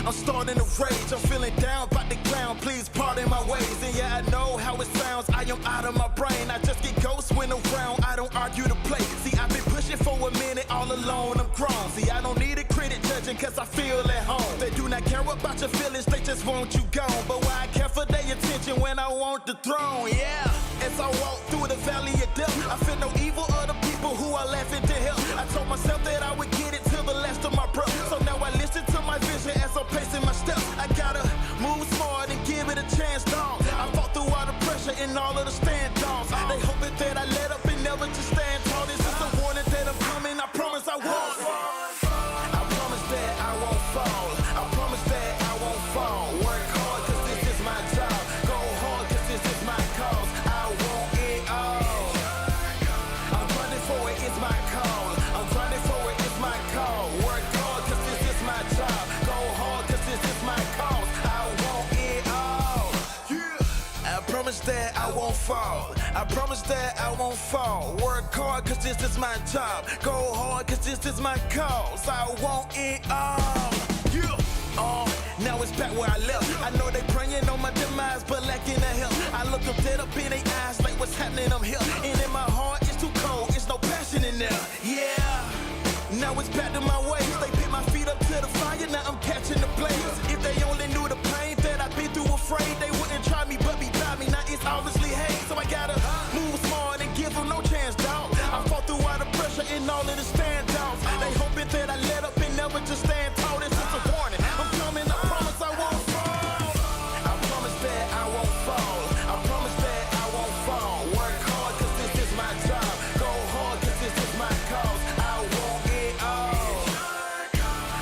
I'm starting to rage. I'm feeling down, about to clown. Please pardon my ways. And yeah, I know how it sounds. I am out of my brain. I just get ghosts when around. I don't argue to play. See, I've been pushing for a minute all alone. I'm grown. See, I don't need a critic judging cause I feel at home. They do not care about your feelings. They just want you gone. But why I care for their attention when I want the throne? Yeah. As I walk through the valley of death, I feel no evil of the people who are laughing to help. I told myself that I would get it till the last of my breath. So now I listen to my vision as I'm pacing my steps. I gotta move smart and give it a chance, dog. I fought through all the pressure and all of the standoffs. They hoping that I let up and never just stand tall. This is a warning that I'm coming. I promise I won't fall. I promise that I won't fall. I promise that I won't fall. Work hard cause this is my job. Go hard cause this is my cause. I want it all. I'm running for it, it's my call. I'm running for it, it's my call. Work hard cause this is my job. Go hard cause this is my cause. I want it all. Yeah. I promise that I won't fall. I promise that I won't fall. Work hard cause this is my job. Go hard cause this is my cause. I want it all. Yeah. Now it's back where I left. I know they praying on my demise, but lacking the help. I look them dead up in their eyes like what's happening, I'm here. And in my heart, it's too cold, it's no passion in there. Yeah. Now it's back to my ways. They pick my feet up to the fire, now I'm catching the blaze. If they only knew the pain that I've been through, afraid they wouldn't try me, but beside me. Now it's obviously hate, so I gotta move smart and give them no chance, dog. I fought through all the pressure and all of the standoffs. They hoping that I let up and never just stand tall. This is a warning. I'm coming, I promise I won't fall. I promise that I won't fall. I promise that I won't fall. Work hard cause this is my job. Go hard cause this is my cause. I want it all.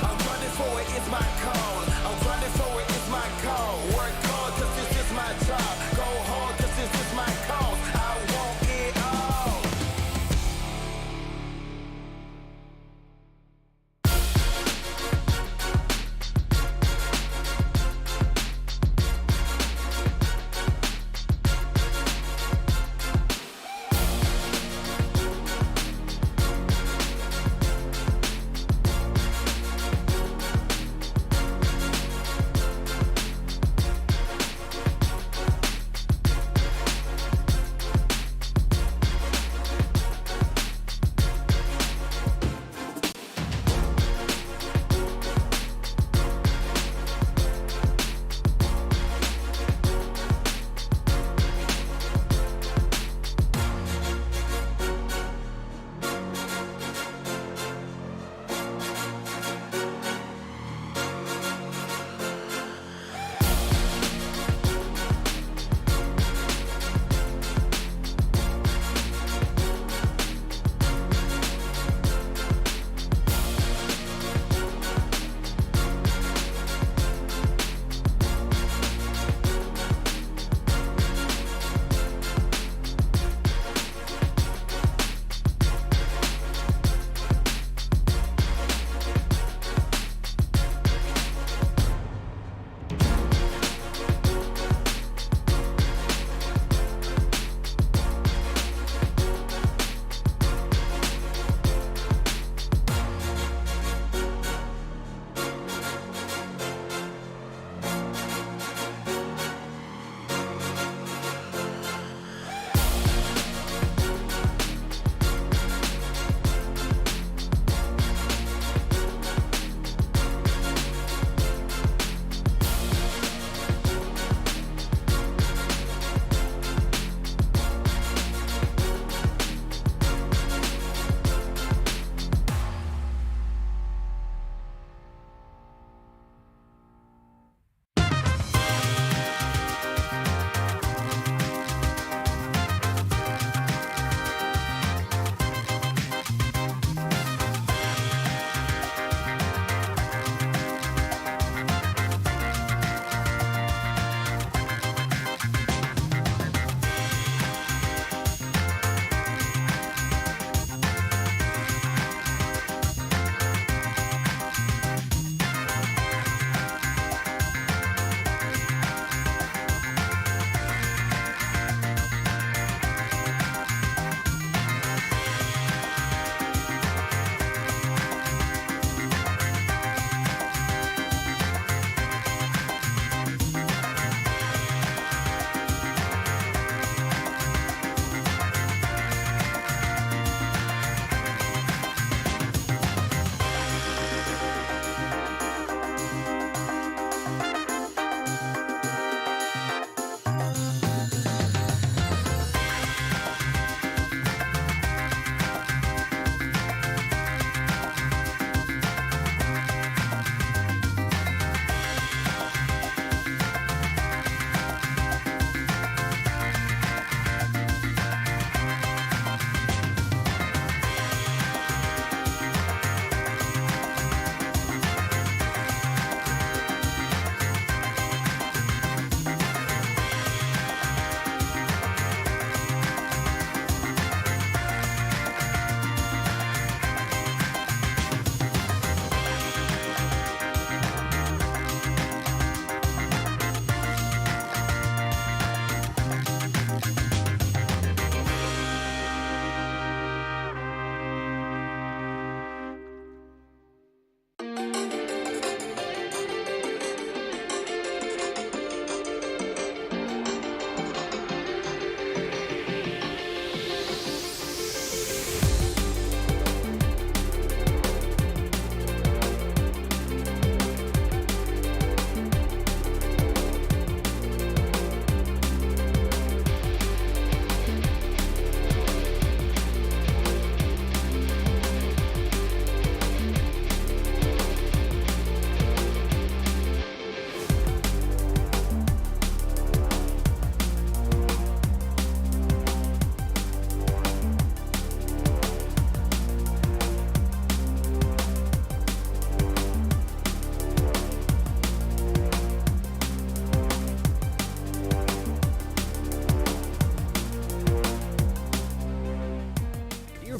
I'm running for it, it's my call. I'm running for it, it's my call. Work hard cause this is my job. Go hard cause this is my cause. I want it all. 「 Yeah. あ I want fall. I promise that I won't fall. I promise that I won't fall. Work hard cause this is my job. Go hard cause this is my cause. I want it all. 'Cause this is my job. Go hard 'cause this is my cause. I want it all.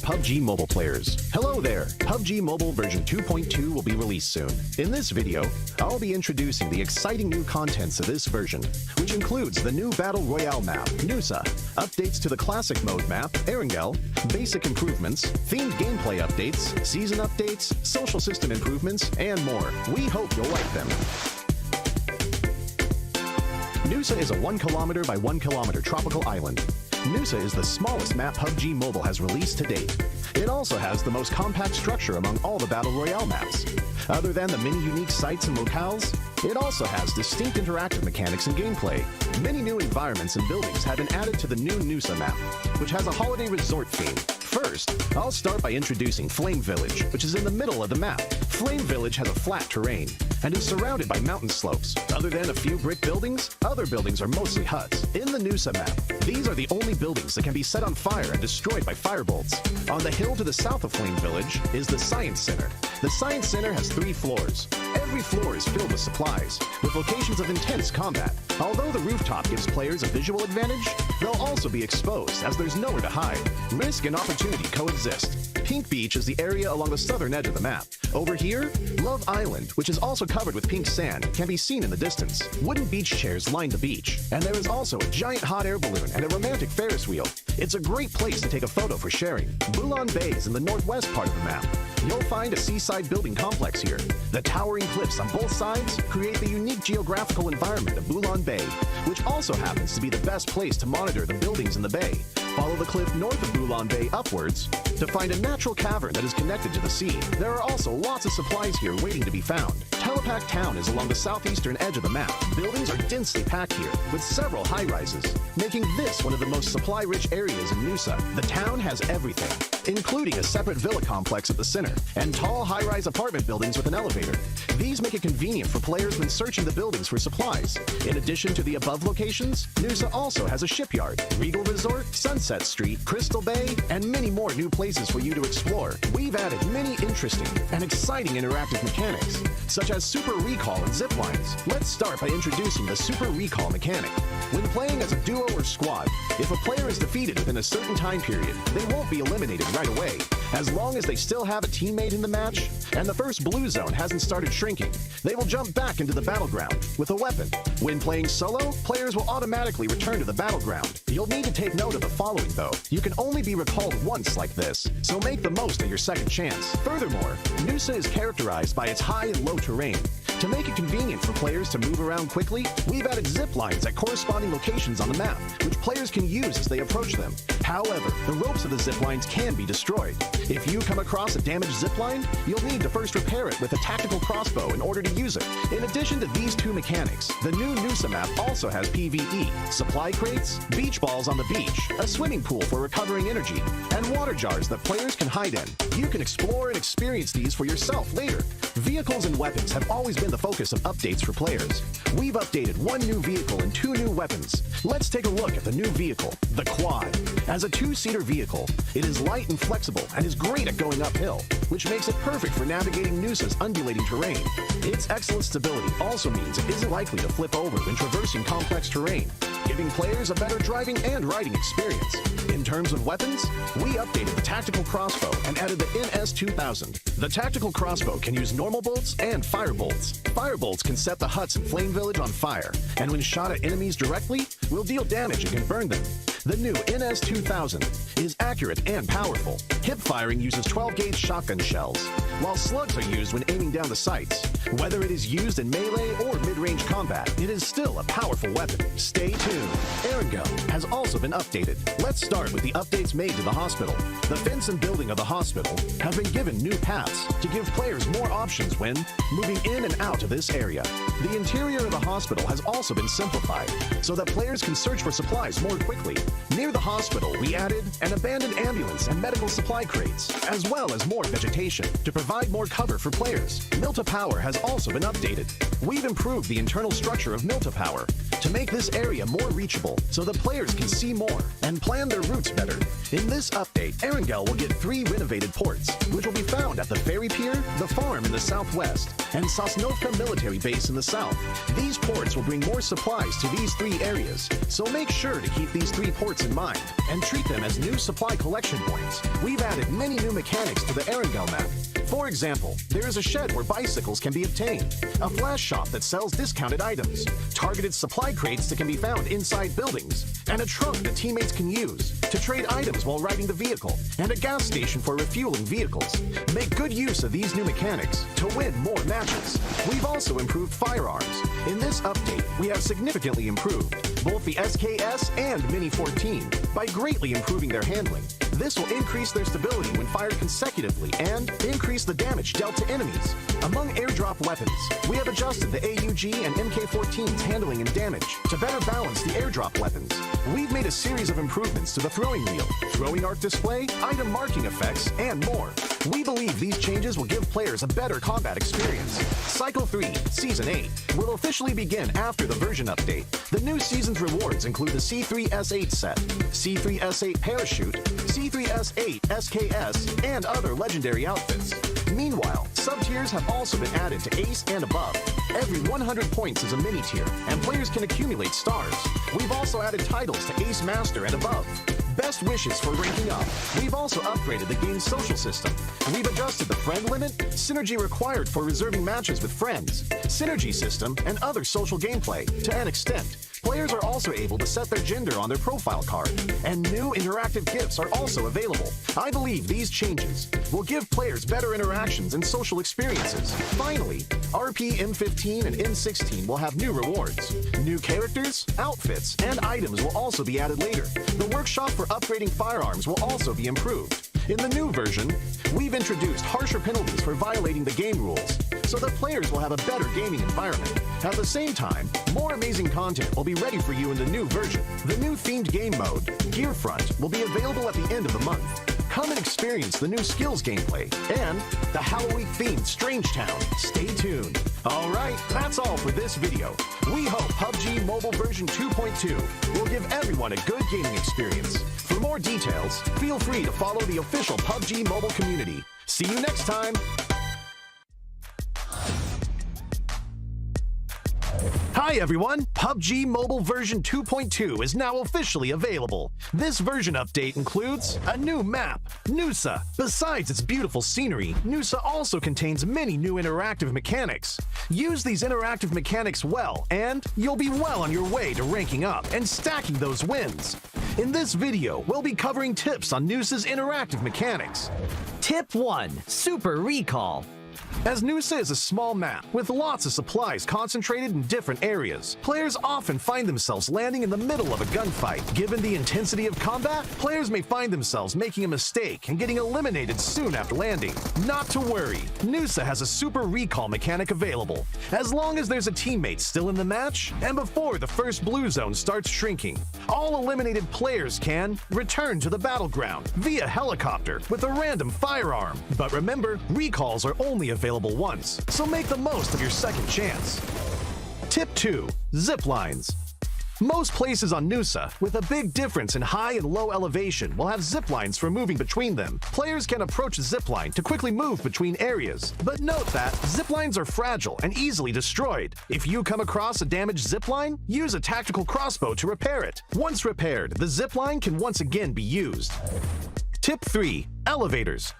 PUBG Mobile players. Hello there! PUBG Mobile version 2.2 will be released soon. In this video, I'll be introducing the exciting new contents of this version, which includes the new Battle Royale map, Nusa, updates to the classic mode map, Erangel, basic improvements, themed gameplay updates, season updates, social system improvements, and more. We hope you'll like them. Nusa is a 1 kilometer by 1 kilometer tropical island. Nusa is the smallest map PUBG Mobile has released to date. It also has the most compact structure among all the Battle Royale maps. Other than the many unique sites and locales, it also has distinct interactive mechanics and gameplay. Many new environments and buildings have been added to the new Nusa map, which has a holiday resort theme. First, I'll start by introducing Flame Village, which is in the middle of the map. Flame Village has a flat terrain and is surrounded by mountain slopes. Other than a few brick buildings, other buildings are mostly huts. In the Nusa map, these are the only buildings that can be set on fire and destroyed by firebolts. On the hill to the south of Flame Village is the Science Center. The Science Center has 3 floors. Every floor is filled with supplies, with locations of intense combat. Although the rooftop gives players a visual advantage, they'll also be exposed as there's nowhere to hide. Risk and opportunity coexist. Pink Beach is the area along the southern edge of the map. Over here, Love Island, which is also covered with pink sand, can be seen in the distance. Wooden beach chairs line the beach, and there is also a giant hot air balloon and a romantic Ferris wheel. It's a great place to take a photo for sharing. Bulan Bay is in the northwest part of the map. You'll find a seaside building complex here. The towering cliffs on both sides create the unique geographical environment of Bulan Bay, which also happens to be the best place to monitor the buildings in the bay. Follow the cliff north of Bulan Bay upwards to find a natural cavern that is connected to the sea. There are also lots of supplies here waiting to be found. Telepak Town is along the southeastern edge of the map. Buildings are densely packed here, with several high-rises, making this one of the most supply-rich areas in Nusa. The town has everything, including a separate villa complex at the center, and tall high-rise apartment buildings with an elevator. These make it convenient for players when searching the buildings for supplies. In addition to the above locations, Nusa also has a shipyard, Regal Resort, Sunset Street, Crystal Bay, and many more new places for you to explore. We've added many interesting and exciting interactive mechanics, such as Super Recall and zip lines. Let's start by introducing the Super Recall mechanic. When playing as a duo or squad, if a player is defeated within a certain time period, they won't be eliminated right away. As long as they still have a teammate in the match, and the first blue zone hasn't started shrinking, they will jump back into the battleground with a weapon. When playing solo, players will automatically return to the battleground. You'll need to take note of the following though. You can only be recalled once like this, so make the most of your second chance. Furthermore, Nusa is characterized by its high and low terrain. To make it convenient for players to move around quickly, we've added zip lines at corresponding locations on the map, which players can use as they approach them. However, the ropes of the zip lines can be destroyed. If you come across a damaged zip line, you'll need to first repair it with a tactical crossbow in order to use it. In addition to these 2 mechanics, the new Nusa map also has PvE, supply crates, beach balls on the beach, a swimming pool for recovering energy, and water jars that players can hide in. You can explore and experience these for yourself later. Vehicles and weapons have always been the focus of updates for players. We've updated 1 new vehicle and 2 new weapons. Let's take a look at the new vehicle, the Quad. As a 2-seater vehicle, it is light and flexible and is great at going uphill, which makes it perfect for navigating Nusa's undulating terrain. Its excellent stability also means it isn't likely to flip over when traversing complex terrain, giving players a better driving and riding experience. In terms of weapons, we updated the tactical crossbow and added the NS2000. The tactical crossbow can use normal bolts and fire bolts. Fire bolts can set the huts in Flame Village on fire, and when shot at enemies directly, will deal damage and can burn them. The new NS2000 is accurate and powerful. Hip firing uses 12-gauge shotgun shells, while slugs are used when aiming down the sights. Whether it is used in melee or mid-range combat, it is still a powerful weapon. Stay tuned. Erangel has also been updated. Let's start with the updates made to the hospital. The fence and building of the hospital have been given new paths to give players more options when moving in and out of this area. The interior of the hospital has also been simplified so that players can search for supplies more quickly. Near the hospital, we added an abandoned ambulance and medical supply crates, as well as more vegetation to provide more cover for players. Milta Power has also been updated. We've improved the internal structure of Milta Power to make this area more reachable so the players can see more and plan their routes better. In this update, Erangel will get 3 renovated ports, which will be found at the ferry pier, the farm in the southwest, and Sosnovka military base in the south. These ports will bring more supplies to these 3 areas, so make sure to keep these 3 ports in mind and treat them as new supply collection points. We've added many new mechanics to the Erangel map. For example, there is a shed where bicycles can be obtained, a flash shop that sells discounted items, targeted supply crates that can be found inside buildings, and a trunk that teammates can use to trade items while riding the vehicle, and a gas station for refueling vehicles. Make good use of these new mechanics to win more matches. We've also improved firearms. In this update, we have significantly improved both the SKS and Mini 14 by greatly improving their handling. This will increase their stability when fired consecutively and increase the damage dealt to enemies. Among airdrop weapons, we have adjusted the AUG and MK14's handling and damage to better balance the airdrop weapons. We've made a series of improvements to the throwing wheel, throwing arc display, item marking effects, and more. We believe these changes will give players a better combat experience. Cycle 3, Season 8, will officially begin after the version update. The new season's rewards include the C3S8 set, C3S8 parachute, C3S8 SKS, and other legendary outfits. Meanwhile, sub-tiers have also been added to Ace and above. Every 100 points is a mini-tier, and players can accumulate stars. We've also added titles to Ace Master and above. Best wishes for ranking up. We've also upgraded the game's social system. We've adjusted the friend limit, synergy required for reserving matches with friends, synergy system, and other social gameplay to an extent. Players are also able to set their gender on their profile card, and new interactive gifts are also available. I believe these changes will give players better interactions and social experiences. Finally, RP M15 and M16 will have new rewards. New characters, outfits, and items will also be added later. The workshop for upgrading firearms will also be improved. In the new version, we've introduced harsher penalties for violating the game rules, so that players will have a better gaming environment. At the same time, more amazing content will be ready for you in the new version. The new themed game mode, Gearfront, will be available at the end of the month. Come and experience the new skills gameplay and the Halloween-themed Strange Town. Stay tuned. Alright, that's all for this video. We hope PUBG Mobile version 2.2 will give everyone a good gaming experience. For more details, feel free to follow the official PUBG Mobile community. See you next time! Hi everyone! PUBG Mobile version 2.2 is now officially available. This version update includes a new map, Nusa. Besides its beautiful scenery, Nusa also contains many new interactive mechanics. Use these interactive mechanics well, and you'll be well on your way to ranking up and stacking those wins. In this video, we'll be covering tips on Nusa's interactive mechanics. Tip 1. Super Recall. As Nusa is a small map with lots of supplies concentrated in different areas, players often find themselves landing in the middle of a gunfight. Given the intensity of combat, players may find themselves making a mistake and getting eliminated soon after landing. Not to worry, Nusa has a super recall mechanic available. As long as there's a teammate still in the match, and before the first blue zone starts shrinking, all eliminated players can return to the battleground via helicopter with a random firearm. But remember, recalls are only available once, so make the most of your second chance. Tip 2. Zip lines. Most places on Nusa, with a big difference in high and low elevation, will have zip lines for moving between them. Players can approach a zip line to quickly move between areas, but note that zip lines are fragile and easily destroyed. If you come across a damaged zip line, use a tactical crossbow to repair it. Once repaired, the zip line can once again be used. Tip 3. Elevators.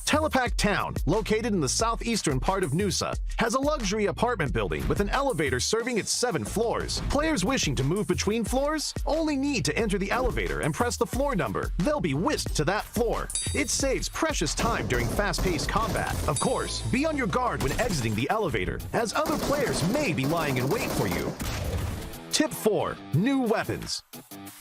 Telepak Town, located in the southeastern part of Nusa, has a luxury apartment building with an elevator serving its 7 floors. Players wishing to move between floors only need to enter the elevator and press the floor number. They'll be whisked to that floor. It saves precious time during fast-paced combat. Of course, be on your guard when exiting the elevator, as other players may be lying in wait for you. Tip 4. New weapons.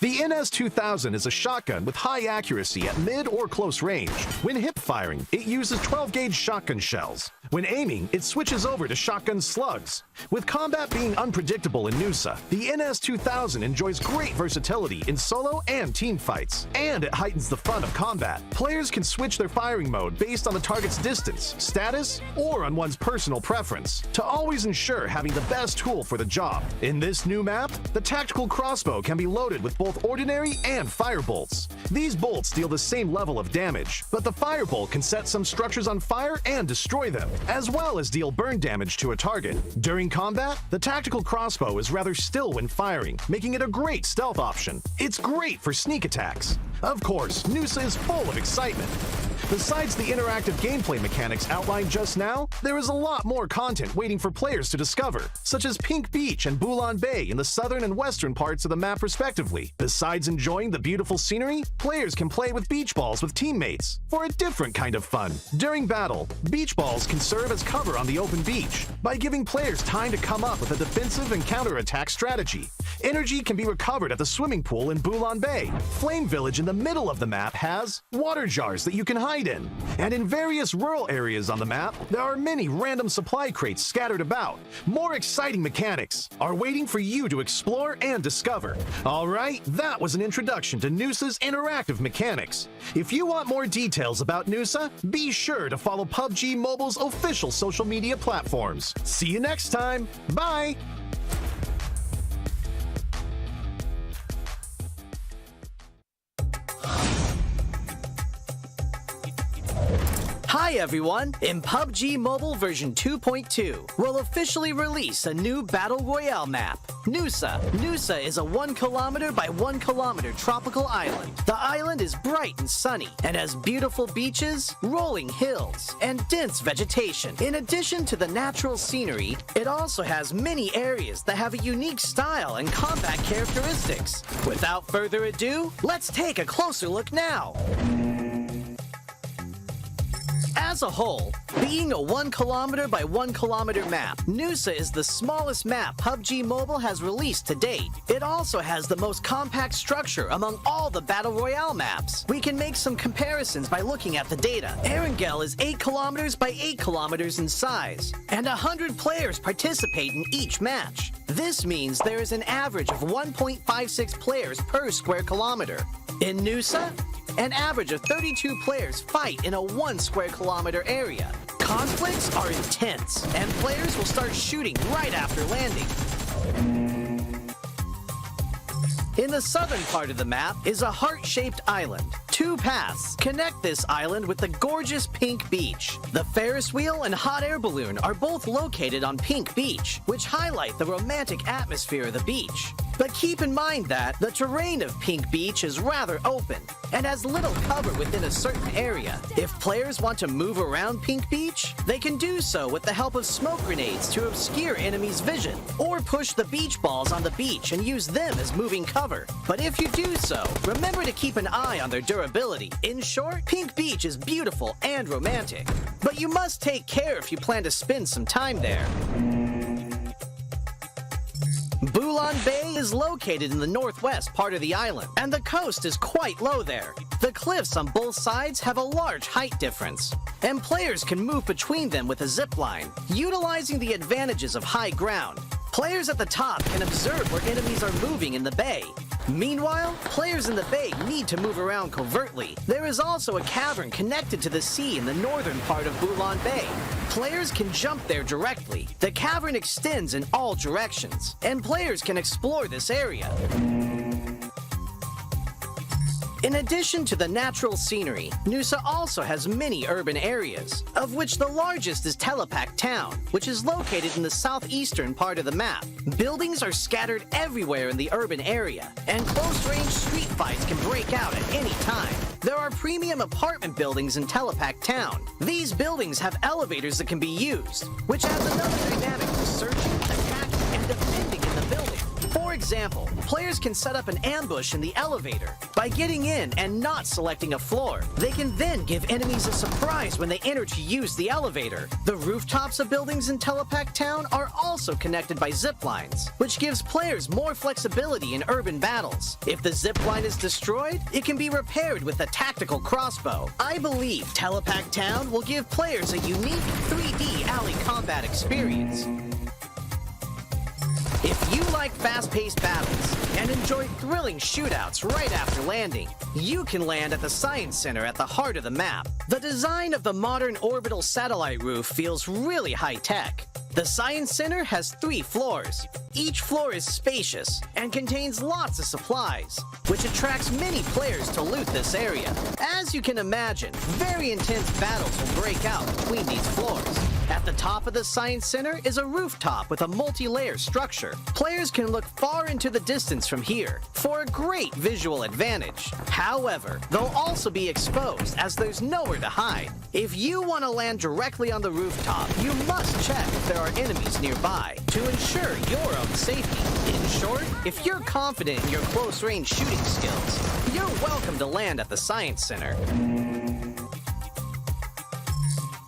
The NS2000 is a shotgun with high accuracy at mid or close range. When hip firing, it uses 12-gauge shotgun shells. When aiming, it switches over to shotgun slugs. With combat being unpredictable in Nusa, the NS2000 enjoys great versatility in solo and team fights, and it heightens the fun of combat. Players can switch their firing mode based on the target's distance, status, or on one's personal preference, to always ensure having the best tool for the job. In this new map, map, the tactical crossbow can be loaded with both ordinary and fire bolts. These bolts deal the same level of damage, but the firebolt can set some structures on fire and destroy them, as well as deal burn damage to a target. During combat, the tactical crossbow is rather still when firing, making it a great stealth option. It's great for sneak attacks. Of course, Nusa is full of excitement. Besides the interactive gameplay mechanics outlined just now, there is a lot more content waiting for players to discover, such as Pink Beach and Bulan Bay in the southern and western parts of the map respectively. Besides enjoying the beautiful scenery, players can play with beach balls with teammates for a different kind of fun. During battle, beach balls can serve as cover on the open beach by giving players time to come up with a defensive and counterattack strategy. Energy can be recovered at the swimming pool in Bulan Bay. Flame Village in the middle of the map has water jars that you can hide in. And in various rural areas on the map, there are many random supply crates scattered about. More exciting mechanics are waiting for you to explore and discover. Alright, that was an introduction to Nusa's interactive mechanics. If you want more details about Nusa, be sure to follow PUBG Mobile's official social media platforms. See you next time. Bye! Hi everyone! In PUBG Mobile version 2.2, we'll officially release a new Battle Royale map, Nusa. Nusa is a 1 kilometer by 1 kilometer tropical island. The island is bright and sunny and has beautiful beaches, rolling hills, and dense vegetation. In addition to the natural scenery, it also has many areas that have a unique style and combat characteristics. Without further ado, let's take a closer look now. As a whole, being a 1 kilometer by 1 kilometer map, Nusa is the smallest map PUBG Mobile has released to date. It also has the most compact structure among all the Battle Royale maps. We can make some comparisons by looking at the data. Erangel is 8 kilometers by 8 kilometers in size, and 100 players participate in each match. This means there is an average of 1.56 players per square kilometer. In Nusa, an average of 32 players fight in a 1 square kilometer area. Conflicts are intense, and players will start shooting right after landing. In the southern part of the map is a heart-shaped island. 2 paths connect this island with the gorgeous Pink Beach. The Ferris wheel and hot air balloon are both located on Pink Beach, which highlight the romantic atmosphere of the beach. But keep in mind that the terrain of Pink Beach is rather open and has little cover within a certain area. If players want to move around Pink Beach, they can do so with the help of smoke grenades to obscure enemies' vision, or push the beach balls on the beach and use them as moving cover. But if you do so, remember to keep an eye on their durability. In short, Pink Beach is beautiful and romantic, but you must take care if you plan to spend some time there. Bulan Bay is located in the northwest part of the island, and the coast is quite low there. The cliffs on both sides have a large height difference, and players can move between them with a zip line, utilizing the advantages of high ground. Players at the top can observe where enemies are moving in the bay. Meanwhile, players in the bay need to move around covertly. There is also a cavern connected to the sea in the northern part of Bulan Bay. Players can jump there directly. The cavern extends in all directions, and players can explore this area. In addition to the natural scenery, Nusa also has many urban areas, of which the largest is Telepak Town, which is located in the southeastern part of the map. Buildings are scattered everywhere in the urban area, and close-range street fights can break out at any time. There are premium apartment buildings in Telepak Town. These buildings have elevators that can be used, which adds another dynamic to searching, attacking, and defending in the building. For example, players can set up an ambush in the elevator. By getting in and not selecting a floor, they can then give enemies a surprise when they enter to use the elevator. The rooftops of buildings in Telepak Town are also connected by zip lines, which gives players more flexibility in urban battles. If the zip line is destroyed, it can be repaired with a tactical crossbow. I believe Telepak Town will give players a unique 3D alley combat experience. If you like fast-paced battles and enjoy thrilling shootouts right after landing, you can land at the Science Center at the heart of the map. The design of the modern orbital satellite roof feels really high-tech. The Science Center has 3 floors. Each floor is spacious and contains lots of supplies, which attracts many players to loot this area. As you can imagine, very intense battles will break out between these floors. At the top of the Science Center is a rooftop with a multi-layer structure. Players can look far into the distance from here for a great visual advantage. However, they'll also be exposed as there's nowhere to hide. If you want to land directly on the rooftop, you must check if there are enemies nearby to ensure your own safety. In short, if you're confident in your close-range shooting skills, you're welcome to land at the Science Center.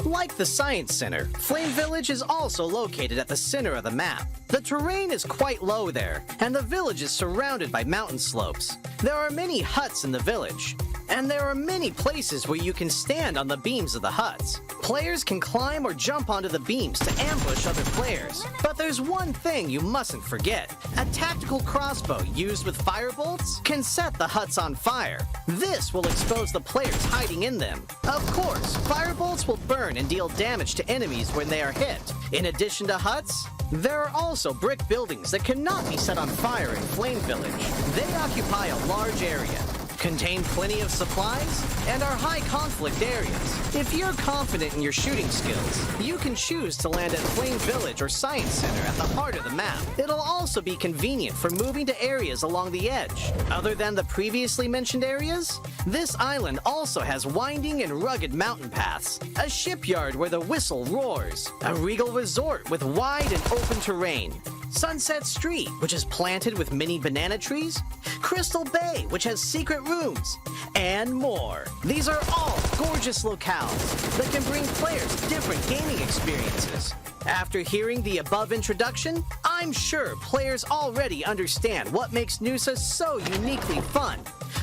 Like the Science Center, Flame Village is also located at the center of the map. The terrain is quite low there, and the village is surrounded by mountain slopes. There are many huts in the village, and there are many places where you can stand on the beams of the huts. Players can climb or jump onto the beams to ambush other players. But there's one thing you mustn't forget. A tactical crossbow used with firebolts can set the huts on fire. This will expose the players hiding in them. Of course, firebolts will burn and deal damage to enemies when they are hit. In addition to huts, there are also brick buildings that cannot be set on fire in Flame Village. They occupy a large area, contain plenty of supplies, and are high conflict areas. If you're confident in your shooting skills, you can choose to land at Flame Village or Science Center at the heart of the map. It'll also be convenient for moving to areas along the edge. Other than the previously mentioned areas, this island also has winding and rugged mountain paths, a shipyard where the whistle roars, a regal resort with wide and open terrain, Sunset Street, which is planted with many banana trees, Crystal Bay, which has secret rooms, and more. These are all gorgeous locales that can bring players different gaming experiences. After hearing the above introduction, I'm sure players already understand what makes Nusa so uniquely fun.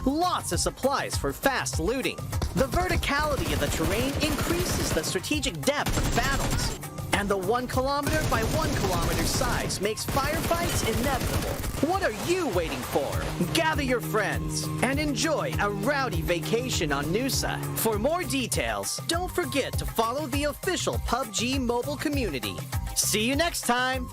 Lots of supplies for fast looting. The verticality of the terrain increases the strategic depth of battles. And the 1 kilometer by 1 kilometer size makes firefights inevitable. What are you waiting for? Gather your friends and enjoy a rowdy vacation on Nusa. For more details, don't forget to follow the official PUBG Mobile community. See you next time!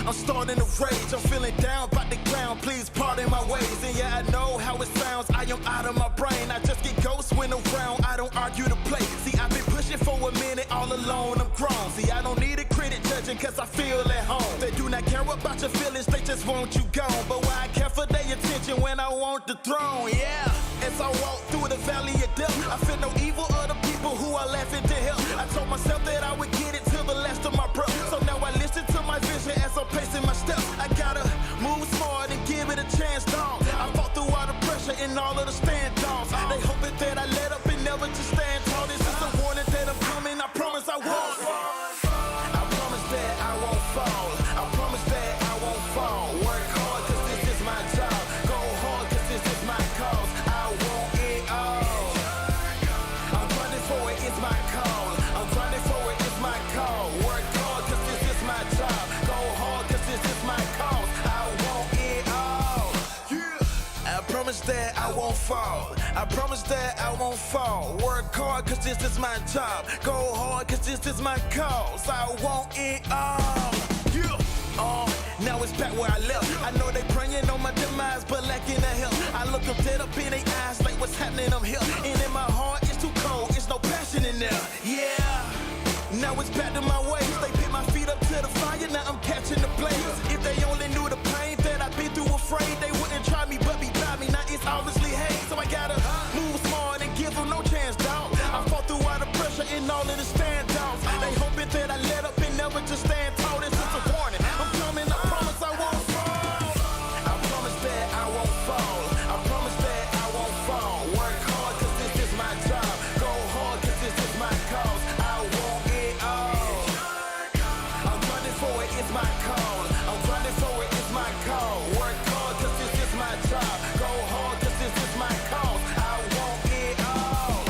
I'm starting to rage, I'm feeling down by the ground, please pardon my ways. And yeah, I know how it sounds, I am out of my brain. I just get ghosts when around, I don't argue to play. See, I've been pushing for a minute, all alone, I'm grown. See, I don't need a critic judging, cause I feel at home. They do not care about your feelings, they just want you gone. But why I care for their attention when I want the throne, yeah. As I walk through the valley of death, I feel no evil of the people who are laughing to help. I told myself that I would get it till the last of my breath. So now I listen to my vision as I'm pacing my steps. I gotta move smart and give it a chance, dog. I fought through all the pressure and all of the standoffs. They hoping that I let up and never just stand tall. This is a warning that I'm coming, I promise I won't fall. I promise that I won't fall. I promise that I won't fall. Work hard cause this is my job. Go hard cause this is my cause. I want it all. I'm grinding for it, it's my call. I'm grinding for it, it's my call. Work hard cause this is my job. Go hard cause this is my cause. I want it all. Yeah. I promise that I won't fall. I promise that I won't fall. Work hard cause this is my job. Go hard cause this is my cause. I want it all. Yeah. Now it's back where I left. I know they praying on my demise, but lacking the help. I look them dead up in their eyes like what's happening, I'm here. And in my heart it's too cold, it's no passion in there. Yeah. Now it's back to my ways. They pick my feet up to the fire, now I'm catching the blaze. If they only knew the pain that I've been through, afraid they wouldn't try me, but beside me. Now it's obviously hate, so I gotta move smart and give them no chance, dog. I fought through all the pressure and all of the standoffs. They hoping that I let up and never just stand tall. This is a warning, I'm coming, I promise I won't fall. I promise that I won't fall. I promise that I won't fall. Work hard cause this is my job. Go hard cause this is my cause. I want it all. I'm grinding for it, it's my call. I'm grinding for it, it's my call. Work hard cause this is my job. Go hard cause this is my cause. I want it all.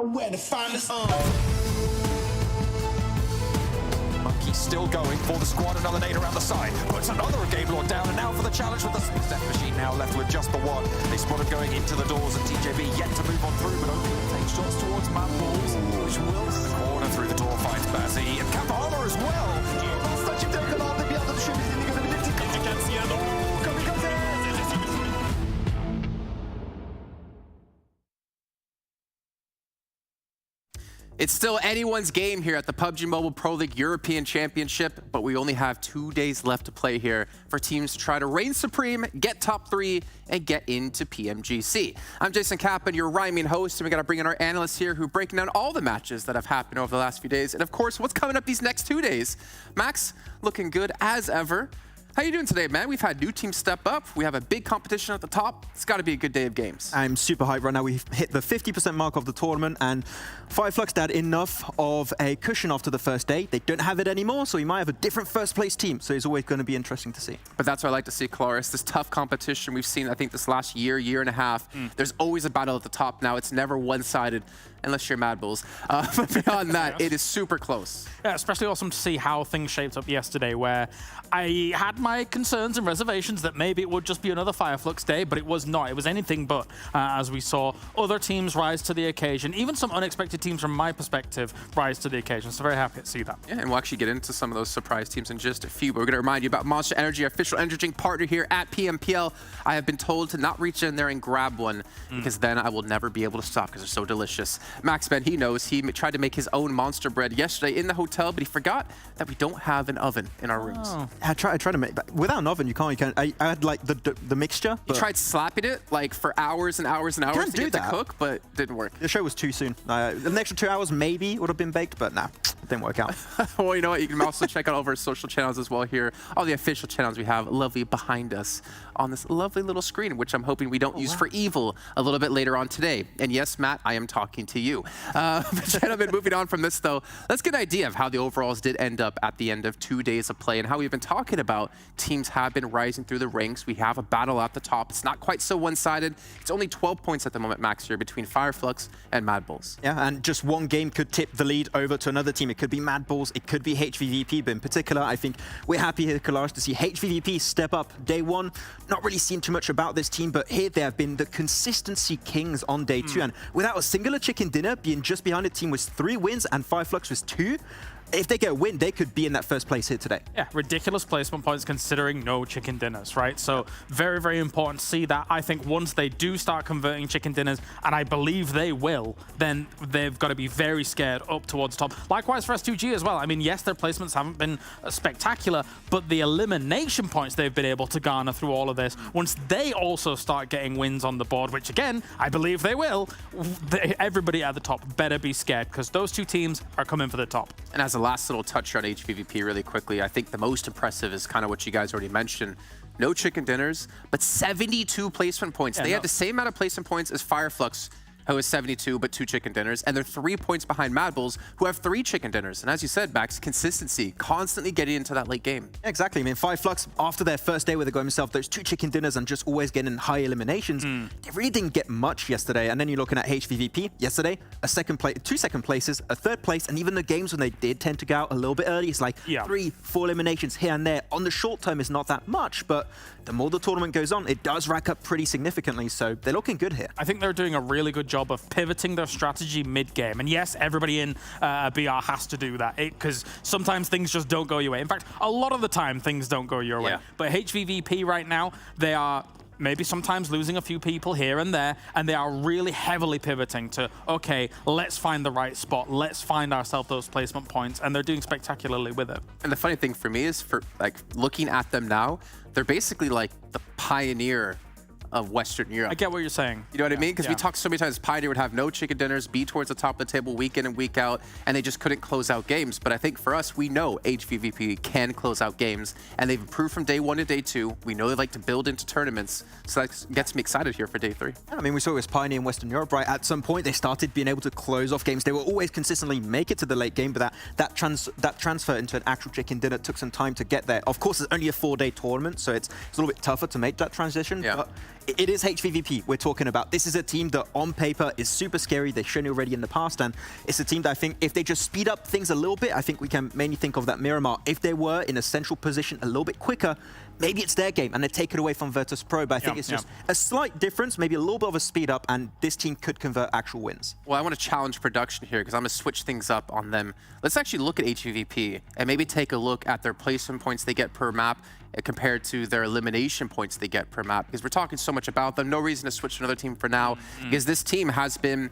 know where to find us. Monkey still going for the squad, another nade around the side, puts another Game Lord down, and now for the challenge with the Death Machine now left with just the one. They spotted going into the doors, and TJB yet to move on through, but only takes shots towards MADBULLS, which will in the corner through the door finds Bazzi, and Kapala as well. It's still anyone's game here at the PUBG Mobile Pro League European Championship, but we only have 2 days left to play here for teams to try to reign supreme, get top 3, and get into PMGC. I'm Jason Kaplan, your rhyming host, and we got to bring in our analysts here who are breaking down all the matches that have happened over the last few days, and of course, what's coming up these next 2 days. Max, looking good as ever. How you doing today, man? We've had new teams step up. We have a big competition at the top. It's got to be a good day of games. I'm super hyped right now. We've hit the 50% mark of the tournament, and FLUX had enough of a cushion after the first day. They don't have it anymore, so we might have a different first place team. So it's always going to be interesting to see. But that's what I like to see, Cloris. This tough competition we've seen, I think, this last year, year and a half. There's always a battle at the top now. It's never one-sided, unless you're MADBULLS. But beyond that, it is super close. Yeah, especially awesome to see how things shaped up yesterday, where I had my concerns and reservations that maybe it would just be another FLUX day, but it was not. It was anything but, as we saw other teams rise to the occasion. Even some unexpected teams, from my perspective, rise to the occasion. So very happy to see that. Yeah, and we'll actually get into some of those surprise teams in just a few, but we're going to remind you about Monster Energy, our official energy drink partner here at PMPL. I have been told to not reach in there and grab one, because then I will never be able to stop, because they're so delicious. Max Ben, he knows. He tried to make his own monster bread yesterday in the hotel, but he forgot that we don't have an oven in our rooms. I tried to make, but without an oven, you can't. I had like the mixture. He tried slapping it like for hours and hours and hours to get it to cook, but it didn't work. The show was too soon. An extra 2 hours maybe would have been baked, but nah, it didn't work out. Well, you know what? You can also check out all of our social channels as well here. All the official channels we have lovely behind us on this lovely little screen, which I'm hoping we don't use for evil a little bit later on today. And yes, Matt, I am talking to you. Gentlemen, moving on from this though, let's get an idea of how the overalls did end up at the end of 2 days of play and how we've been talking about teams have been rising through the ranks. We have a battle at the top. It's not quite so one-sided. It's only 12 points at the moment, Max, here between FLUX and MADBULLS. Yeah, and just one game could tip the lead over to another team. It could be MADBULLS, it could be HVVP, but in particular, I think we're happy here, Kalaris, to see HVVP step up day one. Not really seen too much about this team, but here they have been the consistency kings on day 2, and without a singular chicken dinner, being just behind the team was 3 wins and FLUX was 2. If they get a win, they could be in that first place here today. Yeah, ridiculous placement points considering no chicken dinners, right? So very, very important to see that. I think once they do start converting chicken dinners, and I believe they will, then they've got to be very scared up towards the top. Likewise for S2G as well. I mean, yes, their placements haven't been spectacular, but the elimination points they've been able to garner through all of this, once they also start getting wins on the board, which again, I believe they will, everybody at the top better be scared, because those two teams are coming for the top. And as a last little touch on HVVP really quickly, I think the most impressive is kind of what you guys already mentioned. No chicken dinners, but 72 placement points. They had the same amount of placement points as FLUX, who has 72, but 2 chicken dinners, and they're 3 points behind MADBULLS, who have 3 chicken dinners. And as you said, Max, consistency, constantly getting into that late game. Exactly. I mean, FLUX, after their first day where they got themselves those 2 chicken dinners and just always getting high eliminations, they really didn't get much yesterday. And then you're looking at HVVP yesterday, 2 second places, a 3rd place, and even the games when they did tend to go out a little bit early, it's like 3, 4 eliminations here and there. On the short term, it's not that much, but the more the tournament goes on, it does rack up pretty significantly. So they're looking good here. I think they're doing a really good job of pivoting their strategy mid-game. And yes, everybody in BR has to do that, because sometimes things just don't go your way. In fact, a lot of the time, things don't go your way. But HVVP right now, they are maybe sometimes losing a few people here and there, and they are really heavily pivoting to, okay, let's find the right spot, let's find ourselves those placement points, and they're doing spectacularly with it. And the funny thing for me is, for like looking at them now, they're basically like the pioneer of Western Europe. I get what you're saying. You know what I mean? Because we talked so many times, Pioneer would have no chicken dinners, be towards the top of the table week in and week out, and they just couldn't close out games. But I think for us, we know HVVP can close out games, and they've improved from day 1 to day 2. We know they like to build into tournaments, so that gets me excited here for day 3. Yeah, I mean, we saw it was Pioneer in Western Europe, right? At some point, they started being able to close off games. They will always consistently make it to the late game, but that transfer into an actual chicken dinner took some time to get there. Of course, it's only a 4-day tournament, so it's a little bit tougher to make that transition. But it is HVVP we're talking about. This is a team that on paper is super scary. They've shown it already in the past, and it's a team that I think if they just speed up things a little bit, I think we can mainly think of that Miramar. If they were in a central position a little bit quicker, maybe it's their game and they take it away from VIRTUS.PRO, but I think it's just a slight difference, maybe a little bit of a speed up, and this team could convert actual wins. Well, I want to challenge production here because I'm going to switch things up on them. Let's actually look at HVVP and maybe take a look at their placement points they get per map compared to their elimination points they get per map, because we're talking so much about them. No reason to switch to another team for now, because this team has been,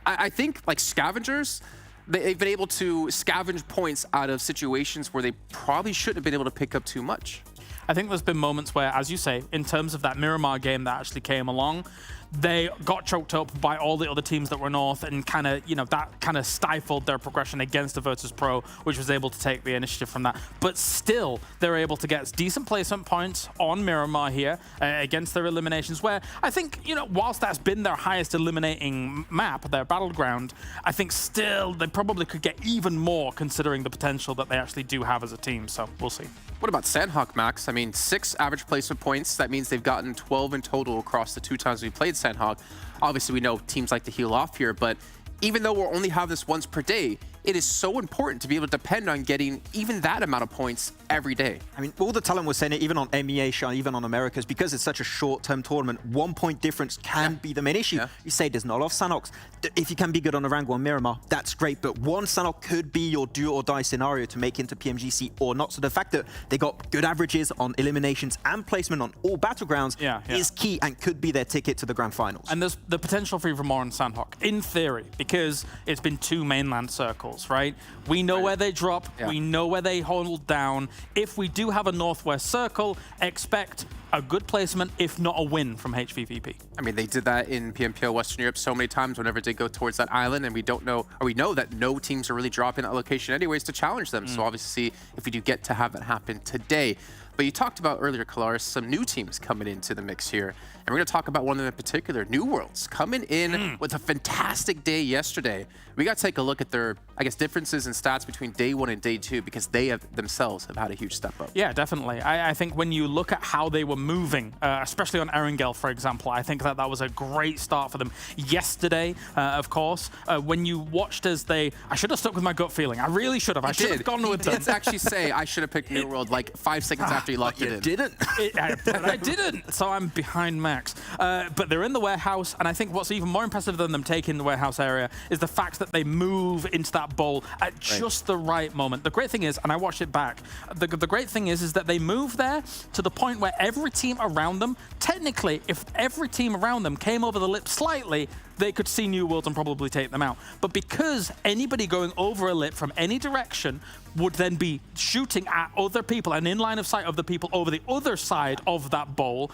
I think, like scavengers. They've been able to scavenge points out of situations where they probably shouldn't have been able to pick up too much. I think there's been moments where, as you say, in terms of that Miramar game that actually came along, they got choked up by all the other teams that were north, and kind of, you know, that kind of stifled their progression against the VIRTUS.PRO, which was able to take the initiative from that. But still, they're able to get decent placement points on Miramar here against their eliminations, where I think, you know, whilst that's been their highest eliminating map, their battleground, I think still they probably could get even more considering the potential that they actually do have as a team. So we'll see. What about Sanhok, Max? I mean, 6 average placement points. That means they've gotten 12 in total across the 2 times we played Sanhok. Obviously, we know teams like to heal off here, but even though we'll only have this once per day, it is so important to be able to depend on getting even that amount of points every day. I mean, all the talent was saying it, even on MEA, even on Americas, because it's such a short-term tournament, 1 point difference can be the main issue. You say there's not a lot of Sanhoks. If you can be good on Erangel and Miramar, that's great, but one Sanhok could be your do-or-die scenario to make into PMGC or not. So the fact that they got good averages on eliminations and placement on all battlegrounds is key and could be their ticket to the grand finals. And there's the potential for even more on Sanhok, in theory, because it's been 2 mainland circles. Right? We know where they drop, we know where they hold down. If we do have a northwest circle, expect a good placement, if not a win from HVVP. I mean, they did that in PMPL Western Europe so many times whenever they go towards that island, and we don't know, or we know that no teams are really dropping that location anyways to challenge them. So obviously, if we do get to have that happen today. But you talked about earlier, Kalaris, some new teams coming into the mix here. And we're going to talk about one of them in particular, New Worlds, coming in with a fantastic day yesterday. We got to take a look at their, I guess, differences in stats between day 1 and day 2, because they themselves have had a huge step up. Yeah, definitely. I think when you look at how they were moving, especially on Erangel, for example, I think that was a great start for them. Yesterday, of course, when you watched as I should have stuck with my gut feeling. I really should have. I should have gone with them. Let's actually say I should have picked New World like 5 seconds after you locked it in. Didn't. But I didn't, so I'm behind Max. But they're in the warehouse, and I think what's even more impressive than them taking the warehouse area is the fact that they move into that bowl at just the right moment. The great thing is, and I watched it back, the great thing is that they move there to the point where every team around them, technically, if every team around them came over the lip slightly, they could see New Worlds and probably take them out. But because anybody going over a lip from any direction would then be shooting at other people and in line of sight of the people over the other side of that bowl,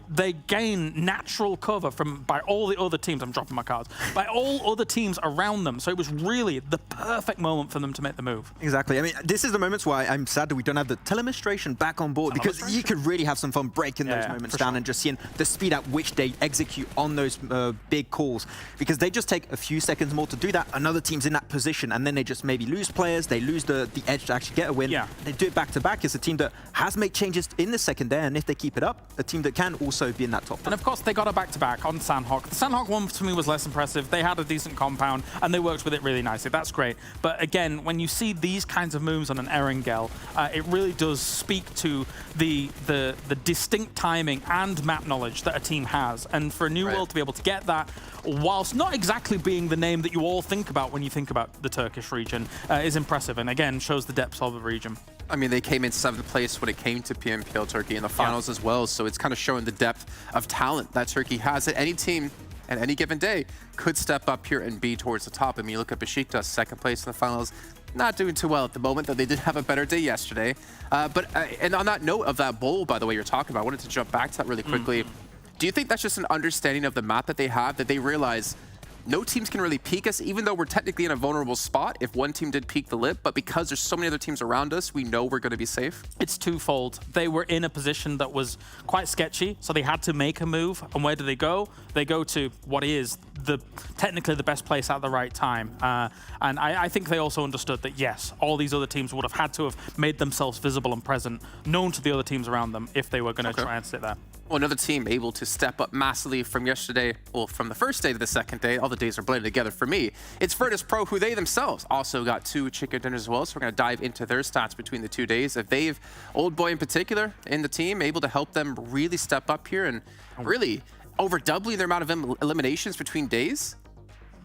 they gain natural cover by all the other teams. I'm dropping my cards. By all other teams around them. So it was really the perfect moment for them to make the move. Exactly. I mean, this is the moments why I'm sad that we don't have the teleadministration back on board, because you could really have some fun breaking those moments down and just seeing the speed at which they execute on those big calls. Because they just take a few seconds more to do that. Another team's in that position, and then they just maybe lose players. They lose the edge to actually get a win. They do it back to back. It's a team that has made changes in the second day, and if they keep it up, a team that can also be in that top 10. And of course, they got a back-to-back on Sanhok. The Sanhok one to me was less impressive. They had a decent compound, and they worked with it really nicely. That's great. But again, when you see these kinds of moves on an Erangel, it really does speak to the distinct timing and map knowledge that a team has. And for a New World to be able to get that, whilst not exactly being the name that you all think about when you think about the Turkish region, is impressive, and again, shows the depths of the region. I mean, they came in 7th place when it came to PMPL Turkey in the finals as well, so it's kind of showing the depth of talent that Turkey has. At any team, at any given day, could step up here and be towards the top. I mean, you look at BEŞİKTAŞ, 2nd place in the finals, not doing too well at the moment, though they did have a better day yesterday. And on that note of that bowl, by the way, you're talking about, I wanted to jump back to that really quickly. Do you think that's just an understanding of the map that they have, that they realize no teams can really peek us, even though we're technically in a vulnerable spot if one team did peek the lip. But because there's so many other teams around us, we know we're going to be safe. It's twofold. They were in a position that was quite sketchy, so they had to make a move. And where do they go? They go to what is technically the best place at the right time. And I think they also understood that, yes, all these other teams would have had to have made themselves visible and present, known to the other teams around them if they were going to try and sit there. Well, another team able to step up massively from yesterday, well, from the first day to the second day. All the days are blended together for me. It's VIRTUS.PRO, who they themselves also got 2 chicken dinners as well. So we're going to dive into their stats between the 2 days. If they've, Old Boy in particular, in the team, able to help them really step up here and really over doubling their amount of eliminations between days.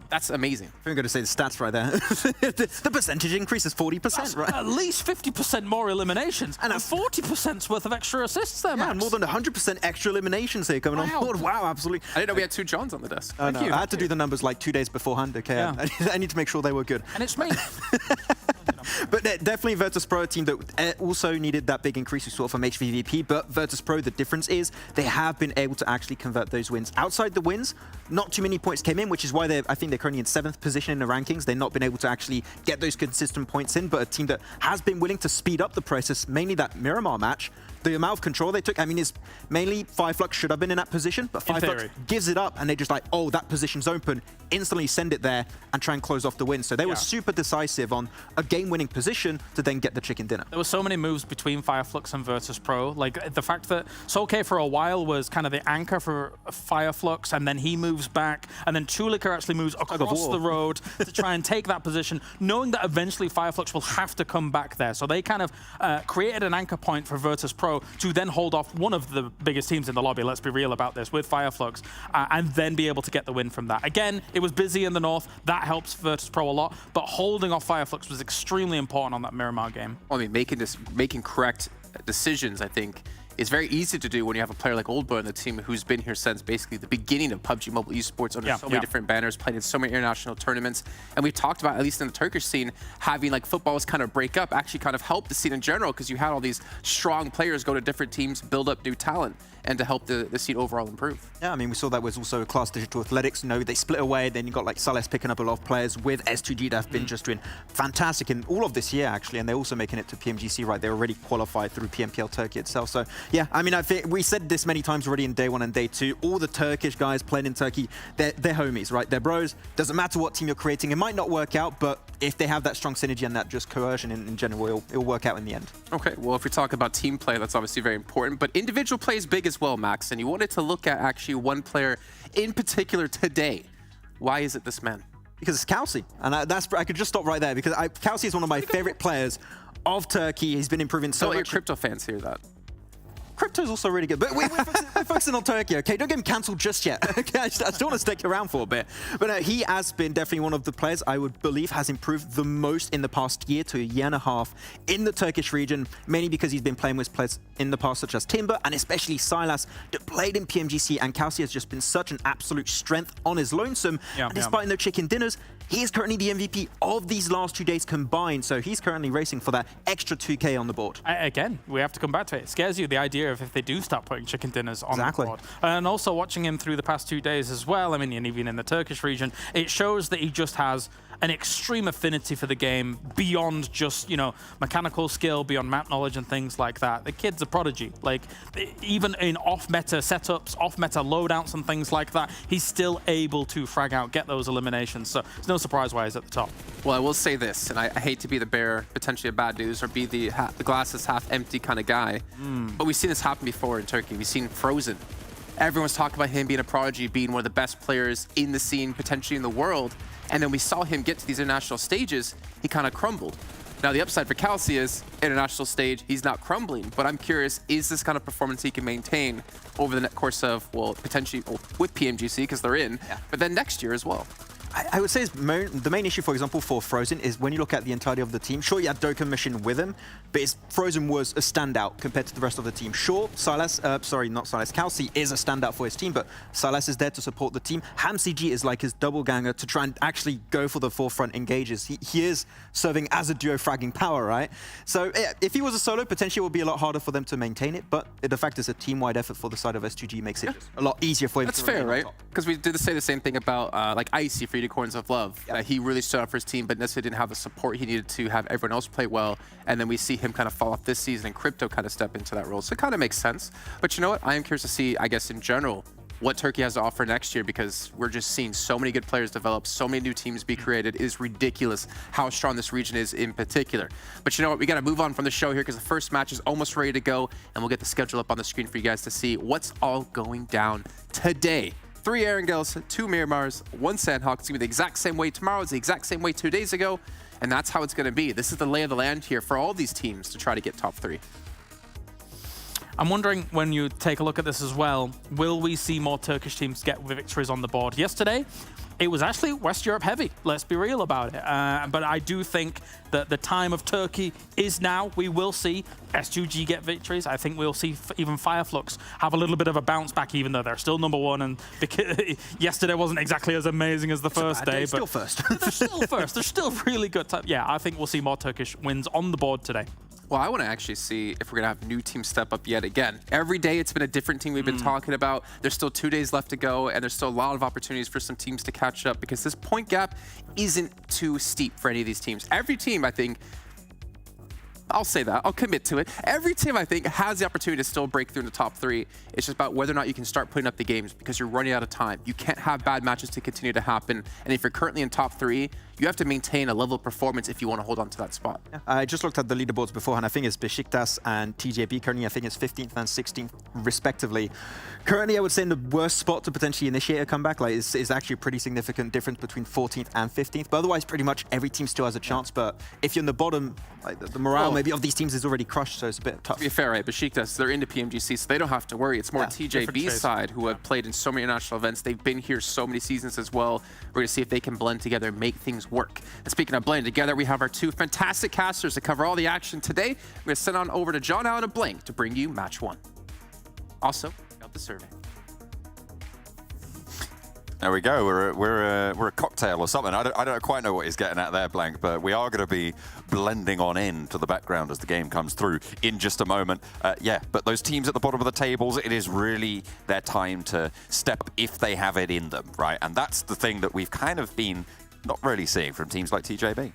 That's amazing. I'm going to say the stats right there. The percentage increase is 40%, right? At least 50% more eliminations and 40% worth of extra assists there, Max. Yeah, and more than 100% extra eliminations here coming on board. Wow, absolutely. I didn't know we had 2 Johns on the desk. I had to do the numbers like 2 days beforehand, okay? Yeah. I need to make sure they were good. And it's me. But definitely VIRTUS.PRO, a team that also needed that big increase we saw from HVVP. But VIRTUS.PRO, the difference is they have been able to actually convert those wins. Outside the wins, not too many points came in, which is why I think they're currently in 7th position in the rankings. They've not been able to actually get those consistent points in, but a team that has been willing to speed up the process, mainly that Miramar match. The amount of control they took, I mean, is mainly FLUX should have been in that position, but FLUX gives it up and they just like, oh, that position's open, instantly send it there and try and close off the win. So they were super decisive on a game-winning position to then get the chicken dinner. There were so many moves between FLUX and VIRTUS.PRO. Like the fact that Soulcay for a while was kind of the anchor for FLUX, and then he moves back, and then Chulika actually moves across the road to try and take that position, knowing that eventually FLUX will have to come back there. So they kind of created an anchor point for VIRTUS.PRO to then hold off one of the biggest teams in the lobby, let's be real about this, with FLUX, and then be able to get the win from that. Again, it was busy in the north. That helps VIRTUS.PRO a lot, but holding off FLUX was extremely important on that Miramar game. Well, I mean, making correct decisions, I think, is very easy to do when you have a player like Old Boy on the team who's been here since basically the beginning of PUBG Mobile esports under so many different banners, played in so many international tournaments. And we've talked about, at least in the Turkish scene, having like footballs kind of break up actually kind of helped the scene in general, because you had all these strong players go to different teams, build up new talent, and to help the scene overall improve. Yeah, I mean, we saw that was also Class Digital Athletics. You know, they split away. Then you got like Sales picking up a lot of players with S2G that have been just doing fantastic in all of this year, actually. And they're also making it to PMGC, right? They're already qualified through PMPL Turkey itself. So, yeah, I mean, I think we said this many times already in day 1 and day 2. All the Turkish guys playing in Turkey, they're homies, right? They're bros. Doesn't matter what team you're creating. It might not work out, but if they have that strong synergy and that just coercion in general, it'll work out in the end. Okay, well, if we talk about team play, that's obviously very important. But individual play is big as well, Max. And you wanted to look at actually one player in particular today. Why is it this man? Because it's Kelsey. And I could just stop right there, because Kelsey is one of my favorite players of Turkey. He's been improving so much. Your crypto fans hear that. Crypto is also really good, but we're focusing on Turkey, okay? Don't get him cancelled just yet, okay? I still want to stick around for a bit. But he has been definitely one of the players I would believe has improved the most in the past year to a year and a half in the Turkish region, mainly because he's been playing with players in the past such as Timber and especially Silas that played in PMGC, and Kelsey has just been such an absolute strength on his lonesome. And despite no chicken dinners, he is currently the MVP of these last 2 days combined, so he's currently racing for that extra 2K on the board. Again, we have to come back to it. It scares you, the idea of if they do start putting chicken dinners on the board. And also watching him through the past 2 days as well, I mean, and even in the Turkish region, it shows that he just has an extreme affinity for the game beyond just, you know, mechanical skill, beyond map knowledge and things like that. The kid's a prodigy. Like, even in off-meta setups, off-meta loadouts and things like that, he's still able to frag out, get those eliminations. So it's no surprise why he's at the top. Well, I will say this, and I hate to be the bearer, potentially of bad news, or be the glass is half empty kind of guy, but we've seen this happen before in Turkey. We've seen Frozen. Everyone's talking about him being a prodigy, being one of the best players in the scene, potentially in the world. And then we saw him get to these international stages, he kind of crumbled. Now, the upside for Kelsey is, international stage, he's not crumbling. But I'm curious, is this kind of performance he can maintain over the course of, well, potentially with PMGC, because they're in, but then next year as well? I would say the main issue, for example, for Frozen is when you look at the entirety of the team. Sure, you had Dokkan Mission with him, but Frozen was a standout compared to the rest of the team. Sure, Kelsey is a standout for his team, but Silas is there to support the team. HamCG is like his double ganger to try and actually go for the forefront engages. He is serving as a duo fragging power, right? So if he was a solo, potentially it would be a lot harder for them to maintain it, but the fact it's a team-wide effort for the side of S2G makes it a lot easier for him. That's fair, right? Because we did say the same thing about like Icy for Unicorns of Love. He really stood out for his team, but necessarily didn't have the support he needed to have everyone else play well. And then we see him kind of fall off this season and Crypto kind of step into that role. So it kind of makes sense. But you know what? I am curious to see, I guess, in general, what Turkey has to offer next year, because we're just seeing so many good players develop, so many new teams be created. It is ridiculous how strong this region is in particular. But you know what? We got to move on from the show here because the first match is almost ready to go, and we'll get the schedule up on the screen for you guys to see what's all going down today. 3 Erangels, 2 Miramars, 1 Sanhok. It's going to be the exact same way tomorrow. It's the exact same way 2 days ago, and that's how it's going to be. This is the lay of the land here for all these teams to try to get top 3. I'm wondering, when you take a look at this as well, will we see more Turkish teams get victories on the board? Yesterday, it was actually West Europe heavy. Let's be real about it. But I do think that the time of Turkey is now. We will see S2G get victories. I think we'll see even FLUX have a little bit of a bounce back, even though they're still #1. And because yesterday wasn't exactly as amazing as the first day. But still first. They're still first. They're still really good. Yeah, I think we'll see more Turkish wins on the board today. Well, I want to actually see if we're going to have new teams step up yet again. Every day it's been a different team we've been talking about. There's still 2 days left to go, and there's still a lot of opportunities for some teams to catch up because this point gap isn't too steep for any of these teams. Every team, I think, I'll say that. I'll commit to it. Every team, I think, has the opportunity to still break through in the top 3. It's just about whether or not you can start putting up the games because you're running out of time. You can't have bad matches to continue to happen. And if you're currently in top 3, you have to maintain a level of performance if you want to hold on to that spot. I just looked at the leaderboards beforehand. I think it's BEŞİKTAŞ and TJB currently. I think it's 15th and 16th, respectively. Currently, I would say in the worst spot to potentially initiate a comeback. Like, it's actually a pretty significant difference between 14th and 15th. But otherwise, pretty much every team still has a chance. But if you're in the bottom, like the morale maybe of these teams is already crushed, so it's a bit tough. To be fair, right, BEŞİKTAŞ, they're into PMGC, so they don't have to worry. It's more TJB's side, who have played in so many international events. They've been here so many seasons as well. We're going to see if they can blend together and make things work. And speaking of blending together, we have our 2 fantastic casters to cover all the action today. We're going to send on over to John Allen and Blank to bring you match 1. Also, got the survey. There we go. We're a cocktail or something. I don't quite know what he's getting at there, Blank, but we are going to be blending on in to the background as the game comes through in just a moment. Yeah, but those teams at the bottom of the tables, it is really their time to step up if they have it in them, right? And that's the thing that we've kind of been not really seeing from teams like TJB.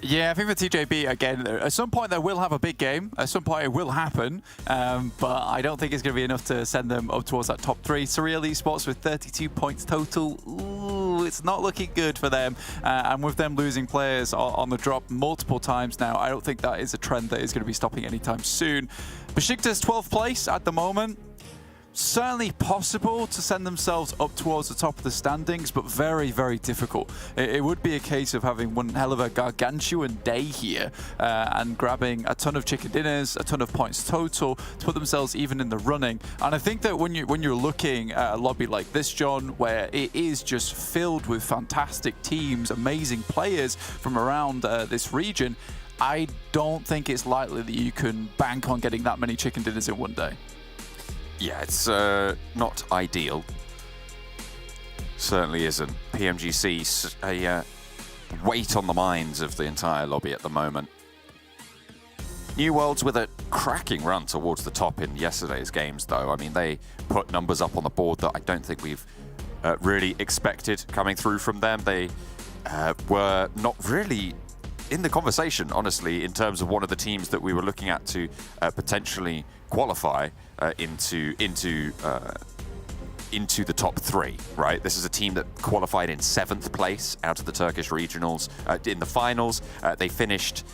Yeah, I think for TJB, again, at some point they will have a big game. At some point it will happen, but I don't think it's going to be enough to send them up towards that top 3. SURREAL Esports with 32 points total. Ooh, it's not looking good for them. And with them losing players on the drop multiple times now, I don't think that is a trend that is going to be stopping anytime soon. BEŞİKTAŞ 12th place at the moment. Certainly possible to send themselves up towards the top of the standings, but very, very difficult. It would be a case of having one hell of a gargantuan day here and grabbing a ton of chicken dinners, a ton of points total to put themselves even in the running. And I think that when you're looking at a lobby like this, John, where it is just filled with fantastic teams, amazing players from around this region, I don't think it's likely that you can bank on getting that many chicken dinners in one day. Yeah, it's not ideal. Certainly isn't. PMGC, a weight on the minds of the entire lobby at the moment. New Worlds with a cracking run towards the top in yesterday's games, though. I mean, they put numbers up on the board that I don't think we've really expected coming through from them. They were not really in the conversation, honestly, in terms of one of the teams that we were looking at to potentially qualify into the top 3, right? This is a team that qualified in 7th place out of the Turkish regionals. In the finals, they finished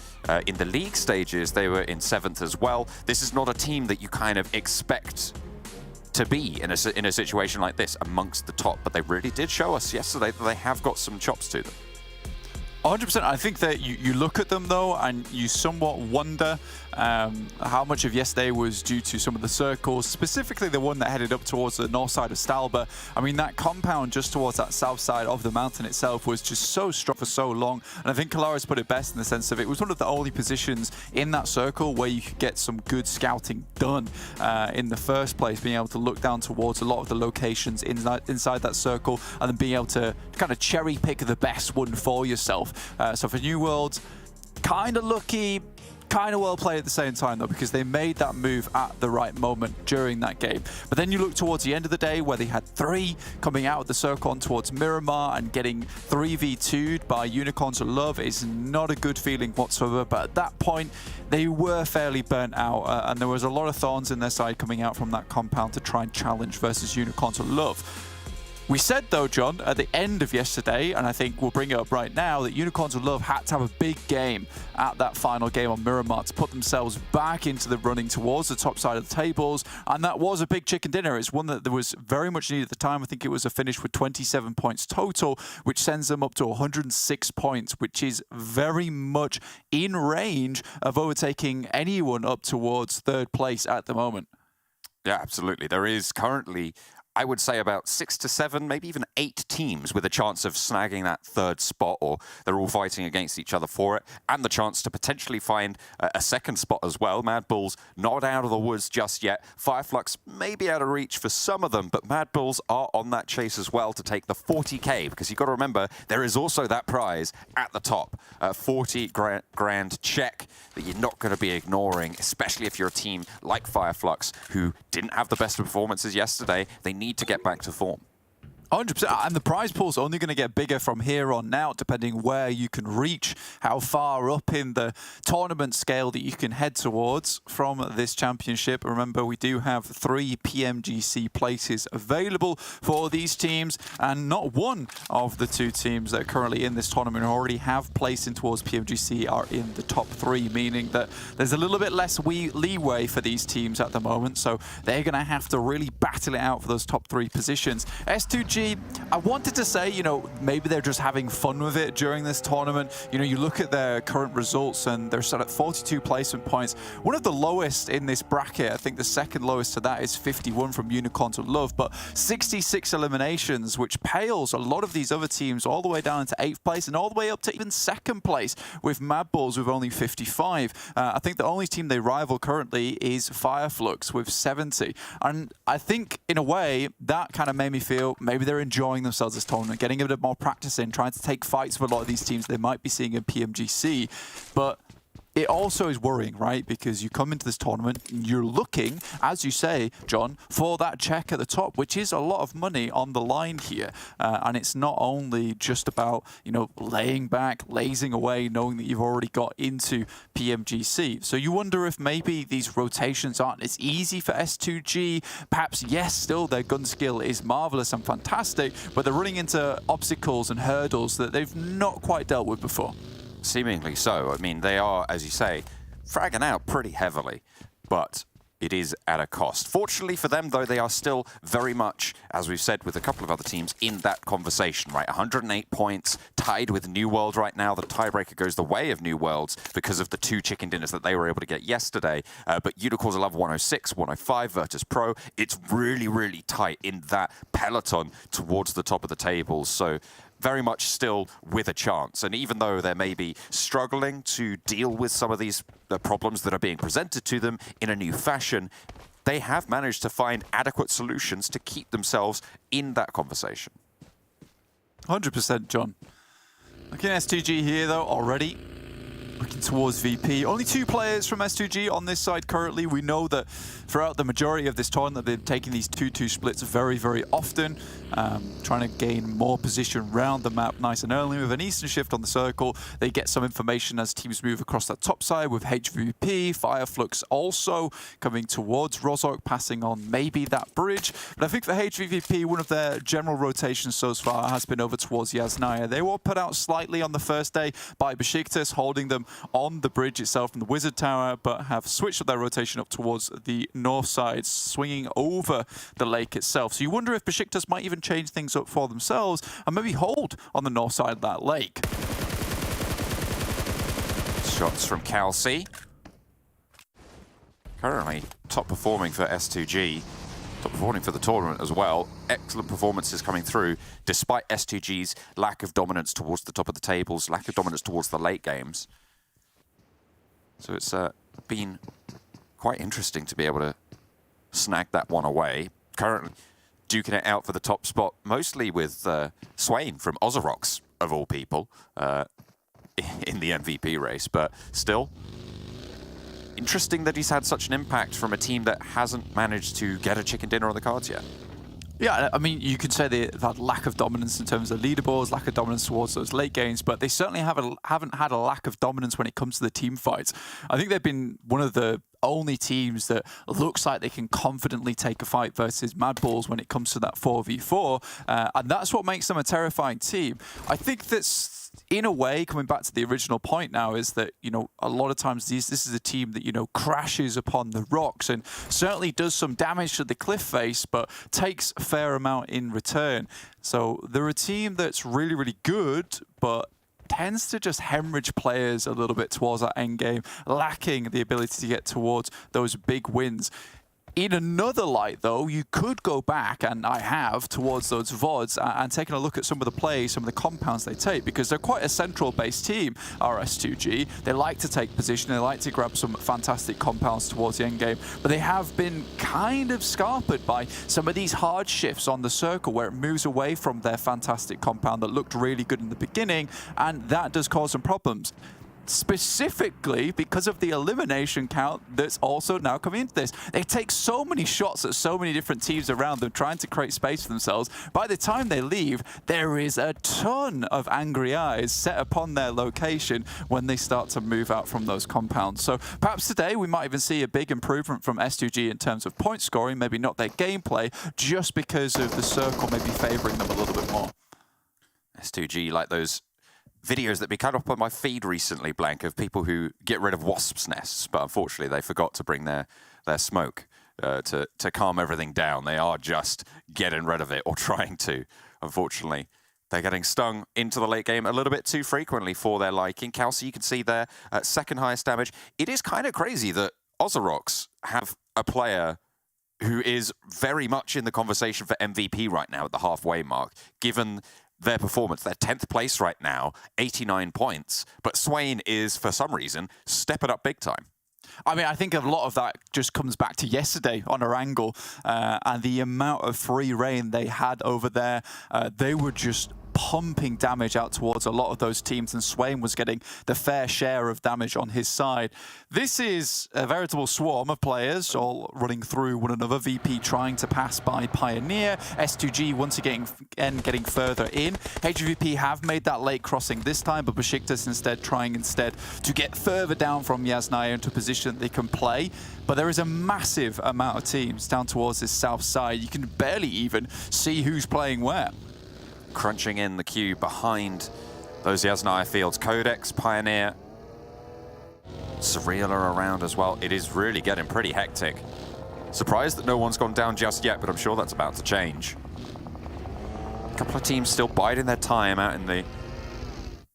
in the league stages. They were in 7th as well. This is not a team that you kind of expect to be in a situation like this amongst the top, but they really did show us yesterday that they have got some chops to them. 100%. I think that you look at them, though, and you somewhat wonder how much of yesterday was due to some of the circles, specifically the one that headed up towards the north side of Stalba. I mean, that compound just towards that south side of the mountain itself was just so strong for so long. And I think Kalaris put it best in the sense of it was one of the only positions in that circle where you could get some good scouting done in the first place, being able to look down towards a lot of the locations inside that circle and then being able to kind of cherry pick the best one for yourself. So for New Worlds, kind of lucky, kind of well played at the same time, though, because they made that move at the right moment during that game. But then you look towards the end of the day where they had 3 coming out of the circle on towards Miramar and getting 3v2'd by Unicorns of Love is not a good feeling whatsoever. But at that point, they were fairly burnt out, and there was a lot of thorns in their side coming out from that compound to try and challenge versus Unicorns of Love. We said, though, John, at the end of yesterday, and I think we'll bring it up right now, that Unicorns of Love had to have a big game at that final game on Miramar to put themselves back into the running towards the top side of the tables, and that was a big chicken dinner. It's one that there was very much needed at the time. I think it was a finish with 27 points total, which sends them up to 106 points, which is very much in range of overtaking anyone up towards 3rd place at the moment. Yeah, absolutely. There is currently, I would say, about 6 to 7, maybe even 8 teams with a chance of snagging that 3rd spot, or they're all fighting against each other for it, and the chance to potentially find a 2nd spot as well. MADBULLS not out of the woods just yet. FLUX may be out of reach for some of them, but MADBULLS are on that chase as well to take the 40k, because you've got to remember there is also that prize at the top, 40 grand check that you're not going to be ignoring, especially if you're a team like FLUX who didn't have the best performances yesterday. They need to get back to form. 100%, and the prize pool's only going to get bigger from here on out, depending where you can reach, how far up in the tournament scale that you can head towards from this championship. Remember, we do have 3 PMGC places available for these teams, and not one of the 2 teams that are currently in this tournament already have placed in towards PMGC are in the top 3, meaning that there's a little bit less leeway for these teams at the moment, so they're going to have to really battle it out for those top 3 positions. S2G, I wanted to say, you know, maybe they're just having fun with it during this tournament. You know, you look at their current results and they're set at 42 placement points. One of the lowest in this bracket. I think the 2nd lowest to that is 51 from Unicorns of Love, but 66 eliminations, which pales a lot of these other teams all the way down into 8th place and all the way up to even 2nd place with MADBULLS with only 55. I think the only team they rival currently is FLUX with 70. And I think, in a way, that kind of made me feel maybe they're enjoying themselves this tournament, getting a bit more practice in, trying to take fights with a lot of these teams they might be seeing in PMGC. But it also is worrying, right? Because you come into this tournament, you're looking, as you say, John, for that check at the top, which is a lot of money on the line here. And it's not only just about, you know, laying back, lazing away, knowing that you've already got into PMGC. So you wonder if maybe these rotations aren't as easy for S2G. Perhaps, yes, still their gun skill is marvelous and fantastic, but they're running into obstacles and hurdles that they've not quite dealt with before. Seemingly so. I mean, they are, as you say, fragging out pretty heavily, but it is at a cost. Fortunately for them, though, they are still very much, as we've said with a couple of other teams, in that conversation, right? 108 points, tied with New World right now. The tiebreaker goes the way of New Worlds because of the 2 chicken dinners that they were able to get yesterday. But Unicorns of Love 106, 105, VIRTUS.PRO. It's really, really tight in that peloton towards the top of the table. So very much still with a chance. And even though they're maybe struggling to deal with some of these problems that are being presented to them in a new fashion, they have managed to find adequate solutions to keep themselves in that conversation. 100%, John. Looking at S2G here, though, already looking towards VP. Only 2 players from S2G on this side currently. We know that throughout the majority of this tournament, they've taken these 2-2 splits very, very often, trying to gain more position around the map nice and early. With an eastern shift on the circle, they get some information as teams move across that top side with HVVP, FLUX also coming towards Rozhok, passing on maybe that bridge. But I think for HVVP, one of their general rotations so far has been over towards Yasnaya. They were put out slightly on the first day by BEŞİKTAŞ, holding them on the bridge itself from the Wizard Tower, but have switched up their rotation up towards the north side, swinging over the lake itself. So you wonder if BEŞİKTAŞ might even change things up for themselves and maybe hold on the north side of that lake. shots from Calci. Currently top performing for S2G. Top performing for the tournament as well. Excellent performances coming through, despite S2G's lack of dominance towards the top of the tables, lack of dominance towards the late games. So it's been quite interesting to be able to snag that one away. Currently duking it out for the top spot, mostly with Swain from OZAROX, of all people, in the MVP race. But still, interesting that he's had such an impact from a team that hasn't managed to get a chicken dinner on the cards yet. Yeah, I mean, you could say that lack of dominance in terms of leaderboards, lack of dominance towards those late games, but they certainly haven't had a lack of dominance when it comes to the team fights. I think they've been one of the only teams that looks like they can confidently take a fight versus MADBULLS when it comes to that 4v4, and that's what makes them a terrifying team. I think that's, in a way, coming back to the original point now, is that, you know, a lot of times this is a team that, you know, crashes upon the rocks and certainly does some damage to the cliff face, but takes a fair amount in return. So they're a team that's really, really good, but tends to just hemorrhage players a little bit towards that end game, lacking the ability to get towards those big wins. In another light, though, you could go back, and I have, towards those VODs and taking a look at some of the plays, some of the compounds they take, because they're quite a central-based team, RS2G. They like to take position, they like to grab some fantastic compounds towards the end game, but they have been kind of scarpered by some of these hard shifts on the circle where it moves away from their fantastic compound that looked really good in the beginning, and that does cause some problems. Specifically because of the elimination count that's also now coming into this. They take so many shots at so many different teams around them, trying to create space for themselves. By the time they leave, there is a ton of angry eyes set upon their location when they start to move out from those compounds. So perhaps today we might even see a big improvement from S2G in terms of point scoring, maybe not their gameplay, just because of the circle maybe favoring them a little bit more. S2G, like those videos that became up on my feed recently, Blank, of people who get rid of wasps' nests, but unfortunately they forgot to bring their smoke to calm everything down. They are just getting rid of it, or trying to. Unfortunately, they're getting stung into the late game a little bit too frequently for their liking. Calci, you can see there, second highest damage. It is kind of crazy that OZAROX have a player who is very much in the conversation for MVP right now at the halfway mark, given their performance. They're 10th place right now, 89 points, but Swain is, for some reason, stepping up big time. I mean, I think a lot of that just comes back to yesterday on Erangel and the amount of free reign they had over there. They were just pumping damage out towards a lot of those teams, and Swain was getting the fair share of damage on his side. This is a veritable swarm of players all running through one another. VP trying to pass by PIONER. S2G once again getting further in. HVVP have made that late crossing this time, but BEŞİKTAŞ instead trying to get further down from Yasnaya into a position that they can play. But there is a massive amount of teams down towards this south side. You can barely even see who's playing where. Crunching in the queue behind those Yasnaya fields. QODEX, PIONER, SURREAL are around as well. It is really getting pretty hectic. Surprised that no one's gone down just yet, but I'm sure that's about to change. A couple of teams still biding their time out in the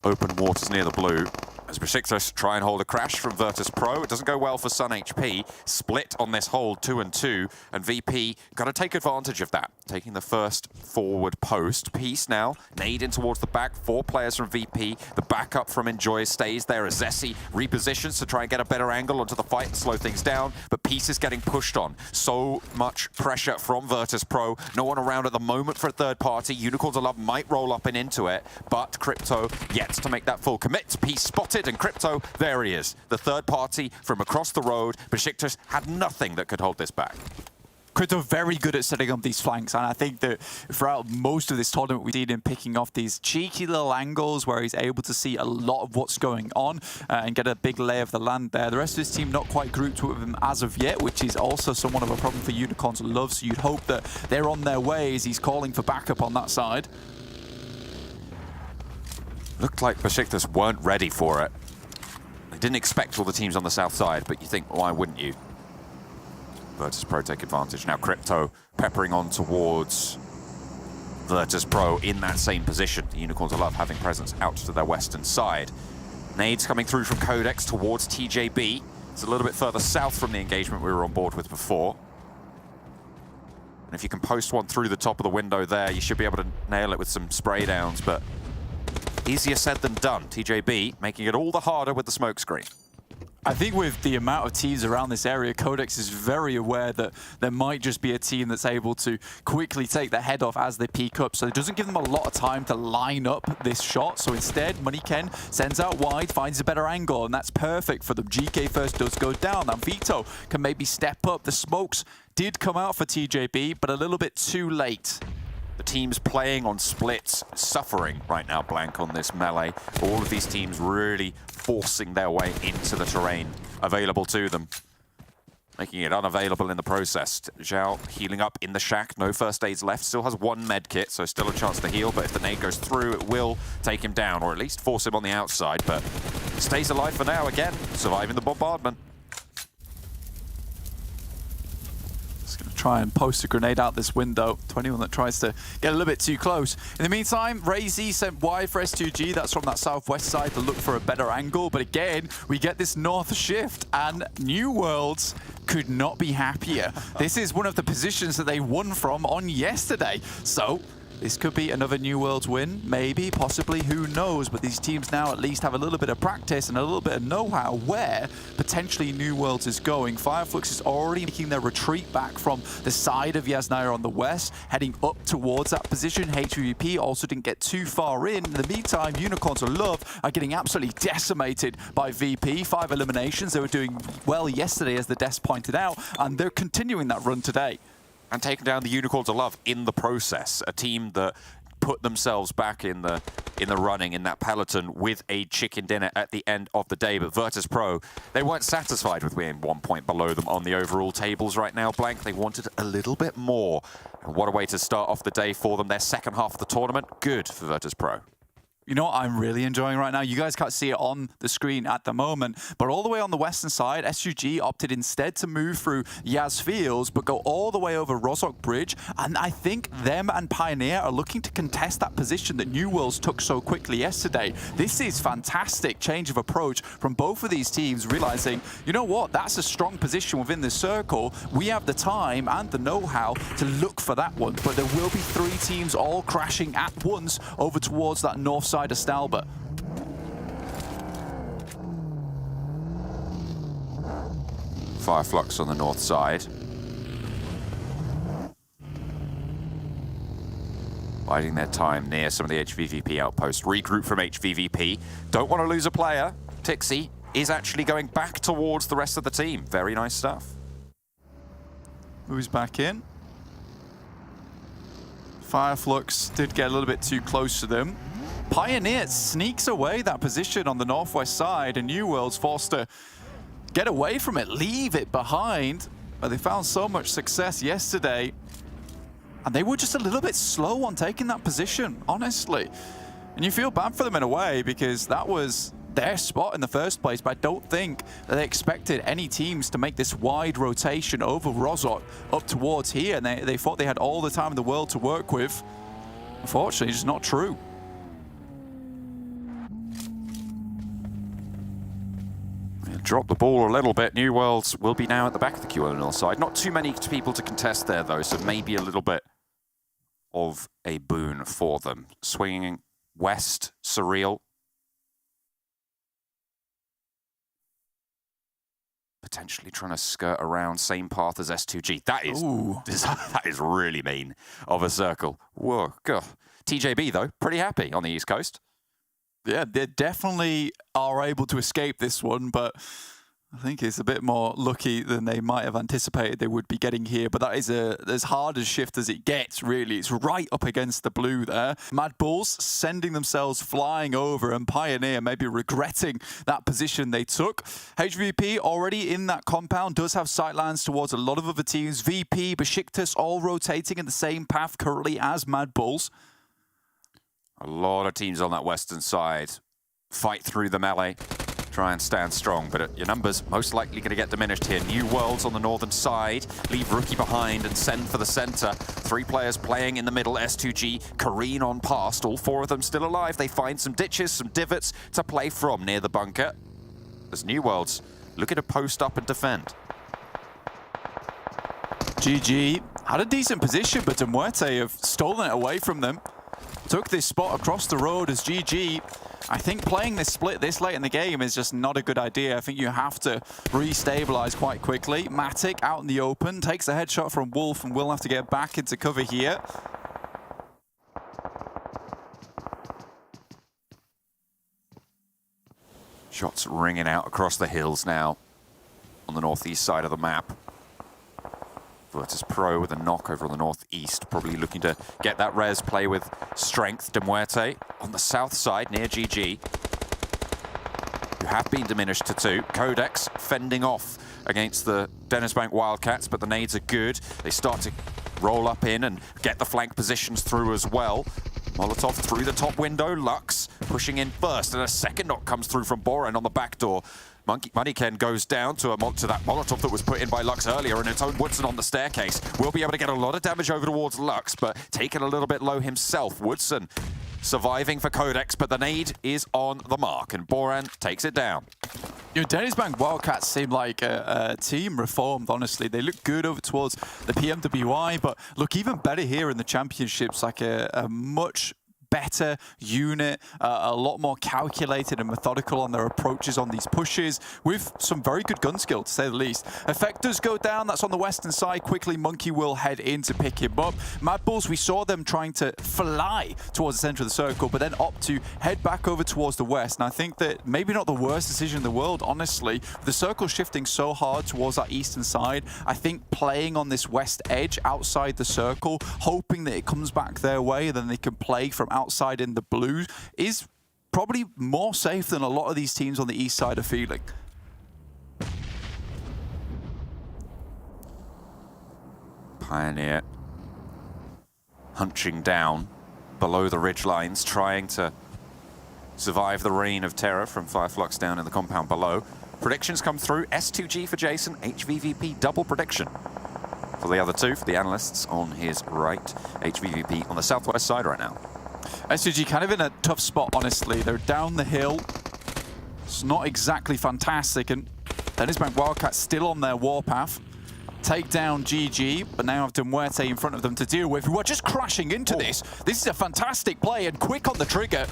open waters near the blue. As BEŞİKTAŞ try and hold a crash from VIRTUS.PRO. It doesn't go well for Sun HP. Split on this hold, 2-2, and VP got to take advantage of that. Taking the first forward post. Peace now, nade in towards the back. 4 players from VP. The backup from Enjoy stays there as Zessi repositions to try and get a better angle onto the fight and slow things down. But Peace is getting pushed on. So much pressure from VIRTUS.PRO. No one around at the moment for a third party. Unicorns of Love might roll up and into it, but Crypto yet to make that full commit. Peace spotted, and Crypto, there he is. The third party from across the road. BEŞİKTAŞ had nothing that could hold this back. Crypto very good at setting up these flanks, and I think that throughout most of this tournament we've seen him picking off these cheeky little angles where he's able to see a lot of what's going on and get a big lay of the land there. The rest of his team not quite grouped with him as of yet, which is also somewhat of a problem for Unicorns of Love, so you'd hope that they're on their way as he's calling for backup on that side. Looked like BEŞİKTAŞ weren't ready for it. They didn't expect all the teams on the south side, but you think, why wouldn't you? VIRTUS.PRO take advantage. Now Crypto peppering on towards VIRTUS.PRO in that same position. The Unicorns of Love having presence out to their western side. Nades coming through from QODEX towards TJB. It's a little bit further south from the engagement we were on board with before. And if you can post one through the top of the window there, you should be able to nail it with some spray downs, but easier said than done. TJB making it all the harder with the smoke screen. I think with the amount of teams around this area, QODEX is very aware that there might just be a team that's able to quickly take their head off as they peek up. So it doesn't give them a lot of time to line up this shot. So instead, Moneyken sends out wide, finds a better angle, and that's perfect for them. GK first does go down. Now Vito can maybe step up. The smokes did come out for TJB, but a little bit too late. The teams playing on splits, suffering right now, Blank, on this melee. All of these teams really forcing their way into the terrain available to them, making it unavailable in the process. Zhao healing up in the shack, no first aids left, still has one med kit, so still a chance to heal, but if the nade goes through, it will take him down, or at least force him on the outside, but stays alive for now again, surviving the bombardment. Try and post a grenade out this window to anyone that tries to get a little bit too close. In the meantime, Ray-Z sent wide for S2G. That's from that southwest side to look for a better angle. But again, we get this north shift, and New Worlds could not be happier. This is one of the positions that they won from on yesterday. So this could be another New Worlds win, maybe, possibly, who knows? But these teams now at least have a little bit of practice and a little bit of know-how where potentially New Worlds is going. FLUX is already making their retreat back from the side of Yasnaya on the west, heading up towards that position. HVVP also didn't get too far in. In the meantime, Unicorns of Love are getting absolutely decimated by VP. 5 eliminations. They were doing well yesterday, as the desk pointed out, and they're continuing that run today. And taking down the Unicorns of Love in the process. A team that put themselves back in the running in that peloton with a chicken dinner at the end of the day. But Virtus.PRO, they weren't satisfied with being 1 point below them on the overall tables right now, Blank. They wanted a little bit more. And what a way to start off the day for them. Their second half of the tournament, good for Virtus.PRO. You know what I'm really enjoying right now? You guys can't see it on the screen at the moment, but all the way on the western side, SUG opted instead to move through Yas Fields, but go all the way over Rozhok Bridge, and I think them and Pioneer are looking to contest that position that New Worlds took so quickly yesterday. This is fantastic change of approach from both of these teams, realizing, you know what, that's a strong position within this circle. We have the time and the know-how to look for that one, but there will be 3 teams all crashing at once over towards that north side of Stalbert. FLUX on the north side. Biding their time near some of the HVVP outposts. Regroup from HVVP. Don't want to lose a player. Tixi is actually going back towards the rest of the team. Very nice stuff. Who's back in? FLUX did get a little bit too close to them. Pioneer sneaks away that position on the northwest side, and New Worlds forced to get away from it, leave it behind. But they found so much success yesterday, and they were just a little bit slow on taking that position, honestly. And you feel bad for them in a way, because that was their spot in the first place, but I don't think that they expected any teams to make this wide rotation over Rozhok up towards here, and they thought they had all the time in the world to work with. Unfortunately, it's just not true. Drop the ball a little bit. New Worlds will be now at the back of the QODEX side. Not too many people to contest there, though, so maybe a little bit of a boon for them. Swinging west, SURREAL. Potentially trying to skirt around, same path as S2G. That is really mean of a circle. Whoa, God. TJB, though, pretty happy on the East Coast. Yeah, they definitely are able to escape this one, but I think it's a bit more lucky than they might have anticipated they would be getting here. But that is as hard a shift as it gets, really. It's right up against the blue there. MADBULLS sending themselves flying over, and Pioneer maybe regretting that position they took. HVVP already in that compound, does have sightlines towards a lot of other teams. VP, BEŞİKTAŞ all rotating in the same path currently as MADBULLS. A lot of teams on that western side fight through the melee. try and stand strong, but your numbers most likely going to get diminished here. New Worlds on the northern side, leave Rookie behind and send for the center. 3 players playing in the middle, S2G, Kareen on past, all 4 of them still alive. They find some ditches, some divots to play from near the bunker. As New Worlds looking to post up and defend. GG had a decent position, but MUERTE have stolen it away from them. Took this spot across the road as GG. I think playing this split this late in the game is just not a good idea. I think you have to re-stabilize quite quickly. Matic out in the open, takes a headshot from Wolf and will have to get back into cover here. Shots ringing out across the hills now on the northeast side of the map. VIRTUS.PRO with a knock over on the northeast, probably looking to get that res play with strength. MUERTE on the south side near GG, who have been diminished to 2. QODEX fending off against the DENİZBANK Wildcats, but the nades are good. They start to roll up in and get the flank positions through as well. Molotov through the top window, Lux pushing in first, and a second knock comes through from Boran on the back door. Moneyken goes down to that Molotov that was put in by Lux earlier, and it's own Woodson on the staircase. Will be able to get a lot of damage over towards Lux, but taken a little bit low himself. Woodson surviving for QODEX, but the nade is on the mark, and Boran takes it down. You know, DENİZBANK Wildcats seem like a team reformed, honestly. They look good over towards the PMWI, but look even better here in the championships, like a much better unit, a lot more calculated and methodical on their approaches on these pushes, with some very good gun skill, to say the least. Effectors go down, that's on the western side. Quickly, Monkey will head in to pick him up. MADBULLS, we saw them trying to fly towards the center of the circle, but then opt to head back over towards the west. And I think that maybe not the worst decision in the world, honestly. With the circle shifting so hard towards that eastern side, I think playing on this west edge outside the circle, hoping that it comes back their way, then they can play from outside in the blue, is probably more safe than a lot of these teams on the east side are feeling. Pioneer hunching down below the ridge lines, trying to survive the reign of terror from FLUX down in the compound below. Predictions come through. S2G for Jason, HVVP double prediction for the other 2, for the analysts on his right. HVVP on the southwest side right now. S2G kind of in a tough spot, honestly. They're down the hill. It's not exactly fantastic, and DENİZBANK Wildcats still on their warpath. Take down GG, but now have MUERTE in front of them to deal with, who are just crashing into this. This is a fantastic play and quick on the trigger.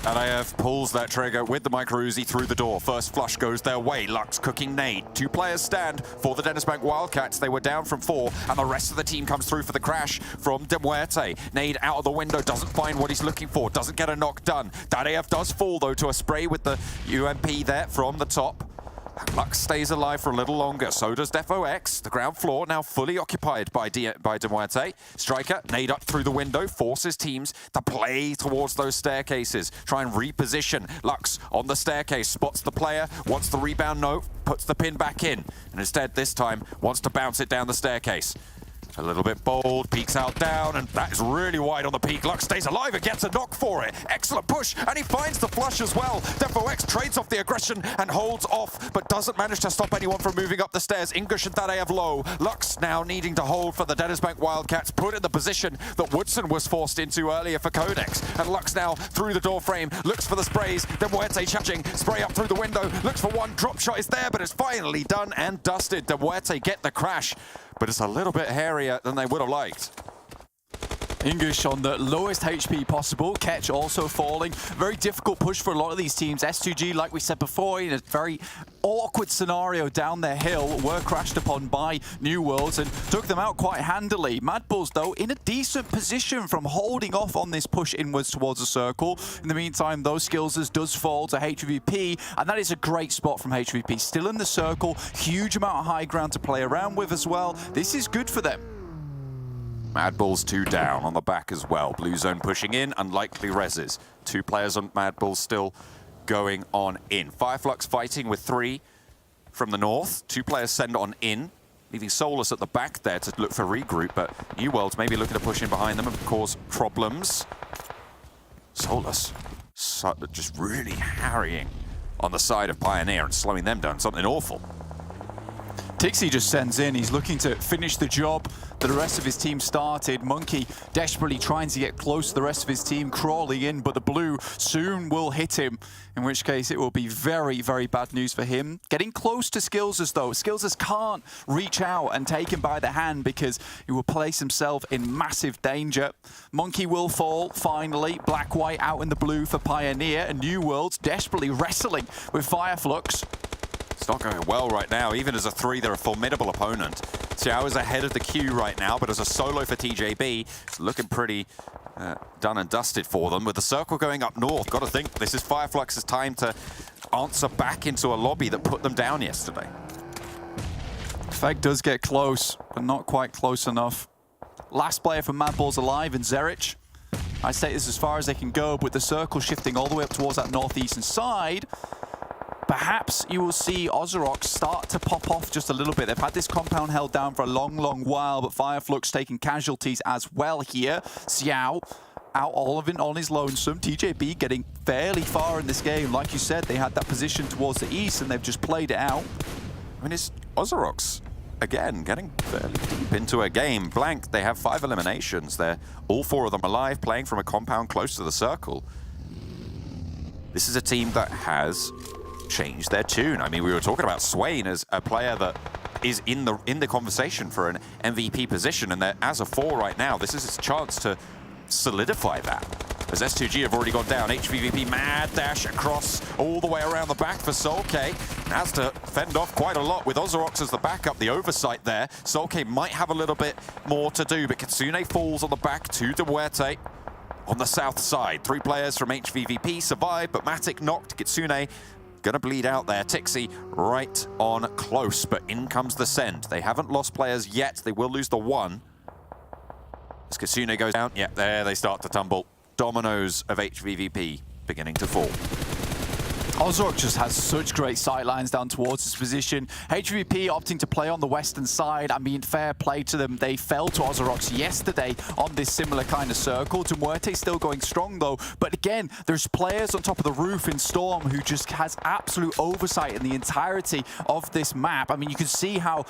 NAF pulls that trigger with the micro Uzi through the door. First flush goes their way. Lux cooking nade. 2 players stand for the DENİZBANK Wildcats. They were down from 4, and the rest of the team comes through for the crash from MUERTE. Nade out of the window, doesn't find what he's looking for, doesn't get a knock done. DADEF does fall, though, to a spray with the UMP there from the top. Lux stays alive for a little longer, so does DEFOX. The ground floor now fully occupied by MUERTE. Striker, nade up through the window, forces teams to play towards those staircases. Try and reposition. Lux on the staircase, spots the player, wants the rebound, no, puts the pin back in. And instead, this time, wants to bounce it down the staircase. A little bit bold, peeks out down, and that is really wide on the peak. Lux stays alive and gets a knock for it. Excellent push, and he finds the flush as well. DEFOX trades off the aggression and holds off, but doesn't manage to stop anyone from moving up the stairs. Ingush and DADEF low. Lux now needing to hold for the DENİZBANK Wildcats, put in the position that Woodson was forced into earlier for QODEX. And Lux now through the door frame, looks for the sprays. MUERTE challenging, spray up through the window, looks for one, drop shot is there, but it's finally done and dusted. MUERTE get the crash, but it's a little bit hairier than they would have liked. Ingush on the lowest HP possible. Ketch also falling. Very difficult push for a lot of these teams. S2G, like we said before, in a very awkward scenario down their hill, were crashed upon by New Worlds and took them out quite handily. MADBULLS, though, in a decent position from holding off on this push inwards towards the circle. In the meantime, those skills does fall to HVVP, and that is a great spot from HVVP. Still in the circle, huge amount of high ground to play around with as well. This is good for them. MADBULLS 2 down on the back as well. Blue zone pushing in, unlikely reses. 2 players on MADBULLS still going on in. FLUX fighting with 3 from the north. 2 players send on in, leaving Solus at the back there to look for regroup, but New Worlds maybe looking to push in behind them and cause problems. Solus just really harrying on the side of Pioneer and slowing them down. Something awful. Tixi just sends in. He's looking to finish the job that the rest of his team started. Monkey desperately trying to get close to the rest of his team, crawling in, but the blue soon will hit him, in which case it will be very, very bad news for him. Getting close to Skillsers, though. Skillsers can't reach out and take him by the hand because he will place himself in massive danger. Monkey will fall, finally. Black-White out in the blue for Pioneer, and New Worlds desperately wrestling with FLUX. It's not going well right now. Even as a 3, they're a formidable opponent. Xiao is ahead of the queue right now, but as a solo for TJB, it's looking pretty done and dusted for them. With the circle going up north, got to think this is FLUX's time to answer back into a lobby that put them down yesterday. Feg does get close, but not quite close enough. Last player from MADBULLS alive in Zerich. I say this as far as they can go, but with the circle shifting all the way up towards that northeastern side, perhaps you will see OZAROX start to pop off just a little bit. They've had this compound held down for a long, long while, but FLUX taking casualties as well here. Xiao out all of it on his lonesome. TJB getting fairly far in this game. Like you said, they had that position towards the east and they've just played it out. I mean, it's OZAROX, again, getting fairly deep into a game. Blank, they have 5 eliminations. They're all 4 of them alive, playing from a compound close to the circle. This is a team that has changed their tune. I mean, we were talking about Swain as a player that is in the conversation for an MVP position, and they're as a 4 right now. This is his chance to solidify that. As S2G have already gone down, HVVP mad dash across all the way around the back for Solke. Has to fend off quite a lot with OZAROX as the backup, the oversight there. Solke might have a little bit more to do, but Kitsune falls on the back to MUERTE. On the south side, 3 players from HVVP survive, but Matic knocked. Kitsune gonna bleed out there. Tixi right on close, but in comes the send. They haven't lost players yet. They will lose the 1. As Kitsune goes down, yeah, there they start to tumble. Dominoes of HVVP beginning to fall. OZAROX just has such great sight lines down towards his position. HVVP opting to play on the western side. I mean, fair play to them. They fell to OZAROX yesterday on this similar kind of circle. MUERTE still going strong, though. But again, there's players on top of the roof in Storm who just has absolute oversight in the entirety of this map. I mean, you can see how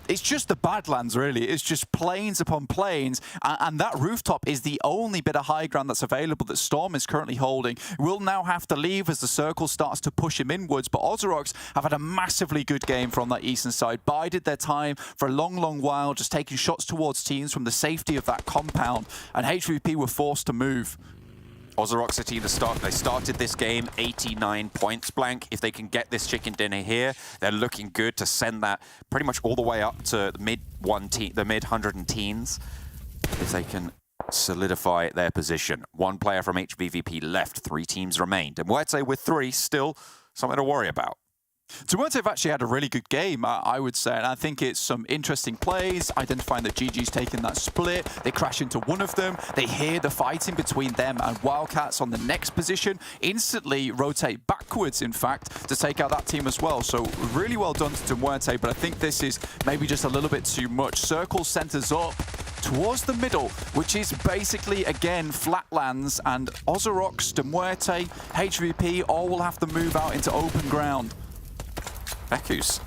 it's just the Badlands, really. It's just plains upon plains. And that rooftop is the only bit of high ground that's available that Storm is currently holding. Will now have to leave as the circle starts to push him inwards, but OZAROX have had a massively good game from that eastern side. Bided their time for a long, long while, just taking shots towards teams from the safety of that compound, and HVP were forced to move. OZAROX are team to start. They started this game 89 points blank. If they can get this chicken dinner here, they're looking good to send that pretty much all the way up to the mid 100 and teens. If they can solidify their position. 1 player from HVVP left, 3 teams remained. And MUERTE with 3, still something to worry about. MUERTE have actually had a really good game, I would say, and I think it's some interesting plays, identifying that GG's taken that split, they crash into one of them, they hear the fighting between them and WILDCATS on the next position, instantly rotate backwards, in fact, to take out that team as well. So really well done to MUERTE, but I think this is maybe just a little bit too much. Circle centers up towards the middle, which is basically, again, flatlands, and OZAROX, MUERTE, HVP all will have to move out into open ground. Beku's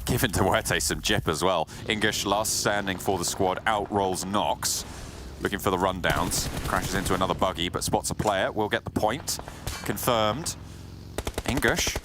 given MUERTE some jip as well. English last standing for the squad, out rolls Nox. Looking for the rundowns. Crashes into another buggy, but spots a player. Will get the point. Confirmed. English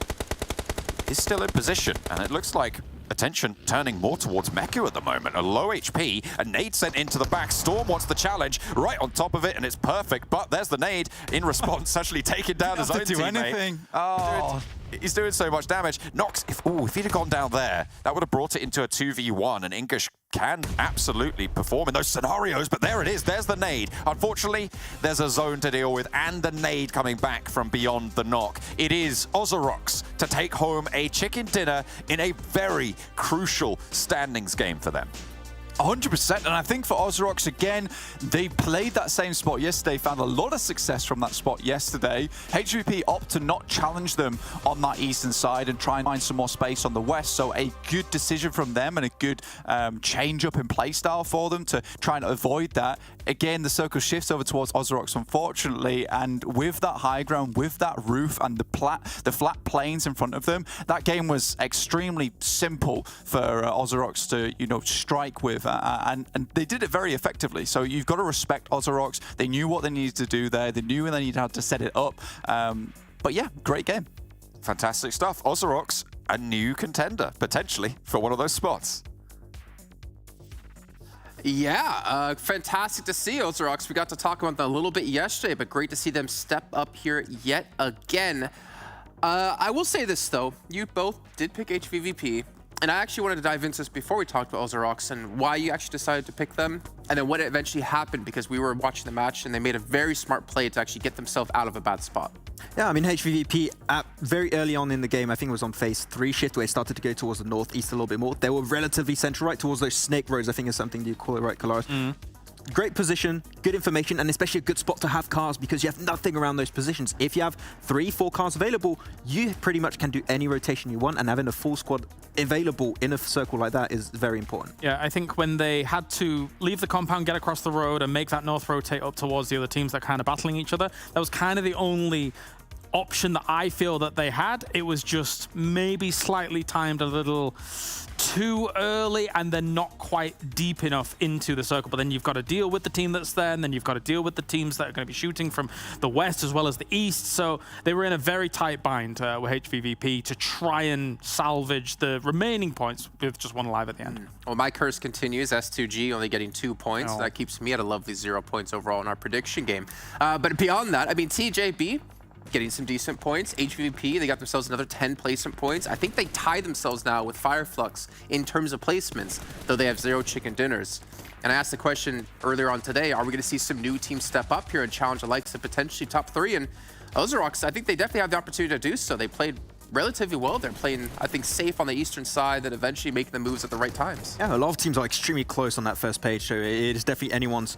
is still in position, and it looks like attention turning more towards Meku at the moment. A low HP, a nade sent into the back. Storm wants the challenge right on top of it, and it's perfect, but there's the nade in response, actually taking down his own teammate. Anything. Oh. He's doing so much damage. Nox, if he'd have gone down there, that would have brought it into a 2v1, and English can absolutely perform in those scenarios, but there it is, there's the nade. Unfortunately, there's a zone to deal with, and the nade coming back from beyond the knock. It is OZAROX to take home a chicken dinner in a very crucial standings game for them. 100%, and I think for OZAROX, again, they played that same spot yesterday, found a lot of success from that spot yesterday. HVVP opt to not challenge them on that eastern side and try and find some more space on the west, so a good decision from them and a good change up in playstyle for them to try and avoid that. Again, the circle shifts over towards OZAROX, unfortunately, and with that high ground, with that roof and the flat plains in front of them, that game was extremely simple for OZAROX to, you know, strike with. And they did it very effectively. So you've got to respect OZAROX. They knew what they needed to do there. They knew when they needed how to set it up. But yeah, great game. Fantastic stuff. OZAROX, a new contender, potentially, for one of those spots. Yeah, fantastic to see OZAROX. We got to talk about that a little bit yesterday, but great to see them step up here yet again. I will say this, though. You both did pick HVVP. And I actually wanted to dive into this before we talked about OZAROX and why you actually decided to pick them, and then what eventually happened, because we were watching the match and they made a very smart play to actually get themselves out of a bad spot. Yeah, I mean, HVVP, very early on in the game, I think it was on phase 3 shift, where it started to go towards the northeast a little bit more. They were relatively central, right, towards those snake roads, I think is something you call it, right, Kalaris? Great position, good information, and especially a good spot to have cars because you have nothing around those positions. If you have 3-4 cars available, you pretty much can do any rotation you want, and having a full squad available in a circle like that is very important. Yeah, I think when they had to leave the compound, get across the road, and make that north rotate up towards the other teams that are kind of battling each other, that was kind of the only option that I feel that they had. It was just maybe slightly timed a little too early and then not quite deep enough into the circle. But then you've got to deal with the team that's there, and then you've got to deal with the teams that are going to be shooting from the west as well as the east. So they were in a very tight bind with HVVP to try and salvage the remaining points with just one alive at the end. Well, my curse continues. S2G only getting 2 points. That keeps me at a lovely 0 points overall in our prediction game. But beyond that, I mean, TJB getting some decent points. HVVP, they got themselves another 10 placement points. I think they tie themselves now with FLUX in terms of placements, though they have 0 chicken dinners. And I asked the question earlier on today, are we going to see some new teams step up here and challenge the likes of potentially top 3? And OZAROX, I think they definitely have the opportunity to do so. They played relatively well. They're playing, I think, safe on the eastern side and eventually making the moves at the right times. Yeah, a lot of teams are extremely close on that first page, so it is definitely anyone's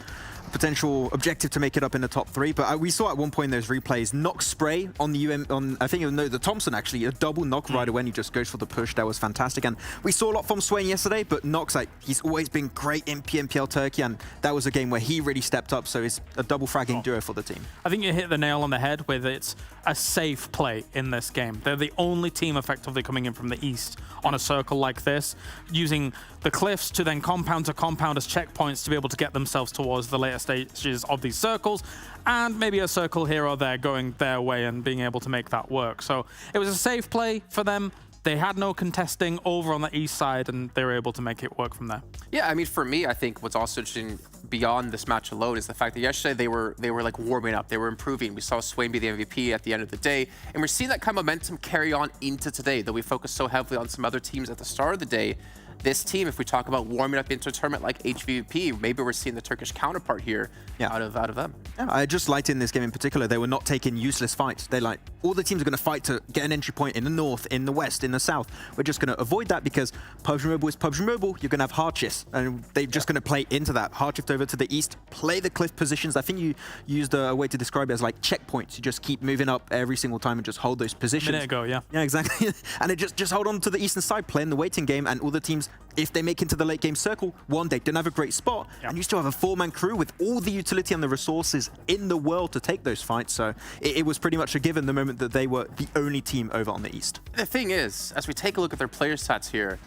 potential objective to make it up in the top 3. But we saw at one point in those replays, knock spray on the I think the Thompson actually, a double knock right away, and he just goes for the push. That was fantastic. And we saw a lot from Swain yesterday, but Nox, like, he's always been great in PMPL Turkey, and that was a game where he really stepped up, so it's a double fragging duo for the team. I think you hit the nail on the head with it's a safe play in this game. They're the only team effectively coming in from the east on a circle like this, using the cliffs to then compound to compound as checkpoints to be able to get themselves towards the later stages of these circles, and maybe a circle here or there going their way and being able to make that work. So it was a safe play for them. They had no contesting over on the east side, and they were able to make it work from there. Yeah, I mean, for me, I think what's also interesting beyond this match alone is the fact that yesterday they were like warming up, they were improving. We saw Swain be the MVP at the end of the day, and we're seeing that kind of momentum carry on into today, though we focused so heavily on some other teams at the start of the day. This team, if we talk about warming up into a tournament like HVVP, maybe we're seeing the Turkish counterpart here out of them. Yeah, I just liked in this game in particular, they were not taking useless fights. They're like, all the teams are going to fight to get an entry point in the north, in the west, in the south. We're just going to avoid that because PUBG Mobile is PUBG Mobile. You're going to have hard shifts, and they're just going to play into that. Hard shift over to the east, play the cliff positions. I think you used a way to describe it as like checkpoints. You just keep moving up every single time and just hold those positions. A minute ago, yeah. Yeah, exactly. And it just hold on to the eastern side, playing the waiting game, and all the teams, if they make into the late game circle, one, they don't have a great spot, and you still have a 4-man crew with all the utility and the resources in the world to take those fights. So it was pretty much a given the moment that they were the only team over on the east. The thing is, as we take a look at their player stats here,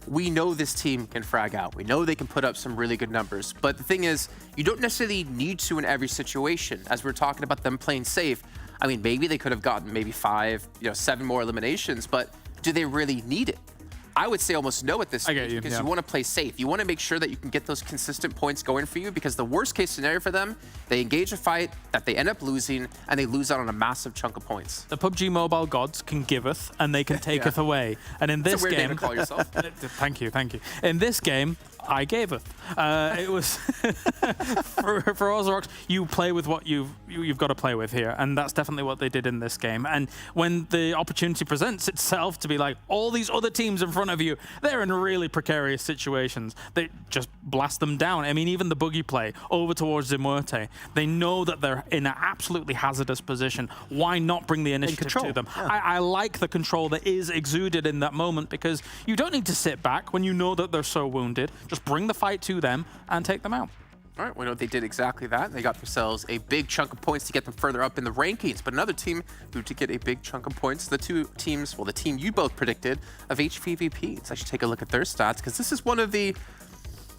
we know this team can frag out. We know they can put up some really good numbers. But the thing is, you don't necessarily need to in every situation. As we're talking about them playing safe, I mean, maybe they could have gotten maybe 5, 7 more eliminations, but do they really need it? I would say almost no at this stage because you want to play safe. You want to make sure that you can get those consistent points going for you, because the worst case scenario for them, they engage a fight that they end up losing and they lose out on a massive chunk of points. The PUBG Mobile gods can giveth and they can taketh away. And in this game, name to call yourself. Thank you. In this game, I gave it. It was for OZAROX, you play with what you've got to play with here, and that's definitely what they did in this game. And when the opportunity presents itself to be like, all these other teams in front of you, they're in really precarious situations, they just blast them down. I mean, even the boogie play over towards MUERTE, they know that they're in an absolutely hazardous position. Why not bring the initiative to them? Yeah. I like the control that is exuded in that moment, because you don't need to sit back when you know that they're so wounded. Just bring the fight to them and take them out. All right, we know they did exactly that. They got themselves a big chunk of points to get them further up in the rankings. But another team who did get a big chunk of points, the two teams, well, the team you both predicted of HVVP. Let's actually take a look at their stats, because this is one of the,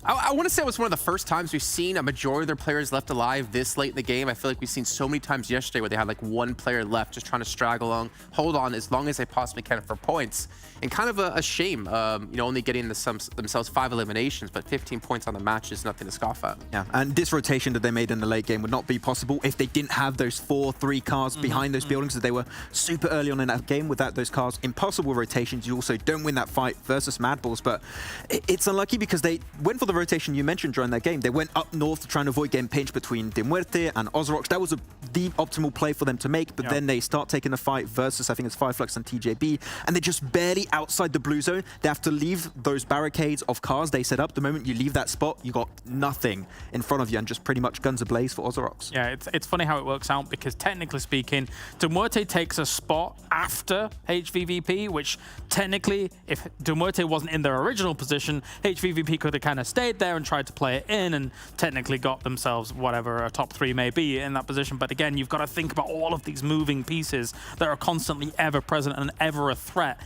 I want to say it was one of the first times we've seen a majority of their players left alive this late in the game. I feel like we've seen so many times yesterday where they had like one player left just trying to straggle along, hold on as long as they possibly can for points. And kind of a shame, you know, only getting themselves 5 eliminations, but 15 points on the match is nothing to scoff at. Yeah, and this rotation that they made in the late game would not be possible if they didn't have those 4-3 cars behind those buildings, that they were super early on in that game. Without those cars, impossible rotations. You also don't win that fight versus MADBULLS, but it's unlucky because they went for the rotation you mentioned during that game. They went up north to try and avoid getting pinched between MUERTE and OZAROX. That was the optimal play for them to make, but then they start taking a fight versus, I think it's FLUX and TJB, and they just barely outside the blue zone. They have to leave those barricades of cars they set up. The moment you leave that spot, you got nothing in front of you and just pretty much guns ablaze for OZAROX. Yeah, it's funny how it works out, because technically speaking, MUERTE takes a spot after HVVP, which technically, if MUERTE wasn't in their original position, HVVP could have kind of stayed there and tried to play it in and technically got themselves whatever a top 3 may be in that position. But again, you've got to think about all of these moving pieces that are constantly ever present and ever a threat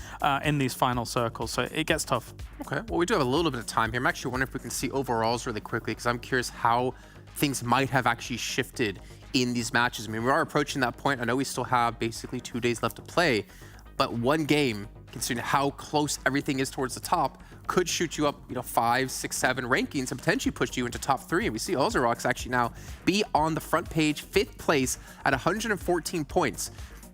in these final circles, so it gets tough. Okay, well, we do have a little bit of time here. I'm actually wondering if we can see overalls really quickly, because I'm curious how things might have actually shifted in these matches. I mean, we are approaching that point. I know we still have basically 2 days left to play, but one game, considering how close everything is towards the top, could shoot you up, you know, 5, 6, 7 rankings and potentially push you into top 3. And we see OZAROX actually now be on the front page, 5th place at 114 points.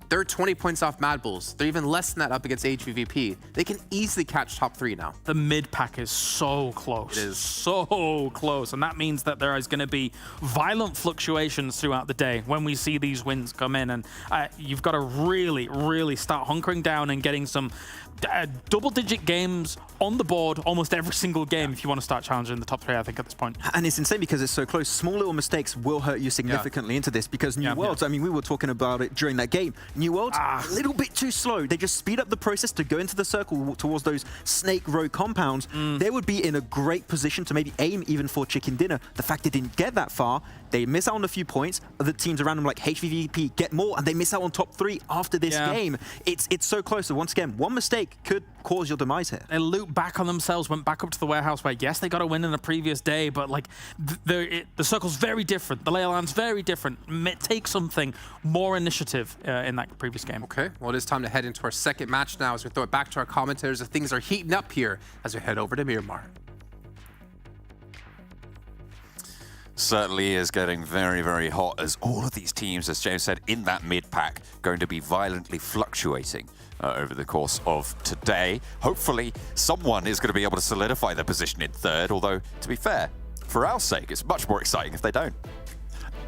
They're 20 points off MADBULLS. They're even less than that up against HVVP. They can easily catch top 3 now. The mid pack is so close. It is so close. And that means that there is going to be violent fluctuations throughout the day when we see these wins come in. And you've got to really, really start hunkering down and getting some double-digit games on the board almost every single game if you want to start challenging the top 3, I think, at this point. And it's insane because it's so close. Small little mistakes will hurt you significantly into this, because New Worlds, I mean, we were talking about it during that game. New Worlds, a little bit too slow. They just speed up the process to go into the circle towards those snake row compounds. They would be in a great position to maybe aim even for chicken dinner. The fact they didn't get that far, they miss out on a few points. Other teams around them like HVVP get more, and they miss out on top 3 after this game. It's so close. So once again, one mistake could cause your demise here. They loop back on themselves, went back up to the warehouse where, yes, they got a win in the previous day, but like the circle's very different. The lay of land's very different. Take something, more initiative in that previous game. Okay, well, it is time to head into our second match now as we throw it back to our commentators. Things are heating up here as we head over to Miramar. Certainly is getting very, very hot as all of these teams, as James said, in that mid-pack, going to be violently fluctuating over the course of today. Hopefully, someone is going to be able to solidify their position in 3rd, although, to be fair, for our sake, it's much more exciting if they don't.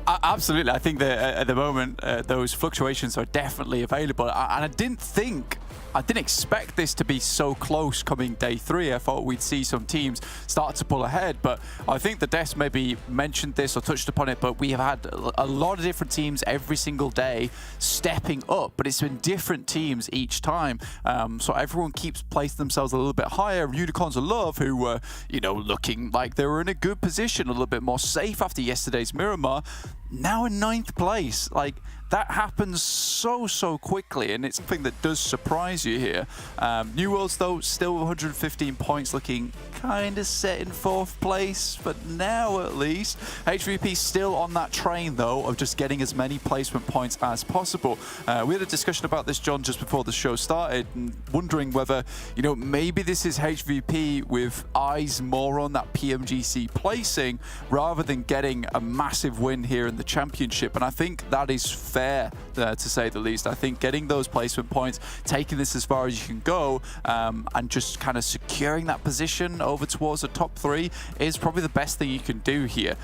Absolutely. I think that at the moment, those fluctuations are definitely available. And I didn't expect this to be so close coming day 3. I thought we'd see some teams start to pull ahead, but I think the Des maybe mentioned this or touched upon it, but we have had a lot of different teams every single day stepping up, but it's been different teams each time. So everyone keeps placing themselves a little bit higher. Unicorns of Love, who were, you know, looking like they were in a good position, a little bit more safe after yesterday's Miramar, now in 9th place. Like, that happens so quickly, and it's something that does surprise you here. New Worlds, though, still 115 points, looking kind of set in 4th place, but now at least. HVVP still on that train, though, of just getting as many placement points as possible. We had a discussion about this, John, just before the show started, and wondering whether, you know, maybe this is HVVP with eyes more on that PMGC placing rather than getting a massive win here in the the championship, and I think that is fair to say the least. I think getting those placement points, taking this as far as you can go, and just kind of securing that position over towards the top 3 is probably the best thing you can do here.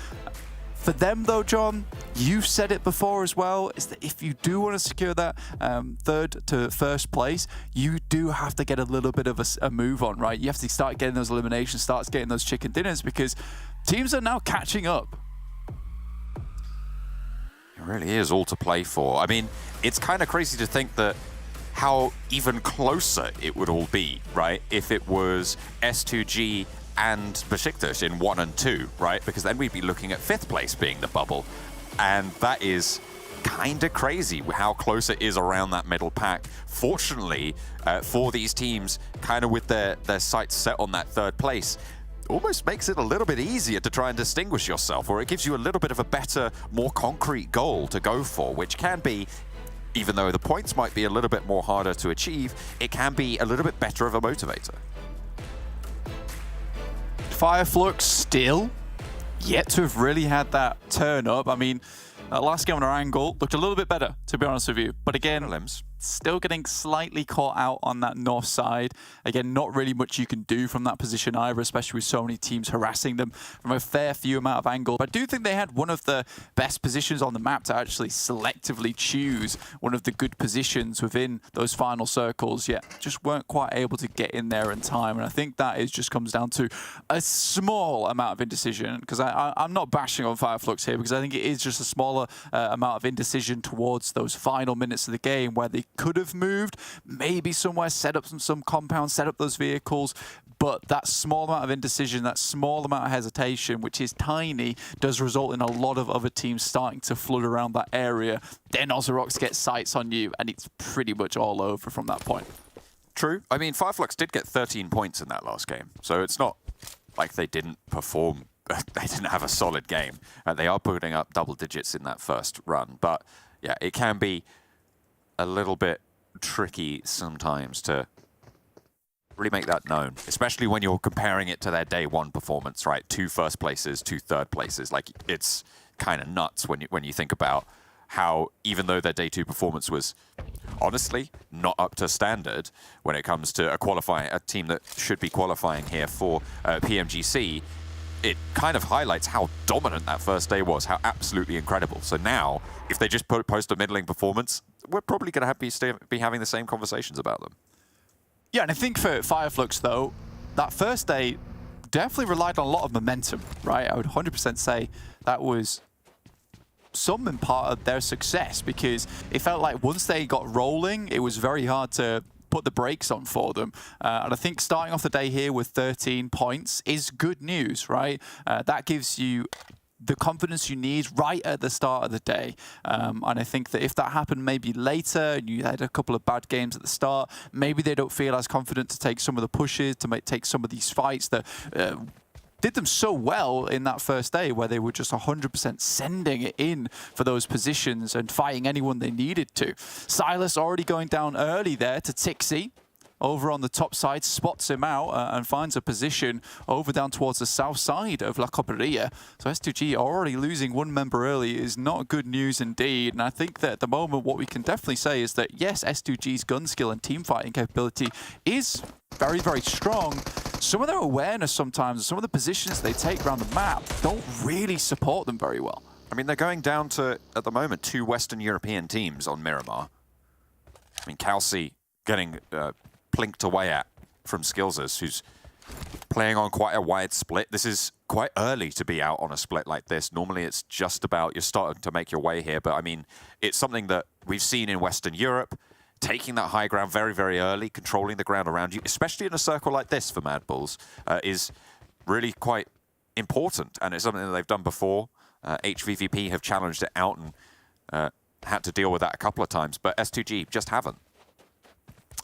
For them though, John, you've said it before as well, is that if you do want to secure that 3rd to 1st place, you do have to get a little bit of a move on, right? You have to start getting those eliminations, start getting those chicken dinners, because teams are now catching up. It really is all to play for. I mean, it's kind of crazy to think that how even closer it would all be, right? If it was S2G and BEŞİKTAŞ in 1 and 2, right? Because then we'd be looking at 5th place being the bubble. And that is kind of crazy how close it is around that middle pack. Fortunately, for these teams, kind of with their sights set on that 3rd place, almost makes it a little bit easier to try and distinguish yourself, or it gives you a little bit of a better, more concrete goal to go for, which can be, even though the points might be a little bit more harder to achieve, it can be a little bit better of a motivator. FLUX still yet to have really had that turn up. I mean, last game on Erangel looked a little bit better, to be honest with you. But again, still getting slightly caught out on that north side. Again, not really much you can do from that position either, especially with so many teams harassing them from a fair few amount of angles. But I do think they had one of the best positions on the map to actually selectively choose one of the good positions within those final circles, yet just weren't quite able to get in there in time. And I think that just comes down to a small amount of indecision, because I'm not bashing on FLUX here, because I think it is just a smaller amount of indecision towards those final minutes of the game where they could have moved, maybe somewhere, set up some compounds, set up those vehicles, but that small amount of indecision, that small amount of hesitation, which is tiny, does result in a lot of other teams starting to flood around that area. Then OZAROX gets sights on you, and it's pretty much all over from that point. True. I mean, FLUX did get 13 points in that last game, so it's not like they didn't perform. They didn't have a solid game. They are putting up double digits in that first run, but yeah, it can be a little bit tricky sometimes to really make that known, especially when you're comparing it to their day 1 performance, right? 2 1st places, 2 3rd places. Like, it's kind of nuts when you think about how, even though their day 2 performance was honestly not up to standard when it comes to a team that should be qualifying here for PMGC, it kind of highlights how dominant that first day was, how absolutely incredible. So now, if they just post a middling performance, we're probably going to be having the same conversations about them. Yeah, and I think for FLUX, though, that first day definitely relied on a lot of momentum, right? I would 100% say that was some in part of their success, because it felt like once they got rolling, it was very hard to put the brakes on for them. And I think starting off the day here with 13 points is good news, right? That gives you the confidence you need right at the start of the day. And I think that if that happened maybe later and you had a couple of bad games at the start, maybe they don't feel as confident to take some of the pushes, to take some of these fights that did them so well in that first day, where they were just 100% sending it in for those positions and fighting anyone they needed to. Silas already going down early there to Tixi. Over on the top side, spots him out and finds a position over down towards the south side of La Coperia. So S2G already losing one member early is not good news indeed. And I think that at the moment, what we can definitely say is that, yes, S2G's gun skill and team fighting capability is very, very strong. Some of their awareness sometimes, some of the positions they take around the map don't really support them very well. I mean, they're going down to, at the moment, 2 Western European teams on Miramar. I mean, Kelsey getting plinked away at from Skillsers, who's playing on quite a wide split. This is quite early to be out on a split like this. Normally it's just about you're starting to make your way here, but I mean, it's something that we've seen in Western Europe, taking that high ground very, very early, controlling the ground around you, especially in a circle like this for MADBULLS, is really quite important, and it's something that they've done before. HVVP have challenged it out and had to deal with that a couple of times, but S2G just haven't.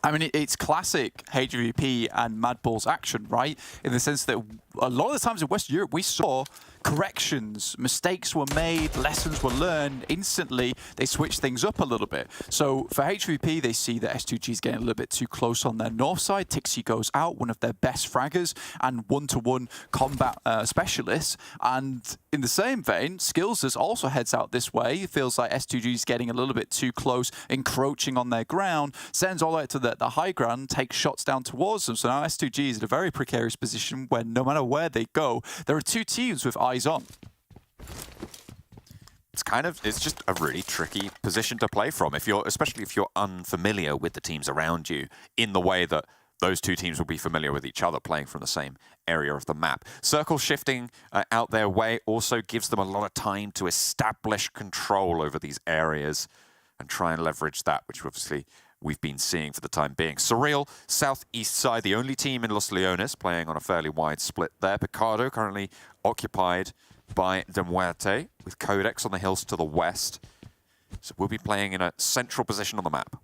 I mean, it's classic HVVP and MADBULLS action, right? In the sense that a lot of the times in Western Europe, we saw corrections, mistakes were made, lessons were learned. Instantly, they switched things up a little bit. So for HVVP, they see that S2G is getting a little bit too close on their north side. Tixi goes out, one of their best fraggers and one-to-one combat specialists. And in the same vein, Skills's also heads out this way. It feels like S2G is getting a little bit too close, encroaching on their ground, sends all the way to the high ground, takes shots down towards them. So now S2G is in a very precarious position when no matter where they go, there are two teams with eyes on. It's just a really tricky position to play from, especially if you're unfamiliar with the teams around you in the way that those two teams will be familiar with each other playing from the same area of the map. Circle shifting out their way also gives them a lot of time to establish control over these areas and try and leverage that, which obviously we've been seeing for the time being. SURREAL, southeast side, the only team in Los Leones, playing on a fairly wide split there. Picardo currently occupied by de MUERTE, with QODEX on the hills to the west. So we'll be playing in a central position on the map.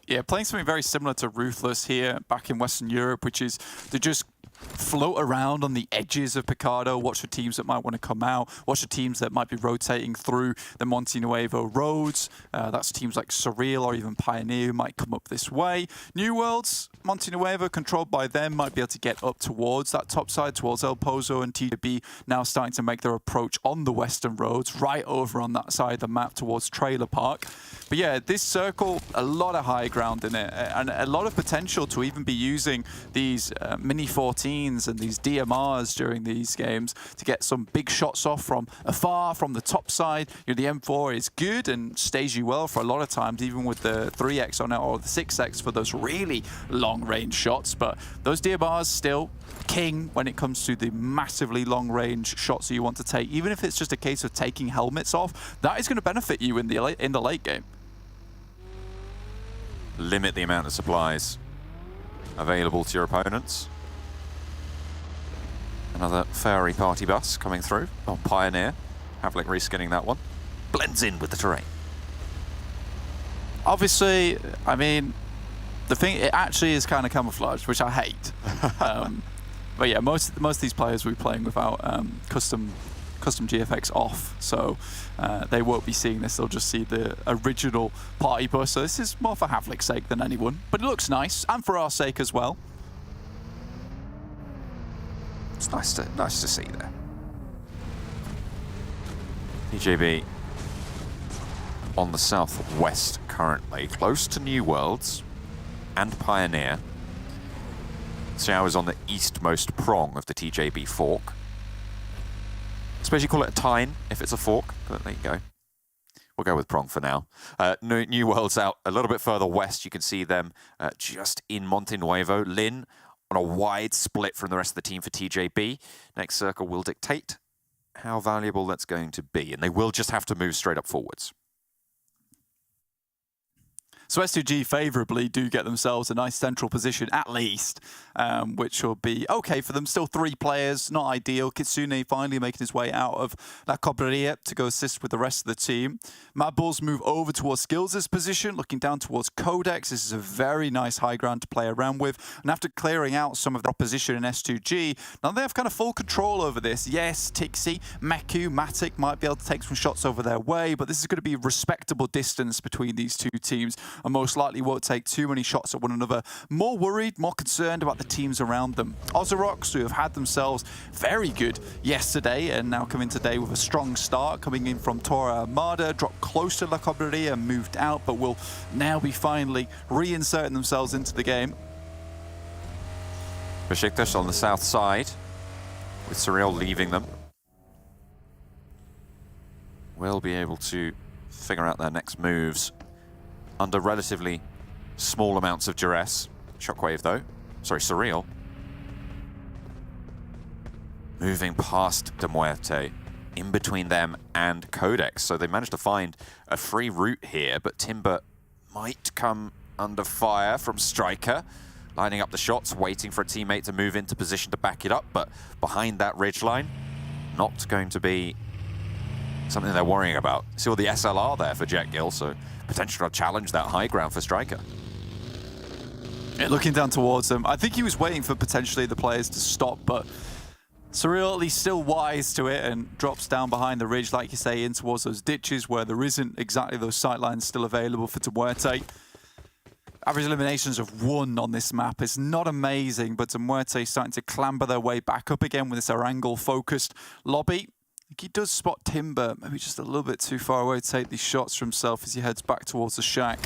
Yeah, playing something very similar to Ruthless here back in Western Europe, which is to just float around on the edges of Picardo, watch for teams that might want to come out, watch for teams that might be rotating through the Monte Nuevo roads. That's teams like SURREAL or even Pioneer who might come up this way. New Worlds, Monte Nuevo, controlled by them, might be able to get up towards that top side, towards El Pozo, and TJB now starting to make their approach on the western roads, right over on that side of the map towards Trailer Park. But yeah, this circle, a lot of high ground in it, and a lot of potential to even be using these Mini 14s and these DMRs during these games to get some big shots off from afar, from the top side. You know, the M4 is good and stays you well for a lot of times, even with the 3X on it or the 6X for those really long-range shots. But those DMRs still king when it comes to the massively long-range shots that you want to take. Even if it's just a case of taking helmets off, that is going to benefit you in the late game. Limit the amount of supplies available to your opponents. Another Ferrari party bus coming through. Oh, Pioneer. Havlik reskinning that one. Blends in with the terrain. Obviously, I mean, the thing, it actually is kind of camouflaged, which I hate. But yeah, most of these players will be playing without custom GFX off, so they won't be seeing this. They'll just see the original party bus. So this is more for Havlik's sake than anyone, but it looks nice, and for our sake as well. It's nice to see there. TJB on the southwest currently, close to New Worlds and Pioneer. Xiao is on the eastmost prong of the TJB fork. I suppose you call it a tine if it's a fork, but there you go. We'll go with prong for now. New Worlds out a little bit further west. You can see them just in Monte Nuevo. Lin on a wide split from the rest of the team for TJB. Next circle will dictate how valuable that's going to be, and they will just have to move straight up forwards. So S2G favourably do get themselves a nice central position, at least, which will be okay for them. Still 3 players, not ideal. Kitsune finally making his way out of La Cobreria to go assist with the rest of the team. MADBULLS move over towards Skills' position, looking down towards QODEX. This is a very nice high ground to play around with. And after clearing out some of the opposition in S2G, now they have kind of full control over this. Yes, Tixi, Meku, Matic might be able to take some shots over their way, but this is going to be a respectable distance between these two teams, and most likely won't take too many shots at one another. More worried, more concerned about the teams around them. OZAROX, who have had themselves very good yesterday and now coming today with a strong start, coming in from Torre Armada, dropped close to La Cobreria and moved out, but will now be finally reinserting themselves into the game. BEŞİKTAŞ on the south side, with SURREAL leaving them. Will be able to figure out their next moves under relatively small amounts of duress. Shockwave though, sorry, SURREAL. Moving past de MUERTE, in between them and QODEX. So they managed to find a free route here, but Timber might come under fire from Striker. Lining up the shots, waiting for a teammate to move into position to back it up, but behind that ridgeline, not going to be something they're worrying about. See all the SLR there for Jetgill, so potential to challenge that high ground for Striker. Yeah, looking down towards them. I think he was waiting for potentially the players to stop, but SURREAL at least still wise to it and drops down behind the ridge, like you say, in towards those ditches where there isn't exactly those sightlines still available for MUERTE. Average eliminations of 1 on this map is not amazing, but MUERTE starting to clamber their way back up again with this Erangel-focused lobby. I think he does spot Timber, maybe just a little bit too far away to take these shots for himself as he heads back towards the shack.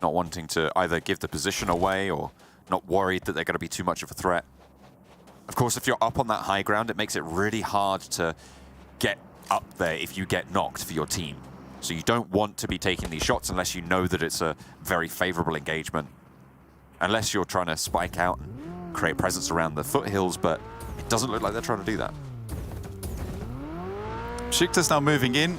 Not wanting to either give the position away or not worried that they're going to be too much of a threat. Of course, if you're up on that high ground, it makes it really hard to get up there if you get knocked for your team. So you don't want to be taking these shots unless you know that it's a very favorable engagement. Unless you're trying to spike out and create presence around the foothills, but it doesn't look like they're trying to do that. BEŞİKTAŞ now moving in.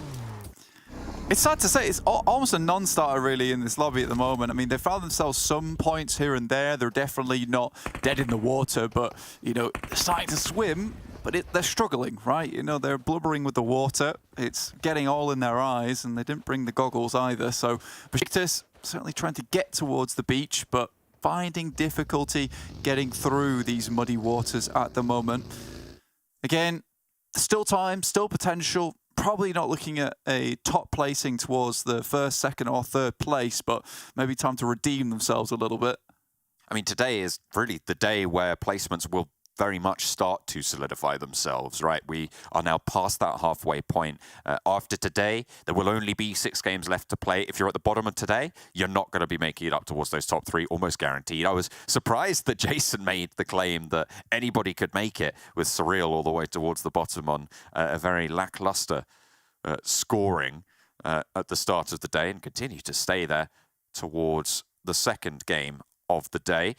It's sad to say, it's almost a non-starter really in this lobby at the moment. I mean, they found themselves some points here and there. They're definitely not dead in the water, but, you know, they're starting to swim, but they're struggling, right? You know, they're blubbering with the water. It's getting all in their eyes, and they didn't bring the goggles either. So BEŞİKTAŞ certainly trying to get towards the beach, but finding difficulty getting through these muddy waters at the moment. Again, still time, still potential. Probably not looking at a top placing towards the first, second or third place, but maybe time to redeem themselves a little bit. I mean, today is really the day where placements will very much start to solidify themselves, right? We are now past that halfway point. After today, there will only be 6 games left to play. If you're at the bottom of today, you're not going to be making it up towards those top 3, almost guaranteed. I was surprised that Jason made the claim that anybody could make it with SURREAL all the way towards the bottom on a very lackluster scoring at the start of the day, and continue to stay there towards the second game of the day.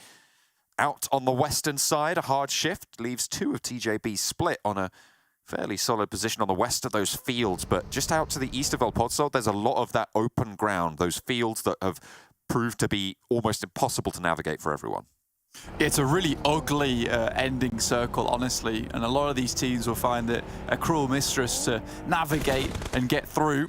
Out on the western side, a hard shift leaves 2 of TJB split on a fairly solid position on the west of those fields, but just out to the east of El Pozo, there's a lot of that open ground, those fields that have proved to be almost impossible to navigate for everyone. It's a really ugly ending circle, honestly, and a lot of these teams will find it a cruel mistress to navigate and get through.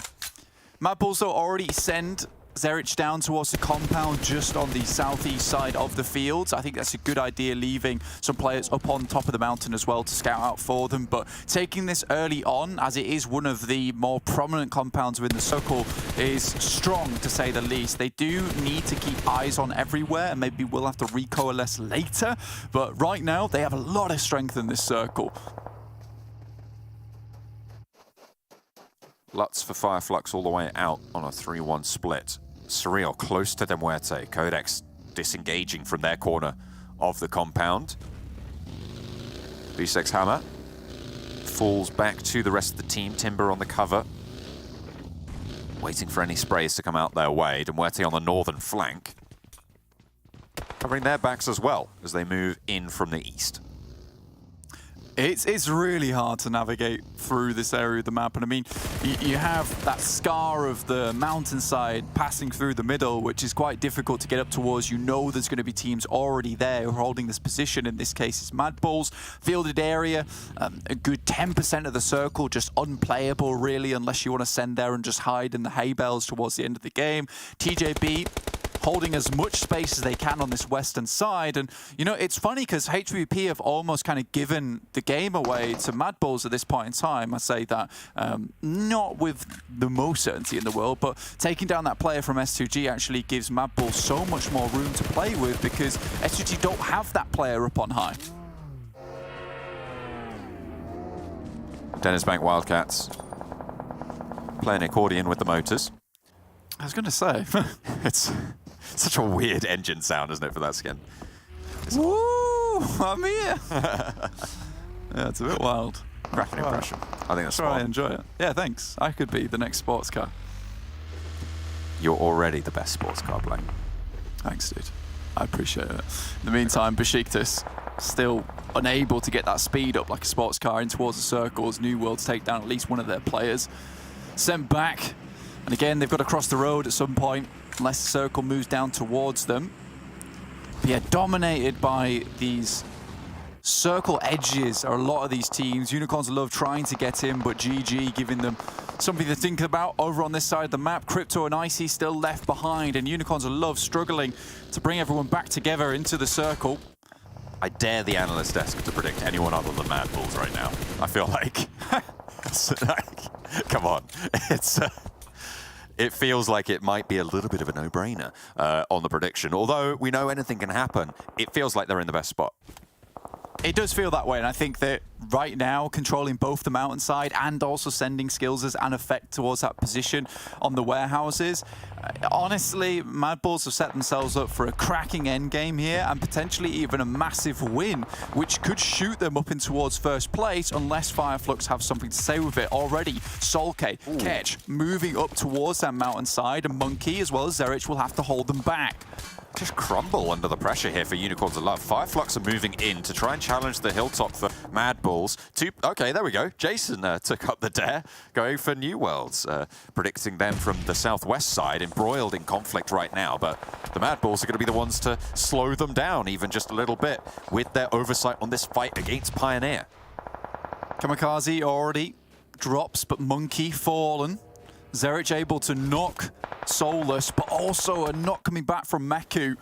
MADBULLS already send Zerich down towards the compound just on the southeast side of the fields. I think that's a good idea, leaving some players up on top of the mountain as well to scout out for them. But taking this early on, as it is one of the more prominent compounds within the circle, is strong to say the least. They do need to keep eyes on everywhere, and maybe we'll have to recoalesce later. But right now, they have a lot of strength in this circle. Lutz for FLUX all the way out on a 3-1 split. SURREAL close to MUERTE. QODEX disengaging from their corner of the compound. B6 Hammer falls back to the rest of the team. Timber on the cover, waiting for any sprays to come out their way. MUERTE on the northern flank, covering their backs as well as they move in from the east. It's really hard to navigate through this area of the map, and I mean, you have that scar of the mountainside passing through the middle, which is quite difficult to get up towards. You know there's going to be teams already there who are holding this position. In this case, it's MADBULLS. Fielded area, a good 10% of the circle just unplayable, really, unless you want to send there and just hide in the hay bales towards the end of the game. TJB holding as much space as they can on this western side. And, you know, it's funny because HVVP have almost kind of given the game away to MADBULLS at this point in time. I say that not with the most certainty in the world, but taking down that player from S2G actually gives MADBULLS so much more room to play with, because S2G don't have that player up on high. DENİZBANK Wildcats playing accordion with the motors. I was going to say. It's such a weird engine sound, isn't it, for that skin? Woo! I'm here! Yeah, it's a bit wild. Cracking impression. I think that's Try smart. and enjoy it. Yeah, thanks. I could be the next sports car. You're already the best sports car player. Thanks, dude. I appreciate it. In the meantime, BEŞİKTAŞ still unable to get that speed up like a sports car in towards the circles. New Worlds take down at least one of their players. Sent back. And again, they've got to cross the road at some point, unless the circle moves down towards them. But yeah, dominated by these circle edges are a lot of these teams. Unicorns love trying to get in, but GG giving them something to think about over on this side of the map. Crypto and Icy still left behind, and Unicorns love struggling to bring everyone back together into the circle. I dare the analyst desk to predict anyone other than MADBULLS right now. I feel like, come on, it feels like it might be a little bit of a no-brainer on the prediction. Although we know anything can happen, it feels like they're in the best spot. It does feel that way, and I think that right now, controlling both the mountainside and also sending skills as an effect towards that position on the warehouses. Honestly, MADBULLS have set themselves up for a cracking endgame here and potentially even a massive win, which could shoot them up in towards first place unless FLUX have something to say with it already. Solke, Ketch, moving up towards that mountainside, and Monkey as well as Zerich will have to hold them back. Just crumble under the pressure here for Unicorns of Love. FLUX are moving in to try and challenge the hilltop for MADBULLS. Okay, there we go. Jason took up the dare, going for New Worlds, predicting them from the southwest side, embroiled in conflict right now. But the MADBULLS are going to be the ones to slow them down even just a little bit with their oversight on this fight against Pioneer. Kamikaze already drops, but Monkey fallen. Zerich able to knock Soulless, but also a knock coming back from Meku.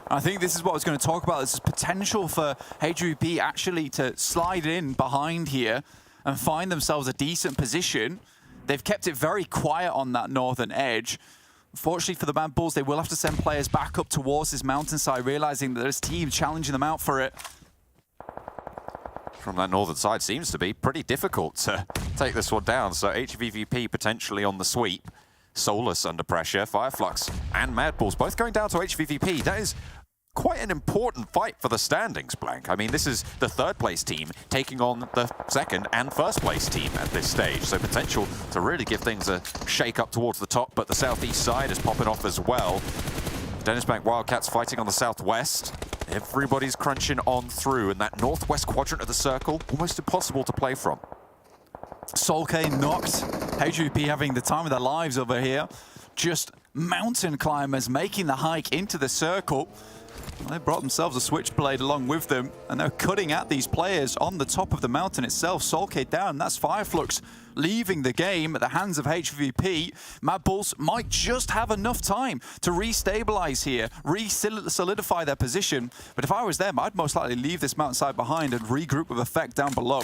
I think this is what I was going to talk about. This is potential for HVVP actually to slide in behind here and find themselves a decent position. They've kept it very quiet on that northern edge. Unfortunately for the MADBULLS, they will have to send players back up towards this mountainside, realizing that there's teams challenging them out for it. From that northern side seems to be pretty difficult to take this one down. So HVVP potentially on the sweep. Soulless under pressure. FLUX and MADBULLS both going down to HVVP. That is quite an important fight for the standings, Blank. I mean, this is the third place team taking on the second and first place team at this stage. So potential to really give things a shake up towards the top, but the southeast side is popping off as well. DENİZBANK WILDCATS fighting on the southwest. Everybody's crunching on through, and that northwest quadrant of the circle, almost impossible to play from. Solke knocked. HVVP having the time of their lives over here. Just mountain climbers making the hike into the circle. They brought themselves a switchblade along with them, and they're cutting at these players on the top of the mountain itself. Solke down, that's FLUX leaving the game at the hands of HVVP. MADBULLS might just have enough time to re-stabilize here, re-solidify their position. But if I was them, I'd most likely leave this mountainside behind and regroup with effect down below.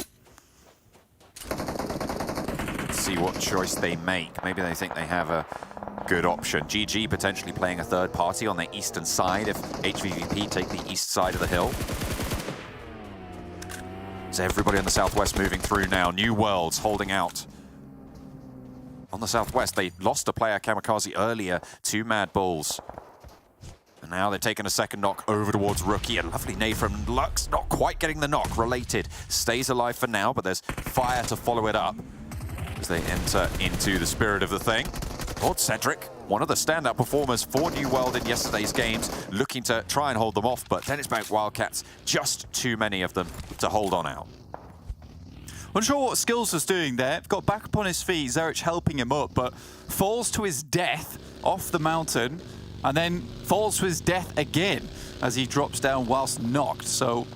Let's see what choice they make. Maybe they think they have a good option. GG potentially playing a third party on the eastern side if HVVP take the east side of the hill. So everybody on the southwest moving through now. New Worlds holding out. On the southwest, they lost a player, Kamikaze, earlier to MADBULLS. And now they're taking a second knock over towards Rookie. A lovely nade from Lux, not quite getting the knock. Related stays alive for now, but there's fire to follow it up as they enter into the spirit of the thing. Lord Cedric, one of the standout performers for New World in yesterday's games, looking to try and hold them off, but DENİZBANK WILDCATS, just too many of them to hold on out. Unsure what Skills was doing there. Got back up on his feet, Zerich helping him up, but falls to his death off the mountain, and then falls to his death again as he drops down whilst knocked. So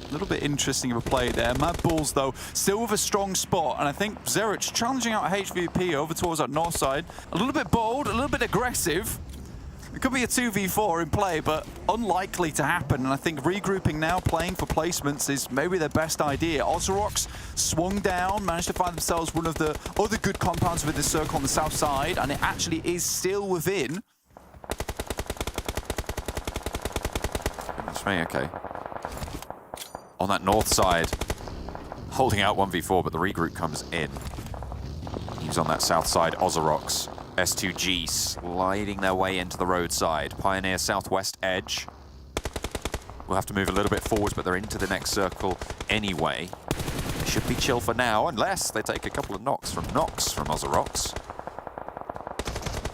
a little bit interesting of a play there. MADBULLS, though, still with a strong spot, and I think Zerich challenging out HVVP over towards that north side. A little bit bold, a little bit aggressive. It could be a 2v4 in play, but unlikely to happen. And I think regrouping now, playing for placements, is maybe their best idea. OZAROX swung down, managed to find themselves one of the other good compounds with this circle on the south side, and it actually is still within. Goodness me, okay. On that north side, holding out 1v4, but the regroup comes in. He's on that south side, OZAROX. S2G sliding their way into the roadside. Pioneer southwest edge. We'll have to move a little bit forwards, but they're into the next circle anyway. They should be chill for now, unless they take a couple of knocks from OZAROX.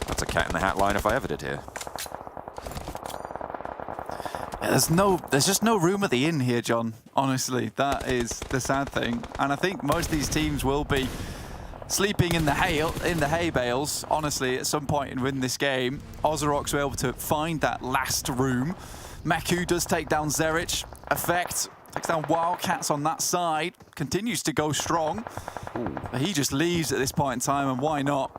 That's a cat in the hat line if I ever did hear. There's just no room at the inn here, John. Honestly, that is the sad thing. And I think most of these teams will be sleeping in the hay bales, honestly, at some point and win this game. OZAROX were able to find that last room. Meku does take down Zerich. Effect Takes down WILDCATS on that side. Continues to go strong. He just leaves at this point in time, and why not?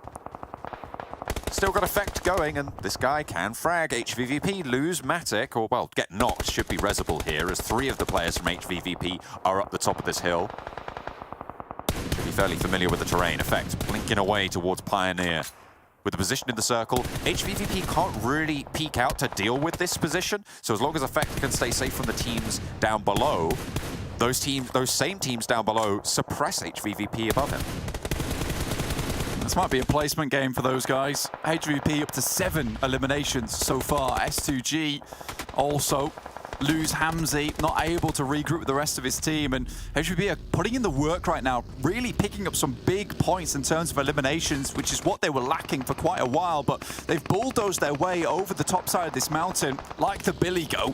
Still got effect going, and this guy can frag. HVVP lose Matic, or well, get knocked. Should be Resible here, as 3 of the players from HVVP are up the top of this hill. Should be fairly familiar with the terrain. Effect blinking away towards Pioneer. With the position in the circle, HVVP can't really peek out to deal with this position. So as long as Effect can stay safe from the teams down below, those same teams down below suppress HVVP above him. This might be a placement game for those guys. HVVP up to 7 eliminations so far. S2G also lose Hamzy, not able to regroup with the rest of his team. And HVVP are putting in the work right now, really picking up some big points in terms of eliminations, which is what they were lacking for quite a while. But they've bulldozed their way over the top side of this mountain like the Billy Goat.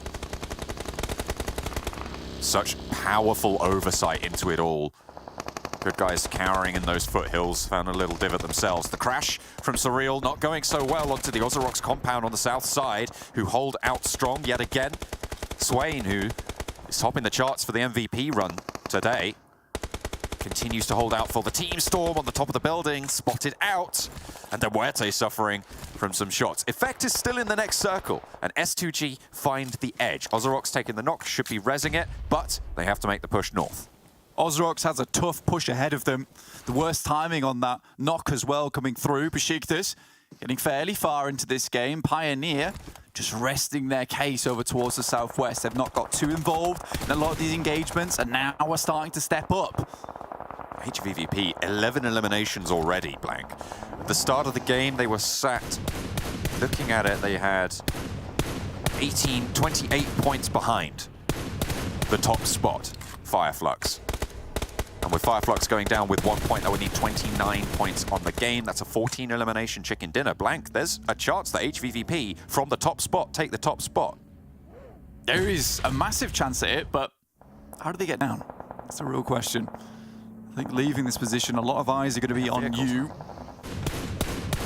Such powerful oversight into it all. Good guys cowering in those foothills, found a little divot themselves. The crash from SURREAL not going so well onto the OZAROX compound on the south side, who hold out strong yet again. Swain, who is topping the charts for the MVP run today, continues to hold out for the team. Storm on the top of the building, spotted out, and MUERTE suffering from some shots. Effect is still in the next circle, and S2G find the edge. OZAROX taking the knock, should be rezzing it, but they have to make the push north. OZAROX has a tough push ahead of them. The worst timing on that knock as well coming through. BEŞİKTAŞ getting fairly far into this game. Pioneer just resting their case over towards the southwest. They've not got too involved in a lot of these engagements, and now we're starting to step up. HVVP, 11 eliminations already, Blank. At the start of the game, they were sat, looking at it, they had 28 points behind the top spot, FLUX. And with FLUX going down with 1 point, that would need 29 points on the game. That's a 14 elimination chicken dinner. Blank, there's a chance that HVVP from the top spot take the top spot. There is a massive chance at it, but how do they get down? That's a real question. I think leaving this position, a lot of eyes are going to be on you.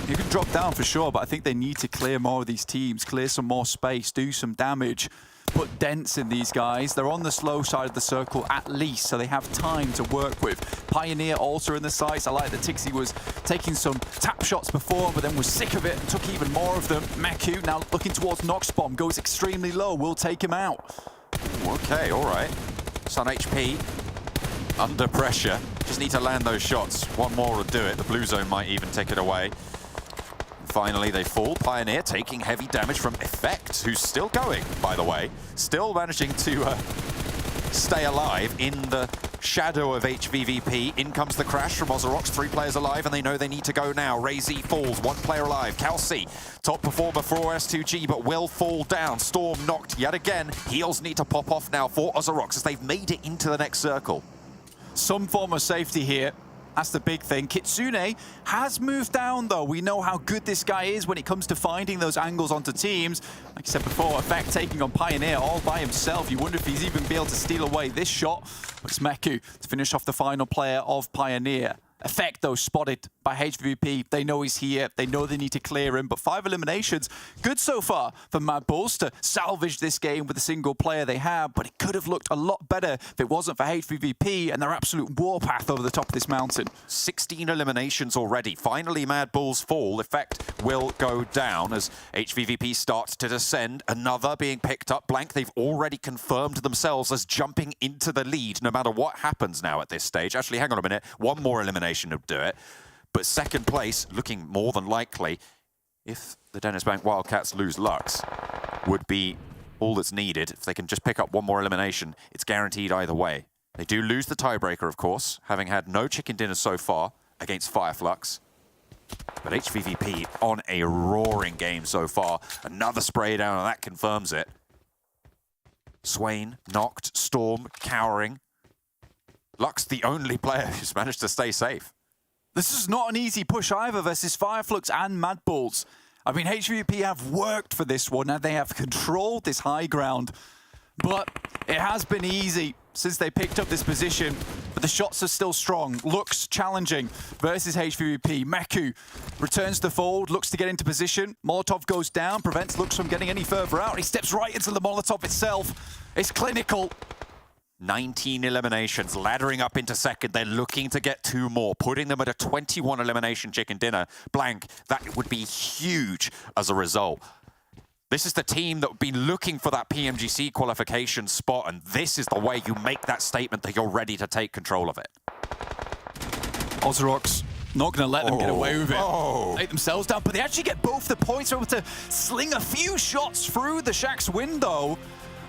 You can drop down for sure, but I think they need to clear more of these teams, clear some more space, do some damage. Put dents in these guys. They're on the slow side of the circle at least, so they have time to work with. Pioneer also in the sights. I like that Tixi was taking some tap shots before, but then was sick of it and took even more of them. Meku now looking towards Nox Bomb, goes extremely low. We'll take him out. Okay, all right. Sun HP under pressure. Just need to land those shots. One more will do it. The blue zone might even take it away. Finally, they fall. Pioneer taking heavy damage from Effect, who's still going, by the way. Still managing to stay alive in the shadow of HVVP. In comes the crash from OZAROX. 3 players alive, and they know they need to go now. Razy falls, 1 player alive. Calci, top performer for S2G, but will fall down. Storm knocked yet again. Heals need to pop off now for OZAROX as they've made it into the next circle. Some form of safety here. That's the big thing. Kitsune has moved down, though. We know how good this guy is when it comes to finding those angles onto teams. Like I said before, Effect taking on Pioneer all by himself. You wonder if he's even be able to steal away this shot. But it's Meku to finish off the final player of Pioneer. Effect, though, spotted by HVVP. They know he's here. They know they need to clear him. But 5 eliminations. Good so far for MADBULLS to salvage this game with a single player they have. But it could have looked a lot better if it wasn't for HVVP and their absolute warpath over the top of this mountain. 16 eliminations already. Finally, MADBULLS fall. Effect will go down as HVVP starts to descend. Another being picked up. Blank, they've already confirmed themselves as jumping into the lead, no matter what happens now at this stage. Actually, hang on a minute. 1 more elimination would do it. But second place, looking more than likely, if the DENİZBANK WILDCATS lose Lux, would be all that's needed. If they can just pick up 1 more elimination, it's guaranteed either way. They do lose the tiebreaker, of course, having had no chicken dinners so far against FLUX. But HVVP on a roaring game so far. Another spray down, and that confirms it. Swain knocked, Storm cowering. Lux, the only player who's managed to stay safe. This is not an easy push either versus FLUX and MADBULLS. I mean, HVVP have worked for this one and they have controlled this high ground. But it has been easy since they picked up this position. But the shots are still strong. Lux challenging versus HVVP. Meku returns to fold, looks to get into position. Molotov goes down, prevents Lux from getting any further out. He steps right into the Molotov itself. It's clinical. 19 eliminations, laddering up into second. They're looking to get 2 more, putting them at a 21 elimination chicken dinner. Blank, that would be huge as a result. This is the team that have been looking for that PMGC qualification spot, and this is the way you make that statement that you're ready to take control of it. OZAROX not going to let them get away with it. Take themselves down, but they actually get both the points. They're able to sling a few shots through the Shack's window,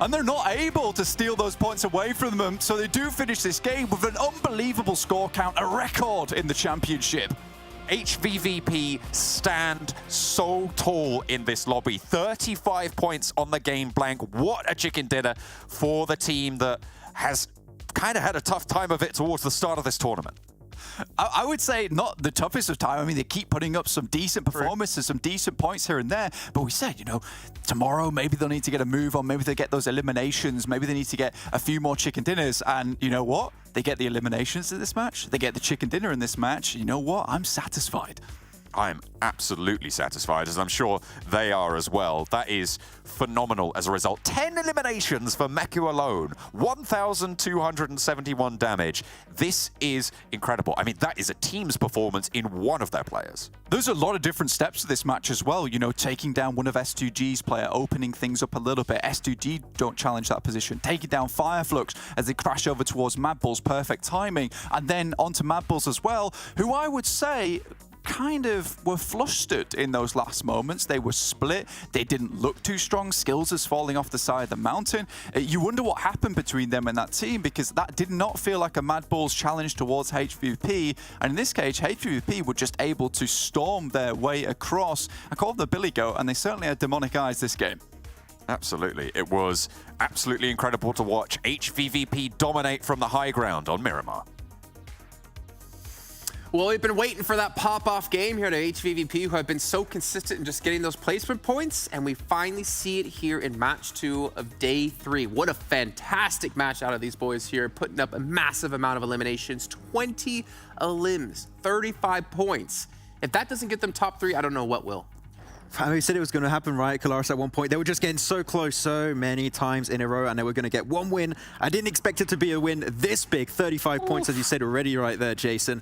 and they're not able to steal those points away from them. So they do finish this game with an unbelievable score count, a record in the championship. HVVP stand so tall in this lobby. 35 points on the game, Blank. What a chicken dinner for the team that has kind of had a tough time of it towards the start of this tournament. I would say not the toughest of time. I mean, they keep putting up some decent performances, some decent points here and there. But we said, you know, tomorrow maybe they'll need to get a move on. Maybe they get those eliminations. Maybe they need to get a few more chicken dinners. And you know what? They get the eliminations in this match. They get the chicken dinner in this match. You know what? I'm satisfied. I'm absolutely satisfied, as I'm sure they are as well. That is phenomenal as a result. 10 eliminations for Meku alone. 1,271 damage. This is incredible. I mean, that is a team's performance in one of their players. There's a lot of different steps to this match as well. You know, taking down one of S2G's player, opening things up a little bit. S2G don't challenge that position. Taking down FLUX as they crash over towards MADBULLS. Perfect timing. And then onto MADBULLS as well, who I would say kind of were flustered in those last moments. They were split. They didn't look too strong. Skills is falling off the side of the mountain. You wonder what happened between them and that team, because that did not feel like a MADBULLS challenge towards HVVP. And in this case, HVVP were just able to storm their way across. I call them the Billy Goat, and they certainly had demonic eyes this game. Absolutely. It was absolutely incredible to watch HVVP dominate from the high ground on Miramar. Well, we've been waiting for that pop-off game here to HVVP, who have been so consistent in just getting those placement points, and we finally see it here in match 2 of day 3. What a fantastic match out of these boys here, putting up a massive amount of eliminations, 20 elims, 35 points. If that doesn't get them top 3, I don't know what will. We said it was going to happen, right, Kalaris, at one point. They were just getting so close so many times in a row, and they were going to get one win. I didn't expect it to be a win this big. 35 points, as you said already right there, Jason.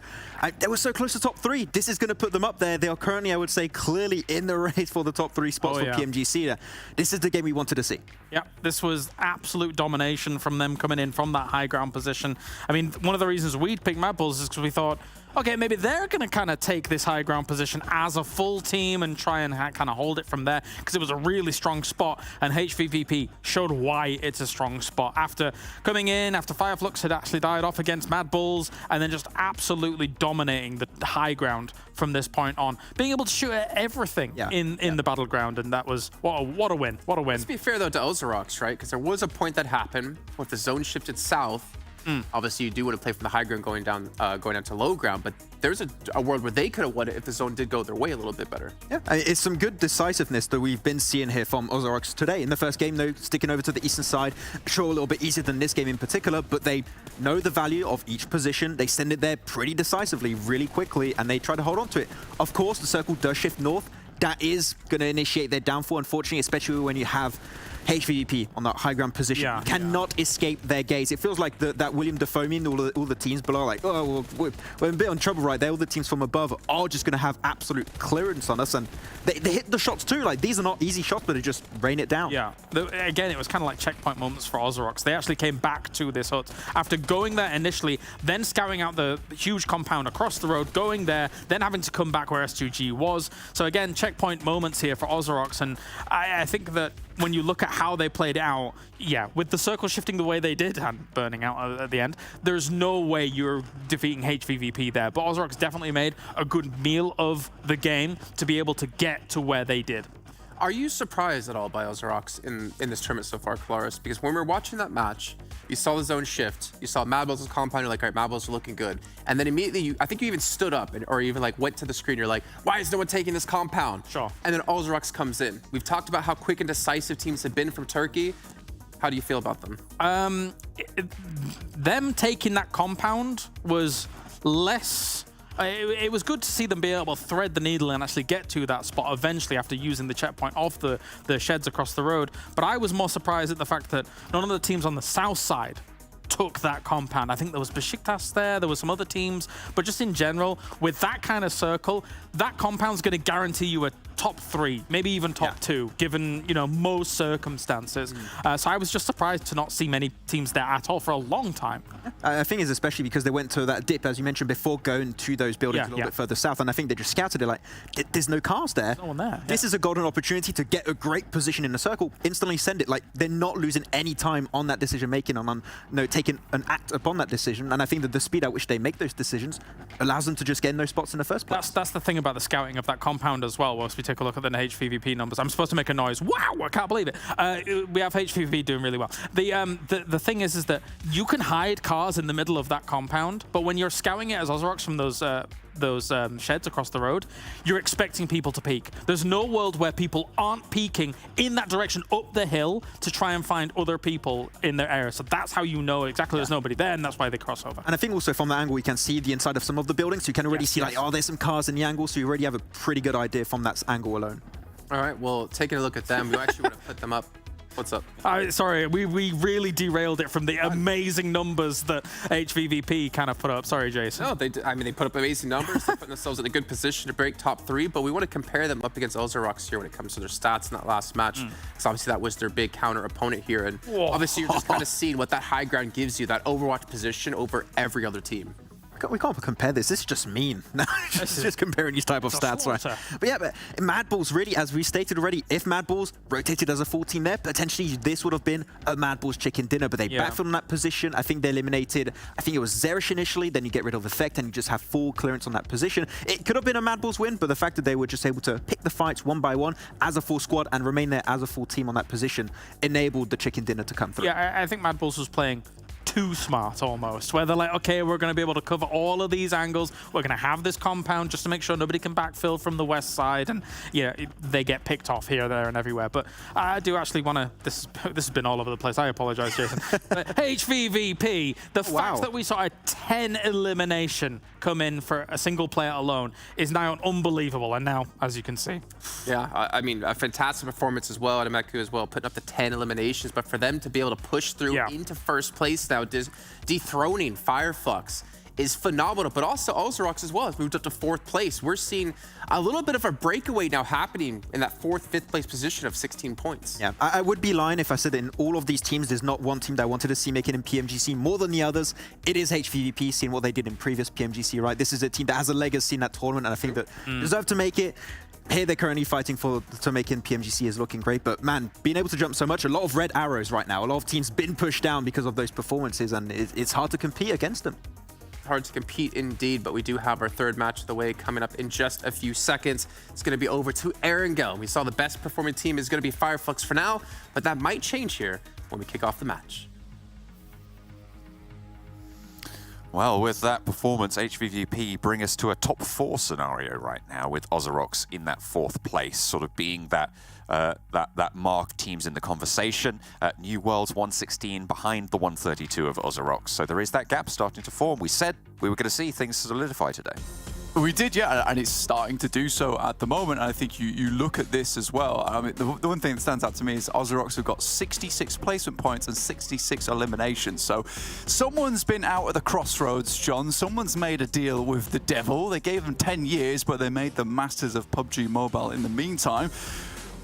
They were so close to top 3. This is going to put them up there. They are currently, I would say, clearly in the race for the top 3 spots for PMGC. This is the game we wanted to see. Yeah, this was absolute domination from them coming in from that high ground position. I mean, one of the reasons we'd picked MADBULLS is because we thought, okay, maybe they're going to kind of take this high ground position as a full team and try and kind of hold it from there, because it was a really strong spot, and HVVP showed why it's a strong spot. After coming in, after FLUX had actually died off against MADBULLS, and then just absolutely dominating the high ground from this point on, being able to shoot at everything in the battleground, and that was, what a win, what a win. Let's be fair, though, to OZAROX, right? Because there was a point that happened with the zone shifted south. Obviously, you do want to play from the high ground going down to low ground, but there's a world where they could have won it if the zone did go their way a little bit better. Yeah, it's some good decisiveness that we've been seeing here from OZAROX today. In the first game, though, sticking over to the eastern side, sure, a little bit easier than this game in particular, but they know the value of each position. They send it there pretty decisively, really quickly, and they try to hold on to it. Of course, the circle does shift north. That is going to initiate their downfall, unfortunately, especially when you have HVVP on that high ground position. You cannot escape their gaze. It feels like that William Dafoe meme, all the teams below are like, oh, well, we're a bit in trouble right there. All the teams from above are just going to have absolute clearance on us, and they hit the shots too. Like, these are not easy shots, but they just rain it down. Yeah. Again, it was kind of like checkpoint moments for OZAROX. They actually came back to this hut after going there initially, then scouting out the huge compound across the road, going there, then having to come back where S2G was. So again, checkpoint moments here for OZAROX, and I think that when you look at how they played it out, with the circle shifting the way they did and burning out at the end, there's no way you're defeating HVVP there. But OZAROX definitely made a good meal of the game to be able to get to where they did. Are you surprised at all by OZAROX in this tournament so far, Kalaris? Because when we were watching that match, you saw the zone shift, you saw MADBULLS' compound, you're like, all right, MADBULLS are looking good. And then immediately, I think you even stood up or even like went to the screen, you're like, why is no one taking this compound? Sure. And then OZAROX comes in. We've talked about how quick and decisive teams have been from Turkey. How do you feel about them? Them taking that compound was less... It was good to see them be able to thread the needle and actually get to that spot eventually after using the checkpoint of the sheds across the road. But I was more surprised at the fact that none of the teams on the south side took that compound. I think there was BEŞİKTAŞ there were some other teams, but just in general, with that kind of circle, that compound's going to guarantee you a top 3, maybe even top 2, given, you know, most circumstances. So I was just surprised to not see many teams there at all for a long time. I think it's especially because they went to that dip, as you mentioned, before going to those buildings a little bit further south, and I think they just scouted it like, there's no cars there. There's no one there. This is a golden opportunity to get a great position in the circle, instantly send it. Like, they're not losing any time on that decision-making, on taking an act upon that decision, and I think that the speed at which they make those decisions allows them to just get in those spots in the first place. That's the thing about the scouting of that compound as well, whilst we take a look at the HVVP numbers. I'm supposed to make a noise. Wow, I can't believe it. We have HVVP doing really well. The thing is that you can hide cars in the middle of that compound, but when you're scouting it as OZAROX from those sheds across the road, you're expecting people to peek. There's no world where people aren't peeking in that direction up the hill to try and find other people in their area. So that's how you know exactly there's nobody there, and that's why they cross over. And I think also from that angle, you can see the inside of some of the buildings. So you can already see like, oh, there's some cars in the angle. So you already have a pretty good idea from that angle alone. All right, well, taking a look at them, we actually want to put them up. What's up? Sorry, we really derailed it from the amazing numbers that HVVP kind of put up. Sorry, Jason. No, they put up amazing numbers. They're putting themselves in a good position to break top 3, but we want to compare them up against OZAROX here when it comes to their stats in that last match. Because obviously that was their big counter opponent here. And obviously you're just kind of seeing what that high ground gives you, that Overwatch position over every other team. We can't compare this. This is just mean. It's just comparing these type of stats, right? But yeah, but MADBULLS, really, as we stated already, if MADBULLS rotated as a full team there, potentially this would have been a MADBULLS chicken dinner. But they backfilled in that position. I think they eliminated, I think it was Zerish initially, then you get rid of Effect and you just have full clearance on that position. It could have been a MADBULLS win, but the fact that they were just able to pick the fights one by one as a full squad and remain there as a full team on that position enabled the chicken dinner to come through. Yeah, I think MADBULLS was playing too smart almost, where they're like, okay, we're going to be able to cover all of these angles. We're going to have this compound just to make sure nobody can backfill from the west side, and they get picked off here, there, and everywhere. But I do actually want to. This has been all over the place. I apologize, Jason. HVVP, the fact that we saw a 10 elimination come in for a single player alone is now unbelievable. And now, as you can see, I mean, a fantastic performance as well, Ademeku as well, putting up the 10 eliminations. But for them to be able to push through into first place now, dethroning FLUX is phenomenal, but also OZAROX as well has moved up to 4th place. We're seeing a little bit of a breakaway now happening in that 4th, 5th place position of 16 points. Yeah, I would be lying if I said that in all of these teams, there's not one team that I wanted to see make it in PMGC more than the others. It is HVVP, seeing what they did in previous PMGC, right? This is a team that has a legacy in that tournament, and I think that deserve to make it. Here they're currently fighting to make in PMGC is looking great, but man, being able to jump so much, a lot of red arrows right now. A lot of teams been pushed down because of those performances, and it's hard to compete against them. Hard to compete indeed, but we do have our 3rd match of the way coming up in just a few seconds. It's going to be over to Erangel. We saw the best performing team is going to be FLUX for now, but that might change here when we kick off the match. Well, with that performance, HVVP bring us to a top 4 scenario right now, with OZAROX in that 4th place, sort of being that that mark teams in the conversation. New Worlds 116 behind the 132 of OZAROX. So there is that gap starting to form. We said we were going to see things solidify today. We did, yeah, and it's starting to do so at the moment. And I think you look at this as well. I mean, the one thing that stands out to me is OZAROX have got 66 placement points and 66 eliminations. So someone's been out at the crossroads, John. Someone's made a deal with the devil. They gave them 10 years, but they made them masters of PUBG Mobile in the meantime.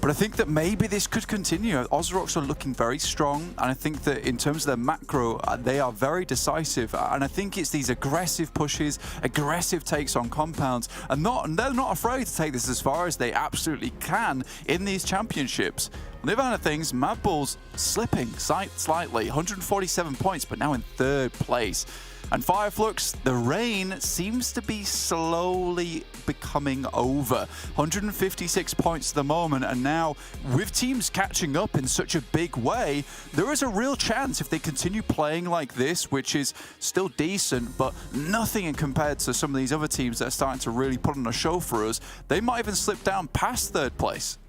But I think that maybe this could continue. OZAROX are looking very strong, and I think that in terms of their macro, they are very decisive. And I think it's these aggressive pushes, aggressive takes on compounds, and they're not afraid to take this as far as they absolutely can in these championships. On the other hand of things, MADBULLS slipping slightly, 147 points, but now in 3rd place. And FLUX, the reign seems to be slowly becoming over. 156 points at the moment, and now with teams catching up in such a big way, there is a real chance if they continue playing like this, which is still decent, but nothing compared to some of these other teams that are starting to really put on a show for us, they might even slip down past 3rd place.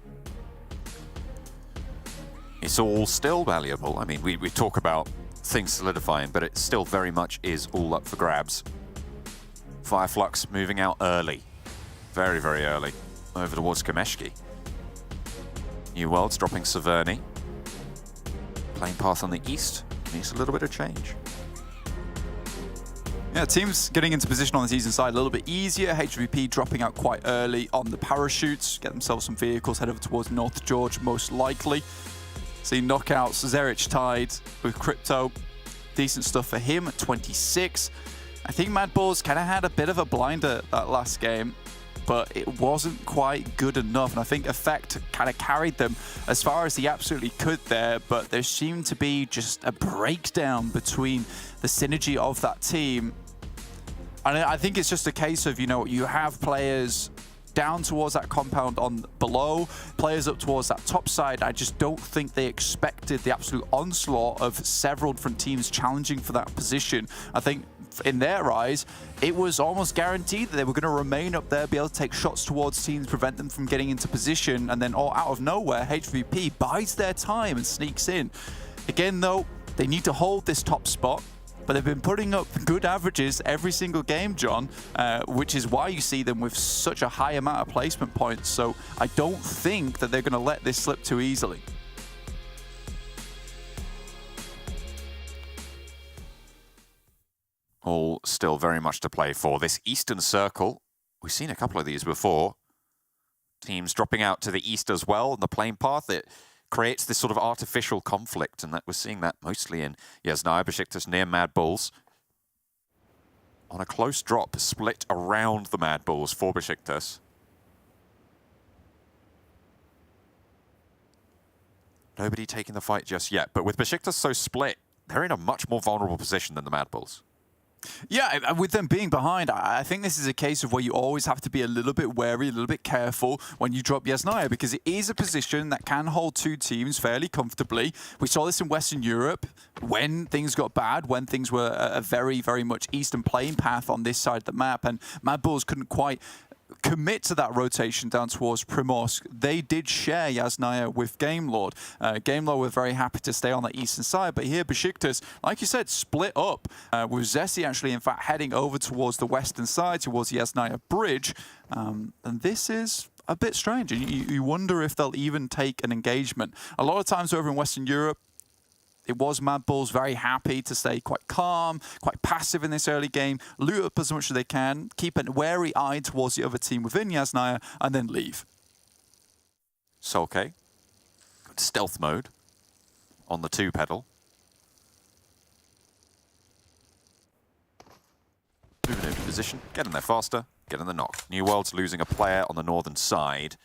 It's all still valuable. I mean, we talk about things solidifying, but it still very much is all up for grabs. FLUX moving out early. Very, very early. Over towards Kameshki. New Worlds dropping Severny. Playing path on the east needs a little bit of change. Yeah, teams getting into position on the season side a little bit easier. HVVP dropping out quite early on the parachutes, get themselves some vehicles, head over towards North George most likely. See knockouts, Zerich tied with Crypto. Decent stuff for him at 26. I think MADBULLS kind of had a bit of a blinder that last game, but it wasn't quite good enough. And I think Effect kind of carried them as far as he absolutely could there, but there seemed to be just a breakdown between the synergy of that team. And I think it's just a case of, you know, you have players down towards that compound on below, players up towards that top side. I just don't think they expected the absolute onslaught of several different teams challenging for that position. I think in their eyes, it was almost guaranteed that they were going to remain up there, be able to take shots towards teams, prevent them from getting into position, and then all out of nowhere, HVVP buys their time and sneaks in. Again, though, they need to hold this top spot. But they've been putting up good averages every single game, John, which is why you see them with such a high amount of placement points. So I don't think that they're going to let this slip too easily. All still very much to play for. This Eastern Circle, we've seen a couple of these before. Teams dropping out to the east as well on the playing path. It creates this sort of artificial conflict, and that we're seeing that mostly in Yasnaya BEŞİKTAŞ near MADBULLS. On a close drop, split around the MADBULLS for BEŞİKTAŞ. Nobody taking the fight just yet, but with BEŞİKTAŞ so split, they're in a much more vulnerable position than the MADBULLS. Yeah, with them being behind, I think this is a case of where you always have to be a little bit wary, a little bit careful when you drop Yasnaya, because it is a position that can hold two teams fairly comfortably. We saw this in Western Europe when things got bad, when things were a very, very much eastern playing path on this side of the map, and MADBULLS couldn't quite commit to that rotation down towards Primorsk. They did share Yasnaya with Gamelord. Gamelord were very happy to stay on the eastern side, but here BEŞİKTAŞ, like you said, split up, with Zesi actually in fact heading over towards the western side, towards the Yasnaya bridge. And this is a bit strange, and you wonder if they'll even take an engagement. A lot of times over in Western Europe, it was MADBULLS very happy to stay quite calm, quite passive in this early game, loot up as much as they can, keep a wary eye towards the other team within Yasnaya, and then leave. Solke, good stealth mode on the 2 pedal. Moving into position, getting there faster, getting the knock. New World's losing a player on the northern side.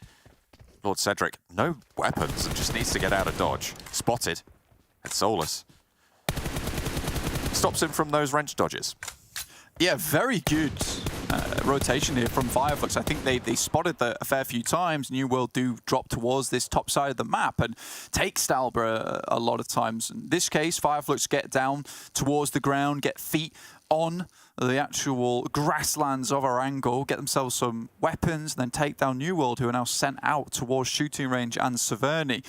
Lord Cedric, no weapons, and just needs to get out of dodge. Spotted. It's Solus. Stops him from those wrench dodges. Yeah, very good rotation here from FLUX. I think they spotted a fair few times. New World do drop towards this top side of the map and take Stalber a lot of times. In this case, FLUX get down towards the ground, get feet on the actual grasslands of Erangel, get themselves some weapons, then take down New World, who are now sent out towards shooting range and Severny.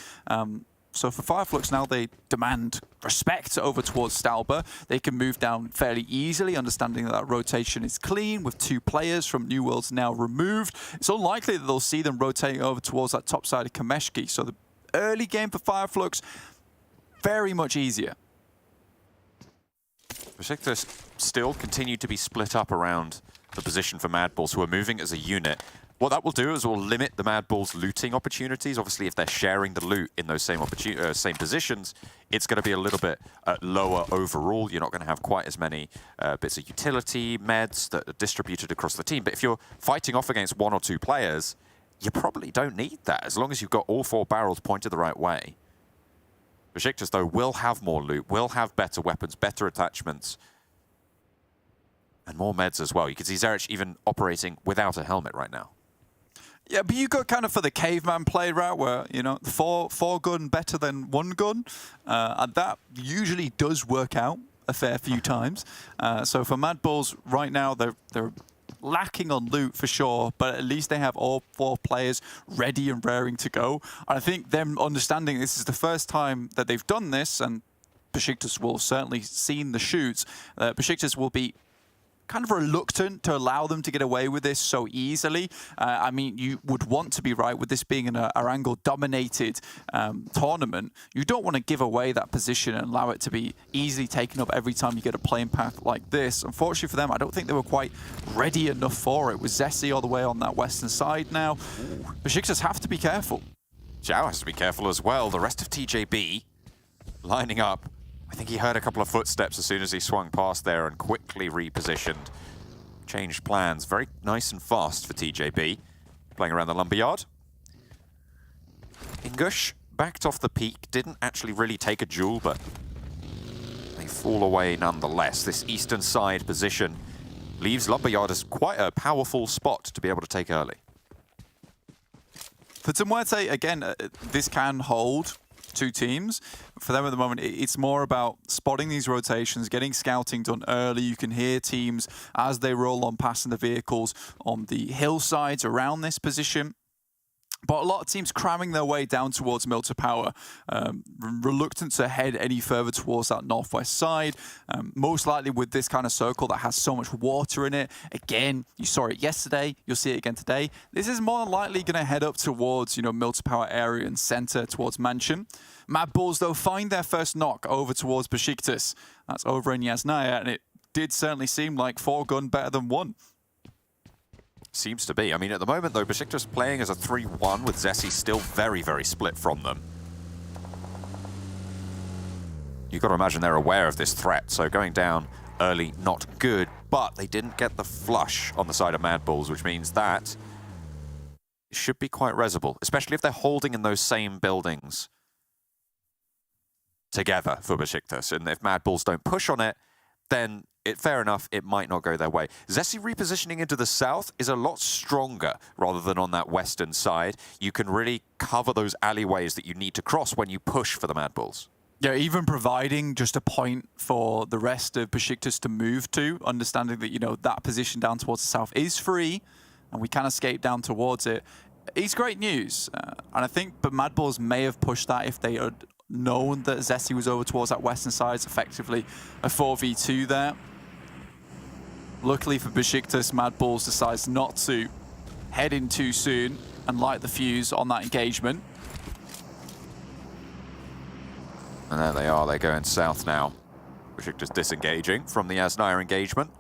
So for FLUX now, they demand respect over towards Stalber. They can move down fairly easily, understanding that rotation is clean, with 2 players from New Worlds now removed. It's unlikely that they'll see them rotating over towards that top side of Kameshki. So the early game for FLUX, very much easier. BEŞİKTAŞ still continue to be split up around the position for MADBULLS, who are moving as a unit. What that will do is will limit the MADBULLS looting opportunities. Obviously, if they're sharing the loot in those same positions, it's going to be a little bit lower overall. You're not going to have quite as many bits of utility, meds that are distributed across the team. But if you're fighting off against 1 or 2 players, you probably don't need that, as long as you've got all 4 barrels pointed the right way. BEŞİKTAŞ, though, will have more loot, will have better weapons, better attachments, and more meds as well. You can see Zerich even operating without a helmet right now. Yeah, but you go kind of for the caveman play route where, you know, 4 gun better than 1 gun. And that usually does work out a fair few times. So for MADBULLS right now, they're lacking on loot for sure, but at least they have all 4 players ready and raring to go. And I think them understanding this is the first time that they've done this, and BEŞİKTAŞ will certainly seen the shoots. BEŞİKTAŞ will be kind of reluctant to allow them to get away with this so easily. I mean, you would want to be right with this being an Erangel-dominated tournament. You don't want to give away that position and allow it to be easily taken up every time you get a playing path like this. Unfortunately for them, I don't think they were quite ready enough for it. With Zessi all the way on that western side now, BEŞİKTAŞ have to be careful. Zhao has to be careful as well. The rest of TJB lining up. I think he heard a couple of footsteps as soon as he swung past there and quickly repositioned. Changed plans. Very nice and fast for TJB. Playing around the lumberyard. Ingush backed off the peak. Didn't actually really take a jewel, but they fall away nonetheless. This eastern side position leaves lumberyard as quite a powerful spot to be able to take early. For MUERTE, again, this can hold two teams. For them at the moment, it's more about spotting these rotations, getting scouting done early. You can hear teams as they roll on past in the vehicles on the hillsides around this position. But a lot of teams cramming their way down towards MUERTE Power, reluctant to head any further towards that northwest side. Most likely with this kind of circle that has so much water in it. Again, you saw it yesterday, you'll see it again today. This is more than likely going to head up towards, MUERTE Power area and center towards Mansion. MADBULLS, though, find their first knock over towards BEŞİKTAŞ. That's over in Yasnaya, and it did certainly seem like 4 gun better than 1. Seems to be. I mean, at the moment, though, BEŞİKTAŞ playing as a 3-1 with Zessi still very, very split from them. You've got to imagine they're aware of this threat, so going down early, not good, but they didn't get the flush on the side of MADBULLS, which means that it should be quite resable, especially if they're holding in those same buildings together for BEŞİKTAŞ. And if MADBULLS don't push on it, then fair enough, it might not go their way. Zessi repositioning into the south is a lot stronger rather than on that western side. You can really cover those alleyways that you need to cross when you push for the MADBULLS. Yeah, even providing just a point for the rest of BEŞİKTAŞ to move to, understanding that, that position down towards the south is free and we can escape down towards it. It's great news. And I think but MADBULLS may have pushed that if they had known that Zessi was over towards that western side. It's effectively a 4v2 there. Luckily for BEŞİKTAŞ, MADBULLS decides not to head in too soon and light the fuse on that engagement. And there they are, they're going south now. BEŞİKTAŞ disengaging from the Yasnaya engagement.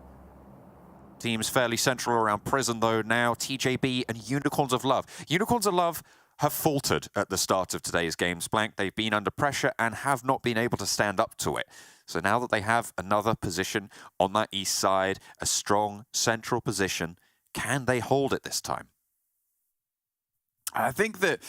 Teams fairly central around prison though now, TJB and Unicorns of Love. Unicorns of Love have faltered at the start of today's games blank. They've been under pressure and have not been able to stand up to it. So now that they have another position on that east side, a strong central position, can they hold it this time? I think that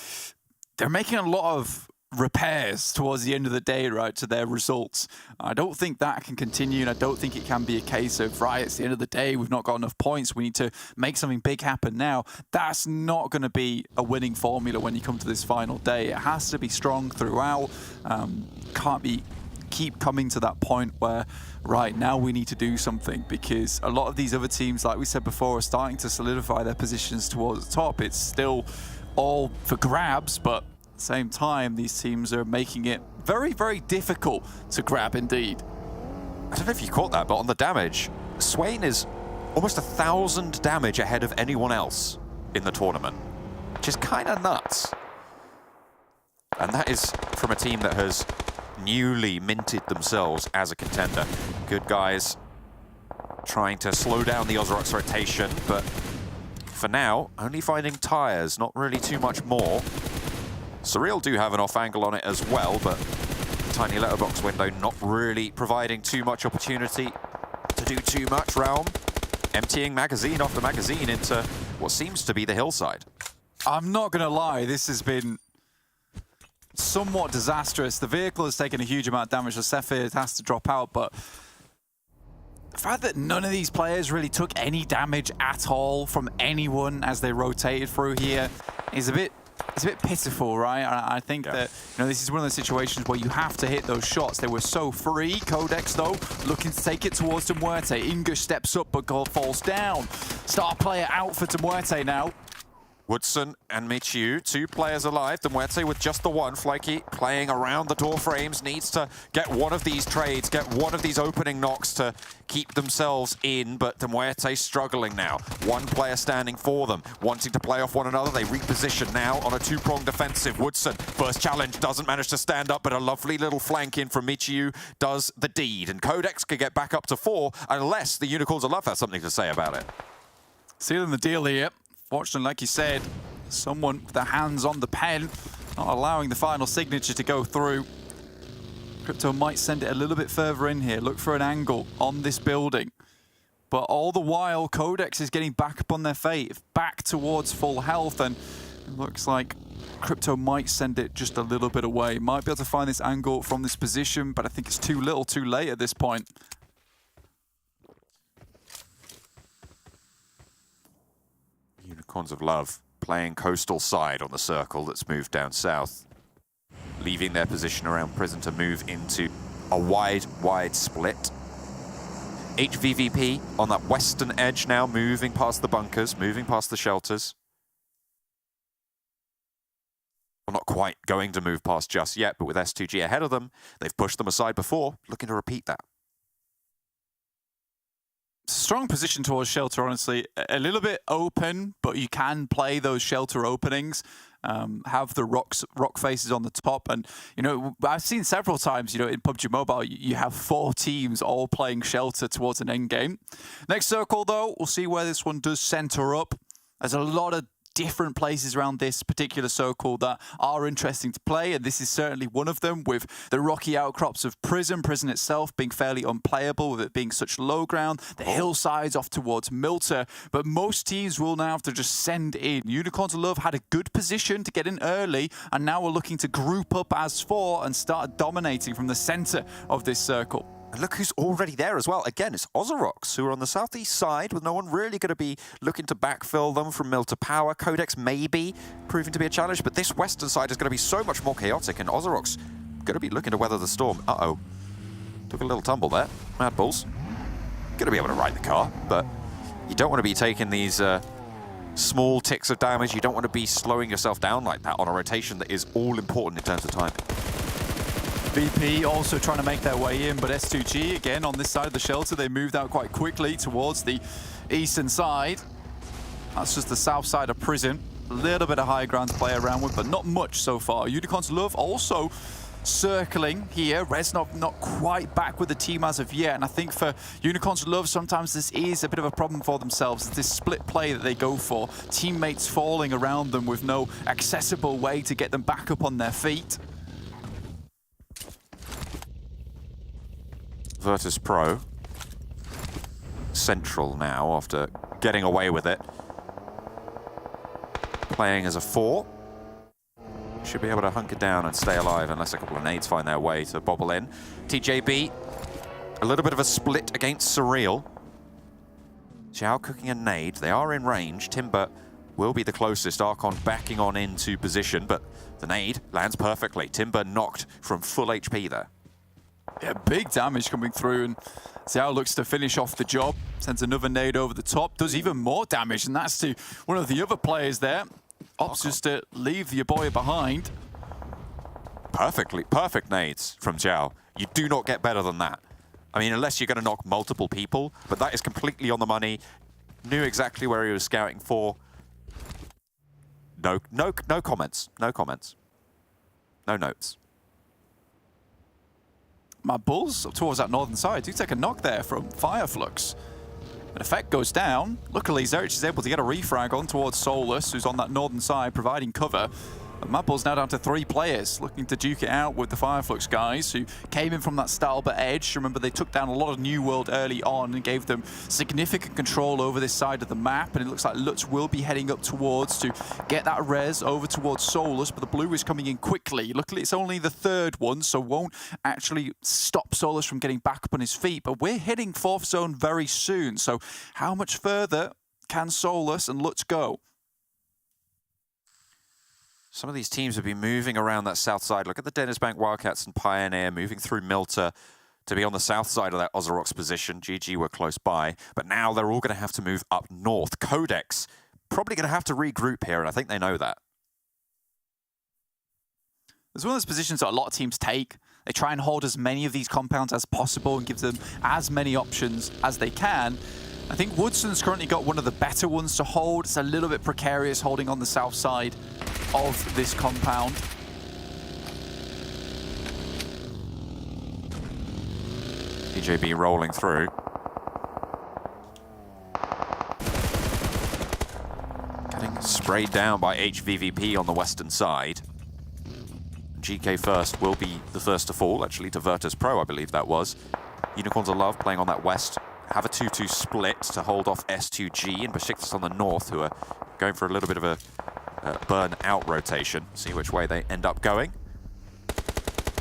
they're making a lot of repairs towards the end of the day, right, to their results. I don't think that can continue, and I don't think it can be a case of, right, it's the end of the day, we've not got enough points, we need to make something big happen now. That's not going to be a winning formula when you come to this final day. It has to be strong throughout. Can't keep coming to that point where, right, now we need to do something, because a lot of these other teams, like we said before, are starting to solidify their positions towards the top. It's still all for grabs, but at the same time, these teams are making it very, very difficult to grab indeed. I don't know if you caught that, but on the damage, Swain is almost 1,000 damage ahead of anyone else in the tournament, which is kind of nuts. And that is from a team that has newly minted themselves as a contender. GOODGUYS trying to slow down the OZAROX rotation, but for now, only finding tires, not really too much more. SURREAL do have an off angle on it as well, but tiny letterbox window not really providing too much opportunity to do too much. Realm emptying magazine after magazine into what seems to be the hillside. I'm not going to lie, this has been somewhat disastrous. The vehicle has taken a huge amount of damage, so Sephir has to drop out, but the fact that none of these players really took any damage at all from anyone as they rotated through here is a bit pitiful, right? I think that this is one of those situations where you have to hit those shots. They were so free. QODEX, though, looking to take it towards MUERTE. Ingush steps up, but falls down. Star player out for MUERTE now. Woodson and Michiu, 2 players alive. MUERTE with just the one. Flaky playing around the door frames, needs to get one of these trades, get one of these opening knocks to keep themselves in, but MUERTE struggling now. One player standing for them, wanting to play off one another. They reposition now on a 2-pronged defensive. Woodson, first challenge, doesn't manage to stand up, but a lovely little flank in from Michiu does the deed. And QODEX could get back up to 4, unless the Unicorns of Love have something to say about it. Sealing the deal here. Fortunately, like you said, someone with their hands on the pen, not allowing the final signature to go through. Crypto might send it a little bit further in here, look for an angle on this building. But all the while, QODEX is getting back up on their feet, back towards full health, and it looks like Crypto might send it just a little bit away. Might be able to find this angle from this position, but I think it's too little too late at this point. Unicorns of Love playing coastal side on the circle that's moved down south, leaving their position around prison to move into a wide split. HVVP on that western edge now, moving past the bunkers, moving past the shelters. Well, not quite going to move past just yet, but with S2G ahead of them, they've pushed them aside before, looking to repeat that. Strong position towards shelter, honestly. A little bit open, but you can play those shelter openings. Have the rock faces on the top. And, you know, I've seen several times, you know, in PUBG Mobile, you have 4 teams all playing shelter towards an end game. Next circle, though, we'll see where this one does center up. There's a lot of different places around this particular circle that are interesting to play, and this is certainly one of them, with the rocky outcrops of Prison itself being fairly unplayable, with it being such low ground, the hillsides off towards MUERTE, but most teams will now have to just send in. Unicorns of Love had a good position to get in early, and now we're looking to group up as 4 and start dominating from the center of this circle. And look who's already there as well. Again, it's OZAROX, who are on the southeast side, with no one really going to be looking to backfill them from MUERTE power. QODEX may be proving to be a challenge, but this western side is going to be so much more chaotic, and OZAROX going to be looking to weather the storm. Uh-oh. Took a little tumble there. MADBULLS going to be able to ride the car, but you don't want to be taking these small ticks of damage. You don't want to be slowing yourself down like that on a rotation that is all important in terms of time. VP also trying to make their way in, but S2G, again, on this side of the shelter, they moved out quite quickly towards the eastern side. That's just the south side of Prison. A little bit of high ground to play around with, but not much so far. Unicorns of Love also circling here. Reznov not quite back with the team as of yet, and I think for Unicorns of Love, sometimes this is a bit of a problem for themselves. It's this split play that they go for. Teammates falling around them with no accessible way to get them back up on their feet. VIRTUS.PRO central now after getting away with it. Playing as a 4. Should be able to hunker down and stay alive unless a couple of nades find their way to bobble in. TJB, a little bit of a split against SURREAL. Xiao cooking a nade. They are in range. Timber will be the closest. Archon backing on into position, but the nade lands perfectly. Timber knocked from full HP there. Yeah, big damage coming through, and Xiao looks to finish off the job. Sends another nade over the top, does even more damage, and that's to one of the other players there. Opts just to leave your boy behind. Perfect nades from Xiao. You do not get better than that. I mean, unless you're going to knock multiple people, but that is completely on the money. Knew exactly where he was scouting for. No comments. No comments. No notes. MADBULLS up towards that northern side do take a knock there from FLUX. An effect goes down. Luckily, Zerich is able to get a refrag on towards Solus, who's on that northern side, providing cover. And MADBULLS now down to 3 players, looking to duke it out with the FLUX guys, who came in from that Stalbert edge. Remember, they took down a lot of New World early on and gave them significant control over this side of the map. And it looks like Lutz will be heading up towards to get that res over towards Solus, but the blue is coming in quickly. Luckily, it's only the 3rd one, so won't actually stop Solus from getting back up on his feet. But we're hitting 4th zone very soon, so how much further can Solus and Lutz go? Some of these teams have been moving around that south side. Look at the DENİZBANK WILDCATS and PIONER moving through MUERTE to be on the south side of that OZAROX position. GG were close by, but now they're all going to have to move up north. QODEX probably going to have to regroup here, and I think they know that. It's one of those positions that a lot of teams take. They try and hold as many of these compounds as possible and give them as many options as they can. I think Woodson's currently got one of the better ones to hold. It's a little bit precarious holding on the south side of this compound. TJB rolling through. Getting sprayed down by HVVP on the western side. GK first will be the first to fall, actually, to VIRTUS.PRO, I believe that was. Unicorns of Love playing on that west. Have a 2-2 split to hold off S2G and BEŞİKTAŞ on the north, who are going for a little bit of a burn-out rotation. See which way they end up going.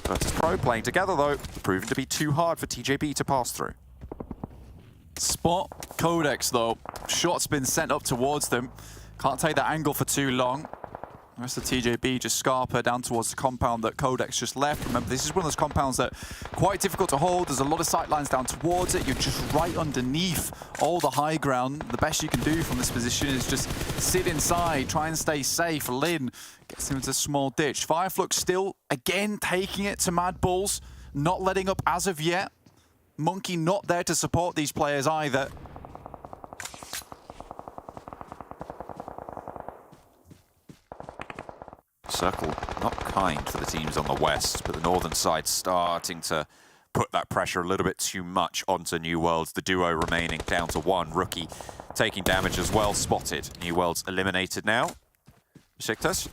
VIRTUS.PRO playing together, though, proving to be too hard for TJB to pass through. Spot QODEX, though. Shot's been sent up towards them. Can't take that angle for too long. The rest of TJB just scarper down towards the compound that QODEX just left. Remember, this is one of those compounds that quite difficult to hold. There's a lot of sight lines down towards it. You're just right underneath all the high ground. The best you can do from this position is just sit inside, try and stay safe. Lin gets him into a small ditch. FLUX still, again, taking it to MADBULLS. Not letting up as of yet. Monkey not there to support these players either. Circle not kind for the teams on the west, but the northern side starting to put that pressure a little bit too much onto New Worlds. The duo remaining down to one. Rookie taking damage as well, spotted. New Worlds eliminated now. BEŞİKTAŞ,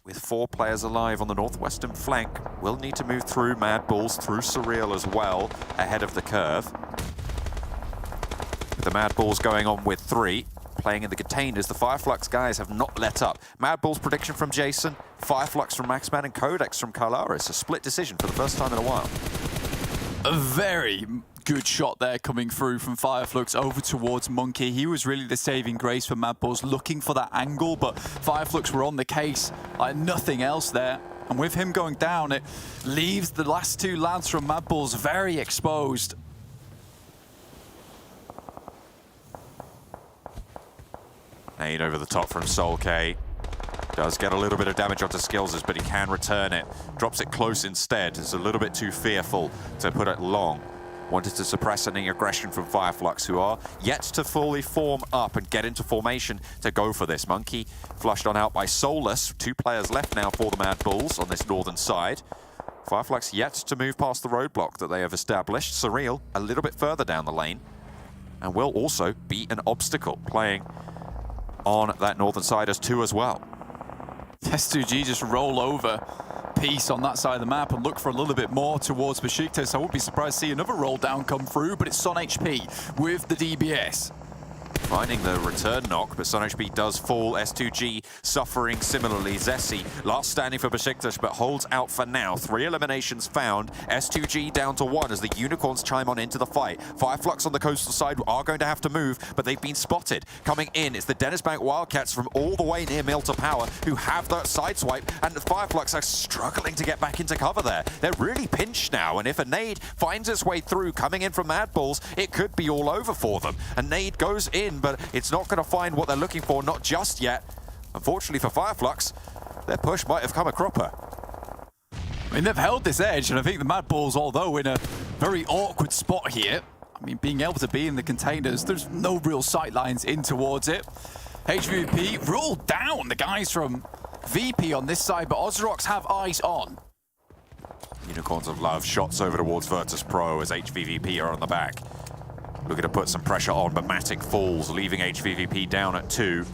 with 4 players alive on the northwestern flank, will need to move through MADBULLS, through SURREAL as well, ahead of the curve. With the MADBULLS going on with 3. Playing in the containers, the FLUX guys have not let up. MADBULLS prediction from Jason, FLUX from Maxman, and QODEX from Carlaris. A split decision for the first time in a while. A very good shot there coming through from FLUX over towards Monkey. He was really the saving grace for MADBULLS, looking for that angle, but FLUX were on the case like nothing else there. And with him going down, it leaves the last 2 lads from MADBULLS very exposed. Nade over the top from Solk. Does get a little bit of damage onto Skills, but he can return it. Drops it close instead. It's a little bit too fearful to put it long. Wanted to suppress any aggression from FLUX, who are yet to fully form up and get into formation to go for this. Monkey flushed on out by Solus. 2 players left now for the MADBULLS on this northern side. FLUX yet to move past the roadblock that they have established. SURREAL a little bit further down the lane and will also be an obstacle, playing on that northern side as 2 as well. S2G just roll over piece on that side of the map and look for a little bit more towards BEŞİKTAŞ. I wouldn't be surprised to see another roll down come through, but it's Son HP with the DBS. Finding the return knock, but Son HP does fall. S2G suffering similarly. Zessi, last standing for BEŞİKTAŞ, but holds out for now. 3 eliminations found. S2G down to 1 as the Unicorns chime on into the fight. FLUX on the coastal side are going to have to move, but they've been spotted. Coming in, it's the DENİZBANK Wildcats from all the way near Mill to Power who have that sideswipe, and the FLUX are struggling to get back into cover there. They're really pinched now, and if a nade finds its way through, coming in from MADBULLS, it could be all over for them. A nade goes in, but it's not going to find what they're looking for, not just yet. Unfortunately for FLUX, their push might have come a cropper. I mean, they've held this edge, and I think the MADBULLS, although in a very awkward spot here, I mean, being able to be in the containers, there's no real sight lines in towards it. HVVP ruled down the guys from VP on this side, but OZAROX have eyes on. Unicorns of Love, shots over towards VIRTUS.PRO as HVVP are on the back. Looking to put some pressure on, but Matic falls, leaving HVVP down at 2.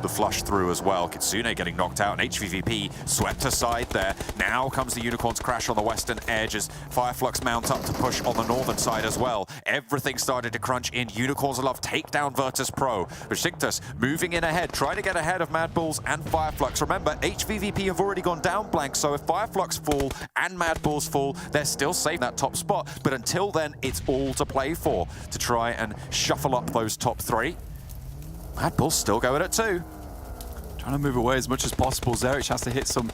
The flush through as well. Kitsune getting knocked out, and HVVP swept aside there. Now comes the Unicorns crash on the western edge as FLUX mount up to push on the northern side as well. Everything started to crunch in. Unicorns of Love take down VIRTUS.PRO. BEŞİKTAŞ moving in ahead, trying to get ahead of MADBULLS and FLUX. Remember, HVVP have already gone down blank, so if FLUX fall and MADBULLS fall, they're still safe in that top spot. But until then, it's all to play for to try and shuffle up those top 3. MADBULLS still going at 2. Trying to move away as much as possible. Zerich has to hit some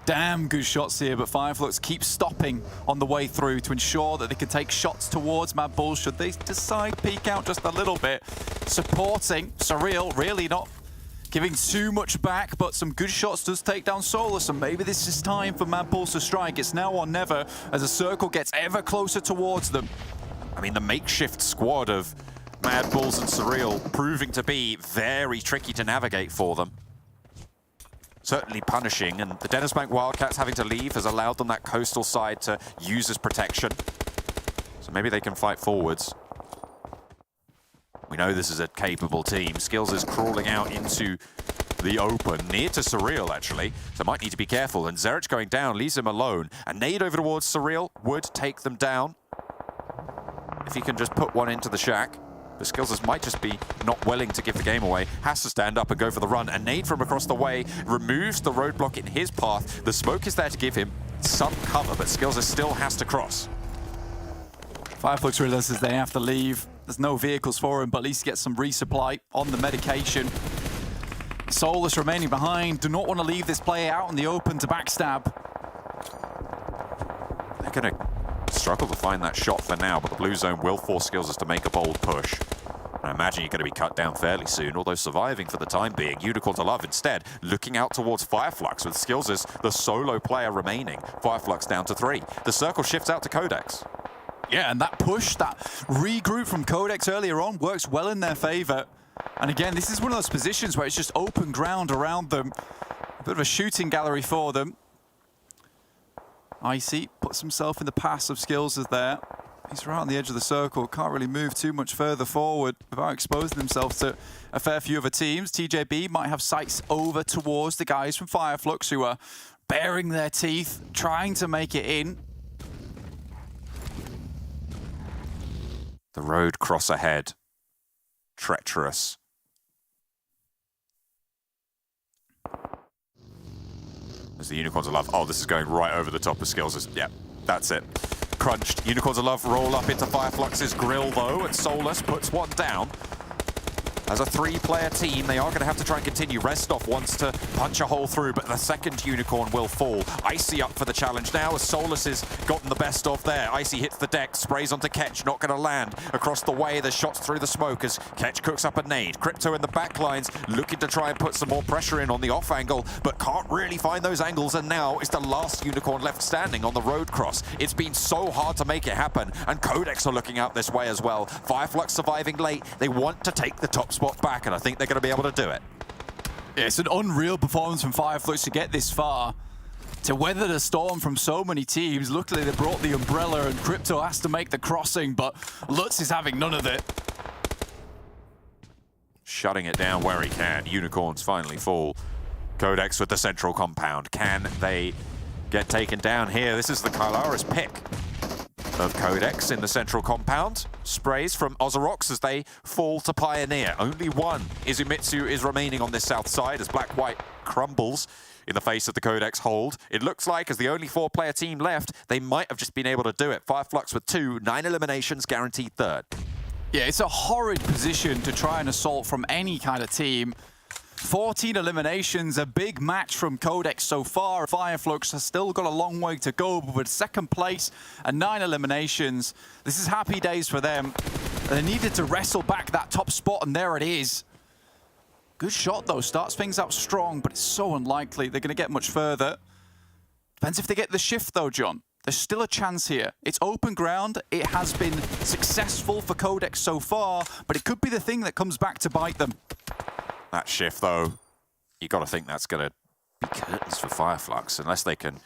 damn good shots here, but FLUX keeps stopping on the way through to ensure that they can take shots towards MADBULLS should they decide peek out just a little bit. supporting SURREAL, really not giving too much back, but some good shots does take down Solus, and maybe this is time for MADBULLS to strike. It's now or never as a circle gets ever closer towards them. I mean, the makeshift squad of MADBULLS and SURREAL proving to be very tricky to navigate for them. Certainly punishing, and the DENİZBANK WILDCATS having to leave has allowed them that coastal side to use as protection. So maybe they can fight forwards. We know this is a capable team. Skills is crawling out into the open, near to SURREAL actually, so might need to be careful. And Zerich going down leaves him alone. A nade over towards SURREAL would take them down. If he can just put one into the shack. But Skills might just be not willing to give the game away. Has to stand up and go for the run. A nade from across the way removes the roadblock in his path. The smoke is there to give him some cover, but Skills still has to cross. FLUX realizes they have to leave. There's no vehicles for him, but at least he gets some resupply on the medication. Solus remaining behind. Do not want to leave this player out in the open to backstab. They're going to struggle to find that shot for now, but the blue zone will force Skills to make a bold push. And I imagine you're going to be cut down fairly soon, although surviving for the time being. Unicorn to Love instead, looking out towards FLUX with Skills as the solo player remaining. FLUX down to 3. The circle shifts out to QODEX. Yeah, and that push, that regroup from QODEX earlier on works well in their favor. And again, this is one of those positions where it's just open ground around them. A bit of a shooting gallery for them. Icy puts himself in the pass of Skills there. He's right on the edge of the circle, can't really move too much further forward without exposing himself to a fair few other teams. TJB might have sights over towards the guys from FLUX who are baring their teeth, trying to make it in. The road cross ahead. Treacherous. As the Unicorns of Love. Oh, this is going right over the top of Skills. Yeah, that's it. Crunched. Unicorns of Love roll up into FLUX's grill, though, and Solus puts one down. As a 3-player team, they are going to have to try and continue. Restov wants to punch a hole through, but the second Unicorn will fall. Icy up for the challenge now, as Solus has gotten the best of there. Icy hits the deck, sprays onto Ketch, not going to land. Across the way, the shots through the smoke as Ketch cooks up a nade. Crypto in the back lines, looking to try and put some more pressure in on the off angle, but can't really find those angles, and now it's the last Unicorn left standing on the road cross. It's been so hard to make it happen, and QODEX are looking out this way as well. FLUX surviving late. They want to take the top spot back, and I think they're going to be able to do it. Yeah, it's an unreal performance from FLUX to get this far, to weather the storm from so many teams. Luckily, they brought the umbrella, and Crypto has to make the crossing, but Lutz is having none of it. Shutting it down where he can. Unicorns finally fall. QODEX with the central compound. Can they get taken down here? This is the Kylaris pick of QODEX in the central compound. Sprays from OZAROX as they fall to Pioneer. Only one Izumitsu is remaining on this south side as Black-White crumbles in the face of the QODEX hold. It looks like, as the only 4-player team left, they might have just been able to do it. FLUX with 2, 9 eliminations, guaranteed third. Yeah, it's a horrid position to try and assault from any kind of team. 14 eliminations, a big match from QODEX so far. FLUX has still got a long way to go, but with second place and 9 eliminations, this is happy days for them. They needed to wrestle back that top spot, and there it is. Good shot, though. Starts things out strong, but it's so unlikely they're going to get much further. Depends if they get the shift, though, John. There's still a chance here. It's open ground. It has been successful for QODEX so far, but it could be the thing that comes back to bite them. That shift, though, you got to think that's going to be curtains for FLUX, unless they can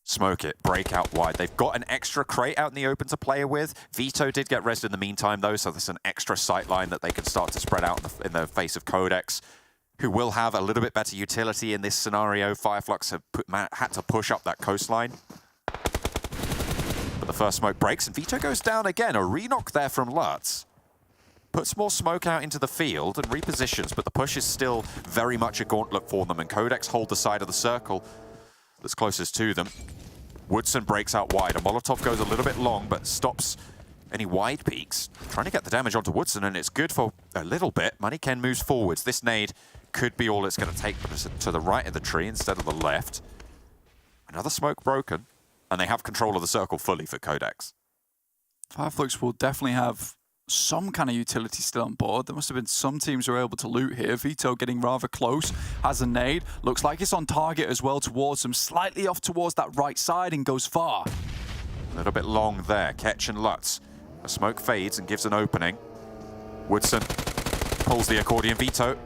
smoke it, break out wide. They've got an extra crate out in the open to play with. Vito did get rezzed in the meantime, though, so there's an extra sight line that they can start to spread out in the face of QODEX, who will have a little bit better utility in this scenario. FLUX have had to push up that coastline. But the first smoke breaks, and Vito goes down again. A reknock there from Lutz. Puts more smoke out into the field and repositions, but the push is still very much a gauntlet for them, and QODEX hold the side of the circle that's closest to them. Woodson breaks out wide. A Molotov goes a little bit long, but stops any wide peaks. Trying to get the damage onto Woodson, and it's good for a little bit. Moneyken moves forwards. This nade could be all it's going to take, but it's to the right of the tree instead of the left. Another smoke broken, and they have control of the circle fully for QODEX. FLUX will definitely have some kind of utility still on board. There must have been some teams who were able to loot here. Vito getting rather close, has a nade. Looks like it's on target as well towards them, slightly off towards that right side and goes far. A little bit long there. Ketch and Lutz. A smoke fades and gives an opening. Woodson pulls the accordion. Vito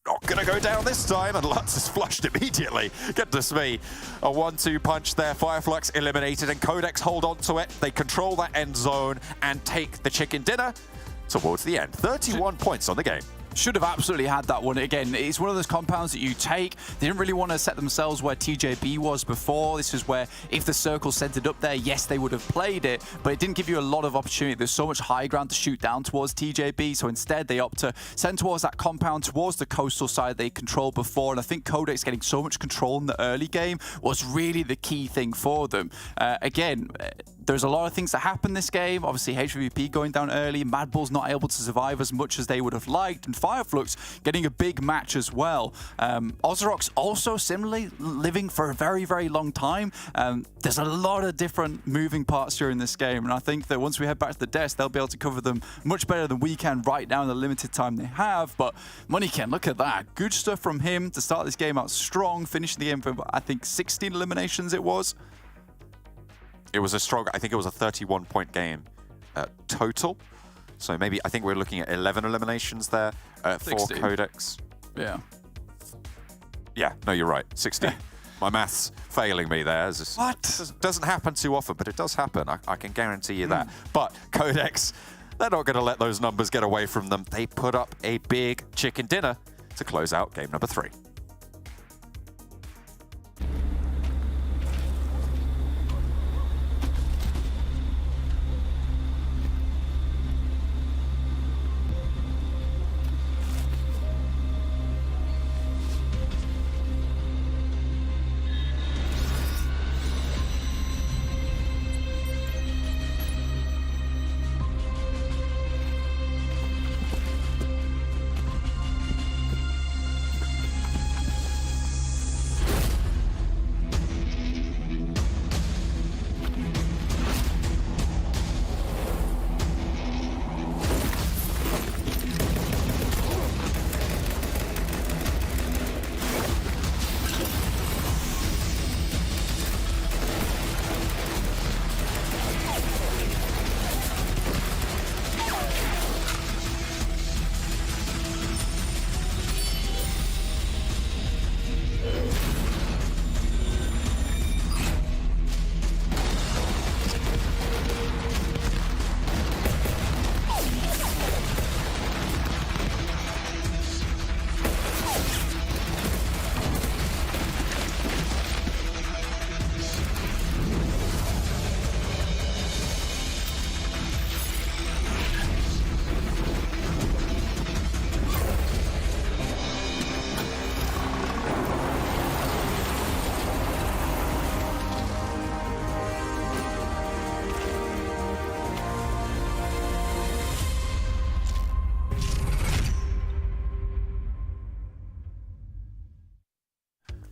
not gonna go down this time, and Lutz is flushed immediately. Goodness me. A 1-2 punch there. FLUX eliminated, and QODEX hold on to it. They control that end zone and take the chicken dinner towards the end. 31 points on the game. Should have absolutely had that one. Again, it's one of those compounds that you take. They didn't really want to set themselves where TJB was before. This is where, if the circle centered up there, yes, they would have played it, but it didn't give you a lot of opportunity. There's so much high ground to shoot down towards TJB, so instead they opt to send towards that compound, towards the coastal side they controlled before, and I think QODEX getting so much control in the early game was really the key thing for them. Again, there's a lot of things that happen this game. Obviously, HVVP going down early, MADBULLS not able to survive as much as they would have liked, and FLUX getting a big match as well. OZAROX also similarly living for a very, very long time. There's a lot of different moving parts during this game, and I think that once we head back to the desk, they'll be able to cover them much better than we can right now in the limited time they have. But Moneyken, look at that. Good stuff from him to start this game out strong, finishing the game for, I think, 16 eliminations it was. It was a strong, I think it was a 31-point game total. So maybe, I think we're looking at 11 eliminations there for QODEX. Yeah. Yeah, no, you're right. 16. My math's failing me there. What? Doesn't happen too often, but it does happen. I can guarantee you that. But QODEX, they're not going to let those numbers get away from them. They put up a big chicken dinner to close out game number 3.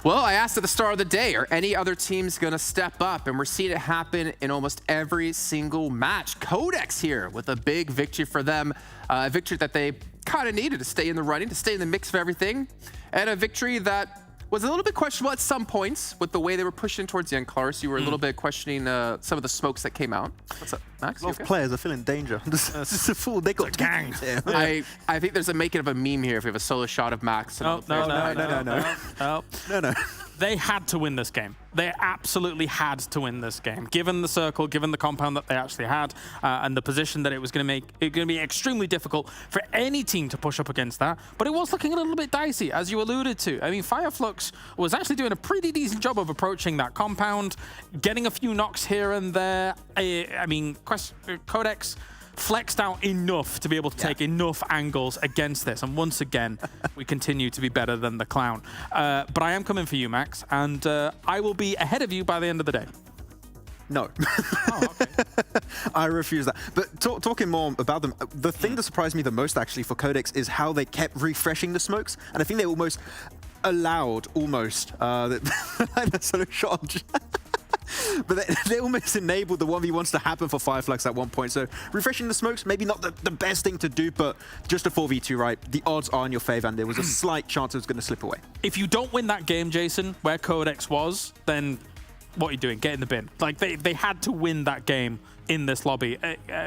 Well, I asked at the start of the day, are any other teams going to step up? And we're seeing it happen in almost every single match. QODEX here with a big victory for them. A victory that they kind of needed to stay in the running, to stay in the mix of everything. And a victory that was a little bit questionable at some points with the way they were pushing towards the end. Clarus, you were a little bit questioning some of the smokes that came out. What's up, Max? A lot of players are feeling danger. This is a fool. They got gangs. I think there's a making of a meme here if we have a solo shot of Max. No. They had to win this game. They absolutely had to win this game, given the circle, given the compound that they actually had, and the position that it was going to make it going to be extremely difficult for any team to push up against that. But it was looking a little bit dicey, as you alluded to. I mean, FLUX was actually doing a pretty decent job of approaching that compound, getting a few knocks here and there. I mean, QODEX flexed out enough to be able to take enough angles against this, and once again we continue to be better than the clown. But I am coming for you, Max, and I will be ahead of you by the end of the day. No. Oh, okay. I refuse that. But talking more about them, the thing that surprised me the most actually for QODEX is how they kept refreshing the smokes, and I think they almost allowed the sort of shot. But they almost enabled the 1v1s to happen for FLUX at one point. So refreshing the smokes, maybe not the best thing to do, but just a 4v2, right? The odds are in your favor, and there was a slight chance it was going to slip away. If you don't win that game, Jason, where QODEX was, then what are you doing? Get in the bin. Like, they had to win that game in this lobby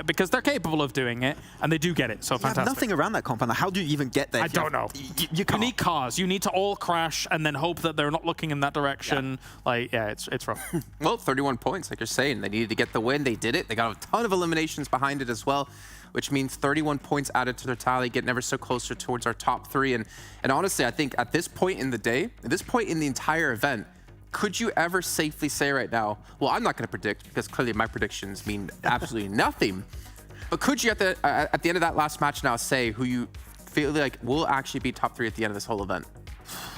because they're capable of doing it, and they do get it. So you fantastic. have nothing around that compound. How do you even get there? I don't know. You can't. You need cars. You need to all crash and then hope that they're not looking in that direction. Yeah. Like, yeah, it's rough. Well, 31 points, like you're saying. They needed to get the win. They did it. They got a ton of eliminations behind it as well, which means 31 points added to their tally, getting ever so closer towards our top 3. And honestly, I think at this point in the day, at this point in the entire event, could you ever safely say right now, well, I'm not going to predict because clearly my predictions mean absolutely nothing, but could you at the end of that last match now say who you feel like will actually be top 3 at the end of this whole event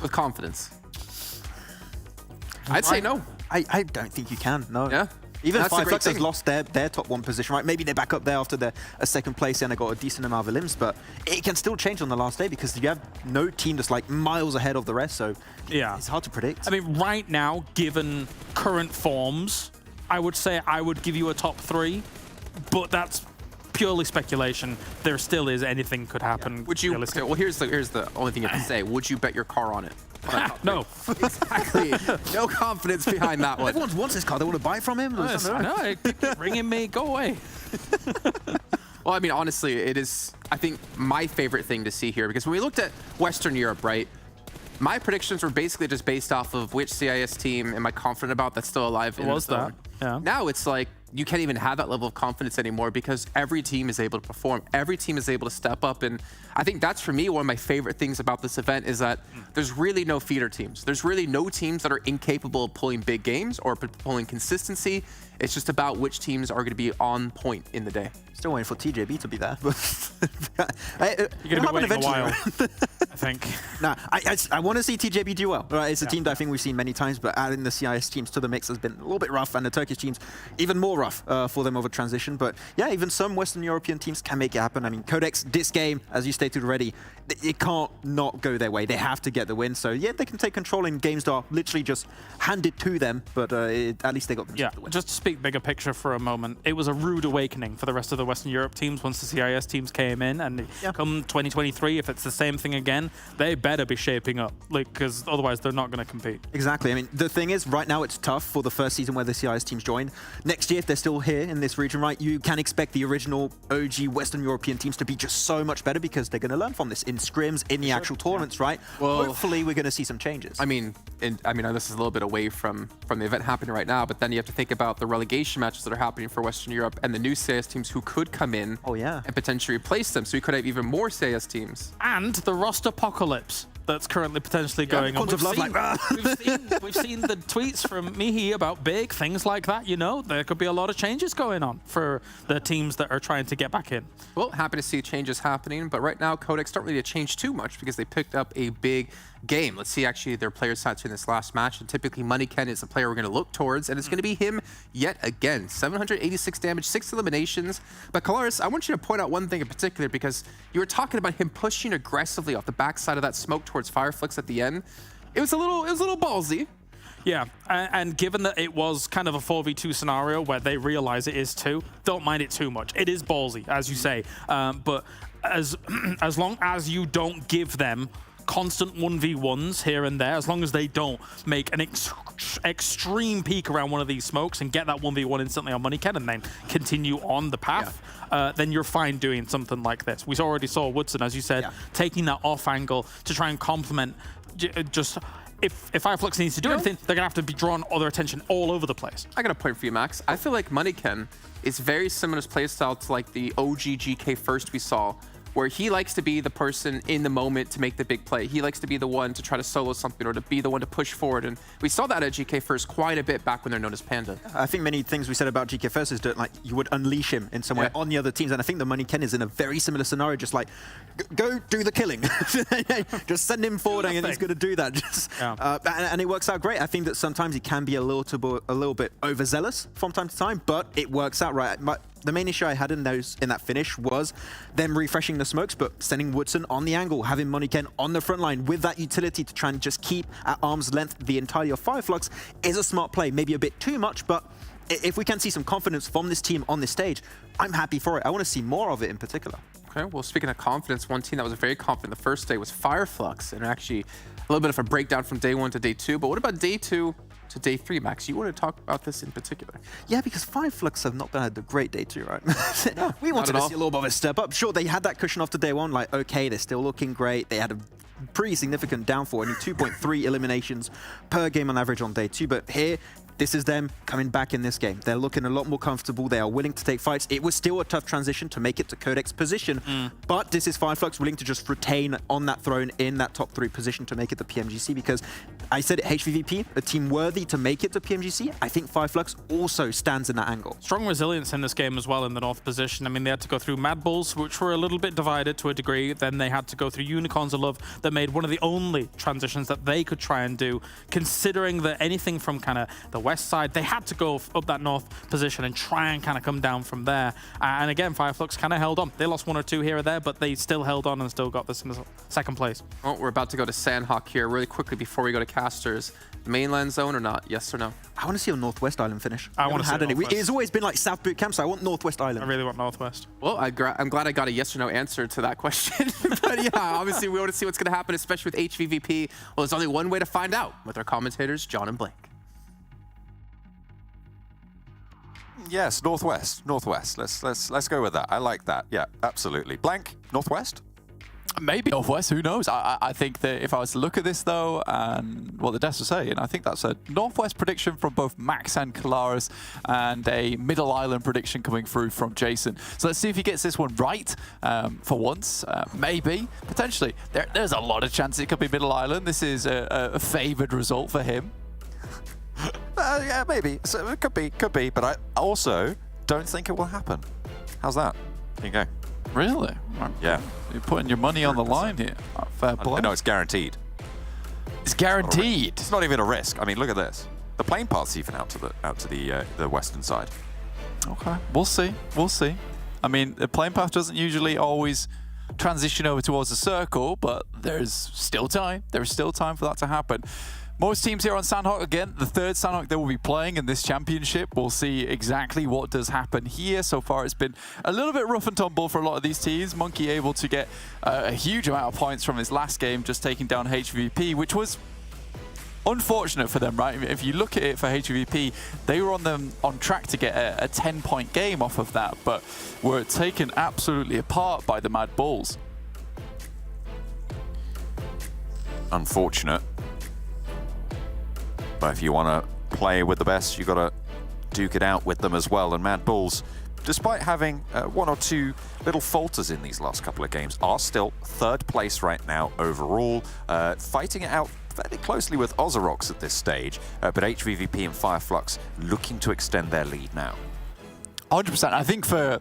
with confidence? I'd say no. I don't think you can, no. Yeah. Even That's a great FLUX has thing. lost their top 1 position, right? Maybe they're back up there after a second place and they got a decent amount of elims, but it can still change on the last day because you have no team that's like miles ahead of the rest, so yeah, it's hard to predict. I mean, right now, given current forms, I would say I would give you a top 3, but that's purely speculation. There still is anything could happen. Yeah. Would you? Well, here's the only thing you have to say. Would you bet your car on it? No. Exactly. No confidence behind that one. Everyone wants this car. They want to buy it from him. No, keep ringing me. Go away. Well, I mean, honestly, it is, I think, my favorite thing to see here, because when we looked at Western Europe, right, my predictions were basically just based off of which CIS team am I confident about that's still alive in the zone. Yeah. Now it's like, you can't even have that level of confidence anymore because every team is able to perform. Every team is able to step up. And I think that's, for me, one of my favorite things about this event is that there's really no feeder teams. There's really no teams that are incapable of pulling big games or pulling consistency. It's just about which teams are going to be on point in the day. Still waiting for TJB to be there. You're going to be waiting a while, I think. Nah, I want to see TJB do well. Right? It's a team that I think we've seen many times, but adding the CIS teams to the mix has been a little bit rough, and the Turkish teams even more rough for them over transition. But yeah, even some Western European teams can make it happen. I mean, QODEX, this game, as you stated already, it can't not go their way. They have to get the win. So yeah, they can take control in games that are literally just handed to them, but at least they got the win. Just to speak bigger picture for a moment, it was a rude awakening for the rest of the Western Europe teams once the CIS teams came in, and come 2023, if it's the same thing again, they better be shaping up, because otherwise they're not going to compete. Exactly. I mean, the thing is, right now it's tough for the first season where the CIS teams joined. Next year, if they're still here in this region, right, you can expect the original OG Western European teams to be just so much better because they're going to learn from this in scrims, in the actual tournaments, right? Well, hopefully we're going to see some changes. I mean, this is a little bit away from the event happening right now, but then you have to think about the relegation matches that are happening for Western Europe and the new CIS teams who could come in and potentially replace them. So we could have even more CIS teams. And the roster apocalypse that's currently potentially going on. We've seen the tweets from Mihi about big things like that. You know, there could be a lot of changes going on for the teams that are trying to get back in. Well, happy to see changes happening, but right now QODEX don't really change too much because they picked up a big game. Let's see actually their player stats in this last match, and typically Moneyken is the player we're going to look towards, and it's going to be him yet again. 786 damage, 6 eliminations. But Kalaris, I want you to point out one thing in particular, because you were talking about him pushing aggressively off the backside of that smoke towards FLUX at the end. It was a little ballsy. Yeah, and given that it was kind of a 4v2 scenario where they realize it is 2, don't mind it too much. It is ballsy, as you say, but as long as you don't give them constant 1v1s here and there, as long as they don't make an extreme peak around one of these smokes and get that 1v1 instantly on Moneyken and then continue on the path, then you're fine doing something like this. We already saw Woodson, as you said, taking that off angle to try and complement just... If FLUX needs to do anything, they're going to have to be drawing other attention all over the place. I got a point for you, Max. I feel like Moneyken is very similar to playstyle to like the OG GK first we saw, where he likes to be the person in the moment to make the big play. He likes to be the one to try to solo something or to be the one to push forward. And we saw that at GK First quite a bit back when they're known as Panda. I think many things we said about GK First is that like you would unleash him in some way on the other teams. And I think the Moneyken is in a very similar scenario, just like go do the killing. Just send him forward and he's going to do that. And it works out great. I think that sometimes he can be a little bit overzealous from time to time, but it works out right. The main issue I had in that finish was them refreshing the smokes, but sending Woodson on the angle, having Moniken on the front line with that utility to try and just keep at arm's length the entirety of FLUX is a smart play. Maybe a bit too much, but if we can see some confidence from this team on this stage, I'm happy for it. I want to see more of it in particular. Okay, well, speaking of confidence, one team that was very confident the first day was FLUX, and actually a little bit of a breakdown from day 1 to day 2. But what about day 2 to day 3, Max? You want to talk about this in particular? Yeah, because FLUX have not had a great day 2, right? No, we wanted to see a little bit of a step up. Sure, they had that cushion after day 1, like, okay, they're still looking great. They had a pretty significant downfall, only 2.3 eliminations per game on average on day 2. But here, this is them coming back in this game. They're looking a lot more comfortable. They are willing to take fights. It was still a tough transition to make it to QODEX position, but this is FLUX willing to just retain on that throne in that top 3 position to make it to PMGC, because I said HVVP, a team worthy to make it to PMGC. I think FLUX also stands in that angle. Strong resilience in this game as well in the north position. I mean, they had to go through MADBULLS, which were a little bit divided to a degree. Then they had to go through Unicorns of Love that made one of the only transitions that they could try and do, considering that anything from kind of the west side, they had to go up that north position and try and kind of come down from there. And again, FLUX kind of held on. They lost 1 or 2 here or there, but they still held on and still got this in the second place. Well, we're about to go to Sanhok here really quickly before we go to Casters. Mainland zone or not? Yes or no? I want to see a Northwest Island finish. I want to see Northwest. It's always been like South Boot Camp, so I want Northwest Island. I really want Northwest. Well, I'm glad I got a yes or no answer to that question. But yeah, obviously we want to see what's going to happen, especially with HVVP. Well, there's only one way to find out with our commentators, John and Blake. Yes, Northwest. Let's go with that. I like that. Yeah, absolutely. Blank, Northwest? Maybe Northwest, who knows? I think that if I was to look at this, though, and what the devs were saying, I think that's a Northwest prediction from both Max and Kalaris, and a Middle Island prediction coming through from Jason. So let's see if he gets this one right for once. Maybe, potentially. There's a lot of chance it could be Middle Island. This is a favoured result for him. Yeah, maybe. So it could be, but I also don't think it will happen. How's that? There you go. Really? Yeah. You're putting your money on the line here. Fair play. No, it's guaranteed. It's guaranteed. It's not even a risk. I mean, look at this. The plane path's even out to the western side. Okay, we'll see. We'll see. I mean, the plane path doesn't usually always transition over towards the circle, but there's still time. There is still time for that to happen. Most teams here on Sanhok, again, the 3rd Sanhok they will be playing in this championship. We'll see exactly what does happen here. So far, it's been a little bit rough and tumble for a lot of these teams. Monkey able to get a huge amount of points from his last game, just taking down HVVP, which was unfortunate for them, right? If you look at it for HVVP, they were on track to get a 10-point game off of that, but were taken absolutely apart by the MADBULLS. Unfortunate. But if you want to play with the best, you've got to duke it out with them as well. And MADBULLS, despite having 1 or 2 little falters in these last couple of games, are still 3rd place right now overall, fighting it out fairly closely with OZAROX at this stage. But HVVP and FLUX looking to extend their lead now. 100%. I think for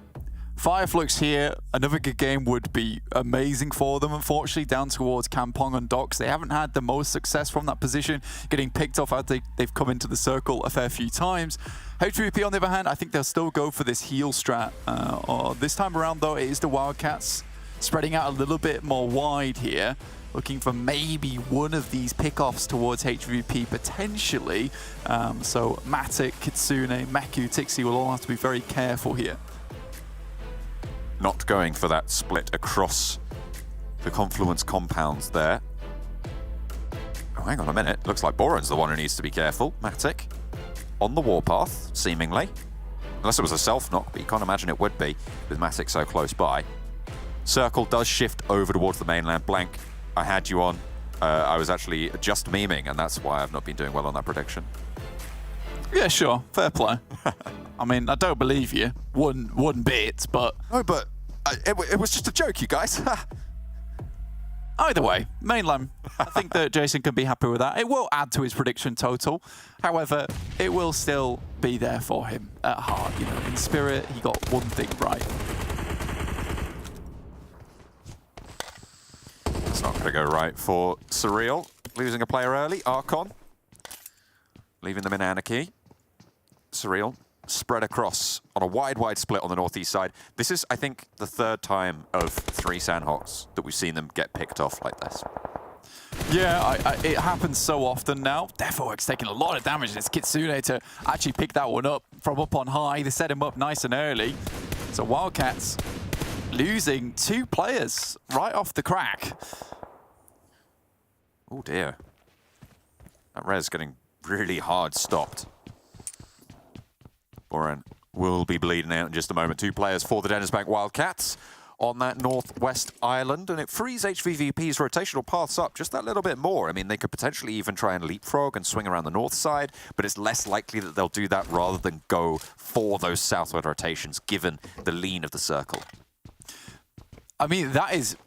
FLUX here, another good game would be amazing for them. Unfortunately, down towards Kampong and Docks, they haven't had the most success from that position, getting picked off after they've come into the circle a fair few times. HVVP, on the other hand, I think they'll still go for this heal strat. This time around, though, it is the Wildcats spreading out a little bit more wide here, looking for maybe one of these pickoffs towards HVVP potentially. So Matic, Kitsune, Meku, Tixi will all have to be very careful here. Not going for that split across the Confluence compounds there. Oh, hang on a minute. Looks like Boron's the one who needs to be careful. Matic on the warpath, seemingly. Unless it was a self-knock, but you can't imagine it would be with Matic so close by. Circle does shift over towards the mainland. Blank, I had you on. I was actually just memeing, and that's why I've not been doing well on that prediction. Yeah, sure. Fair play. I mean, I don't believe you one bit, but... No, but it was just a joke, you guys. Either way, mainland, I think that Jason can be happy with that. It will add to his prediction total. However, it will still be there for him at heart. You know, in spirit, he got one thing right. That's not going to go right for SURREAL. Losing a player early. Archon leaving them in anarchy. SURREAL spread across on a wide split on the northeast side. This is, I think, the third time of 3 Sanhoks that we've seen them get picked off like this. Yeah, it happens so often now. Defowork's taking a lot of damage. It's Kitsune to actually pick that one up from up on high. They set him up nice and early. So Wildcats losing 2 players right off the crack. Oh dear. That res getting really hard stopped. Boran will be bleeding out in just a moment. 2 players for the DENİZBANK Wildcats on that northwest island, and it frees HVVP's rotational paths up just that little bit more. I mean, they could potentially even try and leapfrog and swing around the north side, but it's less likely that they'll do that rather than go for those southward rotations, given the lean of the circle. I mean, that is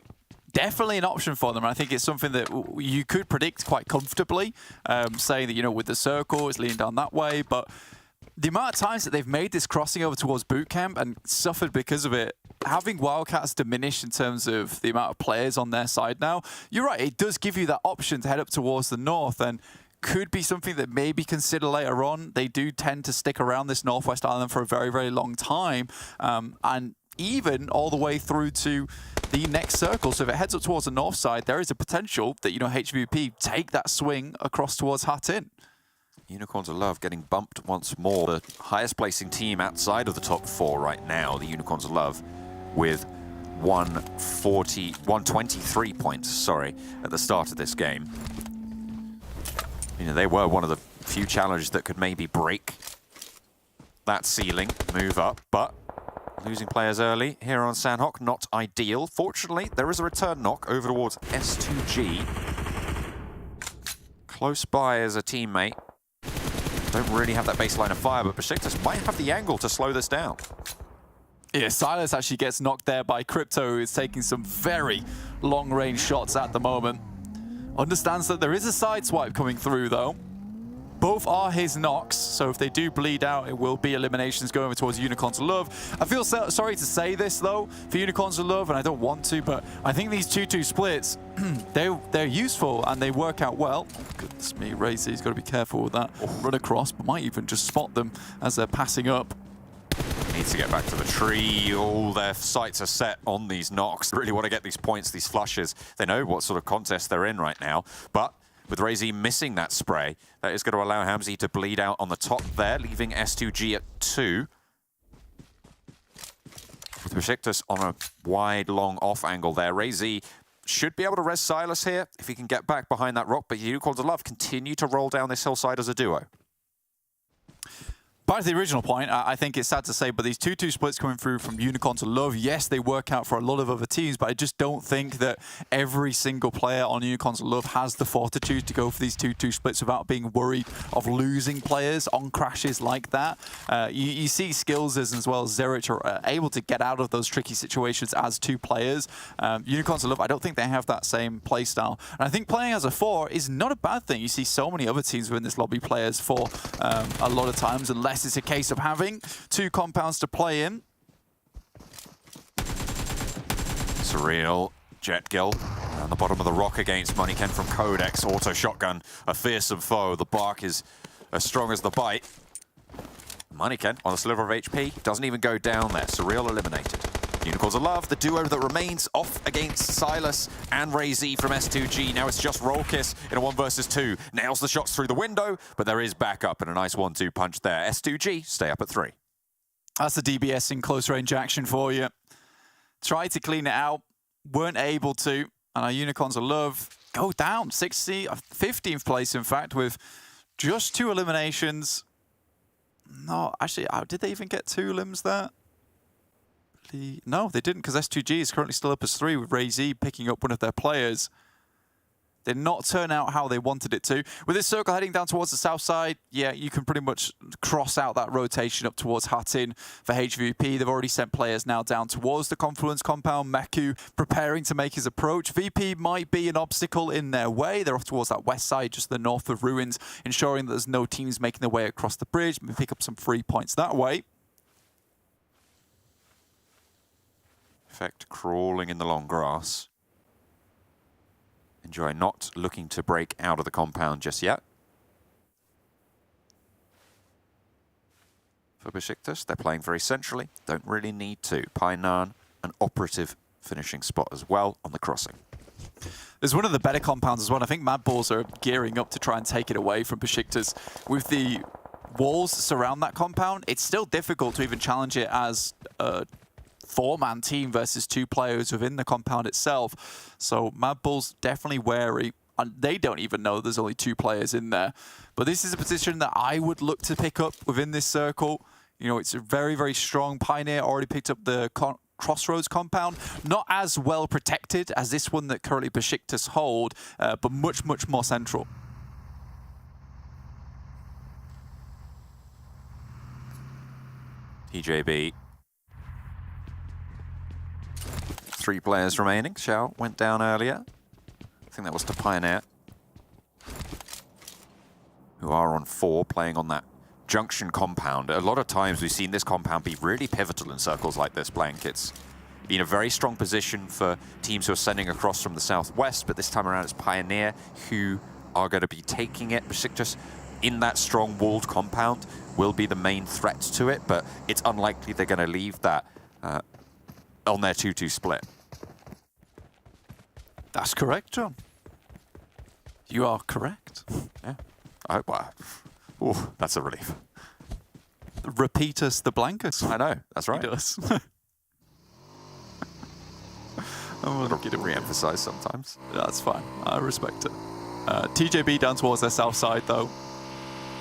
definitely an option for them. I think it's something that you could predict quite comfortably, saying that, you know, with the circle, it's leaning down that way, but the amount of times that they've made this crossing over towards boot camp and suffered because of it, having Wildcats diminish in terms of the amount of players on their side now, you're right, it does give you that option to head up towards the north, and could be something that maybe consider later on. They do tend to stick around this northwest island for a very long time, and even all the way through to the next circle. So if it heads up towards the north side, there is a potential that, you know, HVVP take that swing across towards Hattin. Unicorns of Love getting bumped once more. The highest placing team outside of the top 4 right now, the Unicorns of Love, with 123 points, sorry, at the start of this game. You know, they were one of the few challenges that could maybe break that ceiling, move up, but losing players early here on Sanhok, not ideal. Fortunately, there is a return knock over towards S2G. Close by as a teammate. Don't really have that baseline of fire, but BEŞİKTAŞ might have the angle to slow this down. Yeah, Silas actually gets knocked there by Crypto, who is taking some very long-range shots at the moment. Understands that there is a side swipe coming through, though. Both are his knocks, so if they do bleed out, it will be eliminations going towards Unicorns of Love. I feel sorry to say this, though, for Unicorns of Love, and I don't want to, but I think these 2-2 splits, they're useful and they work out well. Oh, goodness me, Razy's got to be careful with that. Run across, but might even just spot them as they're passing up. Needs to get back to the tree. All their sights are set on these knocks. They really want to get these points, these flushes. They know what sort of contest they're in right now, but with Razy missing that spray, that is going to allow Hamzy to bleed out on the top there, leaving S2G at 2. With BEŞİKTAŞ on a wide, long off angle there. Razy should be able to res Silas here if he can get back behind that rock, but Unicorns of Love continue to roll down this hillside as a duo. Back to the original point, I think it's sad to say, but these 2-2 splits coming through from Unicorns of Love, yes, they work out for a lot of other teams, but I just don't think that every single player on Unicorns of Love has the fortitude to go for these 2-2 splits without being worried of losing players on crashes like that. You see skills as well as Zerich are able to get out of those tricky situations as 2 players. Unicorns of Love, I don't think they have that same playstyle. And I think playing as a 4 is not a bad thing. You see so many other teams within this lobby play as 4 a lot of times, unless it's a case of having 2 compounds to play in. SURREAL, Jetgill on the bottom of the rock against Moneyken from QODEX. Auto shotgun, a fearsome foe. The bark is as strong as the bite. Moneyken on a sliver of HP, doesn't even go down there. SURREAL eliminated. Unicorns of Love, the duo that remains off against Silas and Razy from S2G. Now it's just Rolkis in a 1 versus 2. Nails the shots through the window, but there is backup and a nice 1-2 punch there. S2G stay up at 3. That's the DBS in close range action for you. Tried to clean it out, weren't able to, and our Unicorns of Love go down 15th place, in fact, with just 2 eliminations. No, actually, did they even get 2 limbs there? No, they didn't, because S2G is currently still up as 3 with Razy picking up one of their players. Did not turn out how they wanted it to. With this circle heading down towards the south side, yeah, you can pretty much cross out that rotation up towards Hattin for HVVP. They've already sent players now down towards the Confluence compound. Meku preparing to make his approach. VP might be an obstacle in their way. They're off towards that west side, just the north of Ruins, ensuring that there's no teams making their way across the bridge. Maybe pick up some free points that way. Effect crawling in the long grass. Enjoy not looking to break out of the compound just yet. For BEŞİKTAŞ, they're playing very centrally. Don't really need to. PIONER, an operative finishing spot as well on the crossing. There's one of the better compounds as well. I think MADBULLS are gearing up to try and take it away from BEŞİKTAŞ. With the walls that surround that compound, it's still difficult to even challenge it as a four-man team versus two players within the compound itself. So MADBULLS definitely wary. And they don't even know there's only two players in there. But this is a position that I would look to pick up within this circle. You know, it's a very, very strong. Pioneer already picked up the Crossroads compound. Not as well protected as this one that currently BEŞİKTAŞ hold, but much, much more central. TJB. 3 players remaining. Xiao went down earlier. I think that was to Pioneer, who are on 4, playing on that junction compound. A lot of times we've seen this compound be really pivotal in circles like this, Blank. It's been a very strong position for teams who are sending across from the southwest, but this time around it's Pioneer who are going to be taking it. BEŞİKTAŞ in that strong walled compound will be the main threat to it, but it's unlikely they're going to leave that on their 2-2 split. That's correct, John. You are correct. Yeah. Oh, wow. Ooh, that's a relief. Repeat us the blankest. I know, that's right. He does. I'm going to re-emphasize sometimes. That's fine. I respect it. TJB down towards their south side, though.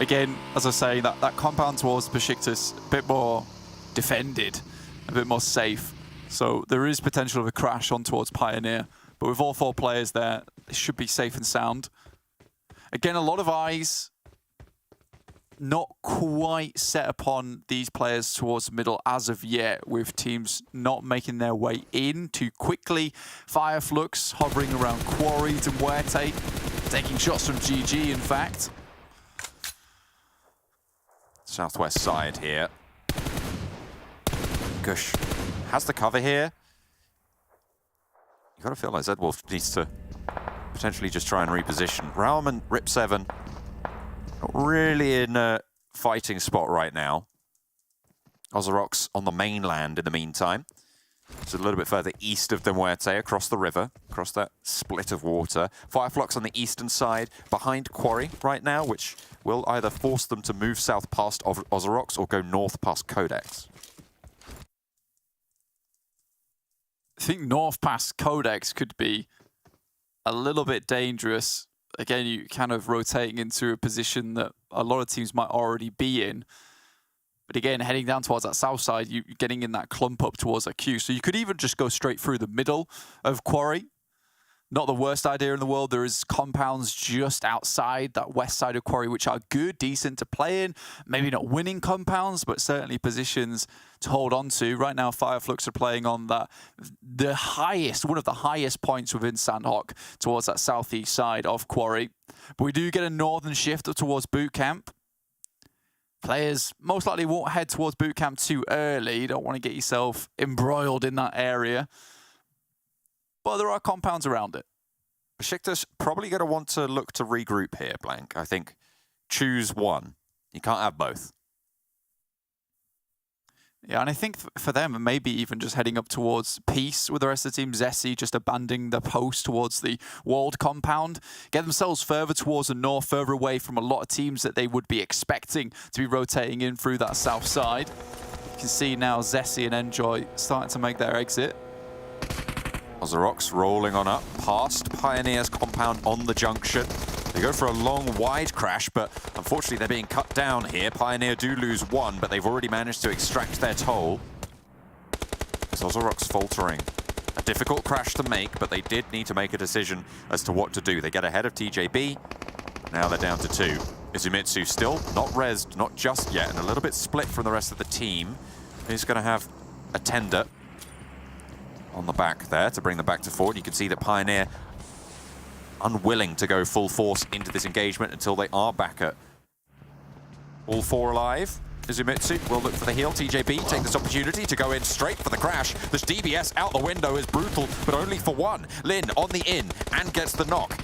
Again, as I say, that compound towards BEŞİKTAŞ a bit more defended, a bit more safe. So there is potential of a crash on towards Pioneer. But with all 4 players there, it should be safe and sound. Again, a lot of eyes not quite set upon these players towards the middle as of yet, with teams not making their way in too quickly. FLUX hovering around Quarries and MUERTE, taking shots from GG, in fact. Southwest side here. Gush has the cover here. You got to feel like Zedwolf needs to potentially just try and reposition. Realm and Rip7 not really in a fighting spot right now. OZAROX on the mainland in the meantime. It's a little bit further east of the MUERTE, across the river, across that split of water. FLUX on the eastern side, behind Quarry right now, which will either force them to move south past OZAROX or go north past QODEX. I think north past QODEX could be a little bit dangerous. Again, you kind of rotating into a position that a lot of teams might already be in. But again, heading down towards that south side, you're getting in that clump up towards that queue. So you could even just go straight through the middle of Quarry. Not the worst idea in the world. There is compounds just outside that west side of Quarry, which are good, decent to play in. Maybe not winning compounds, but certainly positions to hold on to. Right now, FLUX are playing on one of the highest points within Sanhok, towards that southeast side of Quarry. But we do get a northern shift up towards boot camp. Players most likely won't head towards boot camp too early. You don't want to get yourself embroiled in that area. But there are compounds around it. BEŞİKTAŞ probably going to want to look to regroup here, Blank. I think choose one. You can't have both. Yeah, and I think for them, maybe even just heading up towards peace with the rest of the team. Zessi just abandoning the post towards the walled compound. Get themselves further towards the north, further away from a lot of teams that they would be expecting to be rotating in through that south side. You can see now Zessi and Enjoy starting to make their exit. OZAROX rolling on up past Pioneer's compound on the junction. They go for a long, wide crash, but unfortunately they're being cut down here. Pioneer do lose 1, but they've already managed to extract their toll. OZAROX faltering. A difficult crash to make, but they did need to make a decision as to what to do. They get ahead of TJB. Now they're down to 2. Izumitsu still not rezzed, not just yet, and a little bit split from the rest of the team. He's going to have a tender on the back there to bring them back to 4. You can see that Pioneer unwilling to go full force into this engagement until they are back at all 4 alive. Izumitsu will look for the heal. TJB take this opportunity to go in straight for the crash. This DBS out the window is brutal, but only for one. Lin on the in and gets the knock.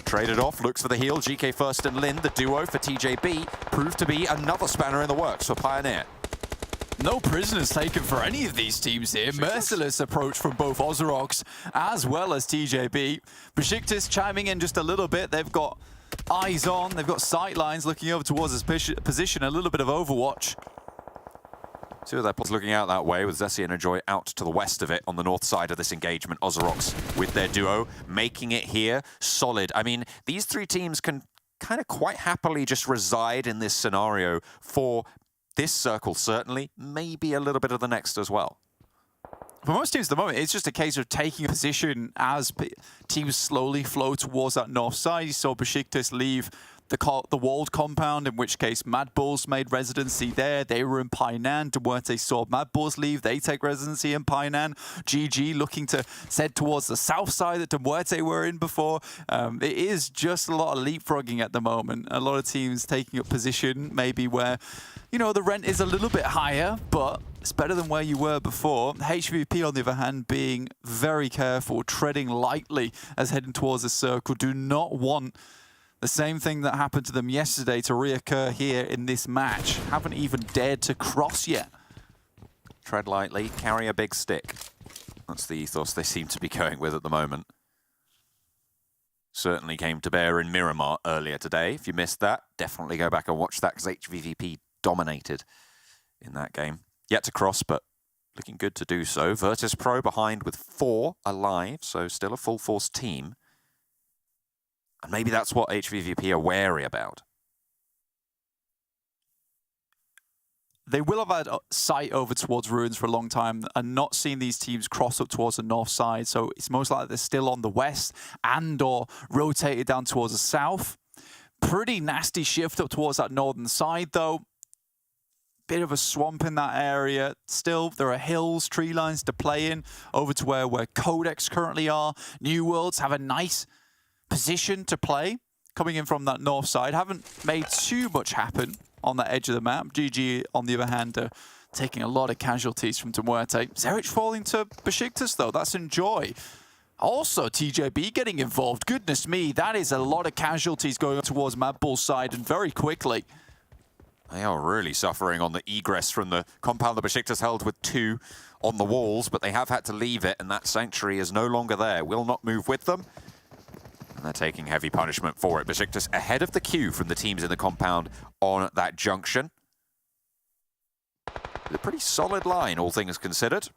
Traded off, looks for the heal. GK First and Lin, the duo for TJB, proved to be another spanner in the works for Pioneer. No prisoners taken for any of these teams here. Merciless approach from both OZAROX as well as TJB. BEŞİKTAŞ chiming in just a little bit. They've got eyes on, they've got sight lines looking over towards his position, a little bit of overwatch. Two of their players looking out that way with Zessi and Enjoy out to the west of it on the north side of this engagement. OZAROX with their duo making it here solid. I mean, these three teams can kind of quite happily just reside in this scenario for this circle, certainly, maybe a little bit of the next as well. For most teams at the moment, it's just a case of taking a position as teams slowly flow towards that north side. You saw BEŞİKTAŞ leave the walled compound, in which case MADBULLS made residency there. They were in Painan. MUERTE saw MADBULLS leave. They take residency in Painan. GG looking to head towards the south side that MUERTE were in before. It is just a lot of leapfrogging at the moment. A lot of teams taking up position, maybe where, you know, the rent is a little bit higher, but it's better than where you were before. HVVP, on the other hand, being very careful, treading lightly as heading towards the circle. Do not want the same thing that happened to them yesterday to reoccur here in this match. Haven't even dared to cross yet. Tread lightly, carry a big stick. That's the ethos they seem to be going with at the moment. Certainly came to bear in Miramar earlier today. If you missed that, definitely go back and watch that, because HVVP dominated in that game. Yet to cross, but looking good to do so. VIRTUS.PRO behind with 4 alive, so still a full force team. And maybe that's what HVVP are wary about. They will have had sight over towards Ruins for a long time and not seen these teams cross up towards the north side. So it's most likely they're still on the west and or rotated down towards the south. Pretty nasty shift up towards that northern side, though. Bit of a swamp in that area. Still, there are hills, tree lines to play in over to where QODEX currently are. New Worlds have a nice position to play coming in from that north side. Haven't made too much happen on that edge of the map. GG, on the other hand, taking a lot of casualties from MUERTE. Zerich falling to BEŞİKTAŞ, though. That's Enjoy. Also, TJB getting involved. Goodness me, that is a lot of casualties going towards MADBULLS' side, and very quickly. They are really suffering on the egress from the compound that BEŞİKTAŞ held with 2 on the walls, but they have had to leave it, and that sanctuary is no longer there. Will not move with them. And they're taking heavy punishment for it. BEŞİKTAŞ ahead of the queue from the teams in the compound on that junction. With a pretty solid line, all things considered.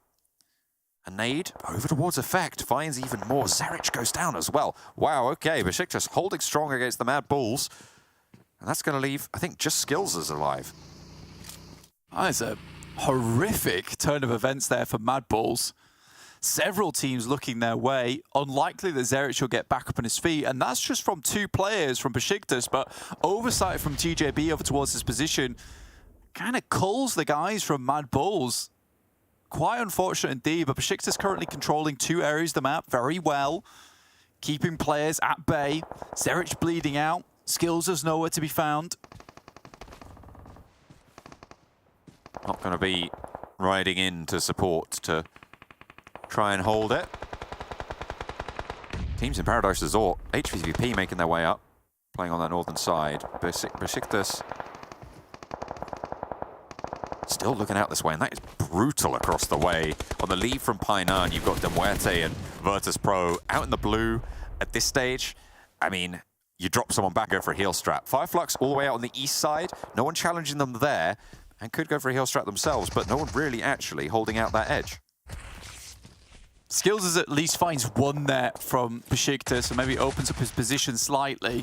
A nade over towards Effect, finds even more. Zerich goes down as well. Wow, okay, BEŞİKTAŞ holding strong against the MADBULLS. And that's going to leave, I think, just Skills as alive. That is a horrific turn of events there for MADBULLS. Several teams looking their way. Unlikely that Zerich will get back up on his feet, and that's just from 2 players from BEŞİKTAŞ, but oversight from TJB over towards his position kind of culls the guys from MADBULLS. Quite unfortunate indeed, but BEŞİKTAŞ currently controlling 2 areas of the map very well, keeping players at bay. Zerich bleeding out. Skills is nowhere to be found. Not going to be riding in to support to try and hold it. Teams in Paradise Resort. HVVP making their way up, playing on that northern side. BEŞİKTAŞ still looking out this way, and that is brutal across the way. On the lead from Painan, you've got MUERTE and VIRTUS.PRO out in the blue at this stage. I mean, you drop someone back, go for a heal strap. FLUX all the way out on the east side. No one challenging them there, and could go for a heal strap themselves, but no one really actually holding out that edge. Skills at least finds one there from BEŞİKTAŞ, so maybe opens up his position slightly.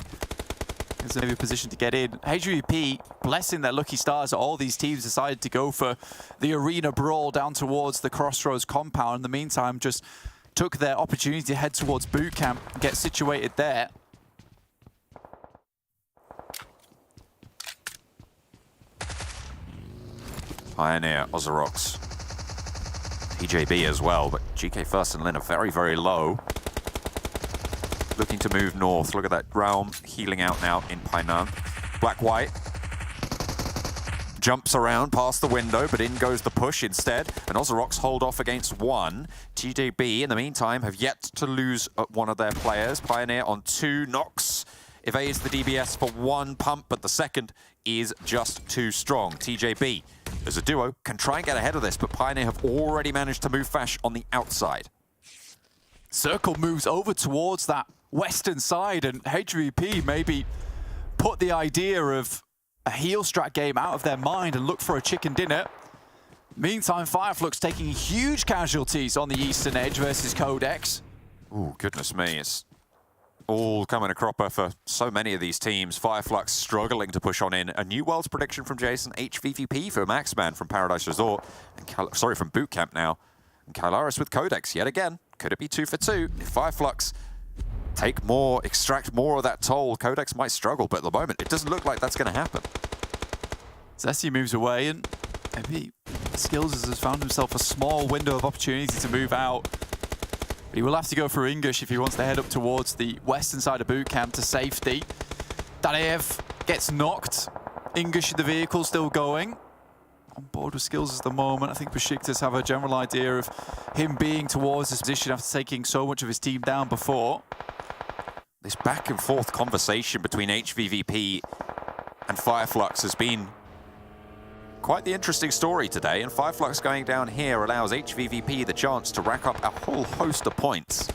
There's maybe a position to get in. HVVP blessing their lucky stars that all these teams decided to go for the arena brawl down towards the Crossroads compound. In the meantime, just took their opportunity to head towards boot camp and get situated there. Pioneer, OZAROX, TJB as well, but GK First and Lin are very, very low. Looking to move north. Look at that realm healing out now in Painan. Black-White. jumps around past the window, but in goes the push instead. And OZAROX hold off against one. TJB, in the meantime, have yet to lose one of their players. Pioneer on 2. Nox evades the DBS for 1 pump, but the second is just too strong. TJB, as a duo, can try and get ahead of this, but Pioneer have already managed to move Fash on the outside. Circle moves over towards that western side, and HVVP maybe put the idea of a heel strat game out of their mind and look for a chicken dinner. Meantime, FLUX taking huge casualties on the eastern edge versus QODEX. Ooh, goodness me, it's all coming a cropper for so many of these teams. FLUX struggling to push on in. A new world's prediction from Jason. HVVP for Maxman from Paradise Resort. And from Boot Camp now. And Kylaris with QODEX yet again. Could it be 2 for 2? If FLUX take more, extract more of that toll, QODEX might struggle, but at the moment it doesn't look like that's going to happen. Zessi moves away, and maybe Skills has found himself a small window of opportunity to move out. But he will have to go for English if he wants to head up towards the western side of boot camp to safety. Danaev gets knocked. English in the vehicle still going. On board with Skills at the moment. I think BEŞİKTAŞ have a general idea of him being towards this position after taking so much of his team down before. This back and forth conversation between HVVP and FLUX has been quite the interesting story today, and FLUX going down here allows HVVP the chance to rack up a whole host of points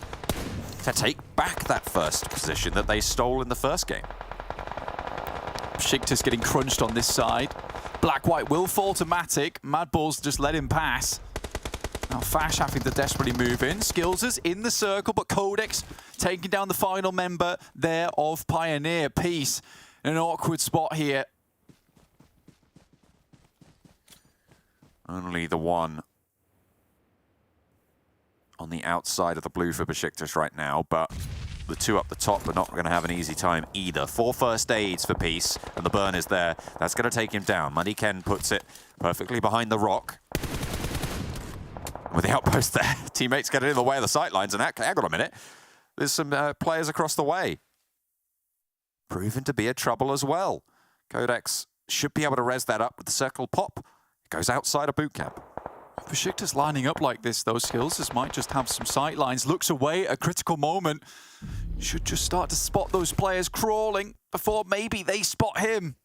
to take back that first position that they stole in the first game. BEŞİKTAŞ getting crunched on this side. Black-White will fall to Matic. MADBULLS just let him pass. Now Fash having to desperately move in. Skills is in the circle, but QODEX taking down the final member there of Pioneer. Peace in an awkward spot here. Only the one on the outside of the blue for BEŞİKTAŞ right now, but the two up the top are not going to have an easy time either. 4 first aids for Peace, and the burn is there. That's going to take him down. Muddy Ken puts it perfectly behind the rock. With the outpost there, teammates get it in the way of the sightlines, and hang on a minute, there's some players across the way. Proven to be a trouble as well. QODEX should be able to res that up with the circle pop. It goes outside of boot camp. BEŞİKTAŞ lining up like this, those Skills might just have some sightlines. Looks away at a critical moment. Should just start to spot those players crawling before maybe they spot him.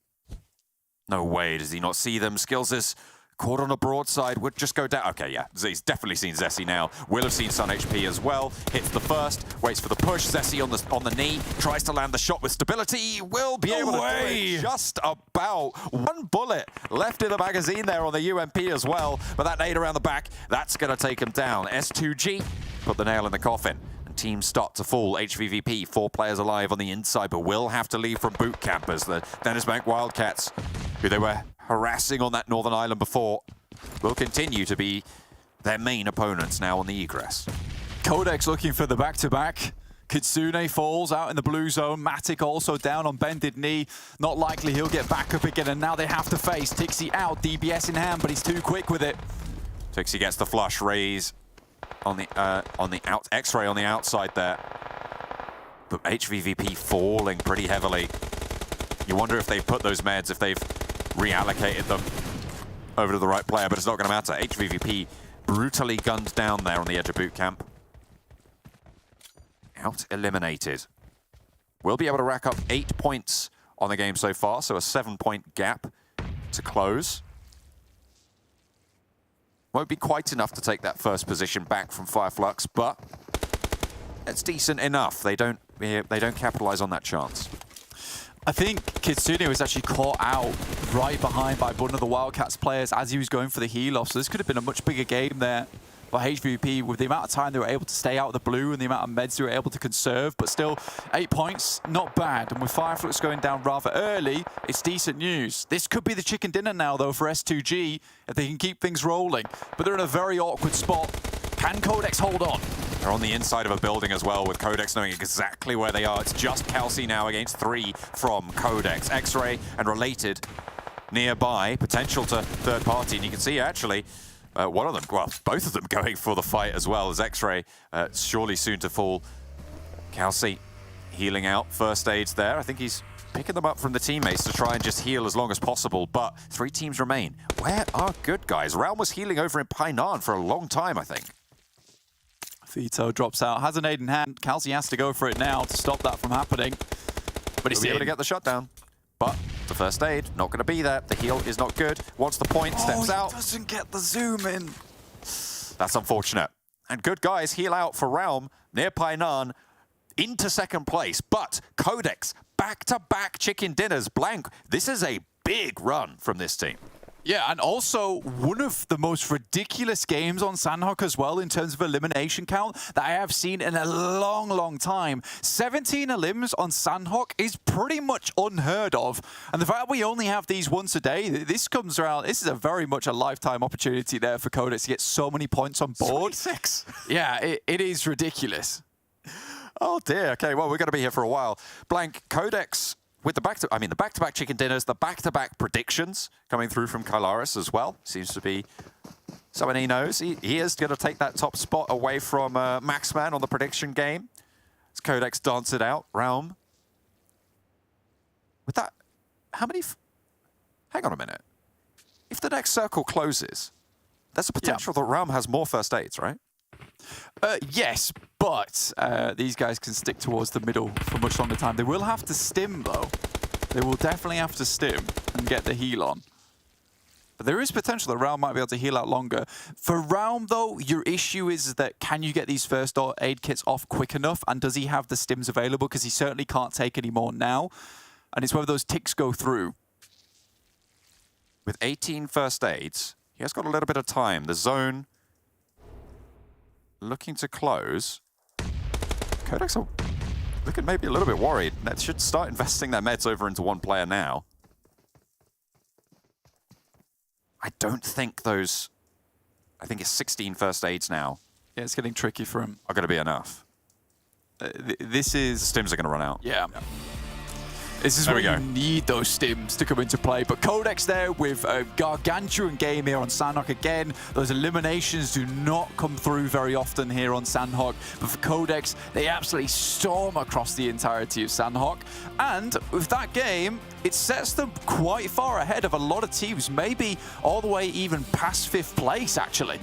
No way does he not see them. Skills is caught on a broadside, would just go down. Okay, yeah, he's definitely seen Zessi now. Will have seen Sun HP as well. Hits the first, waits for the push. Zessi on the knee, tries to land the shot with stability. Will be able to do it just about. 1 bullet left in the magazine there on the UMP as well. But that nade around the back, that's going to take him down. S2G put the nail in the coffin. And teams start to fall. HVVP, 4 players alive on the inside, but will have to leave from boot camp as the DENİZBANK Wildcats, who they were harassing on that northern island before, will continue to be their main opponents now on the egress. QODEX looking for the back-to-back. Kitsune falls out in the blue zone. Matic also down on bended knee. Not likely he'll get back up again, and now they have to face Tixi out, DBS in hand, but he's too quick with it. Tixi gets the flush raise on the X-ray on the outside there. But HVVP falling pretty heavily. You wonder if they've put those meds, if they've reallocated them over to the right player, but it's not going to matter. HVVP brutally gunned down there on the edge of boot camp. Out eliminated. We'll be able to rack up 8 points on the game so far, so a 7-point gap to close. Won't be quite enough to take that first position back from FLUX, but it's decent enough. They don't capitalize on that chance. I think Kitsune was actually caught out right behind by one of the Wildcats players as he was going for the heal off, so this could have been a much bigger game there for HVVP with the amount of time they were able to stay out of the blue and the amount of meds they were able to conserve, but still 8 points, not bad. And with FLUX going down rather early, it's decent news. This could be the chicken dinner now though for S2G if they can keep things rolling, but they're in a very awkward spot. Can QODEX hold on? They're on the inside of a building as well, with QODEX knowing exactly where they are. It's just Kelsey now against 3 from QODEX. X-Ray and Related nearby, potential to third party, and you can see actually one of them, well, both of them going for the fight as well as X-Ray surely soon to fall. Kelsey, healing out first aids there. I think he's picking them up from the teammates to try and just heal as long as possible, but 3 teams remain. Where are good guys? Realm was healing over in PIONER for a long time, I think. Vito drops out, has an aid in hand. Calci has to go for it now to stop that from happening. But he's able to get the shutdown. But the first aid, not going to be there. The heal is not good. Wants the point, steps out. Doesn't get the zoom in. That's unfortunate. And good guys heal out for Realm near PIONER into second place. But QODEX, back-to-back chicken dinners. Blank, this is a big run from this team. Yeah, and also one of the most ridiculous games on Sanhok as well in terms of elimination count that I have seen in a long, long time. 17 elims on Sanhok is pretty much unheard of. And the fact that we only have these once a day, this comes around, this is a very much a lifetime opportunity there for QODEX to get so many points on board. 26. Yeah, it is ridiculous. Oh dear, okay, well, we're going to be here for a while. Blank, QODEX with the back-to-back chicken dinners, the back-to-back predictions coming through from Kylaris as well. Seems to be someone he knows. He is going to take that top spot away from Maxman on the prediction game. As QODEX dance it out. Realm. With that, how many... Hang on a minute. If the next circle closes, there's a potential that Realm has more first aids, right? Yes, but these guys can stick towards the middle for much longer time. They will have to stim, though. They will definitely have to stim and get the heal on. But there is potential that Realm might be able to heal out longer. For Realm, though, your issue is that can you get these first aid kits off quick enough? And does he have the stims available? Because he certainly can't take any more now. And it's whether those ticks go through. With 18 first aids, he has got a little bit of time. The zone... looking to close. QODEX are looking maybe a little bit worried. Nets should start investing their meds over into one player now. I don't think those... I think it's 16 first aids now. Yeah, it's getting tricky for him. Are going to be enough. This is... Stims are going to run out. Yeah. This is where you need those stims to come into play. But QODEX there with a gargantuan game here on Sanhok again. Those eliminations do not come through very often here on Sanhok. But for QODEX, they absolutely storm across the entirety of Sanhok. And with that game, it sets them quite far ahead of a lot of teams, maybe all the way even past 5th place, actually.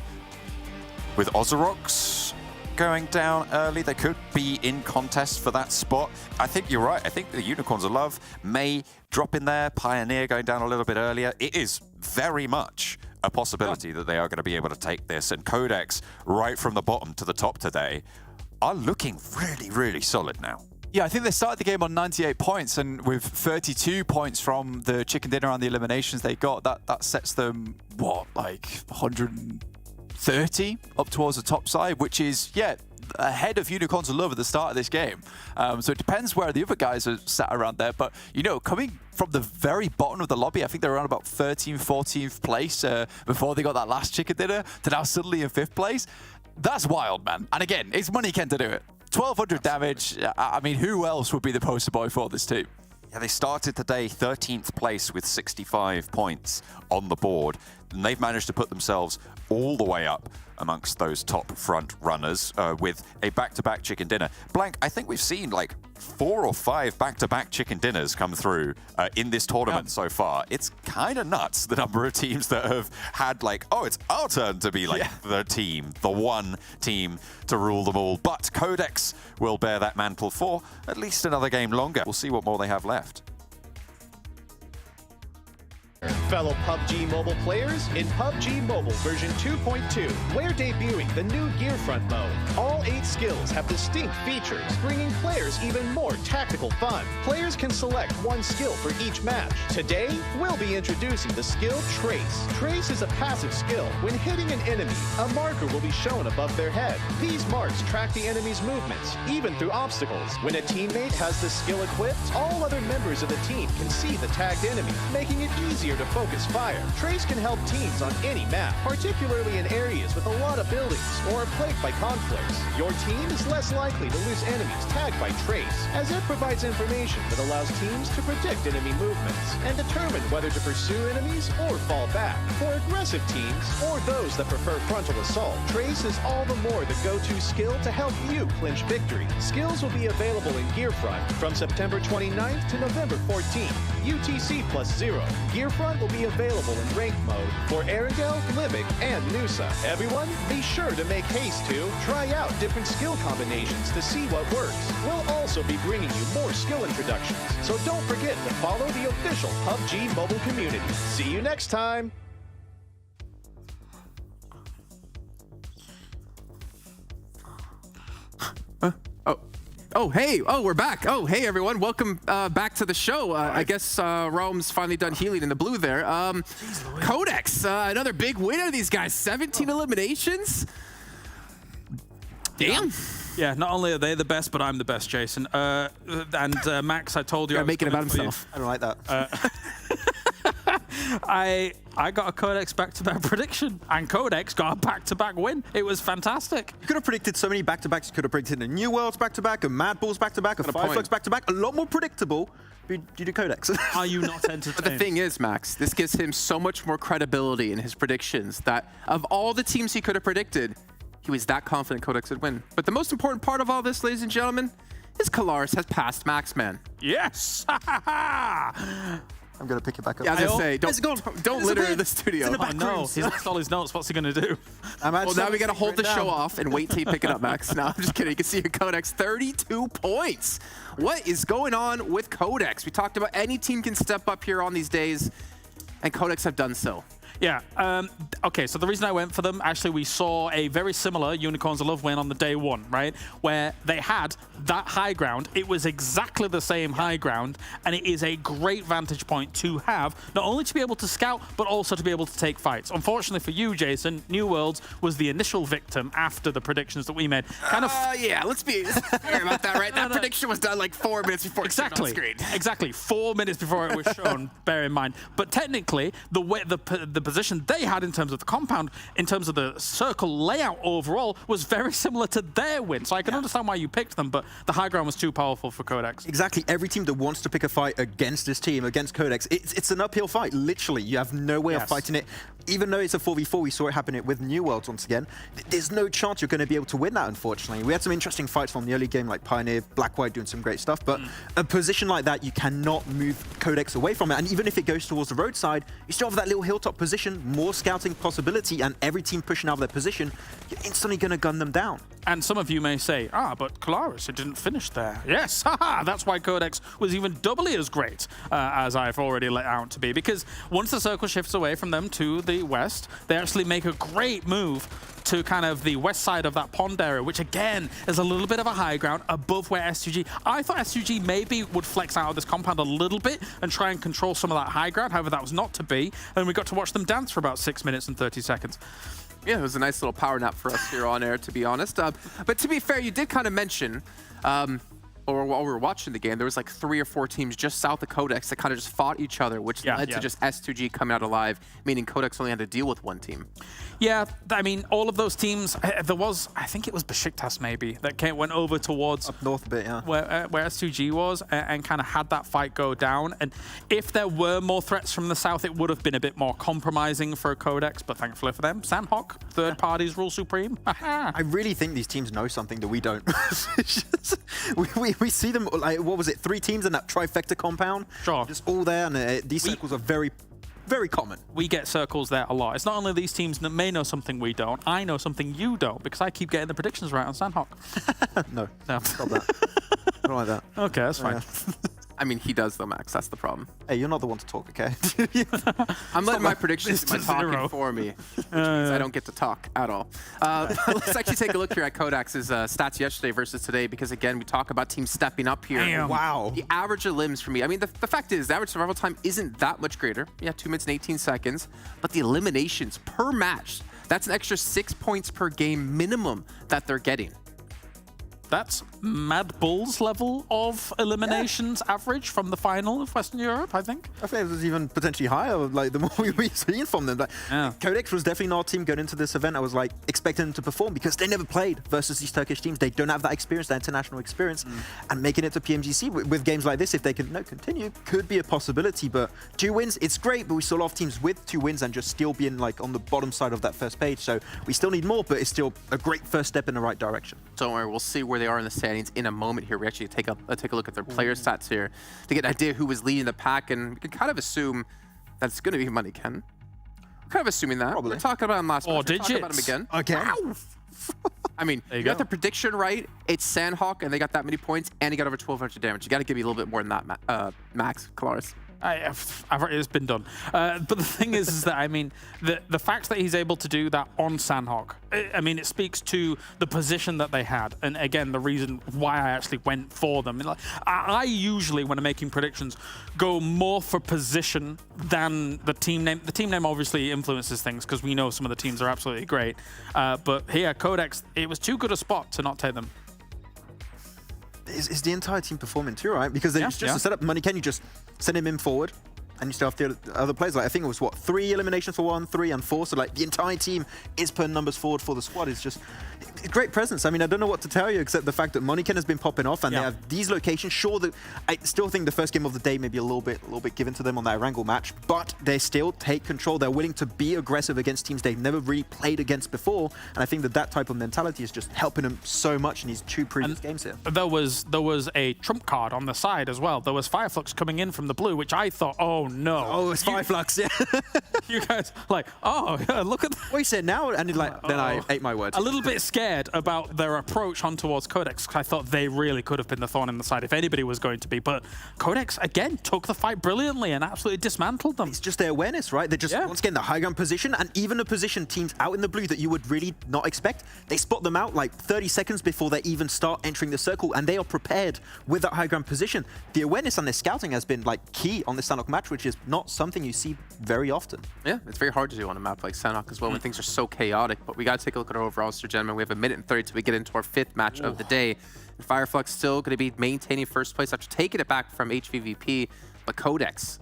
With OZAROX going down early, they could be in contest for that spot. I think you're right. I think the Unicorns of Love may drop in there. Pioneer going down a little bit earlier. It is very much a possibility that they are going to be able to take this. And QODEX, right from the bottom to the top today, are looking really, really solid now. Yeah, I think they started the game on 98 points, and with 32 points from the chicken dinner and the eliminations they got, that sets them, what, like 130 up towards the top side, which is, yeah, ahead of Unicorns of Love at the start of this game. So it depends where the other guys are sat around there. But, you know, coming from the very bottom of the lobby, I think they're around about 13th, 14th place before they got that last chicken dinner, to now suddenly in 5th place. That's wild, man. And again, it's money Ken to do it. 1,200 damage. I mean, who else would be the poster boy for this team? Yeah, they started today 13th place with 65 points on the board. And they've managed to put themselves all the way up amongst those top front runners with a back-to-back chicken dinner. Blank, I think we've seen like 4 or 5 back-to-back chicken dinners come through in this tournament so far. It's kind of nuts, the number of teams that have had like, oh, it's our turn to be like the team, the one team to rule them all. But QODEX will bear that mantle for at least another game longer. We'll see what more they have left. Fellow PUBG Mobile players, in PUBG Mobile version 2.2, we're debuting the new Gearfront mode. All 8 skills have distinct features, bringing players even more tactical fun. Players can select one skill for each match. Today, we'll be introducing the skill Trace. Trace is a passive skill. When hitting an enemy, a marker will be shown above their head. These marks track the enemy's movements, even through obstacles. When a teammate has the skill equipped, all other members of the team can see the tagged enemy, making it easier to focus focus fire, Trace can help teams on any map, particularly in areas with a lot of buildings or are plagued by conflicts. Your team is less likely to lose enemies tagged by Trace, as it provides information that allows teams to predict enemy movements and determine whether to pursue enemies or fall back. For aggressive teams or those that prefer frontal assault, Trace is all the more the go-to skill to help you clinch victory. Skills will be available in Gearfront from September 29th to November 14th. UTC +0. Gearfront will be available in ranked mode for Erangel, Livic, and Nusa. Everyone, be sure to make haste to try out different skill combinations to see what works. We'll also be bringing you more skill introductions, so don't forget to follow the official PUBG mobile community. See you next time! We're back. Oh, hey, everyone. Welcome back to the show. I guess Rome's finally done healing in the blue there. Codex, another big win of these guys. 17 eliminations. Damn. Yeah, not only are they the best, but I'm the best, Jason. Max, I told you I was making it about himself. I don't like that. I got a Codex back-to-back prediction, and Codex got a back-to-back win. It was fantastic. You could have predicted so many back-to-backs. You could have predicted a New Worlds back-to-back, a MADBULLS back-to-back, a FLUX back-to-back. A lot more predictable. You do Codex. Are you not entertained? But the thing is, Max, this gives him so much more credibility in his predictions that of all the teams he could have predicted, he was that confident Codex would win. But the most important part of all this, ladies and gentlemen, is Kalaris has passed Max, man. Yes! I'm going to pick it back up. Yeah, I was going to say, don't litter the studio. Oh, no, he's lost all his notes. What's he going to do? Well, now we got to hold the show off and wait till you pick it up, Max. No, I'm just kidding. You can see your Codex, 32 points. What is going on with Codex? We talked about any team can step up here on these days, and Codex have done so. Yeah, okay, so the reason I went for them, actually we saw a very similar Unicorns of Love win on the day one, right? Where they had that high ground. It was exactly the same high ground, and it is a great vantage point to have, not only to be able to scout, but also to be able to take fights. Unfortunately for you, Jason, New Worlds was the initial victim after the predictions that we made. Yeah, let's be fair about that, right? That prediction was done like 4 minutes before it showed on screen. Exactly, 4 minutes before it was shown, bear in mind. But technically, the way the position they had in terms of the compound, in terms of the circle layout overall, was very similar to their win. So I can understand why you picked them, but the high ground was too powerful for Codex. Exactly. Every team that wants to pick a fight against this team, against Codex, it's an uphill fight, literally. You have no way of fighting it. Even though it's a 4v4, we saw it happen with New Worlds once again. There's no chance you're going to be able to win that, unfortunately. We had some interesting fights from the early game, like Pioneer, Black White doing some great stuff, but a position like that, you cannot move Codex away from it. And even if it goes towards the roadside, you still have that little hilltop position, more scouting possibility, and every team pushing out of their position, you're instantly going to gun them down. And some of you may say, but Kalaris, it didn't finish there. Yes, haha, that's why Codex was even doubly as great as I've already let out to be. Because once the circle shifts away from them to the west, they actually make a great move to kind of the west side of that pond area, which again is a little bit of a high ground above where SUG. I thought SUG maybe would flex out of this compound a little bit and try and control some of that high ground. However, that was not to be. And we got to watch them dance for about 6 minutes and 30 seconds. Yeah, it was a nice little power nap for us here on air, to be honest. But to be fair, you did kind of mention, or while we were watching the game, there was like 3 or 4 teams just south of Codex that kind of just fought each other, which led to just S2G coming out alive, meaning Codex only had to deal with one team. Yeah, I mean, all of those teams, there was, I think it was BEŞİKTAŞ maybe, that went over towards... Up north a bit, yeah. Where S2G was, and kind of had that fight go down. And if there were more threats from the south, it would have been a bit more compromising for Codex, but thankfully for them, Sanhok, third parties rule supreme. I really think these teams know something that we don't. we see them, like, what was it, 3 teams in that trifecta compound? Sure. Just all there, and these circles are very common. We get circles there a lot. It's not only these teams that may know something we don't, I know something you don't, because I keep getting the predictions right on Sanhok. No, stop that. I don't like that. Okay, that's fine. I mean, he does though, Max. That's the problem. Hey, you're not the one to talk, okay? I'm letting my predictions do my talking for me, which means I don't get to talk at all. Let's actually take a look here at Codex's stats yesterday versus today, because again, we talk about teams stepping up here. Damn. Wow. The average of limbs for me, I mean, the fact is, the average survival time isn't that much greater. Yeah, 2 minutes and 18 seconds, but the eliminations per match, that's an extra 6 points per game minimum that they're getting. That's MADBULLS level of eliminations average from the final of Western Europe, I think. I think it was even potentially higher, like the more we've seen from them. Like, QODEX was definitely not our team going into this event. I was like expecting them to perform because they never played versus these Turkish teams. They don't have that experience, that international experience, and making it to PMGC with games like this, if they can continue, could be a possibility. But 2 wins, it's great, but we saw a lot of teams with 2 wins and just still being like on the bottom side of that first page. So we still need more, but it's still a great first step in the right direction. Don't worry, we'll see where they are in the standings in a moment here. We actually take a look at their player stats here to get an idea who was leading the pack, and we can kind of assume that's going to be Money Ken. Kind of assuming that. Probably. We're talking about him last match. We're digits. talking about him again. Again? Wow. I mean, you got the prediction right. It's Sanhok, and they got that many points, and he got over 1,200 damage. You got to give me a little bit more than that, Max Kalaris. It's been done. But the thing is that, I mean, the fact that he's able to do that on Sanhok, I mean, it speaks to the position that they had. And again, the reason why I actually went for them. Like, I usually, when I'm making predictions, go more for position than the team name. The team name obviously influences things because we know some of the teams are absolutely great. But here, QODEX, it was too good a spot to not take them. Is the entire team performing too, right? Because it's just a setup. Money, can you just send him in forward? And you still have the other players. Like, I think it was, what, 3 eliminations for 1, 3, and 4. So, like, the entire team is putting numbers forward for the squad. It's just a great presence. I mean, I don't know what to tell you except the fact that Moniken has been popping off, and they have these locations. Sure, that I still think the first game of the day may be a little bit given to them on that Erangel match, but they still take control. They're willing to be aggressive against teams they've never really played against before, and I think that type of mentality is just helping them so much in these 2 previous games here. There was a trump card on the side as well. There was FLUX coming in from the blue, which I thought, oh no. Oh, it's FLUX, yeah. You guys like, oh, yeah, look at that. What you said now, and like, then I ate my words. A little bit scared about their approach on towards QODEX, because I thought they really could have been the thorn in the side if anybody was going to be. But QODEX, again, took the fight brilliantly and absolutely dismantled them. It's just their awareness, right? They're just, once again, the high ground position, and even the position teams out in the blue that you would really not expect. They spot them out like 30 seconds before they even start entering the circle, and they are prepared with that high ground position. The awareness and their scouting has been like key on this Sanhok match, which is not something you see very often. Yeah, it's very hard to do on a map like Sanhok as well when things are so chaotic. But we got to take a look at our overall, Mr. Gentlemen. We have 1 minute and 30 till we get into our 5th match of the day. And FLUX still going to be maintaining first place after taking it back from HVVP. But QODEX,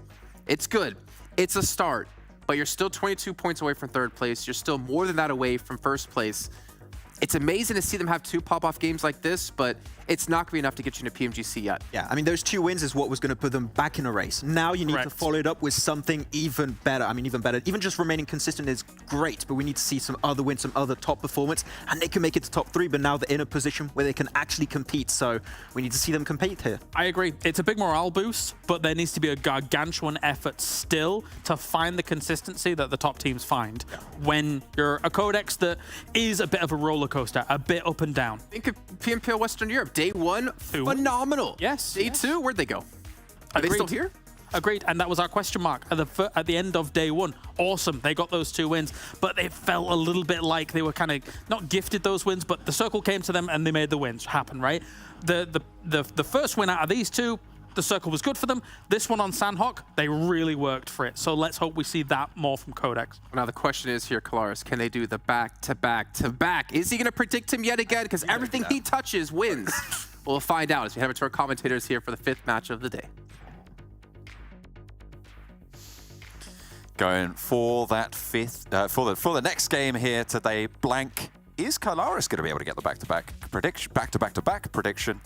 it's good. It's a start. But you're still 22 points away from 3rd place. You're still more than that away from 1st place. It's amazing to see them have 2 pop-off games like this, but it's not going to be enough to get you into PMGC yet. Yeah, I mean, those 2 wins is what was going to put them back in a race. Now you need to follow it up with something even better. I mean, even better. Even just remaining consistent is great, but we need to see some other wins, some other top performance, and they can make it to top 3, but now they're in a position where they can actually compete, so we need to see them compete here. I agree. It's a big morale boost, but there needs to be a gargantuan effort still to find the consistency that the top teams find when you're a QODEX that is a bit of a roller coaster, a bit up and down. Think of PMPL Western Europe. Day 1, phenomenal. Yes. Day 2, where'd they go? Are they still here? Agreed, and that was our question mark at the end of day 1. Awesome, they got those 2 wins, but it felt a little bit like they were kind of not gifted those wins, but the circle came to them and they made the wins happen, right? The first win out of these 2, the circle was good for them. This one on Sanhok, they really worked for it. So let's hope we see that more from QODEX. Now the question is here, Kalaris, can they do the back-to-back-to-back? Is he going to predict him yet again? Because everything he touches wins. We'll find out as we head over to our commentators here for the 5th match of the day. Going for that 5th, for the next game here today, blank. Is Kalaris going to be able to get the back-to-back prediction, back-to-back-to-back prediction?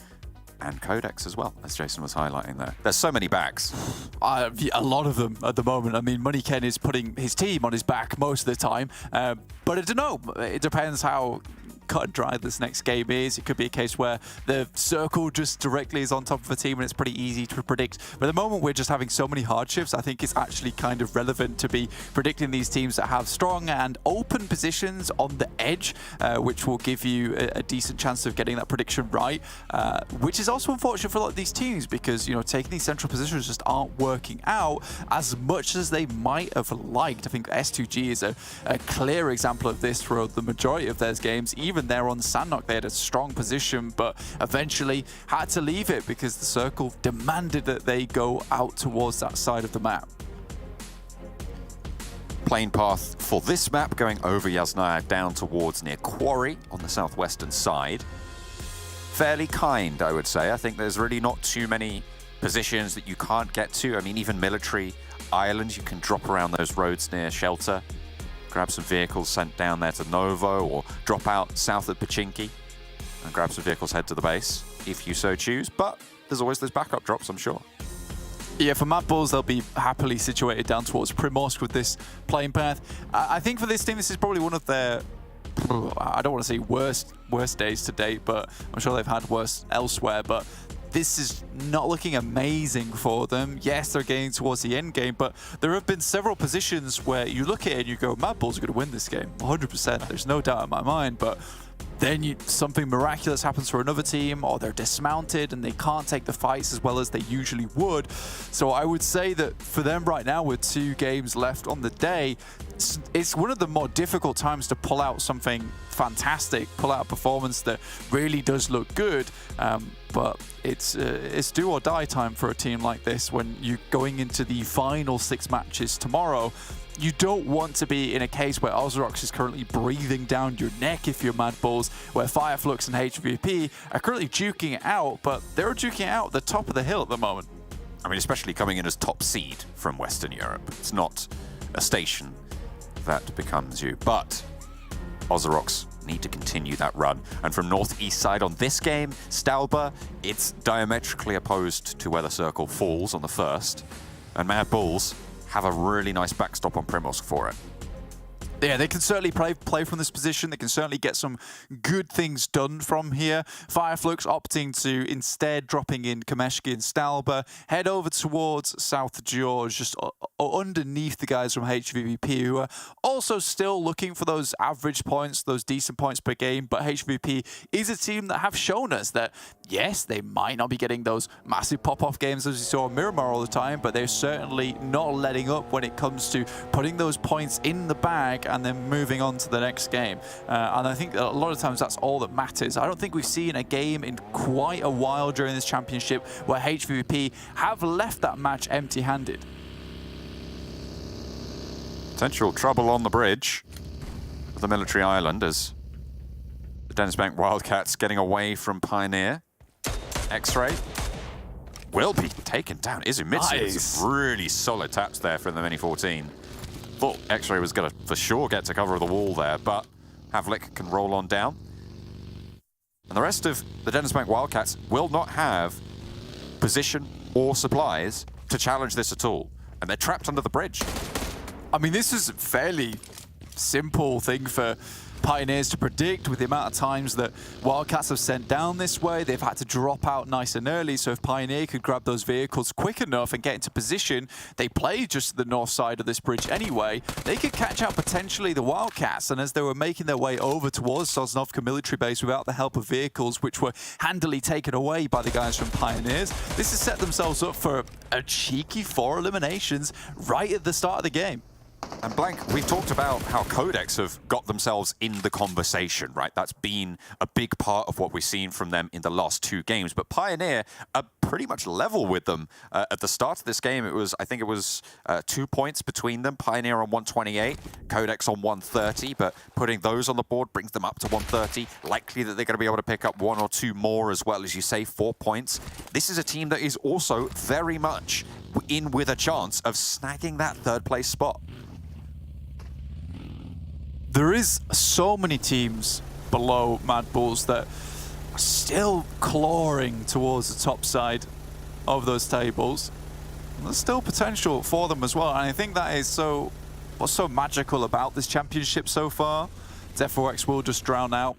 And QODEX as well, as Jason was highlighting there. There's so many backs. A lot of them at the moment. I mean, Moneyken is putting his team on his back most of the time. But I don't know. It depends how cut and dry this next game is. It could be a case where the circle just directly is on top of the team and it's pretty easy to predict. But at the moment, we're just having so many hardships. I think it's actually kind of relevant to be predicting these teams that have strong and open positions on the edge, which will give you a decent chance of getting that prediction right, which is also unfortunate for a lot of these teams because, you know, taking these central positions just aren't working out as much as they might have liked. I think S2G is a clear example of this for the majority of their games. Even there on Sanhok, they had a strong position, but eventually had to leave it because the circle demanded that they go out towards that side of the map. Plane path for this map going over Yasnaya down towards near Quarry on the southwestern side. fairly kind, I would say. I think there's really not too many positions that you can't get to. I mean, even military islands, you can drop around those roads near shelter, grab some vehicles sent down there to Novo, or drop out south of Pochinki and grab some vehicles, head to the base, if you so choose. But there's always those backup drops, I'm sure. Yeah, for MADBULLS, they'll be happily situated down towards Primorsk with this playing path. I think for this team, this is probably one of their, I don't want to say worst days to date, but I'm sure they've had worse elsewhere. But this is not looking amazing for them. Yes, they're getting towards the end game, but there have been several positions where you look at it and you go, MADBULLS are going to win this game, 100%. There's no doubt in my mind, but then something miraculous happens for another team, or they're dismounted and they can't take the fights as well as they usually would. So I would say that for them right now, with 2 games left on the day, it's one of the more difficult times to pull out something fantastic, pull out a performance that really does look good. But it's do or die time for a team like this when you're going into the final 6 matches tomorrow. You don't want to be in a case where OZAROX is currently breathing down your neck if you're MADBULLS, where FLUX and HVVP are currently duking it out, but they're duking it out at the top of the hill at the moment. I mean, especially coming in as top seed from Western Europe. It's not a station that becomes you, but OZAROX need to continue that run. And from northeast side on this game, Stalba, it's diametrically opposed to where the circle falls on the first, and MADBULLS have a really nice backstop on Primorsk for it. Yeah, they can certainly play from this position. They can certainly get some good things done from here. FLUX opting to instead dropping in Kameshki and Stalba, head over towards South George, just underneath the guys from HVVP, who are also still looking for those average points, those decent points per game. But HVVP is a team that have shown us that, yes, they might not be getting those massive pop-off games as we saw in Miramar all the time, but they're certainly not letting up when it comes to putting those points in the bag and then moving on to the next game. And I think that a lot of times that's all that matters. I don't think we've seen a game in quite a while during this championship where HVVP have left that match empty-handed. Potential trouble on the bridge of the military island as the DENİZBANK Wildcats getting away from Pioneer. X-Ray will be taken down. Izumitsu is really solid taps there from the Mini 14. Thought X-Ray was going to for sure get to cover the wall there, but Havlik can roll on down. And the rest of the DENİZBANK Wildcats will not have position or supplies to challenge this at all. And they're trapped under the bridge. I mean, this is a fairly simple thing for Pioneers to predict with the amount of times that Wildcats have sent down this way. They've had to drop out nice and early, so if Pioneer could grab those vehicles quick enough and get into position, they play just to the north side of this bridge anyway, they could catch out potentially the Wildcats. And as they were making their way over towards Sosnovka military base without the help of vehicles, which were handily taken away by the guys from Pioneers, this has set themselves up for a cheeky 4 eliminations right at the start of the game. And Blank, we've talked about how QODEX have got themselves in the conversation, right? That's been a big part of what we've seen from them in the last 2 games. But Pioneer are pretty much level with them. At the start of this game, I think it was 2 points between them. Pioneer on 128, QODEX on 130. But putting those on the board brings them up to 130. Likely that they're going to be able to pick up 1 or 2 more as well, as you say, 4 points. This is a team that is also very much in with a chance of snagging that 3rd place spot. There is so many teams below MADBULLS that are still clawing towards the top side of those tables. And there's still potential for them as well, and I think that is what's so magical about this championship so far. F4X will just drown out,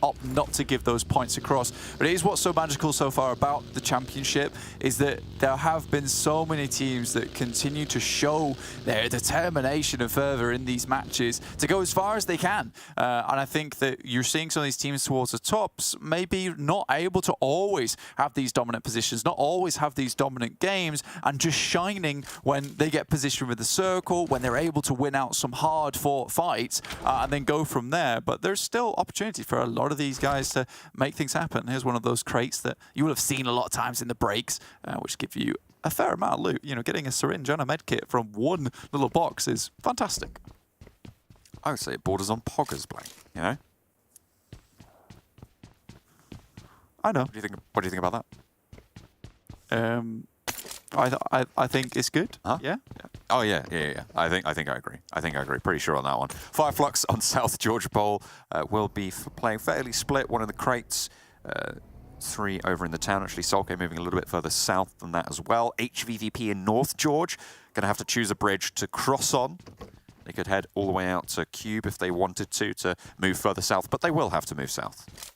opt not to give those points across. But it is what's so magical so far about the championship, is that there have been so many teams that continue to show their determination and fervor in these matches to go as far as they can. And I think that you're seeing some of these teams towards the tops maybe not able to always have these dominant positions, not always have these dominant games, and just shining when they get positioned with the circle, when they're able to win out some hard-fought fights, and then go from there. But there's still opportunity for a lot of these guys to make things happen. Here's one of those crates that you will have seen a lot of times in the breaks, which give you a fair amount of loot. You know, getting a syringe and a med kit from one little box is fantastic. I would say it borders on poggers, Blake, you know? I know. What do you think about that? I think it's good. Huh? Yeah. Oh yeah. I think I agree. Pretty sure on that one. FLUX on South Georgia Bowl will be playing fairly split. One in the crates, 3 over in the town. Actually, Solke moving a little bit further south than that as well. HVVP in North George going to have to choose a bridge to cross on. They could head all the way out to Cube if they wanted to move further south, but they will have to move south.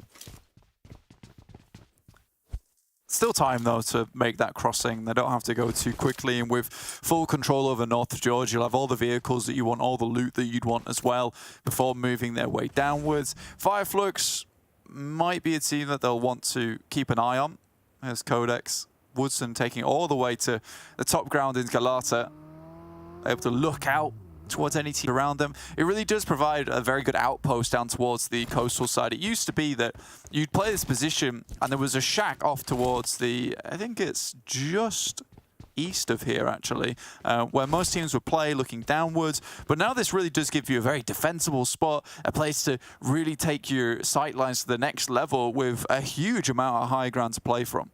Still time, though, to make that crossing. They don't have to go too quickly, and with full control over North Georgia, you'll have all the vehicles that you want, all the loot that you'd want as well, before moving their way downwards. FLUX might be a team that they'll want to keep an eye on. There's QODEX, Woodson taking all the way to the top ground in Galata, able to look out towards any team around them. It really does provide a very good outpost down towards the coastal side. It used to be that you'd play this position and there was a shack off towards the, I think it's just east of here actually, where most teams would play looking downwards. But now this really does give you a very defensible spot, a place to really take your sightlines to the next level with a huge amount of high ground to play from.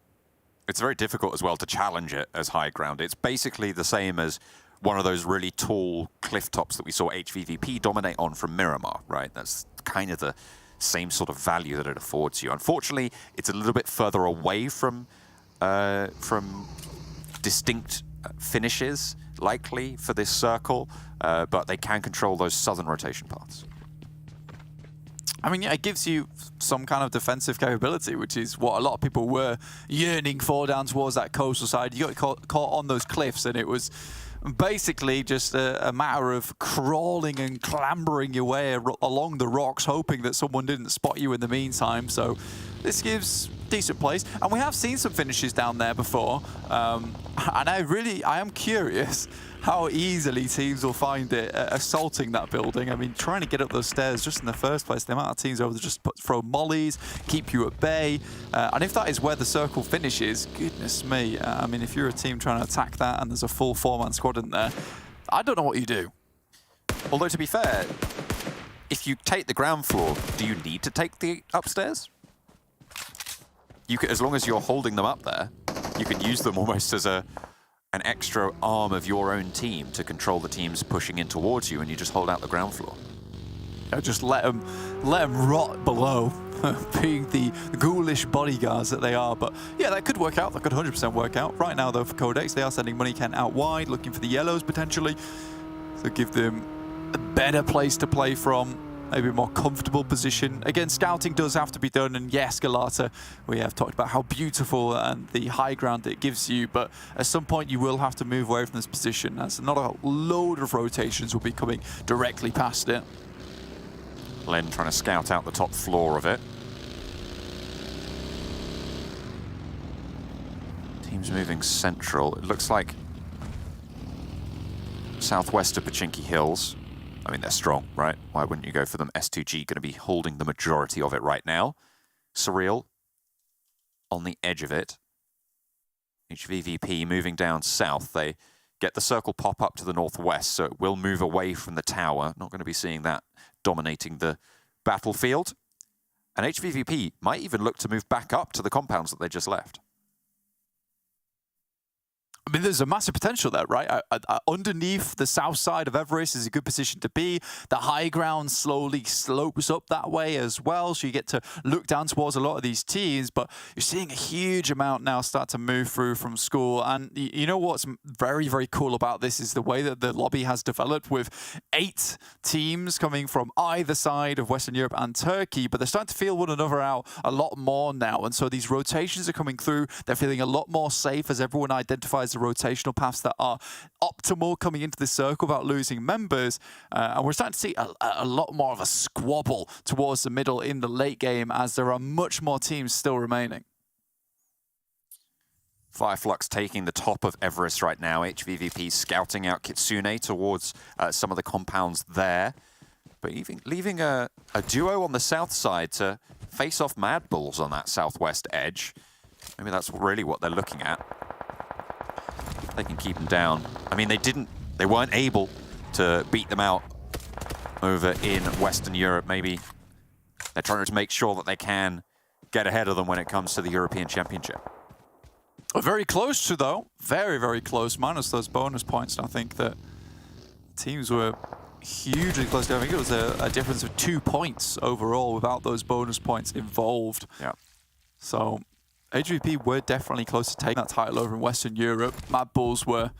It's very difficult as well to challenge it as high ground. It's basically the same as one of those really tall cliff tops that we saw HVVP dominate on from Miramar, right? That's kind of the same sort of value that it affords you. Unfortunately, it's a little bit further away from distinct finishes, likely, for this circle, but they can control those southern rotation paths. I mean, yeah, it gives you some kind of defensive capability, which is what a lot of people were yearning for down towards that coastal side. You got caught on those cliffs, and it was basically just a matter of crawling and clambering your way along the rocks, hoping that someone didn't spot you in the meantime. So this gives decent plays, and we have seen some finishes down there before, and I am curious how easily teams will find it assaulting that building. I mean, trying to get up those stairs just in the first place, the amount of teams over to just throw mollies, keep you at bay, and if that is where the circle finishes, goodness me, I mean, if you're a team trying to attack that and there's a full 4-man squad in there, I don't know what you do. Although, to be fair, if you take the ground floor, do you need to take the upstairs? You can, as long as you're holding them up there, you can use them almost as an extra arm of your own team to control the teams pushing in towards you, and you just hold out the ground floor. Just let them rot below, being the ghoulish bodyguards that they are. But yeah, that could work out. That could 100% work out. Right now, though, for QODEX, they are sending Money Kent out wide, looking for the yellows potentially, to give them a better place to play from. Maybe a more comfortable position. Again, scouting does have to be done, and yes, Galata, we have talked about how beautiful and the high ground it gives you, but at some point you will have to move away from this position, as not a load of rotations will be coming directly past it. Len trying to scout out the top floor of it. Teams moving central. It looks like southwest of Pachinki Hills. I mean, they're strong, right? Why wouldn't you go for them? S2G going to be holding the majority of it right now. SURREAL on the edge of it. HVVP moving down south. They get the circle pop up to the northwest, so it will move away from the tower. Not going to be seeing that dominating the battlefield. And HVVP might even look to move back up to the compounds that they just left. I mean, there's a massive potential there, right? Underneath the south side of Everest is a good position to be. The high ground slowly slopes up that way as well, so you get to look down towards a lot of these teams, but you're seeing a huge amount now start to move through from school. And you know what's very, very cool about this is the way that the lobby has developed, with 8 teams coming from either side of Western Europe and Turkey, but they're starting to feel one another out a lot more now. And so these rotations are coming through. They're feeling a lot more safe as everyone identifies the rotational paths that are optimal coming into the circle without losing members. And we're starting to see a lot more of a squabble towards the middle in the late game, as there are much more teams still remaining. FLUX taking the top of Everest right now. HVVP scouting out Kitsune towards some of the compounds there. But even leaving a duo on the south side to face off MADBULLS on that southwest edge. Maybe that's really what they're looking at. They can keep them down. I mean, they weren't able to beat them out over in Western Europe. Maybe they're trying to make sure that they can get ahead of them when it comes to the European Championship. Very close to, though. Very, very close. Minus those bonus points. I think that teams were hugely close. I think it was a difference of 2 points overall without those bonus points involved. Yeah. So HVP were definitely close to taking that title over in Western Europe. MADBULLS were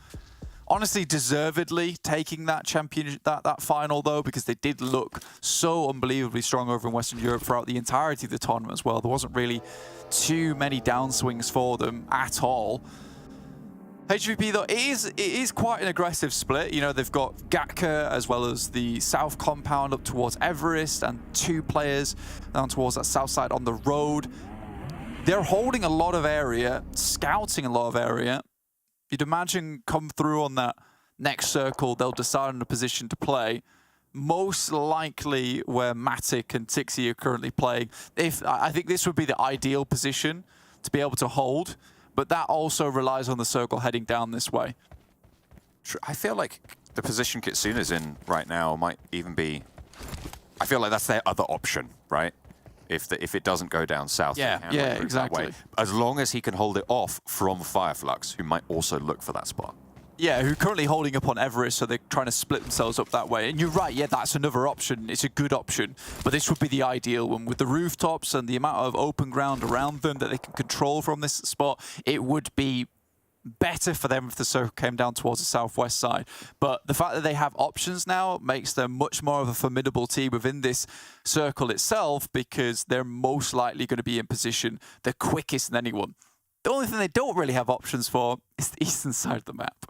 honestly deservedly taking that championship, that final though, because they did look so unbelievably strong over in Western Europe throughout the entirety of the tournament as well. There wasn't really too many downswings for them at all. HVP though, it is quite an aggressive split. You know, they've got Gatka as well as the south compound up towards Everest and 2 players down towards that south side on the road. They're holding a lot of area, scouting a lot of area. You'd imagine come through on that next circle, they'll decide on a position to play. Most likely where Matic and Tixi are currently playing. I think this would be the ideal position to be able to hold, but that also relies on the circle heading down this way. I feel like the position Kitsuna's in right now might even be... I feel like that's their other option, right? If it doesn't go down south. Yeah, exactly. As long as he can hold it off from FLUX, who might also look for that spot. Yeah, who are currently holding up on Everest, so they're trying to split themselves up that way. And you're right, yeah, that's another option. It's a good option. But this would be the ideal one. With the rooftops and the amount of open ground around them that they can control from this spot, it would be better for them if the circle came down towards the southwest side. But the fact that they have options now makes them much more of a formidable team within this circle itself, because they're most likely going to be in position the quickest than anyone. The only thing they don't really have options for is the eastern side of the map.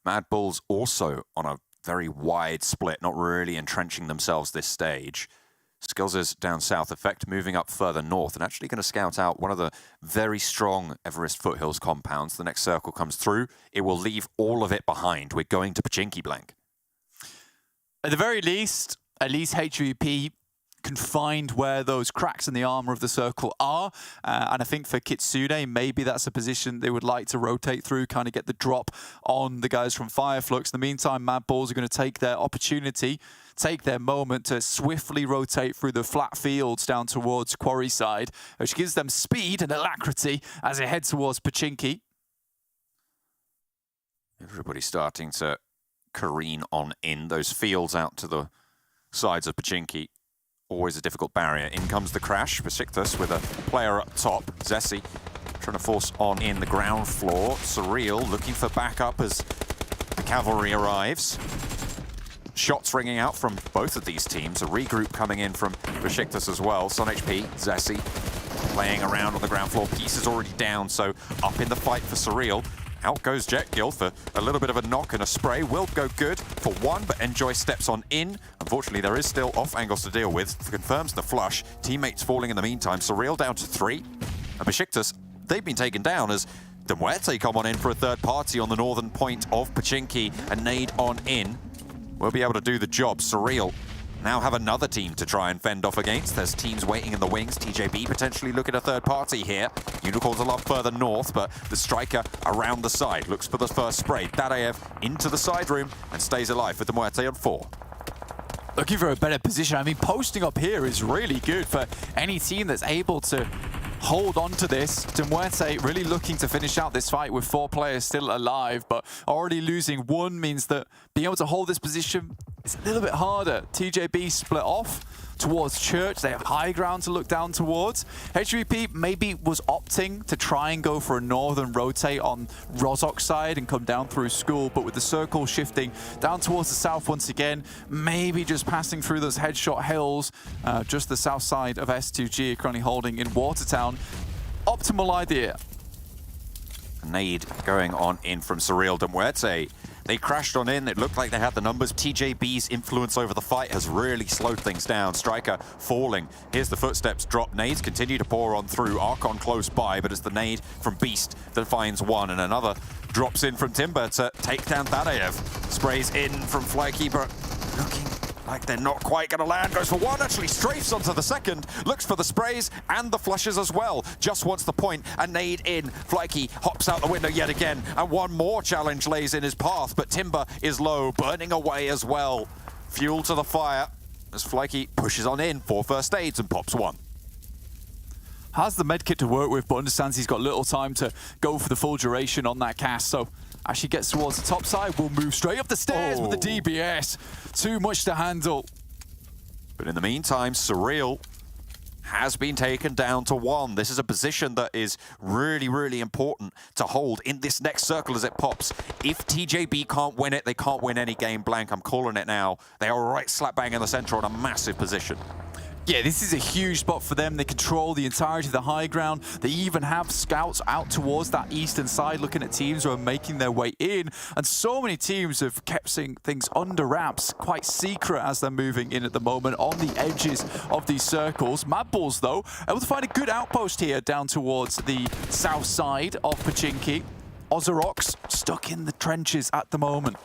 MADBULLS also on a very wide split, not really entrenching themselves this stage. Skills is down south, Effect moving up further north and actually going to scout out one of the very strong Everest foothills compounds. The next circle comes through. It will leave all of it behind. We're going to Pochinki Blank. At the very least, at least HVP can find where those cracks in the armor of the circle are. And I think for Kitsune, maybe that's a position they would like to rotate through, kind of get the drop on the guys from FLUX. In the meantime, MADBULLS are going to take their opportunity, take their moment to swiftly rotate through the flat fields down towards Quarry side, which gives them speed and alacrity as they head towards Pochinki. Everybody starting to careen on in those fields out to the sides of Pochinki. Always a difficult barrier. In comes the crash. BEŞİKTAŞ with a player up top. Zesi trying to force on in the ground floor. SURREAL looking for backup as the cavalry arrives. Shots ringing out from both of these teams. A regroup coming in from BEŞİKTAŞ as well. Son HP, Zesi playing around on the ground floor. Piece is already down, so up in the fight for SURREAL. Out goes Jetgill for a little bit of a knock and a spray. Will go good for one, but Enjoy steps on in. Unfortunately, there is still off angles to deal with. Confirms the flush. Teammates falling in the meantime. SURREAL down to 3. And BEŞİKTAŞ, they've been taken down as MUERTE come on in for a third party on the northern point of Pochinki and nade on in. We'll be able to do the job. SURREAL now have another team to try and fend off against. There's teams waiting in the wings. TJB potentially look at a third party here. Unicorns a lot further north, but the striker around the side looks for the first spray. Dadaev into the side room and stays alive with MUERTE on 4. Looking for a better position. I mean, posting up here is really good for any team that's able to hold on to this. MUERTE really looking to finish out this fight with 4 players still alive, but already losing 1 means that being able to hold this position is a little bit harder. TJB split off towards Church. They have high ground to look down towards. HVP maybe was opting to try and go for a northern rotate on Rozok's side and come down through school, but with the circle shifting down towards the south once again, maybe just passing through those headshot hills, just the south side of S2G currently holding in Watertown. Optimal idea. Nade going on in from SURREAL. MUERTE, they crashed on in. It looked like they had the numbers. TJB's influence over the fight has really slowed things down. Striker falling. Here's the footsteps drop. Nades continue to pour on through. Archon close by, but it's the nade from Beast that finds one, and another drops in from Timber to take down Dadaev. Sprays in from Flykeeper. Looking like they're not quite going to land. Goes for one, actually strafes onto the second. Looks for the sprays and the flushes as well. Just wants the point. A nade in. Flykey hops out the window yet again. And one more challenge lays in his path. But Timber is low, burning away as well. Fuel to the fire as Flykey pushes on in for first aids and pops one. Has the medkit to work with, but understands he's got little time to go for the full duration on that cast. So as she gets towards the top side, we'll move straight up the stairs with the DBS. Too much to handle. But in the meantime, SURREAL has been taken down to 1. This is a position that is really, really important to hold in this next circle as it pops. If TJB can't win it, they can't win any game blank. I'm calling it now. They are right slap bang in the center on a massive position. Yeah, this is a huge spot for them. They control the entirety of the high ground. They even have scouts out towards that eastern side looking at teams who are making their way in. And so many teams have kept things under wraps, quite secret as they're moving in at the moment on the edges of these circles. MADBULLS, though, able to find a good outpost here down towards the south side of Pochinki. OZAROX stuck in the trenches at the moment.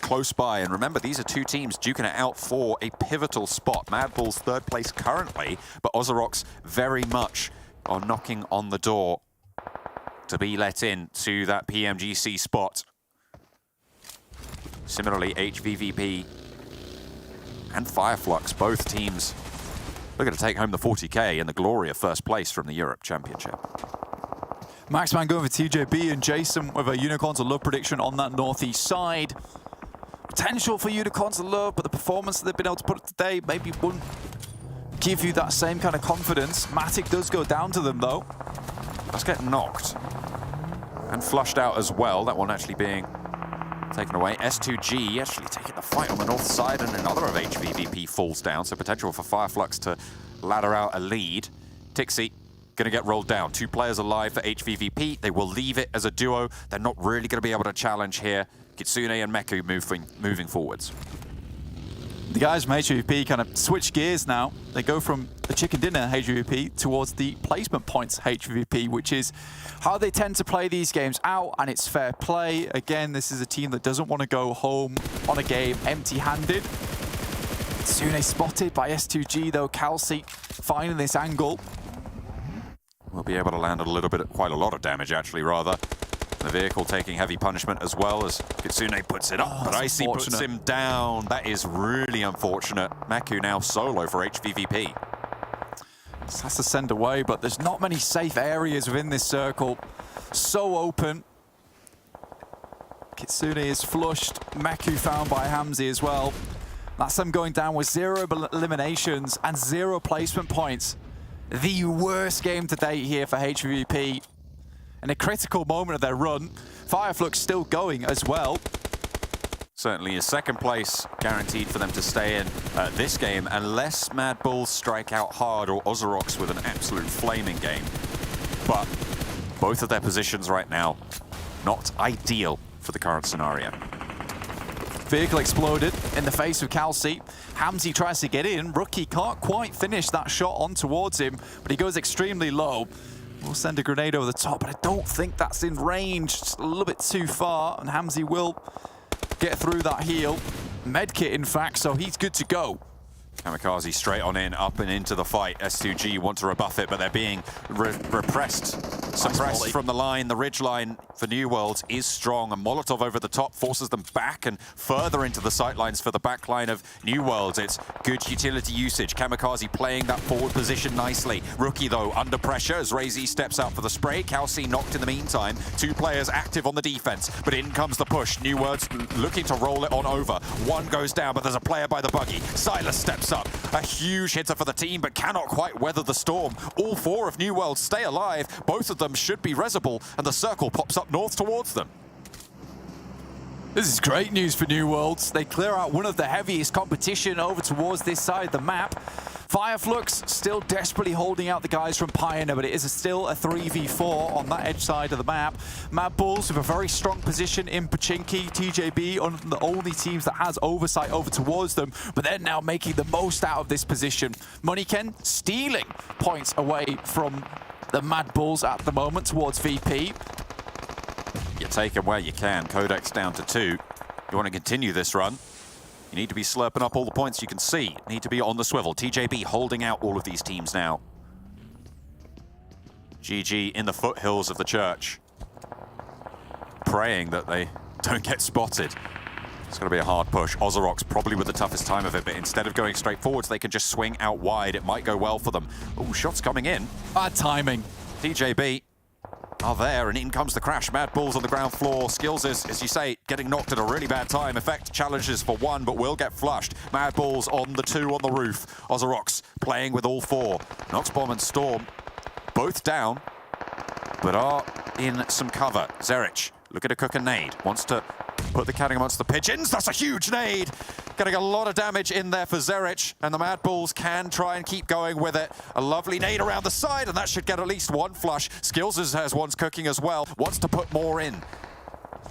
Close by, and remember, these are two teams duking it out for a pivotal spot. MADBULLS 3rd place currently, but OZAROX very much are knocking on the door to be let in to that PMGC spot. Similarly, HVVP and FLUX, both teams looking to take home the 40K and the glory of 1st place from the Europe Championship. Maxman going for TJB and Jason with a Unicorns of Love prediction on that northeast side. Potential for Unicorns of Love, but the performance that they've been able to put up today maybe wouldn't give you that same kind of confidence. Matic does go down to them, though. Let's get knocked. And flushed out as well. That one actually being taken away. S2G actually taking the fight on the north side, and another of HVVP falls down, so potential for FLUX to ladder out a lead. Tixi going to get rolled down. 2 players alive for HVVP. They will leave it as a duo. They're not really going to be able to challenge here. Kitsune and Meku moving forwards. The guys from HVVP kind of switch gears now. They go from the chicken dinner HVVP towards the placement points HVVP, which is how they tend to play these games out, and it's fair play. Again, this is a team that doesn't want to go home on a game empty-handed. Kitsune spotted by S2G, though. Calci finding this angle. We'll be able to land a little bit, quite a lot of damage actually, rather. The vehicle taking heavy punishment as well as Kitsune puts it up, but Icy puts him down. That is really unfortunate. Meku now solo for HVVP. Just has to send away, but there's not many safe areas within this circle. So open. Kitsune is flushed. Meku found by Hamzi as well. That's them going down with 0 eliminations and 0 placement points. The worst game to date here for HVVP. In a critical moment of their run, FLUX still going as well. Certainly is 2nd place guaranteed for them to stay in this game, unless MADBULLS strike out hard or OZAROX with an absolute flaming game. But both of their positions right now, not ideal for the current scenario. Vehicle exploded in the face of Calci. Hamzi tries to get in. Rookie can't quite finish that shot on towards him, but he goes extremely low. We'll send a grenade over the top, but I don't think that's in range. Just a little bit too far, and Hamzi will get through that heal. Medkit, in fact, so he's good to go. Kamikaze straight on in, up and into the fight. S2G want to rebuff it, but they're being repressed, suppressed from the line. The ridge line for New Worlds is strong. A Molotov over the top forces them back and further into the sightlines for the back line of New Worlds. It's good utility usage. Kamikaze playing that forward position nicely. Rookie, though, under pressure as Razy steps out for the spray. Calci knocked in the meantime. 2 players active on the defense, but in comes the push. New Worlds looking to roll it on over. 1 goes down, but there's a player by the buggy. Silas steps up. A huge hitter for the team, but cannot quite weather the storm. All 4 of New Worlds stay alive. Both of them should be resable, and the circle pops up north towards them. This is great news for New Worlds. They clear out one of the heaviest competition over towards this side of the map. FLUX still desperately holding out the guys from PIONER, but it is still a 3v4 on that edge side of the map. MADBULLS with a very strong position in Pochinki. TJB on the only teams that has oversight over towards them, but they're now making the most out of this position. Moneyken stealing points away from the MADBULLS at the moment towards VP. You take them where you can. QODEX down to 2. You want to continue this run, you need to be slurping up all the points you can see. Need to be on the swivel. TJB holding out all of these teams now. GG in the foothills of the church, praying that they don't get spotted. It's going to be a hard push. OZAROX probably with the toughest time of it, but instead of going straight forwards, they can just swing out wide. It might go well for them. Oh, shots coming in. Bad timing. TJB are there, and in comes the crash. MADBULLS on the ground floor. Skills is, as you say, getting knocked at a really bad time. Effect challenges for one, but will get flushed. MADBULLS on the 2 on the roof. OZAROX playing with all 4. Noxbomb and Storm both down, but are in some cover. Zerich looking to cook a nade. Wants to put the cannon amongst the pigeons. That's a huge nade. Getting a lot of damage in there for Zerich, and the MADBULLS can try and keep going with it. A lovely nade around the side, and that should get at least one flush. Skills has one's cooking as well. Wants to put more in.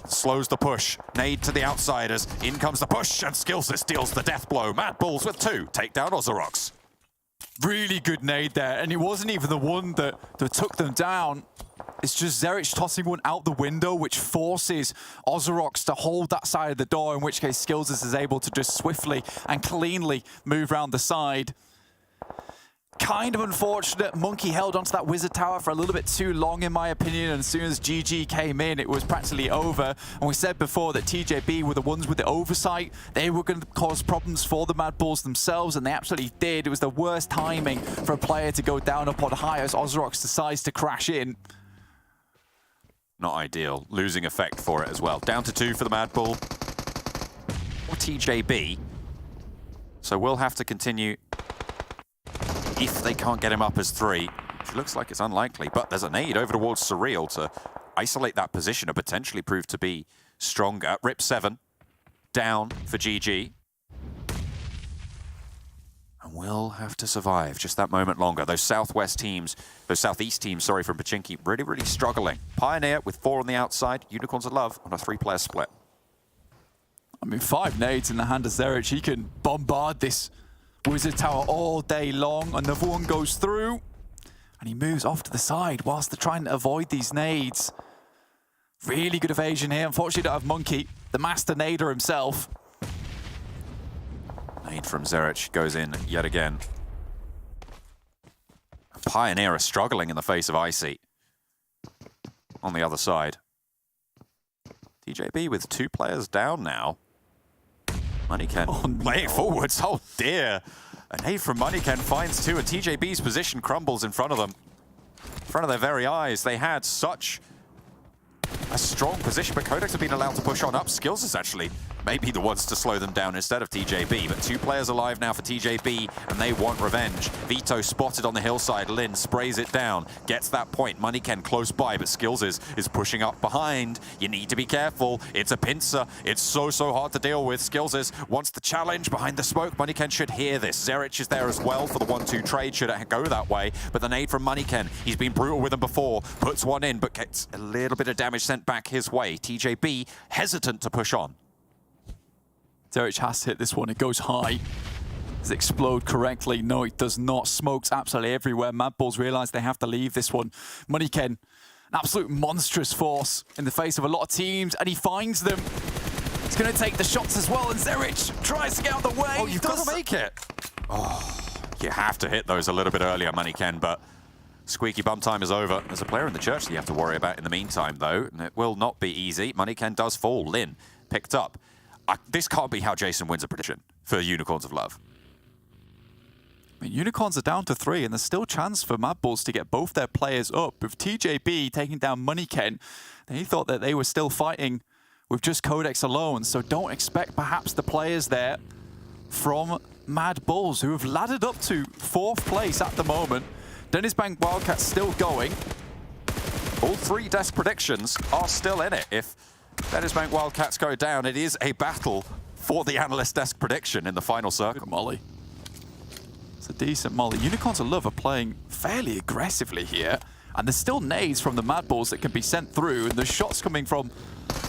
Slows the push. Nade to the outsiders. In comes the push, and Skills deals the death blow. MADBULLS with 2. Take down OZAROX. Really good nade there, and it wasn't even the one that took them down. It's just Zerich tossing one out the window, which forces OZAROX to hold that side of the door, in which case Skills is able to just swiftly and cleanly move around the side. Kind of unfortunate. Monkey held onto that wizard tower for a little bit too long, in my opinion, and as soon as GG came in, it was practically over. And we said before that TJB were the ones with the oversight. They were going to cause problems for the MADBULLS themselves, and they absolutely did. It was the worst timing for a player to go down up on high as OZAROX decides to crash in. Not ideal. Losing effect for it as well. Down to 2 for the MADBULL. Or TJB. So we'll have to continue if they can't get him up as 3. Which looks like it's unlikely, but there's a nade over towards SURREAL to isolate that position and potentially prove to be stronger. Rip 7 down for GG. And we'll have to survive just that moment longer. Those southeast teams, sorry, from Pochinki, really struggling. Pioneer with 4 on the outside. Unicorns of Love on a 3-player split. I mean, 5 nades in the hand of Zerich. He can bombard this wizard tower all day long. Another one goes through, and he moves off to the side whilst they're trying to avoid these nades. Really good evasion here. Unfortunately, don't have Monkey, the master nader himself. Nade from Zerich goes in yet again. Pioneer are struggling in the face of Icy. On the other side. TJB with 2 players down now. Moneyken playing forwards. Oh dear. A nade from Moneyken finds 2, and TJB's position crumbles in front of them. In front of their very eyes. They had such a strong position, but QODEX have been allowed to push on up. Skills is actually maybe the ones to slow them down instead of TJB, but 2 players alive now for TJB, and they want revenge. Vito spotted on the hillside. Lin sprays it down, gets that point. Moneyken close by, but Skills is pushing up behind. You need to be careful. It's a pincer. It's so hard to deal with. Skills wants the challenge behind the smoke. Moneyken should hear this. Zerich is there as well for the 1-2 trade, should it go that way, but the nade from Moneyken, he's been brutal with them before, puts one in, but gets a little bit of damage sent back his way. TJB hesitant to push on. Zerich has to hit this one. It goes high. Does it explode correctly? No, it does not. Smoke's absolutely everywhere. MADBULLS realize they have to leave this one. Moneyken, an absolute monstrous force in the face of a lot of teams, and he finds them. He's going to take the shots as well, and Zerich tries to get out of the way. Oh, you've got to make it. Oh, you have to hit those a little bit earlier, Moneyken, but squeaky bum time is over. There's a player in the church that you have to worry about in the meantime, though, and it will not be easy. Moneyken does fall. Lin picked up. This can't be how Jason wins a prediction for Unicorns of Love. I mean, Unicorns are down to 3, and there's still a chance for MADBULLS to get both their players up. With TJB taking down Moneyken, they thought that they were still fighting with just QODEX alone, so don't expect perhaps the players there from MADBULLS, who have laddered up to 4th place at the moment. DENİZBANK WILDCATS still going. All 3 desk predictions are still in it. If DENİZBANK WILDCATS go down, it is a battle for the analyst desk prediction in the final circle. Good molly. It's a decent molly. Unicorns of Love are playing fairly aggressively here, and there's still nades from the MADBULLS that can be sent through, and there's shots coming from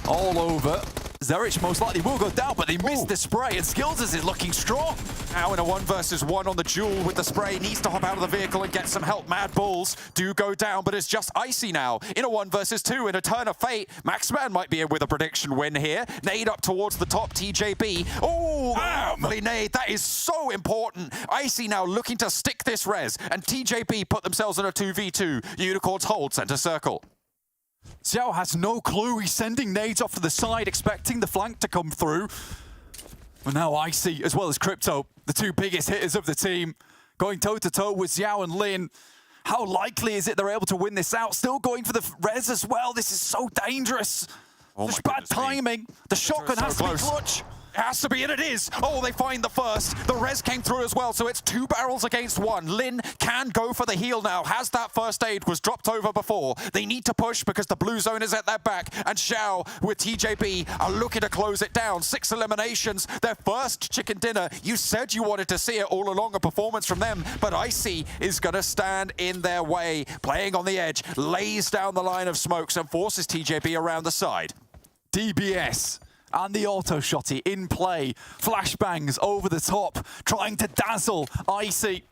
all over. Zerich most likely will go down, but they missed the spray, and Skills is looking strong. Now in a 1 versus 1 on the duel with the spray, needs to hop out of the vehicle and get some help. MADBULLS do go down, but it's just Icy now. In a 1 versus 2, in a turn of fate, Maxman might be in with a prediction win here. Nade up towards the top, TJB. Oh, lovely nade. That is so important. Icy now looking to stick this res, and TJB put themselves in a 2v2. Unicorns hold center circle. Xiao has no clue. He's sending nades off to the side, expecting the flank to come through. Well, now Icy, as well as Crypto, the two biggest hitters of the team, going toe-to-toe with Xiao and Lin. How likely is it they're able to win this out? Still going for the res as well. This is so dangerous. There's bad timing. The shotgun has to be clutch. It has to be, and it is. Oh, they find the first. The res came through as well, so it's 2 barrels against 1. Lin can go for the heal now. Has that first aid, was dropped over before. They need to push because the blue zone is at their back, and Xiao with TJB are looking to close it down. 6 eliminations, their first chicken dinner. You said you wanted to see it all along, a performance from them, but Icy is going to stand in their way, playing on the edge, lays down the line of smokes and forces TJB around the side. DBS. And the auto shotty in play. Flashbangs over the top, trying to dazzle Icy.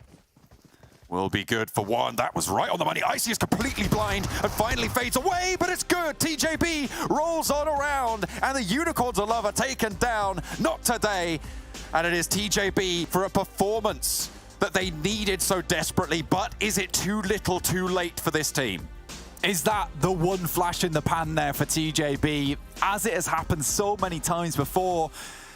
Will be good for one. That was right on the money. Icy is completely blind and finally fades away, but it's good. TJB rolls on around, and the Unicorns of Love are taken down. Not today. And it is TJB for a performance that they needed so desperately, but is it too little too late for this team? Is that the one flash in the pan there for TJB? As it has happened so many times before,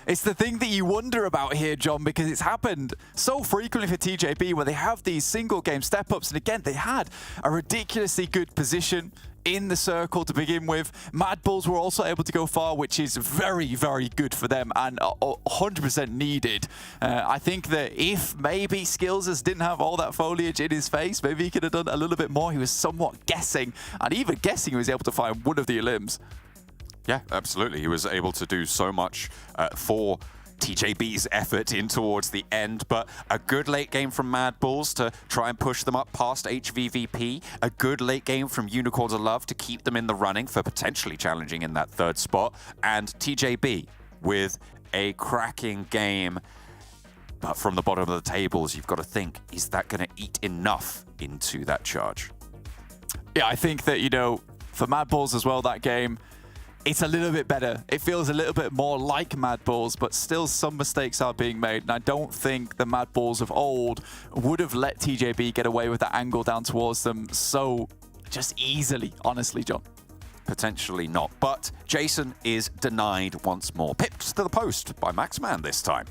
it's the thing that you wonder about here, John, because it's happened so frequently for TJB where they have these single game step-ups. And again, they had a ridiculously good position in the circle to begin with. MADBULLS were also able to go far, which is very, very good for them and 100% needed. I think that if maybe Skills's didn't have all that foliage in his face, maybe he could have done a little bit more. He was somewhat guessing, and even guessing he was able to find one of the elims. Yeah, absolutely. He was able to do so much for TJB's effort in towards the end, but a good late game from MADBULLS to try and push them up past HVVP. A good late game from Unicorns of Love to keep them in the running for potentially challenging in that 3rd spot. And TJB with a cracking game. But from the bottom of the tables, you've got to think, is that going to eat enough into that charge? Yeah, I think that, you know, for MADBULLS as well, that game, it's a little bit better. It feels a little bit more like MADBULLS, but still some mistakes are being made. And I don't think the MADBULLS of old would have let TJB get away with that angle down towards them so just easily, honestly, John. Potentially not. But Jason is denied once more. Pipped to the post by Maxman this time.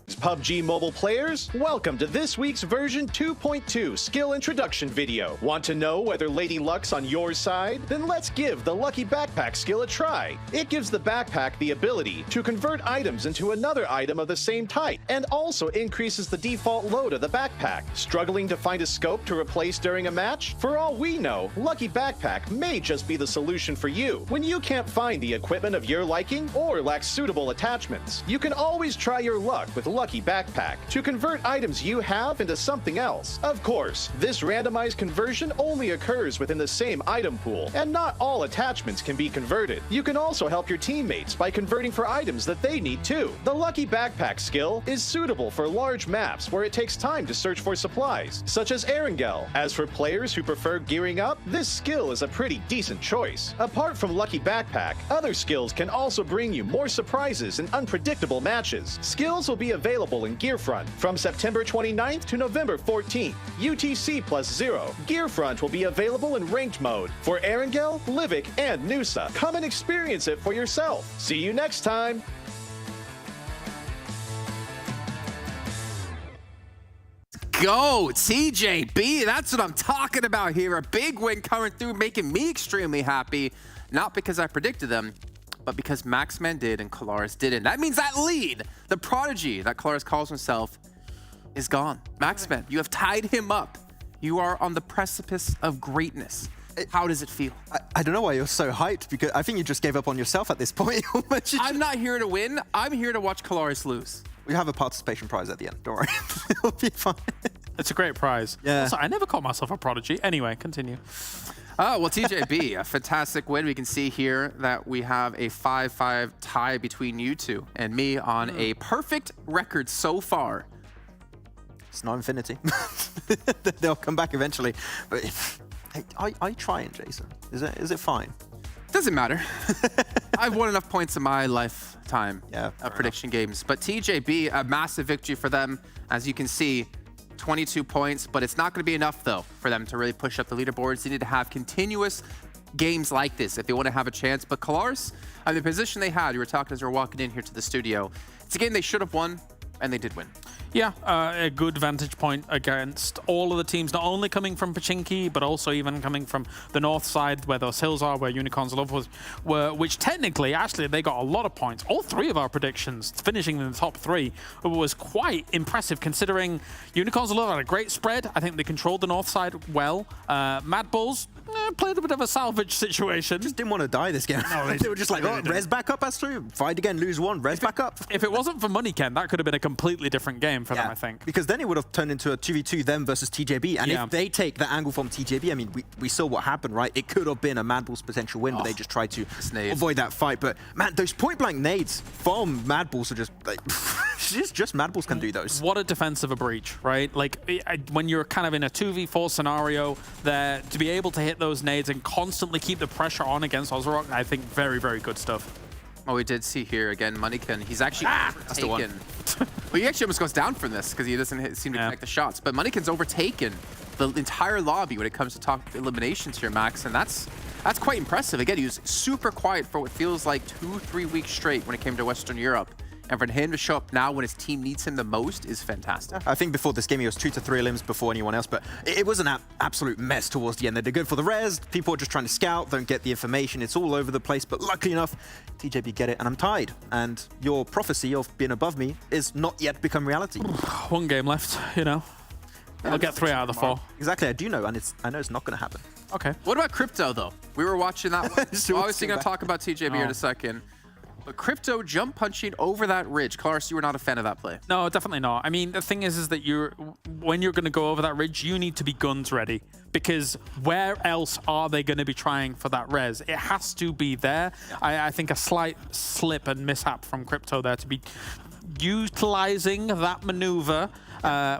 PUBG Mobile players, welcome to this week's version 2.2 skill introduction video. Want to know whether Lady Luck's on your side? Then let's give the Lucky Backpack skill a try. It gives the backpack the ability to convert items into another item of the same type, and also increases the default load of the backpack. Struggling to find a scope to replace during a match? For all we know, Lucky Backpack may just be the solution for you. When you can't find the equipment of your liking or lack suitable attachments, you can always try your luck with Lucky Backpack to convert items you have into something else. Of course, this randomized conversion only occurs within the same item pool, and not all attachments can be converted. You can also help your teammates by converting for items that they need too. The Lucky Backpack skill is suitable for large maps where it takes time to search for supplies, such as Erangel. As for players who prefer gearing up, this skill is a pretty decent choice. Apart from Lucky Backpack, other skills can also bring you more surprises in unpredictable matches. Skills will be available in Gearfront from September 29th to November 14th. UTC +0. Gearfront will be available in ranked mode for Erangel, Livik, and Nusa. Come and experience it for yourself. See you next time. Go, TJB. That's what I'm talking about here. A big win coming through, making me extremely happy. Not because I predicted them, but because Maxman did and Kalaris didn't. That means that lead, the prodigy that Kalaris calls himself, is gone. Maxman, you have tied him up. You are on the precipice of greatness. How does it feel? I don't know why you're so hyped, because I think you just gave up on yourself at this point. I'm not here to win. I'm here to watch Kalaris lose. We have a participation prize at the end. Don't worry. It'll be fine. It's a great prize. Yeah. Also, I never call myself a prodigy. Anyway, continue. Oh, well, TJB, a fantastic win. We can see here that we have a 5-5 tie between you two and me on a perfect record so far. It's not infinity. They'll come back eventually. But I trying, Jason. Is it fine? Doesn't matter. I've won enough points in my lifetime of prediction games. But TJB, a massive victory for them. As you can see, 22 points, but it's not going to be enough, though, for them to really push up the leaderboards. They need to have continuous games like this if they want to have a chance. But Kalaris, I mean, the position they had, you were talking as we were walking in here to the studio, it's a game they should have won, and they did win. Yeah, a good vantage point against all of the teams, not only coming from Pochinki, but also even coming from the north side where those hills are, where Unicorns Love were, which technically, actually, they got a lot of points. All three of our predictions, finishing in the top 3, was quite impressive considering Unicorns Love had a great spread. I think they controlled the north side well. MADBULLS played a bit of a salvage situation. Just didn't want to die this game. No, they were just like, oh, res back up, Astro. Fight again, lose one, res back up. If it wasn't for Money Ken, that could have been a completely different game for them, I think. Because then it would have turned into a 2v2 them versus TJB. And if they take the angle from TJB, I mean, we saw what happened, right? It could have been a MADBULLS potential win, but they just tried to avoid that fight. But man, those point-blank nades from MADBULLS are just like, just MADBULLS can do those. What a defense of a breach, right? Like, when you're kind of in a 2v4 scenario, there to be able to hit those nades and constantly keep the pressure on against OZAROX, I think very, very good stuff. Oh, we did see here again, Moneykin. He's actually overtaken. Well, he actually almost goes down from this because he doesn't seem to connect the shots. But Moneykin's overtaken the entire lobby when it comes to top eliminations here, Max, and that's quite impressive. Again, he was super quiet for what feels like 2-3 weeks straight when it came to Western Europe. And for him to show up now when his team needs him the most is fantastic. I think before this game, he was 2 to 3 elims before anyone else, but it was an absolute mess towards the end. They did good for the res. People are just trying to scout, don't get the information. It's all over the place, but luckily enough, TJB get it, and I'm tied. And your prophecy of being above me is not yet become reality. One game left, you know. I'll get 3 out of the 4. Exactly, I do know, and I know it's not going to happen. Okay. What about Crypto, though? We were watching that one. We're obviously going to talk about TJB here in a second. But Crypto jump punching over that ridge. Kalaris, you were not a fan of that play. No, definitely not. I mean, the thing is that when you're going to go over that ridge, you need to be guns ready. Because where else are they going to be trying for that res? It has to be there. I think a slight slip and mishap from Crypto there to be utilizing that maneuver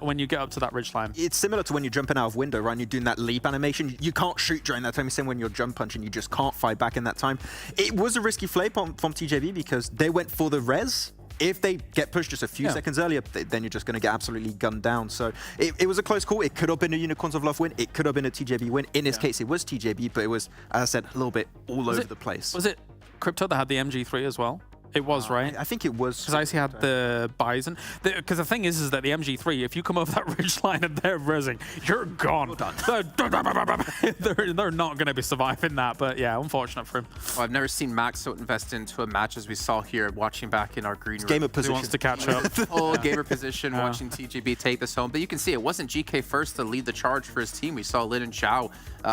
when you get up to that ridge line. It's similar to when you're jumping out of window, right? And you're doing that leap animation. You can't shoot during that time. Same when you're jump punching, you just can't fight back in that time. It was a risky play from TJB because they went for the res. If they get pushed just a few seconds earlier, then you're just going to get absolutely gunned down. So it was a close call. It could have been a Unicorns of Love win. It could have been a TJB win. In this case, it was TJB, but it was, as I said, a little bit all over the place. Was it Crypto that had the MG3 as well? It was, right? I think it was. Because I see had the Bison. Because the thing is that the MG3, if you come over that ridge line and they're rezzing, you're gone. Well done. They're not going to be surviving that. But yeah, unfortunate for him. Well, I've never seen Max so invest into a match as we saw here, watching back in our green room. Gamer position. He wants to catch up. Full gamer position, watching TJB take this home. But you can see it wasn't GK first to lead the charge for his team. We saw Lin and Xiao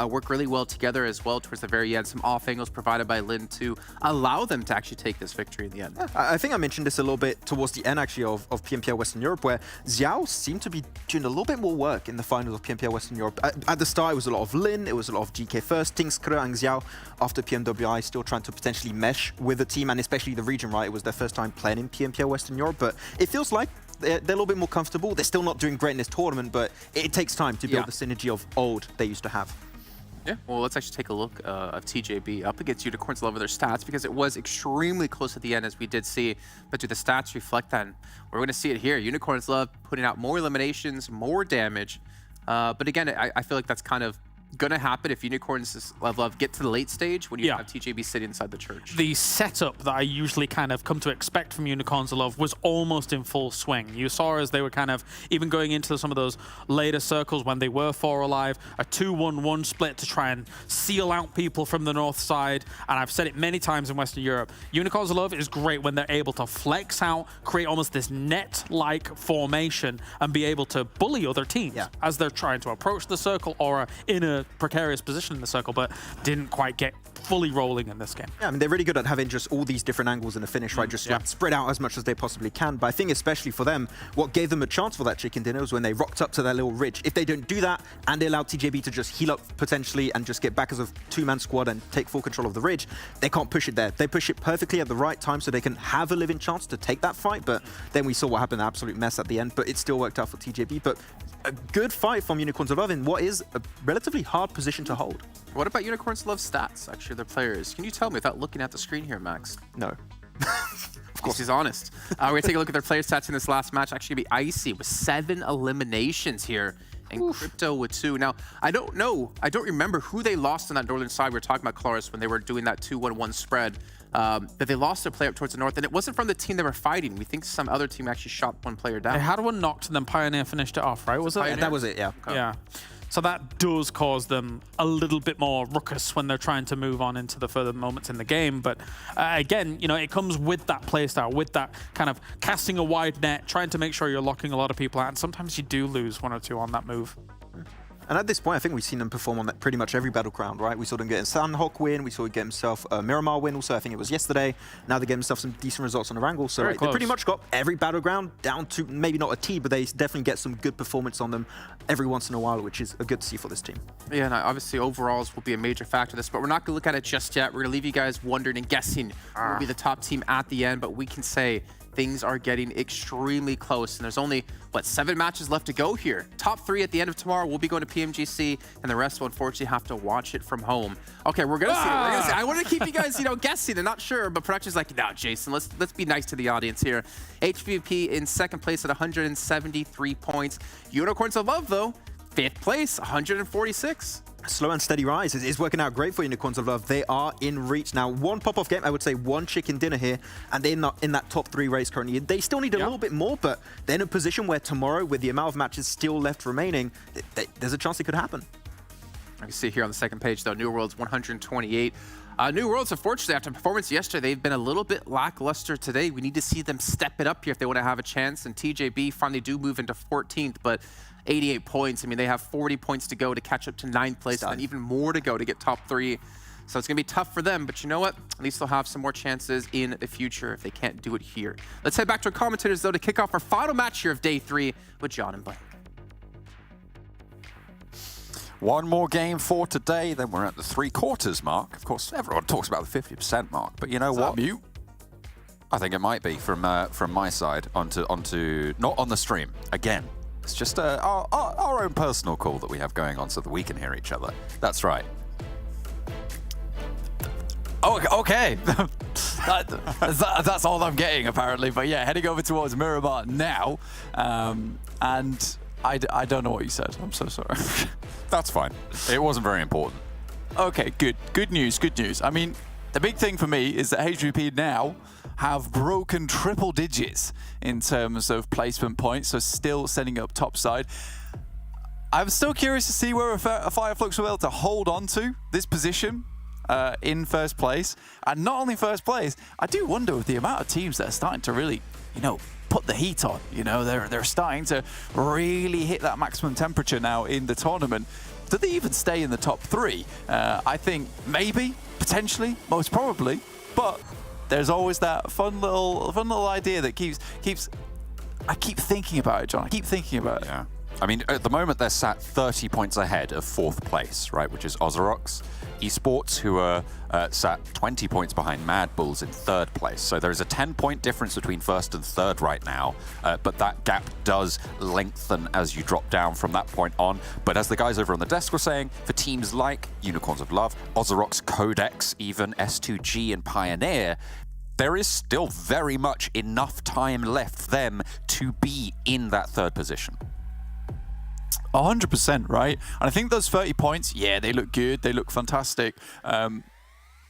work really well together as well towards the very end. Some off angles provided by Lin to allow them to actually take this victory in the end. I think I mentioned this a little bit towards the end, actually, of PMPL Western Europe, where Xiao seemed to be doing a little bit more work in the finals of PMPL Western Europe. At the start, it was a lot of Lin, it was a lot of GK first, Tingskre and Xiao after PMWI, still trying to potentially mesh with the team, and especially the region, right? It was their first time playing in PMPL Western Europe, but it feels like they're a little bit more comfortable. They're still not doing great in this tournament, but it takes time to build the synergy of old they used to have. Yeah, well, let's actually take a look of TJB up against Unicorns Love with their stats because it was extremely close at the end, as we did see. But do the stats reflect that? We're going to see it here. Unicorns Love putting out more eliminations, more damage. But again, I feel like that's kind of going to happen if Unicorns Love get to the late stage when you have TJB sitting inside the church. The setup that I usually kind of come to expect from Unicorns of Love was almost in full swing. You saw as they were kind of even going into some of those later circles when they were 4 alive, a 2-1-1 split to try and seal out people from the north side. And I've said it many times in Western Europe, Unicorns of Love is great when they're able to flex out, create almost this net-like formation and be able to bully other teams as they're trying to approach the circle or are in a precarious position in the circle, but didn't quite get fully rolling in this game. Yeah, I mean, they're really good at having just all these different angles in the finish, right? Just spread out as much as they possibly can. But I think especially for them, what gave them a chance for that chicken dinner was when they rocked up to their little ridge. If they don't do that and they allow TJB to just heal up potentially and just get back as a 2-man squad and take full control of the ridge, they can't push it there. They push it perfectly at the right time so they can have a living chance to take that fight. But then we saw what happened, an absolute mess at the end, but it still worked out for TJB. But a good fight from Unicorns of Love in what is a relatively hard position to hold. What about Unicorns of Love stats, actually, their players? Can you tell me without looking at the screen here, Max? No. Of course, he's honest. We're going to take a look at their player stats in this last match. Actually, going to be Icy with 7 eliminations here and Crypto with 2. Now, I don't remember who they lost on that northern side. We were talking about Cloris when they were doing that 2-1-1 spread. But they lost a player up towards the north, and it wasn't from the team they were fighting. We think some other team actually shot one player down. They had one knocked, and then Pioneer finished it off, right? Was it? Yeah, that was it, yeah. Okay. Yeah. So that does cause them a little bit more ruckus when they're trying to move on into the further moments in the game. But again, you know, it comes with that playstyle, with that kind of casting a wide net, trying to make sure you're locking a lot of people out. And sometimes you do lose 1 or 2 on that move. And at this point, I think we've seen them perform on pretty much every battleground, right? We saw them get a Sanhok win, we saw him get himself a Miramar win also, I think it was yesterday. Now they get themselves some decent results on Erangel. So they pretty much got every battleground down to maybe not a T, but they definitely get some good performance on them every once in a while, which is a good to see for this team. Yeah, and obviously overalls will be a major factor in this, but we're not going to look at it just yet. We're going to leave you guys wondering and guessing who will be the top team at the end, but we can say things are getting extremely close, and there's only, what, 7 matches left to go here. Top 3 at the end of tomorrow. We'll be going to PMGC, and the rest will unfortunately have to watch it from home. Okay, we're gonna see. We're gonna see. I want to keep you guys, you know, guessing and not sure, but production's like, no, Jason, let's be nice to the audience here. HVVP in 2nd place at 173 points. Unicorns of Love, though, 5th place, 146. Slow and steady rise is working out great for Unicorns of Love. They are in reach now. 1 pop-off game, I would say 1 chicken dinner here, and they're not in that top 3 race currently. They still need a little bit more, but they're in a position where tomorrow, with the amount of matches still left remaining, there's a chance it could happen. I can see here on the 2nd page, though, New Worlds 128. New Worlds, unfortunately, after performance yesterday, they've been a little bit lackluster today. We need to see them step it up here if they want to have a chance, and TJB finally do move into 14th, but 88 points. I mean, they have 40 points to go to catch up to 9th place, and even more to go to get top 3. So it's going to be tough for them, but you know what? At least they'll have some more chances in the future if they can't do it here. Let's head back to our commentators, though, to kick off our final match here of day 3 with John and Blake. One more game for today, then we're at the 3/4 mark. Of course, everyone talks about the 50% mark, but you know what? Mute? I think it might be from my side onto not on the stream again. It's just our own personal call that we have going on so that we can hear each other. That's right. Oh, okay. That's all I'm getting, apparently. But yeah, heading over towards Miramar now. And I don't know what you said. I'm so sorry. That's fine. It wasn't very important. Okay, good. Good news, good news. I mean, the big thing for me is that HVP now have broken triple digits in terms of placement points, so still setting up topside. I'm still curious to see where a FireFlux will be able to hold on to this position in 1st place. And not only 1st place, I do wonder with the amount of teams that are starting to really, you know, put the heat on. You know, they're starting to really hit that maximum temperature now in the tournament. Do they even stay in the top 3? I think maybe, potentially, most probably, but there's always that fun little idea that keeps. I keep thinking about it, John. I keep thinking about it. Yeah. I mean, at the moment they're sat 30 points ahead of 4th place, right? Which is OZAROX. Esports, who are sat 20 points behind MADBULLS in 3rd place. So there is a 10-point difference between 1st and 3rd right now, but that gap does lengthen as you drop down from that point on. But as the guys over on the desk were saying, for teams like Unicorns of Love, OZAROX, QODEX, even S2G and Pioneer, there is still very much enough time left for them to be in that 3rd position. 100%, right? And I think those 30 points, yeah, they look good. They look fantastic.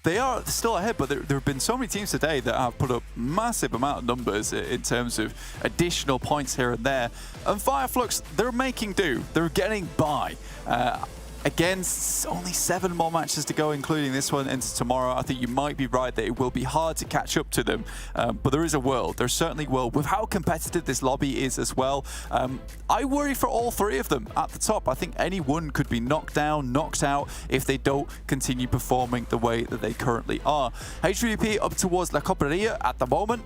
They are still ahead, but there have been so many teams today that have put up massive amount of numbers in terms of additional points here and there. And FireFlux, they're making do. They're getting by. Again, only 7 more matches to go, including this one into tomorrow. I think you might be right that it will be hard to catch up to them, but there is a world. There's certainly a world with how competitive this lobby is as well. I worry for all 3 of them at the top. I think any one could be knocked down, knocked out if they don't continue performing the way that they currently are. HVVP up towards La Coperia at the moment.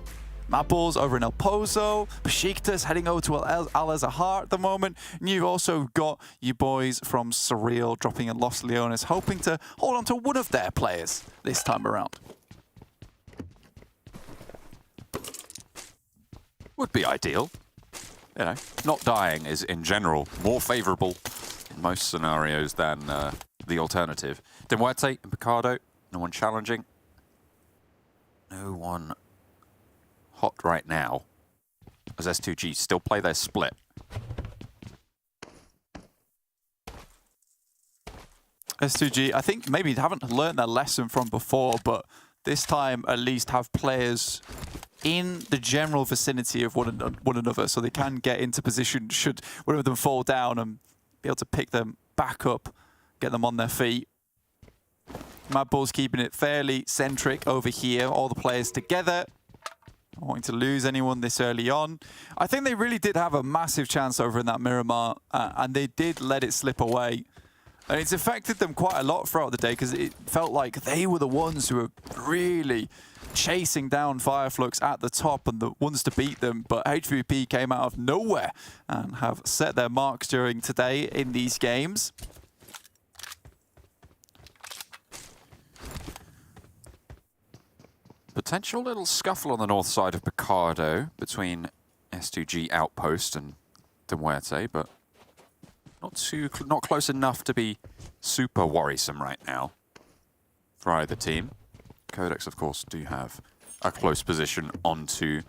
MADBULLS over in El Pozo, BEŞİKTAŞ heading over to Al-Azhar at the moment. And you've also got your boys from SURREAL dropping in Los Leones, hoping to hold on to one of their players this time around. Would be ideal. You know, not dying is in general more favorable in most scenarios than the alternative. MUERTE and Picado, no one challenging. No one hot right now, as S2G still play their split. S2G, I think maybe they haven't learned their lesson from before, but this time at least have players in the general vicinity of one another, so they can get into position should one of them fall down and be able to pick them back up, get them on their feet. MADBULLS keeping it fairly centric over here, all the players together. Not wanting to lose anyone this early on. I think they really did have a massive chance over in that Miramar, and they did let it slip away. And it's affected them quite a lot throughout the day because it felt like they were the ones who were really chasing down FLUX at the top and the ones to beat them. But HVVP came out of nowhere and have set their marks during today in these games. Potential little scuffle on the north side of Picardo between S2G Outpost and MUERTE, but not close enough to be super worrisome right now for either team. QODEX, of course, do have a close position onto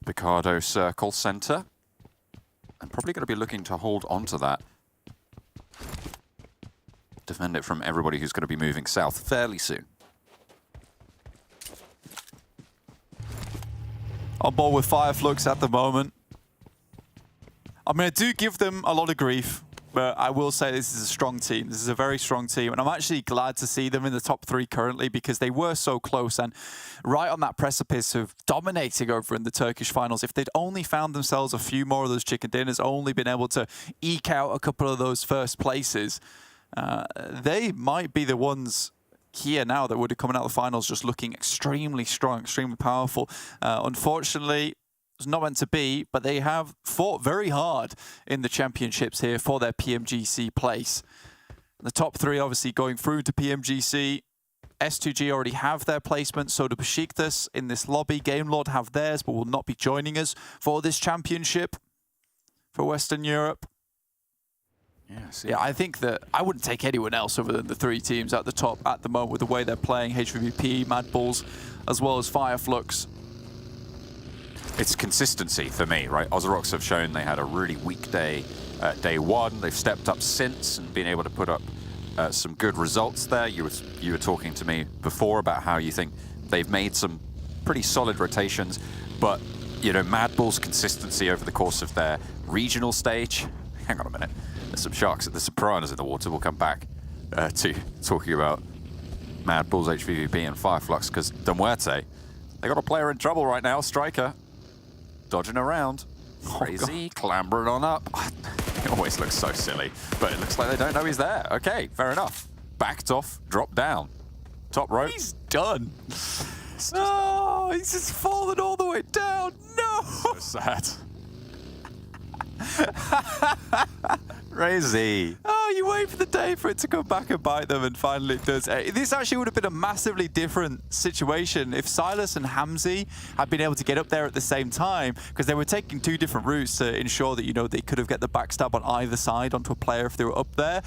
Picardo Circle Center, and probably going to be looking to hold onto that. Defend it from everybody who's going to be moving south fairly soon. On board with FLUX at the moment. I mean, I do give them a lot of grief, but I will say this is a strong team. This is a very strong team, and I'm actually glad to see them in the top 3 currently because they were so close and right on that precipice of dominating over in the Turkish finals. If they'd only found themselves a few more of those chicken dinners, only been able to eke out a couple of those first places, they might be the ones here now that would have come out of the finals just looking extremely strong, extremely powerful. Unfortunately, it's not meant to be, but they have fought very hard in the championships here for their PMGC place. The top 3 obviously going through to PMGC. S2G already have their placement, so do BEŞİKTAŞ in this lobby. GameLord have theirs, but will not be joining us for this championship for Western Europe. Yeah, I think that I wouldn't take anyone else other than the 3 teams at the top at the moment with the way they're playing. HVVP, MADBULLS, as well as FLUX. It's consistency for me, right? OZAROX have shown they had a really weak day day 1. They've stepped up since and been able to put up some good results there. You were talking to me before about how you think they've made some pretty solid rotations, but you know, MADBULLS' consistency over the course of their regional stage. Hang on a minute. There's some sharks, there's some piranhas in the water. We'll come back to talking about MADBULLS, HVVP, and FLUX because MUERTE, they got a player in trouble right now, Striker. Dodging around. Crazy, clambering on up. It always looks so silly, but it looks like they don't know he's there. Okay, fair enough. Backed off, dropped down. Top rope. He's done. Oh, he's just fallen all the way down. No! So sad. Crazy. Oh, you wait for the day for it to come back and bite them, and finally it does. This actually would have been a massively different situation if Silas and Hamzy had been able to get up there at the same time, because they were taking 2 different routes to ensure that, you know, they could have get the backstab on either side onto a player if they were up there.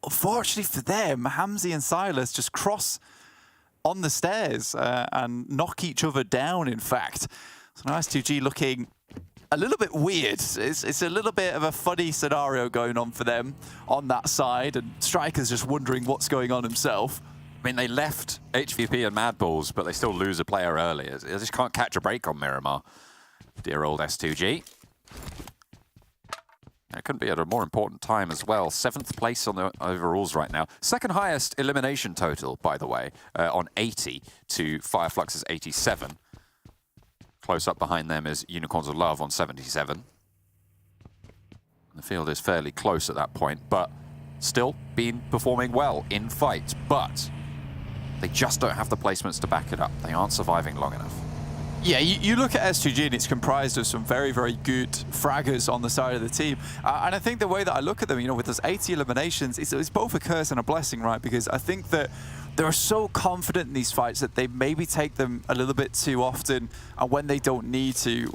Unfortunately for them, Hamzy and Silas just cross on the stairs and knock each other down, in fact. So now S2G looking a little bit weird. It's a little bit of a funny scenario going on for them on that side, and Striker's just wondering what's going on himself. I mean, they left HVP and MADBULLS, but they still lose a player early. They just can't catch a break on Miramar. Dear old S2G. It couldn't be at a more important time as well. 7th place on the overalls right now. 2nd highest elimination total, by the way, on 80 to FLUX's 87. Close up behind them is Unicorns of Love on 77. The field is fairly close at that point, but still been performing well in fights. But they just don't have the placements to back it up. They aren't surviving long enough. Yeah, you look at S2G and it's comprised of some very, very good fraggers on the side of the team. And I think the way that I look at them, you know, with those 80 eliminations, it's both a curse and a blessing, right? Because I think that they're so confident in these fights that they maybe take them a little bit too often and when they don't need to.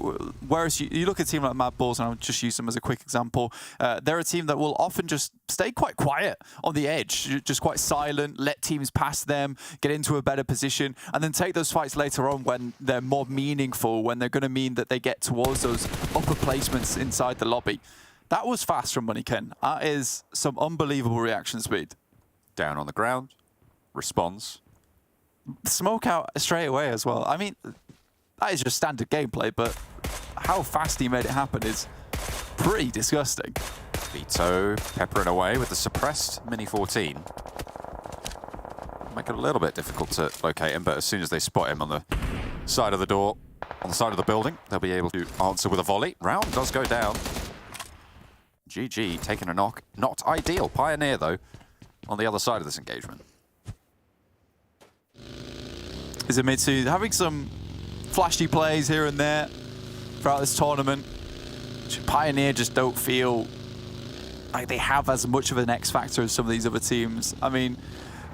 Whereas you look at a team like MADBULLS, and I'll just use them as a quick example, they're a team that will often just stay quite quiet on the edge, just quite silent, let teams pass them, get into a better position, and then take those fights later on when they're more meaningful, when they're going to mean that they get towards those upper placements inside the lobby. That was fast from MoneyKen. That is some unbelievable reaction speed. Down on the ground, responds. Smoke out straight away as well. I mean, that is just standard gameplay, but how fast he made it happen is pretty disgusting. Vito peppering away with the suppressed Mini 14. Make it a little bit difficult to locate him, but as soon as they spot him on the side of the door, on the side of the building, they'll be able to answer with a volley. Round does go down. GG taking a knock. Not ideal. Pioneer, though, on the other side of this engagement. Izumitsu having some flashy plays here and there throughout this tournament. Pioneer just don't feel like they have as much of an X factor as some of these other teams. I mean,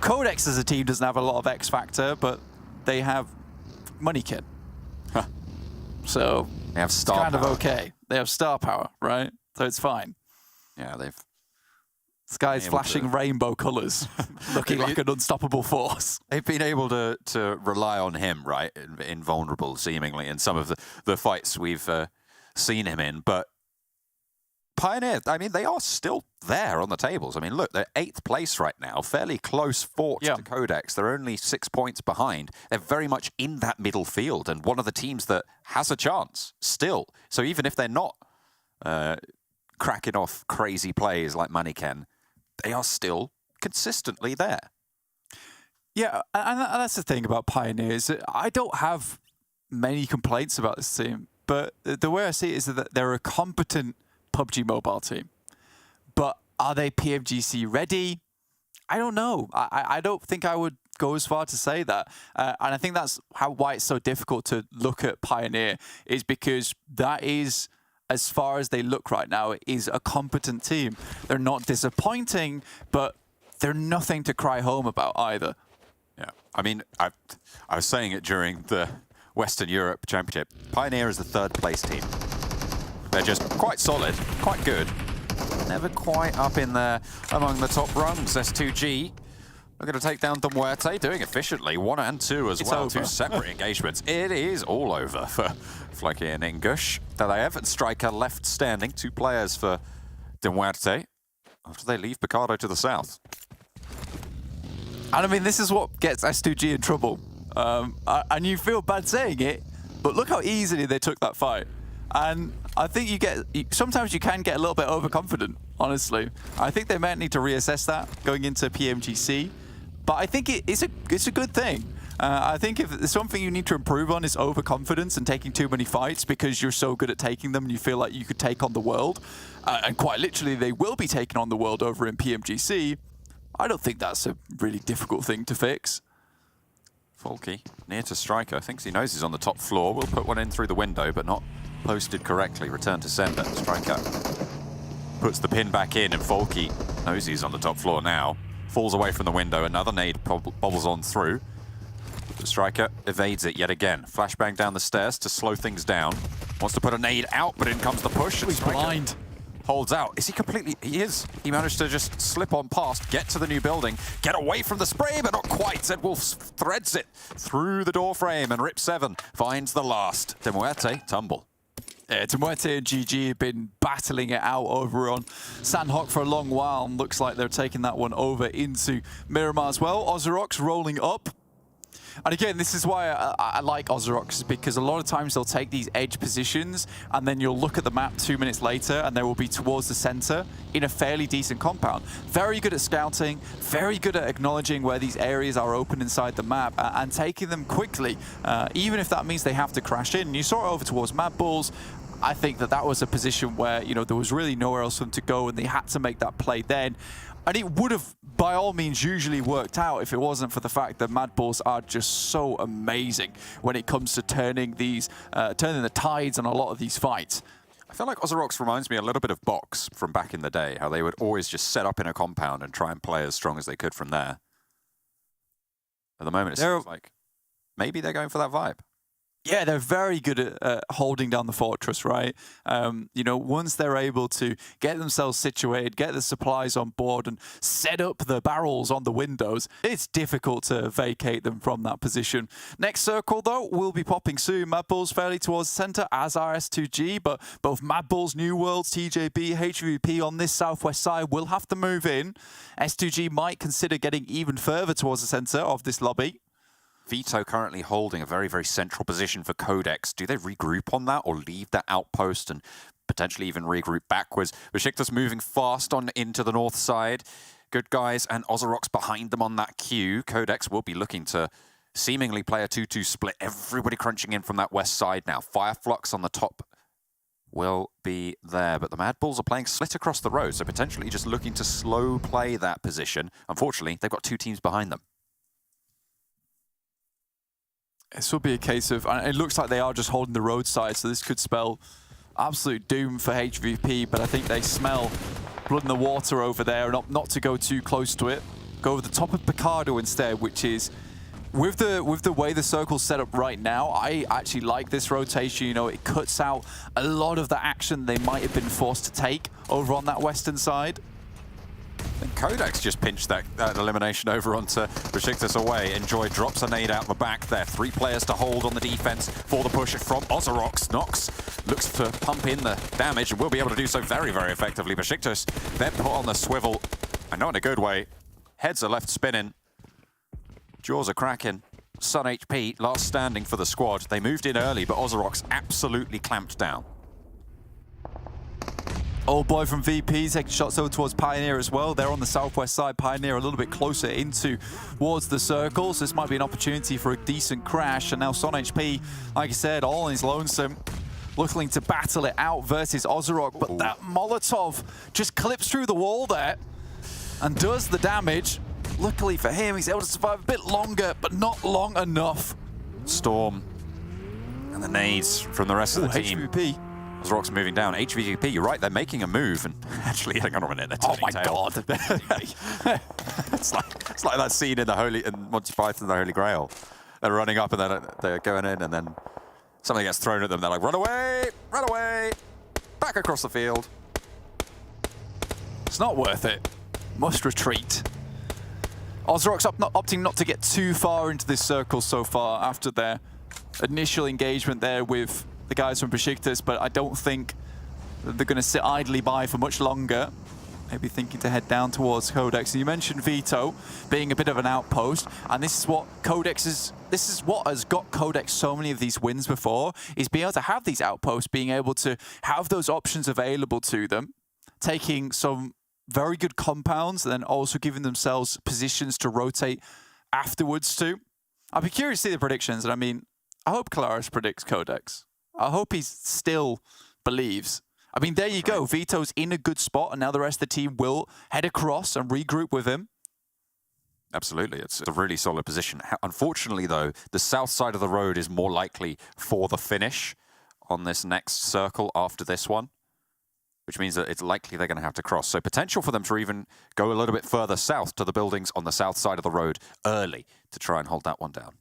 QODEX as a team doesn't have a lot of X factor, but they have MoneyKen. Huh. So they have star it's kind power. of okay. They have star power, right? So it's fine. Yeah, they've... This guy's flashing rainbow colors, looking like an unstoppable force. They've been able to rely on him, right? Invulnerable, seemingly, in some of the fights we've seen him in. But Pioneer, I mean, they are still there on the tables. I mean, look, they're 8th place right now, fairly close fought to QODEX. They're only 6 points behind. They're very much in that middle field and one of the teams that has a chance still. So even if they're not cracking off crazy plays like MoneyKen, they are still consistently there. Yeah, and that's the thing about Pioneers. I don't have many complaints about this team, but the way I see it is that they're a competent PUBG Mobile team. But are they PMGC ready? I don't know. I don't think I would go as far to say that. And I think that's why it's so difficult to look at Pioneer, is because that is... as far as they look right now, it is a competent team. They're not disappointing, but they're nothing to cry home about either. Yeah, I mean, I was saying it during the Western Europe Championship. Pioneer is the 3rd place team. They're just quite solid, quite good. Never quite up in there among the top rungs. S2G looking to take down the MUERTE, doing efficiently. 1 and 2 as well, 2 separate engagements. It is all over for Fluky and Ingush. Dalaev and Striker left standing. 2 players for the MUERTE after they leave Picardo to the south. And I mean, this is what gets S2G in trouble. And you feel bad saying it, but look how easily they took that fight. And I think sometimes you can get a little bit overconfident, honestly. I think they might need to reassess that going into PMGC. But I think it's a good thing. I think if there's something you need to improve on is overconfidence and taking too many fights because you're so good at taking them and you feel like you could take on the world. And quite literally, they will be taking on the world over in PMGC. I don't think that's a really difficult thing to fix. Folky near to Striker. Thinks he knows he's on the top floor. Will put one in through the window, but not posted correctly. Return to sender. Striker puts the pin back in, and Folky knows he's on the top floor now. Falls away from the window. Another nade bobbles on through. The Striker evades it yet again. Flashbang down the stairs to slow things down. Wants to put a nade out, but in comes the push. He's blind. Holds out. Is he completely? He is. He managed to just slip on past, get to the new building, get away from the spray, but not quite. Zed Wolf threads it through the door frame, and Rip7 finds the last. MUERTE tumble. Yeah, MUERTE and GG have been battling it out over on Sanhok for a long while, and looks like they're taking that one over into Miramar as well. OZAROX rolling up. And again, this is why I like OZAROX, because a lot of times they'll take these edge positions and then you'll look at the map 2 minutes later and they will be towards the center in a fairly decent compound. Very good at scouting, very good at acknowledging where these areas are open inside the map and taking them quickly, even if that means they have to crash in. You saw it over towards MADBULLS. I think that was a position where, you know, there was really nowhere else for them to go and they had to make that play then. And it would have, by all means, usually worked out if it wasn't for the fact that MADBULLS are just so amazing when it comes to turning the tides on a lot of these fights. I feel like OZAROX reminds me a little bit of Box from back in the day, how they would always just set up in a compound and try and play as strong as they could from there. At the moment, it seems like maybe they're going for that vibe. Yeah, they're very good at holding down the fortress, right? You know, once they're able to get themselves situated, get the supplies on board, and set up the barrels on the windows, it's difficult to vacate them from that position. Next circle, though, will be popping soon. MADBULLS fairly towards the center, as are S2G, but both MADBULLS, New Worlds, TJB, HVVP on this southwest side will have to move in. S2G might consider getting even further towards the center of this lobby. Vito currently holding a very, very central position for QODEX. Do they regroup on that or leave that outpost and potentially even regroup backwards? BEŞİKTAŞ moving fast on into the north side. GOODGUYS and OZAROX behind them on that queue. QODEX will be looking to seemingly play a 2-2 split. Everybody crunching in from that west side now. FLUX on the top will be there, but the MADBULLS are playing split across the road, so potentially just looking to slow play that position. Unfortunately, they've got two teams behind them. This will be a case of, it looks like they are just holding the roadside, so this could spell absolute doom for HVVP, but I think they smell blood in the water over there, and not to go too close to it. Go over the top of Picardo instead, which is, with the way the circle's set up right now, I actually like this rotation. You know, it cuts out a lot of the action they might have been forced to take over on that western side. And QODEX just pinched that elimination over onto BEŞİKTAŞ away. Enjoy drops a nade out the back there. 3 players to hold on the defense for the push from OZAROX. Nox looks to pump in the damage and will be able to do so very, very effectively. BEŞİKTAŞ then put on the swivel, and not in a good way. Heads are left spinning. Jaws are cracking. Sun HP, last standing for the squad. They moved in early, but OZAROX absolutely clamped down. Old boy from VP taking shots over towards Pioneer as well. They're on the southwest side. Pioneer a little bit closer towards the circle, so this might be an opportunity for a decent crash. And now Sun HP, like I said, all in his lonesome, looking to battle it out versus OZAROX. But that Molotov just clips through the wall there and does the damage. Luckily for him, he's able to survive a bit longer, but not long enough. Storm and the nades from the rest of the team. HVVP. OZAROX moving down. HVVP, you're right, they're making a move. And actually, hang on a minute, they're turning tail. God. it's like that scene in Monty Python, the Holy Grail. They're running up and then they're going in, and then something gets thrown at them. They're like, run away, back across the field. It's not worth it. Must retreat. OZAROX opting not to get too far into this circle so far after their initial engagement there with the guys from BEŞİKTAŞ, but I don't think that they're going to sit idly by for much longer. Maybe thinking to head down towards QODEX. And you mentioned Vito being a bit of an outpost, and this is what has got QODEX so many of these wins before, is being able to have these outposts, being able to have those options available to them, taking some very good compounds and then also giving themselves positions to rotate afterwards too. I'd be curious to see the predictions, and I mean, I hope Kalaris predicts QODEX. I hope he still believes. I mean, there you go. Vito's in a good spot, and now the rest of the team will head across and regroup with him. Absolutely. It's a really solid position. Unfortunately, though, the south side of the road is more likely for the finish on this next circle after this one, which means that it's likely they're going to have to cross. So potential for them to even go a little bit further south to the buildings on the south side of the road early to try and hold that one down.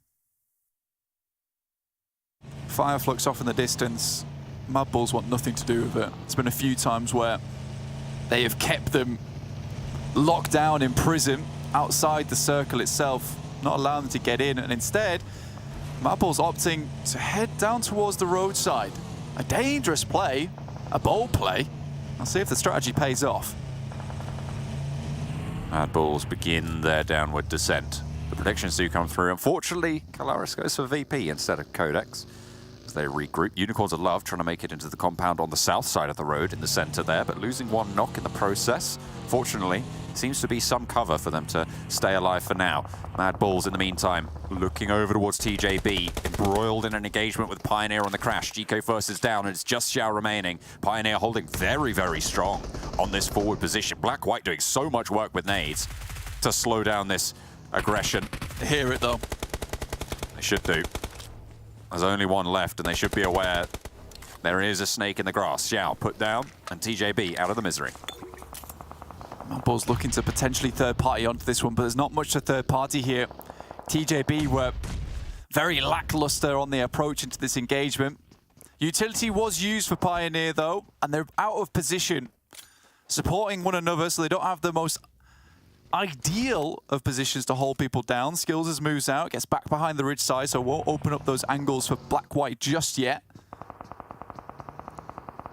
FLUX off in the distance. MADBULLS want nothing to do with it. It's been a few times where they have kept them locked down in prison outside the circle itself, not allowing them to get in, and instead MADBULLS opting to head down towards the roadside. A dangerous play, a bold play. I'll see if the strategy pays off. MADBULLS begin their downward descent. The predictions do come through. Unfortunately, Kalaris goes for VP instead of QODEX as they regroup. Unicorns of Love trying to make it into the compound on the south side of the road in the center there, but losing one knock in the process. Fortunately, seems to be some cover for them to stay alive for now. MADBULLS, in the meantime, looking over towards TJB, embroiled in an engagement with Pioneer on the crash. GK first is down, and it's just Xiao remaining. Pioneer holding very, very strong on this forward position. Black-White doing so much work with nades to slow down this aggression. They hear it, though. They should do. There's only one left, and they should be aware there is a snake in the grass. Xiao put down, and TJB out of the misery. MADBULLS looking to potentially third party onto this one, but there's not much to third party here. TJB were very lackluster on the approach into this engagement. Utility was used for Pioneer though, and they're out of position, supporting one another, so they don't have the most ideal of positions to hold people down. Skills moves out, gets back behind the ridge side, so won't open up those angles for Black-White just yet.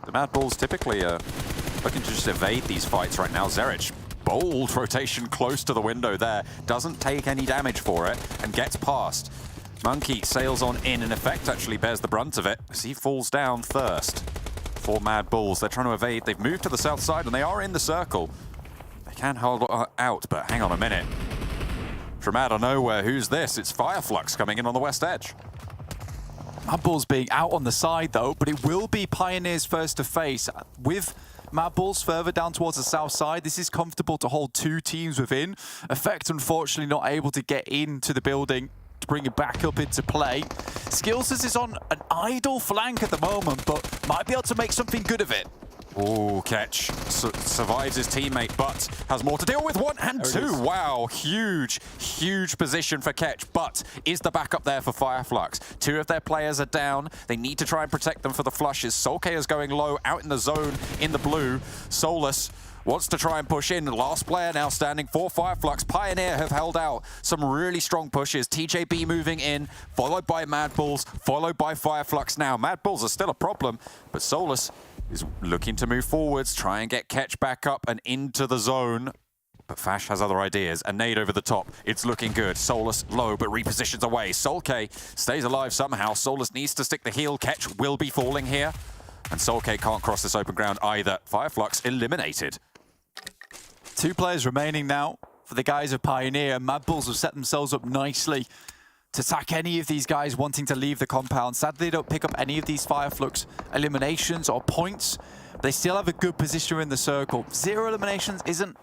The MADBULLS typically looking to just evade these fights right now. Zerich, bold rotation close to the window there. Doesn't take any damage for it and gets past. Monkey sails on in effect, actually bears the brunt of it as he falls down first for MADBULLS. They're trying to evade. They've moved to the south side and they are in the circle. They can hold out, but hang on a minute. From out of nowhere, who's this? It's FLUX coming in on the west edge. MADBULLS being out on the side though, but it will be Pioneer's first to face. With MADBULLS further down towards the south side, this is comfortable to hold two teams within. Effect, unfortunately, not able to get into the building to bring it back up into play. Skills is on an idle flank at the moment, but might be able to make something good of it. Oh, Ketch survives his teammate, but has more to deal with. 1 and 2. Wow, huge position for Ketch, but is the backup there for FLUX? 2 of their players are down. They need to try and protect them for the flushes. Solke is going low, out in the zone, in the blue. Solus wants to try and push in. Last player now standing for FLUX. Pioneer have held out some really strong pushes. TJB moving in, followed by MADBULLS, followed by FLUX now. MADBULLS are still a problem, but Solus is looking to move forwards, try and get Ketch back up and into the zone. But Fash has other ideas. A nade over the top. It's looking good. Solus low, but repositions away. Solke stays alive somehow. Solus needs to stick the heel. Ketch will be falling here. And Solke can't cross this open ground either. FLUX eliminated. 2 players remaining now for the guys of Pioneer. MADBULLS have set themselves up nicely to attack any of these guys wanting to leave the compound. Sadly, they don't pick up any of these FLUX eliminations or points. But they still have a good position in the circle. 0 eliminations isn't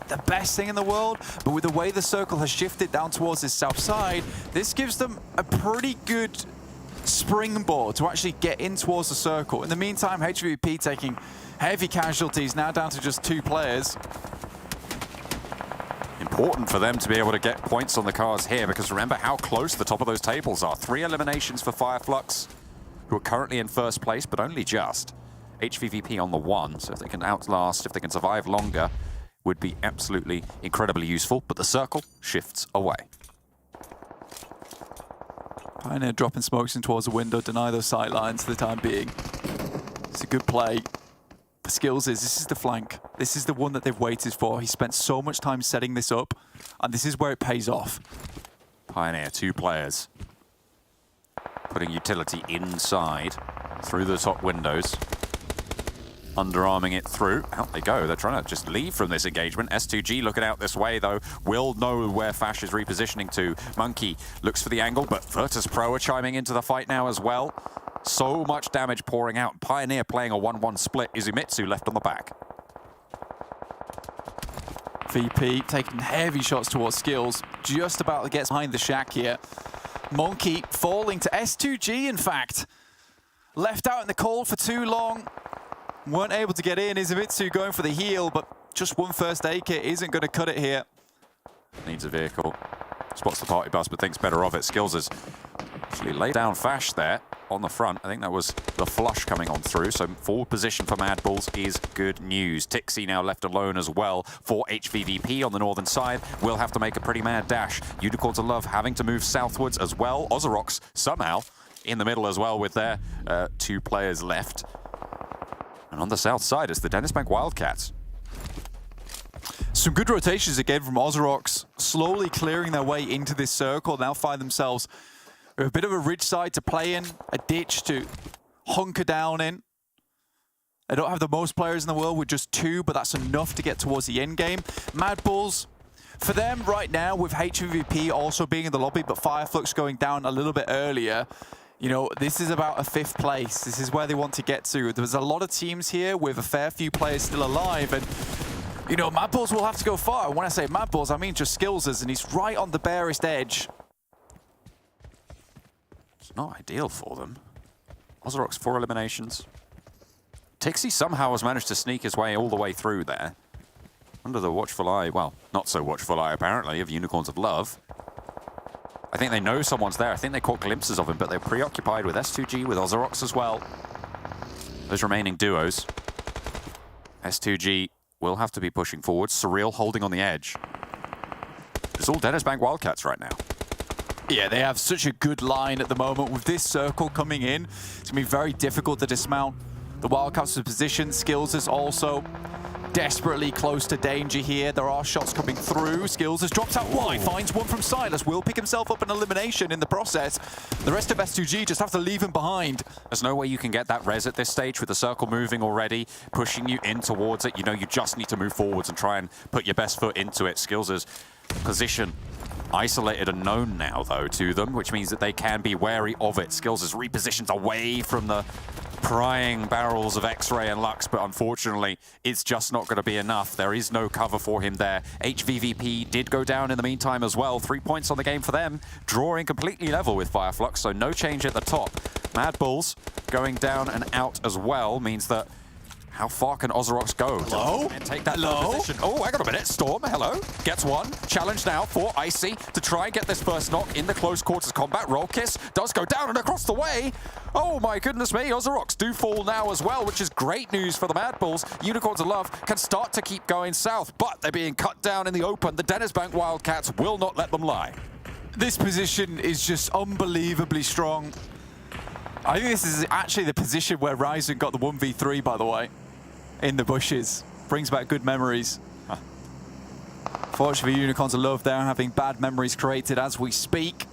the best thing in the world, but with the way the circle has shifted down towards this south side, this gives them a pretty good springboard to actually get in towards the circle. In the meantime, HVVP taking heavy casualties, now down to just 2 players. Important for them to be able to get points on the cards here, because remember how close the top of those tables are. 3 eliminations for FLUX, who are currently in first place, but only just. HVVP on the 1, so if they can outlast, if they can survive longer, would be absolutely incredibly useful, but the circle shifts away. Pioneer dropping smokes in towards the window, deny those sight lines for the time being. It's a good play. Skills this is the flank. This is the one that they've waited for. He spent so much time setting this up, and this is where it pays off. Pioneer, 2 players. Putting utility inside, through the top windows. Underarming it through. Out they go. They're trying to just leave from this engagement. S2G looking out this way, though. Will know where Fash is repositioning to. Monkey looks for the angle, but VIRTUS.PRO are chiming into the fight now as well. So much damage pouring out. Pioneer playing a 1-1 split. Izumitsu left on the back. VP taking heavy shots towards Skills. Just about to get behind the shack here. Monkey falling to S2G, in fact. Left out in the cold for too long. Weren't able to get in. Izumitsu going for the heel, but just 1 first aid kit isn't going to cut it here. Needs a vehicle. Spots the party bus, but thinks better of it. Skills has actually laid down Fash there on the front. I think that was the flush coming on through. So forward position for MADBULLS is good news. Tixi now left alone as well for HVVP on the northern side. Will have to make a pretty mad dash. Unicorns of Love having to move southwards as well. OZAROX somehow in the middle as well with their 2 players left. And on the south side, it's the DENİZBANK WILDCATS. Some good rotations again from OZAROX, slowly clearing their way into this circle. Now find themselves with a bit of a ridge side to play in, a ditch to hunker down in. They don't have the most players in the world with just 2, but that's enough to get towards the end game. MADBULLS, for them right now, with HVVP also being in the lobby, but FLUX going down a little bit earlier, you know, this is about a 5th place. This is where they want to get to. There's a lot of teams here with a fair few players still alive, and you know, MADBULLS will have to go far. And when I say MADBULLS, I mean just Skillses, and he's right on the barest edge. It's not ideal for them. OZAROX 4 eliminations. Tixi somehow has managed to sneak his way all the way through there. Under the watchful eye, well, not so watchful eye apparently, of Unicorns of Love. I think they know someone's there. I think they caught glimpses of him, but they're preoccupied with S2G, with OZAROX as well. Those remaining duos. S2G will have to be pushing forward. SURREAL holding on the edge. It's all DENİZBANK Wildcats right now. Yeah, they have such a good line at the moment. With this circle coming in, it's going to be very difficult to dismount. The Wildcats' position, Skills is also desperately close to danger here. There are shots coming through. Skills has dropped out wide, finds one from Silas. Will pick himself up an elimination in the process. The rest of S2G just have to leave him behind. There's no way you can get that res at this stage with the circle moving already, pushing you in towards it. You know you just need to move forwards and try and put your best foot into it. Skills' position isolated and known now, though, to them, which means that they can be wary of it. Skills is repositioned away from the prying barrels of X-Ray and Lux, but unfortunately, it's just not going to be enough. There is no cover for him there. HVVP did go down in the meantime as well. 3 points on the game for them, drawing completely level with FLUX, so no change at the top. MADBULLS going down and out as well means that how far can OZAROX go? Hello? And take that position. Oh, hang on a minute. Storm, hello. Gets one. Challenge now for Icy to try and get this first knock in the close quarters combat. Roll kiss does go down and across the way. Oh my goodness me. OZAROX do fall now as well, which is great news for the MADBULLS. Unicorns of Love can start to keep going south, but they're being cut down in the open. The DENİZBANK Wildcats will not let them lie. This position is just unbelievably strong. I think this is actually the position where Ryzen got the 1v3, by the way. In the bushes. Brings back good memories. Fortunately for Unicorns of Love, they're having bad memories created as we speak.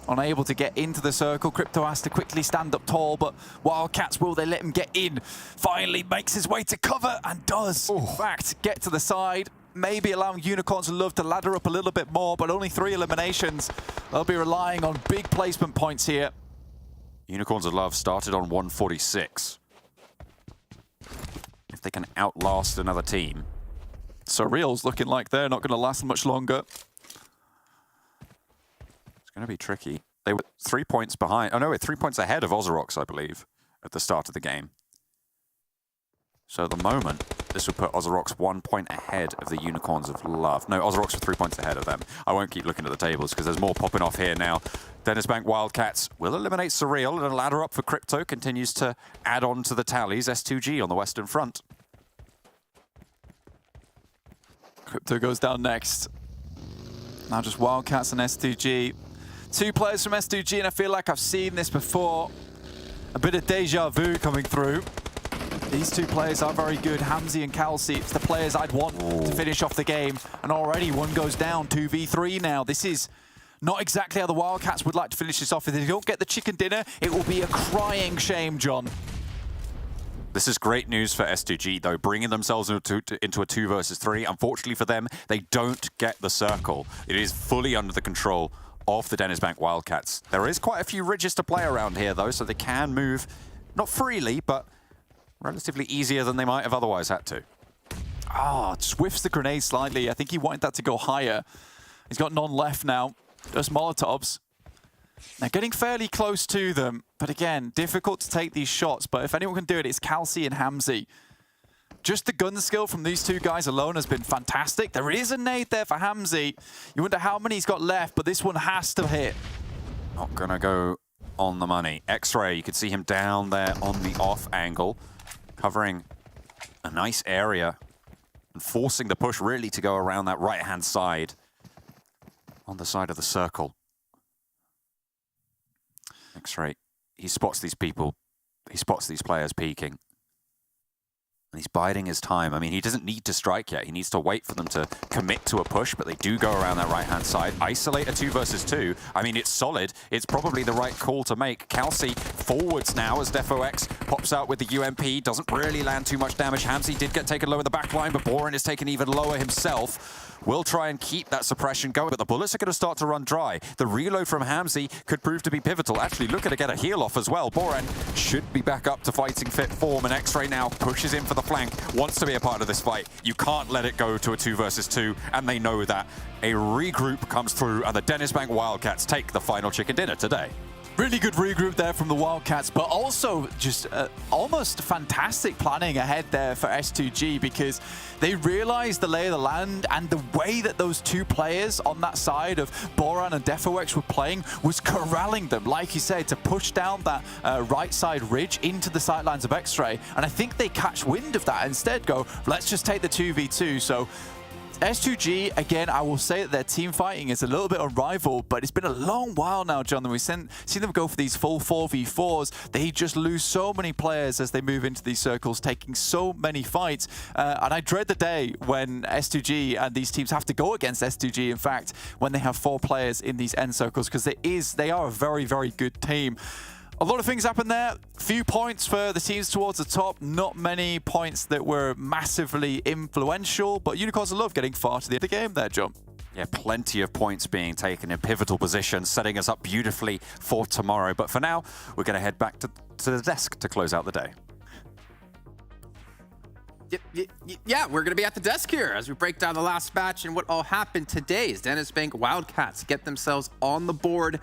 Unable to get into the circle. Crypto has to quickly stand up tall, but Wildcats, will they let him get in? Finally makes his way to cover and does, in fact, get to the side. Maybe allowing Unicorns of Love to ladder up a little bit more, but only 3 eliminations. They'll be relying on big placement points here. Unicorns of Love started on 146. If they can outlast another team. SURREAL's looking like they're not going to last much longer. It's going to be tricky. They were 3 points behind. Oh no, 3 points ahead of OZAROX, I believe, at the start of the game. So at the moment, this would put OZAROX 1 point ahead of the Unicorns of Love. No, OZAROX are 3 points ahead of them. I won't keep looking at the tables because there's more popping off here now. DENİZBANK Wildcats will eliminate SURREAL, and a ladder up for Crypto continues to add on to the tallies. S2G on the Western Front. Crypto goes down next. Now just Wildcats and S2G. 2 players from S2G, and I feel like I've seen this before. A bit of deja vu coming through. These 2 players are very good. Hamzy and Kelsey, it's the players I'd want to finish off the game. And already one goes down, 2v3 now. This is not exactly how the Wildcats would like to finish this off. If they don't get the chicken dinner, it will be a crying shame, John. This is great news for S2G, though, bringing themselves into a 2 versus 3. Unfortunately for them, they don't get the circle. It is fully under the control of the DENİZBANK Wildcats. There is quite a few ridges to play around here, though, so they can move, not freely, but relatively easier than they might have otherwise had to. Ah, swifts the grenade slightly. I think he wanted that to go higher. He's got none left now. Just Molotovs. They're getting fairly close to them, but again, difficult to take these shots. But if anyone can do it, it's Kelsey and Hamzy. Just the gun skill from these 2 guys alone has been fantastic. There is a nade there for Hamzy. You wonder how many he's got left, but this one has to hit. Not gonna go on the money. X-Ray, you could see him down there on the off angle, covering a nice area and forcing the push really to go around that right-hand side on the side of the circle. X-Ray, he spots these people. He spots these players peeking. And he's biding his time. I mean, he doesn't need to strike yet. He needs to wait for them to commit to a push, but they do go around that right-hand side. Isolate a 2 versus 2. I mean, it's solid. It's probably the right call to make. Kelsey forwards now as DefOX pops out with the UMP. Doesn't really land too much damage. Hamzy did get taken low in the back line, but Boren is taken even lower himself. Will try and keep that suppression going, but the bullets are going to start to run dry. The reload from Hamzy could prove to be pivotal. Actually, looking to get a heal off as well. Boren should be back up to fighting fit form, and X-Ray now pushes in for the flank, wants to be a part of this fight. You can't let it go to a 2 versus 2, and they know that. A regroup comes through, and the DENİZBANK Wildcats take the final chicken dinner today. Really good regroup there from the Wildcats, but also just almost fantastic planning ahead there for S2G, because they realized the lay of the land, and the way that those two players on that side of Boran and Defoex were playing was corralling them, like you said, to push down that right side ridge into the sightlines of X-Ray. And I think they catch wind of that, instead go, let's just take the 2v2. So S2G, again, I will say that their team fighting is a little bit unrivaled, but it's been a long while now, John, that we've seen them go for these full 4v4s. They just lose so many players as they move into these circles, taking so many fights. And I dread the day when S2G and these teams have to go against S2G, in fact, when they have 4 players in these end circles, because they are a very, very good team. A lot of things happened there. Few points for the teams towards the top. Not many points that were massively influential, but Unicorns love getting far to the end of the game there, John. Yeah, plenty of points being taken in pivotal positions, setting us up beautifully for tomorrow. But for now, we're going to head back to the desk to close out the day. Yeah, we're going to be at the desk here as we break down the last match and what all happened today as DENİZBANK Wildcats get themselves on the board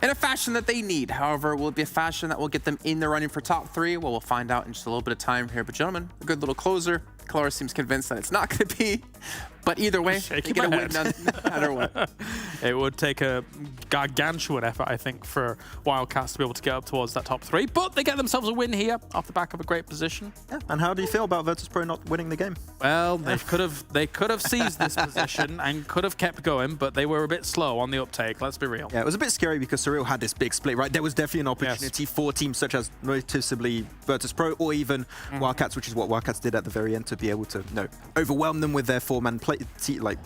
in a fashion that they need. However, will it be a fashion that will get them in the running for top 3? Well, we'll find out in just a little bit of time here. But gentlemen, a good little closer. Color seems convinced that it's not going to be. But either way, they get a win no matter what. It would take a gargantuan effort, I think, for Wildcats to be able to get up towards that top 3. But they get themselves a win here off the back of a great position. Yeah. And how do you feel about Virtus.PRO not winning the game? Well, they could have seized this position and could have kept going, but they were a bit slow on the uptake. Let's be real. Yeah, it was a bit scary because SURREAL had this big split, right? There was definitely an opportunity for teams such as noticeably Virtus.PRO or even Wildcats, which is what Wildcats did at the very end, to be able to overwhelm them with their 4-man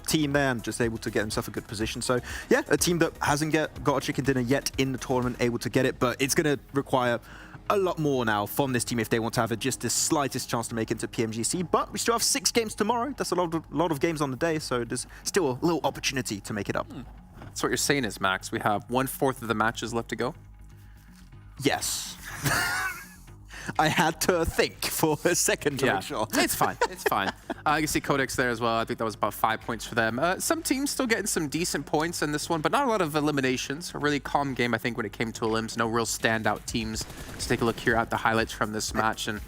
team there and just able to get himself a good position. So yeah, a team that hasn't got a chicken dinner yet in the tournament, able to get it, but it's going to require a lot more now from this team if they want to have just the slightest chance to make it to PMGC. But we still have 6 games tomorrow. That's a lot of games on the day, so there's still a little opportunity to make it up. So what you're saying is, Max, we have 1/4 of the matches left to go? Yes. I had to think for a second to make sure. It's fine. It's fine. You can see QODEX there as well. I think that was about 5 points for them. Some teams still getting some decent points in this one, but not a lot of eliminations. A really calm game, I think, when it came to elims. No real standout teams. Let's take a look here at the highlights from this match. And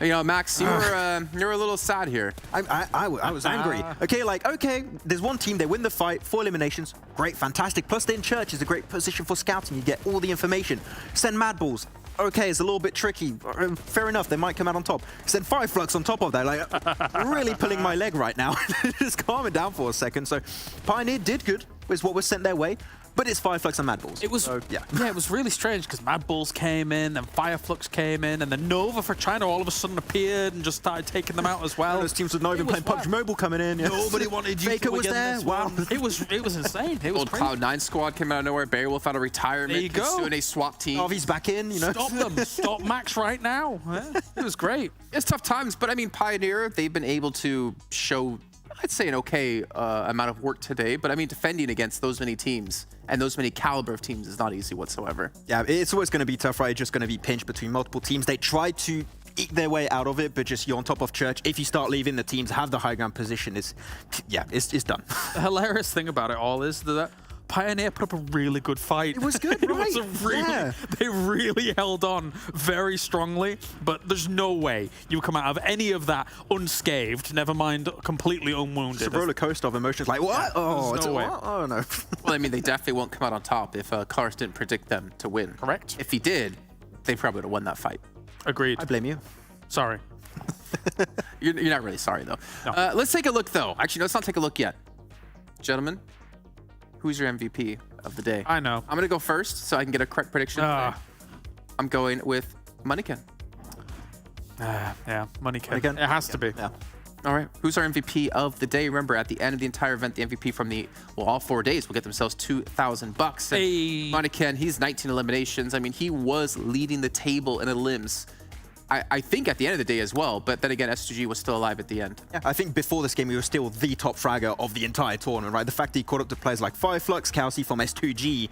you know, Max, you were a little sad here. I was angry. Okay, there's one team, they win the fight, 4 eliminations, great, fantastic. Plus, they're in church, is a great position for scouting. You get all the information. Send MADBULLS. Okay, it's a little bit tricky. Fair enough, they might come out on top. Send FLUX on top of that. Like, really pulling my leg right now. Just calm it down for a second. So, Pioneer did good, is what was sent their way. But it's FLUX and MADBULLS. It was, it was really strange because MADBULLS came in, and FLUX came in, and then Nova for China all of a sudden appeared and just started taking them out as well. Those teams with not even playing PUBG Mobile coming in. Yeah. Nobody wanted you Faker to was there. Wow. It was insane. It was Old crazy. Cloud9 squad came out of nowhere. Beowulf out of retirement. There you go. Doing a SWAT team. Oh, he's back in, you know. Stop them. Stop Max right now. Yeah, it was great. It's tough times, but I mean, Pioneer, they've been able to show, I'd say, an okay amount of work today. But I mean, defending against those many teams and those many caliber of teams is not easy whatsoever. Yeah, it's always going to be tough, right? It's just going to be pinched between multiple teams. They try to eke their way out of it, but just you're on top of church. If you start leaving, the teams have the high ground position. It's done. The hilarious thing about it all is that Pioneer put up a really good fight. It was good, right? They really held on very strongly, but there's no way you come out of any of that unscathed, never mind completely unwounded. It's a roller coaster of emotions, like, what? Oh, no way. What? Oh, no. Well, I mean, they definitely won't come out on top if Kars didn't predict them to win. Correct. If he did, they probably would have won that fight. Agreed. I blame you. Sorry. You're not really sorry, though. No. Let's take a look, though. Actually, no, let's not take a look yet. Gentlemen, who's your MVP of the day? I know. I'm going to go first so I can get a correct prediction. I'm going with Moneyken. Yeah, Moneyken. It has to be. Yeah. All right. Who's our MVP of the day? Remember, at the end of the entire event, the MVP from all 4 days will get themselves $2,000. Hey. Moneyken, he's 19 eliminations. I mean, he was leading the table in elims. I think at the end of the day as well, but then again, S2G was still alive at the end. Yeah, I think before this game, he was still the top fragger of the entire tournament, right? The fact that he caught up to players like FLUX, Kelsey from S2G,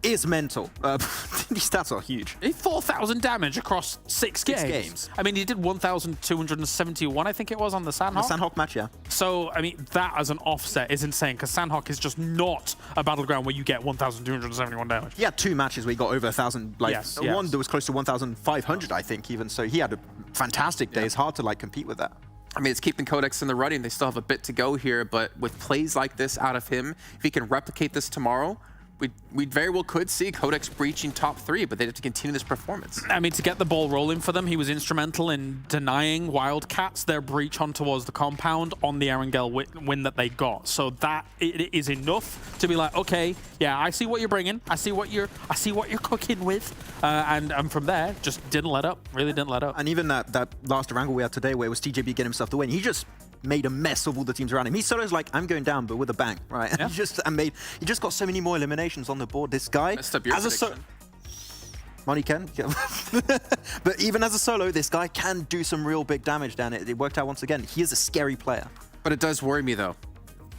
is mental. These stats are huge. 4,000 damage across 6 games. I mean, he did 1,271, I think it was, on the Sanhok. The Sanhok match, yeah. So, I mean, that as an offset is insane, because Sanhok is just not a battleground where you get 1,271 damage. He had 2 matches where he got over 1,000. Like, one that was close to 1,500, I think, even. So he had a fantastic day. It's hard to, like, compete with that. I mean, it's keeping QODEX in the running. They still have a bit to go here, but with plays like this out of him, if he can replicate this tomorrow, we very well could see QODEX breaching top 3, but they have to continue this performance. I mean, to get the ball rolling for them, he was instrumental in denying WILDCATS their breach on towards the compound on the Erangel win that they got. So that it is enough to be like, okay, yeah, I see what you're bringing, I see what you're cooking with, and from there, just didn't let up. Really didn't let up. And even that last Erangel we had today, where it was TJB getting himself the win, he just made a mess of all the teams around him. He solo's like, I'm going down, but with a bang, right? Yeah. He just got so many more eliminations on the board. This guy, messed up your prediction. Money can, yeah. But even as a solo, this guy can do some real big damage down it. It worked out once again. He is a scary player. But it does worry me, though.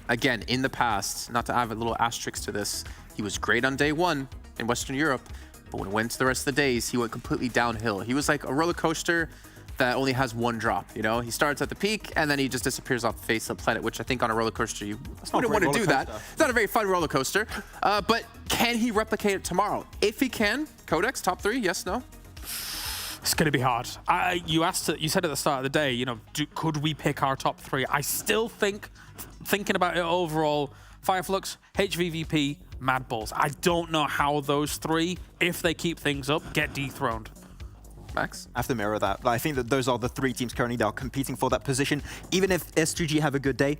Again, in the past, not to have a little asterisk to this, he was great on day 1 in Western Europe, but when it went to the rest of the days, he went completely downhill. He was like a roller coaster that only has 1 drop, you know? He starts at the peak, and then he just disappears off the face of the planet, which I think on a roller coaster, you wouldn't want to do that. It's not a very fun roller coaster. But can he replicate it tomorrow? If he can, QODEX, top 3, yes, no? It's going to be hard. You said at the start of the day, you know, could we pick our top 3? I still think, thinking about it overall, FLUX, HVVP, MADBULLS. I don't know how those 3, if they keep things up, get dethroned. Max? I have to mirror that. I think that those are the 3 teams currently that are competing for that position. Even if S2G have a good day,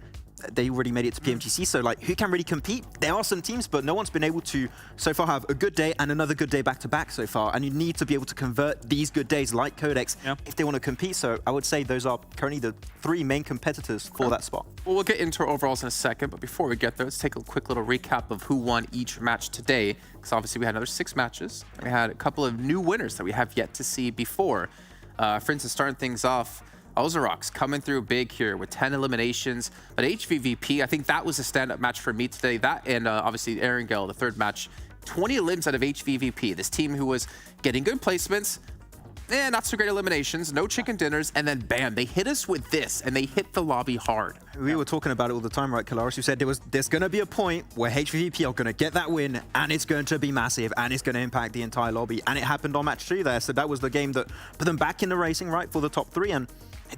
they already made it to PMGC, so like, who can really compete? There are some teams, but no one's been able to so far have a good day and another good day back-to-back so far, and you need to be able to convert these good days like QODEX if they want to compete. So I would say those are currently the 3 main competitors for that spot. Well, we'll get into our overalls in a second, but before we get there, let's take a quick little recap of who won each match today, because obviously we had another 6 matches, and we had a couple of new winners that we have yet to see before. For instance, starting things off, OZAROX coming through big here with 10 eliminations, but HVVP, I think that was a stand-up match for me today. That and obviously Erangel, the 3rd match, 20 elims out of HVVP. This team who was getting good placements, not so great eliminations, no chicken dinners, and then bam, they hit us with this, and they hit the lobby hard. We were talking about it all the time, right, Kalaris? You said there's going to be a point where HVVP are going to get that win, and it's going to be massive, and it's going to impact the entire lobby, and it happened on match 2 there, so that was the game that put them back in the racing, right, for the top 3, and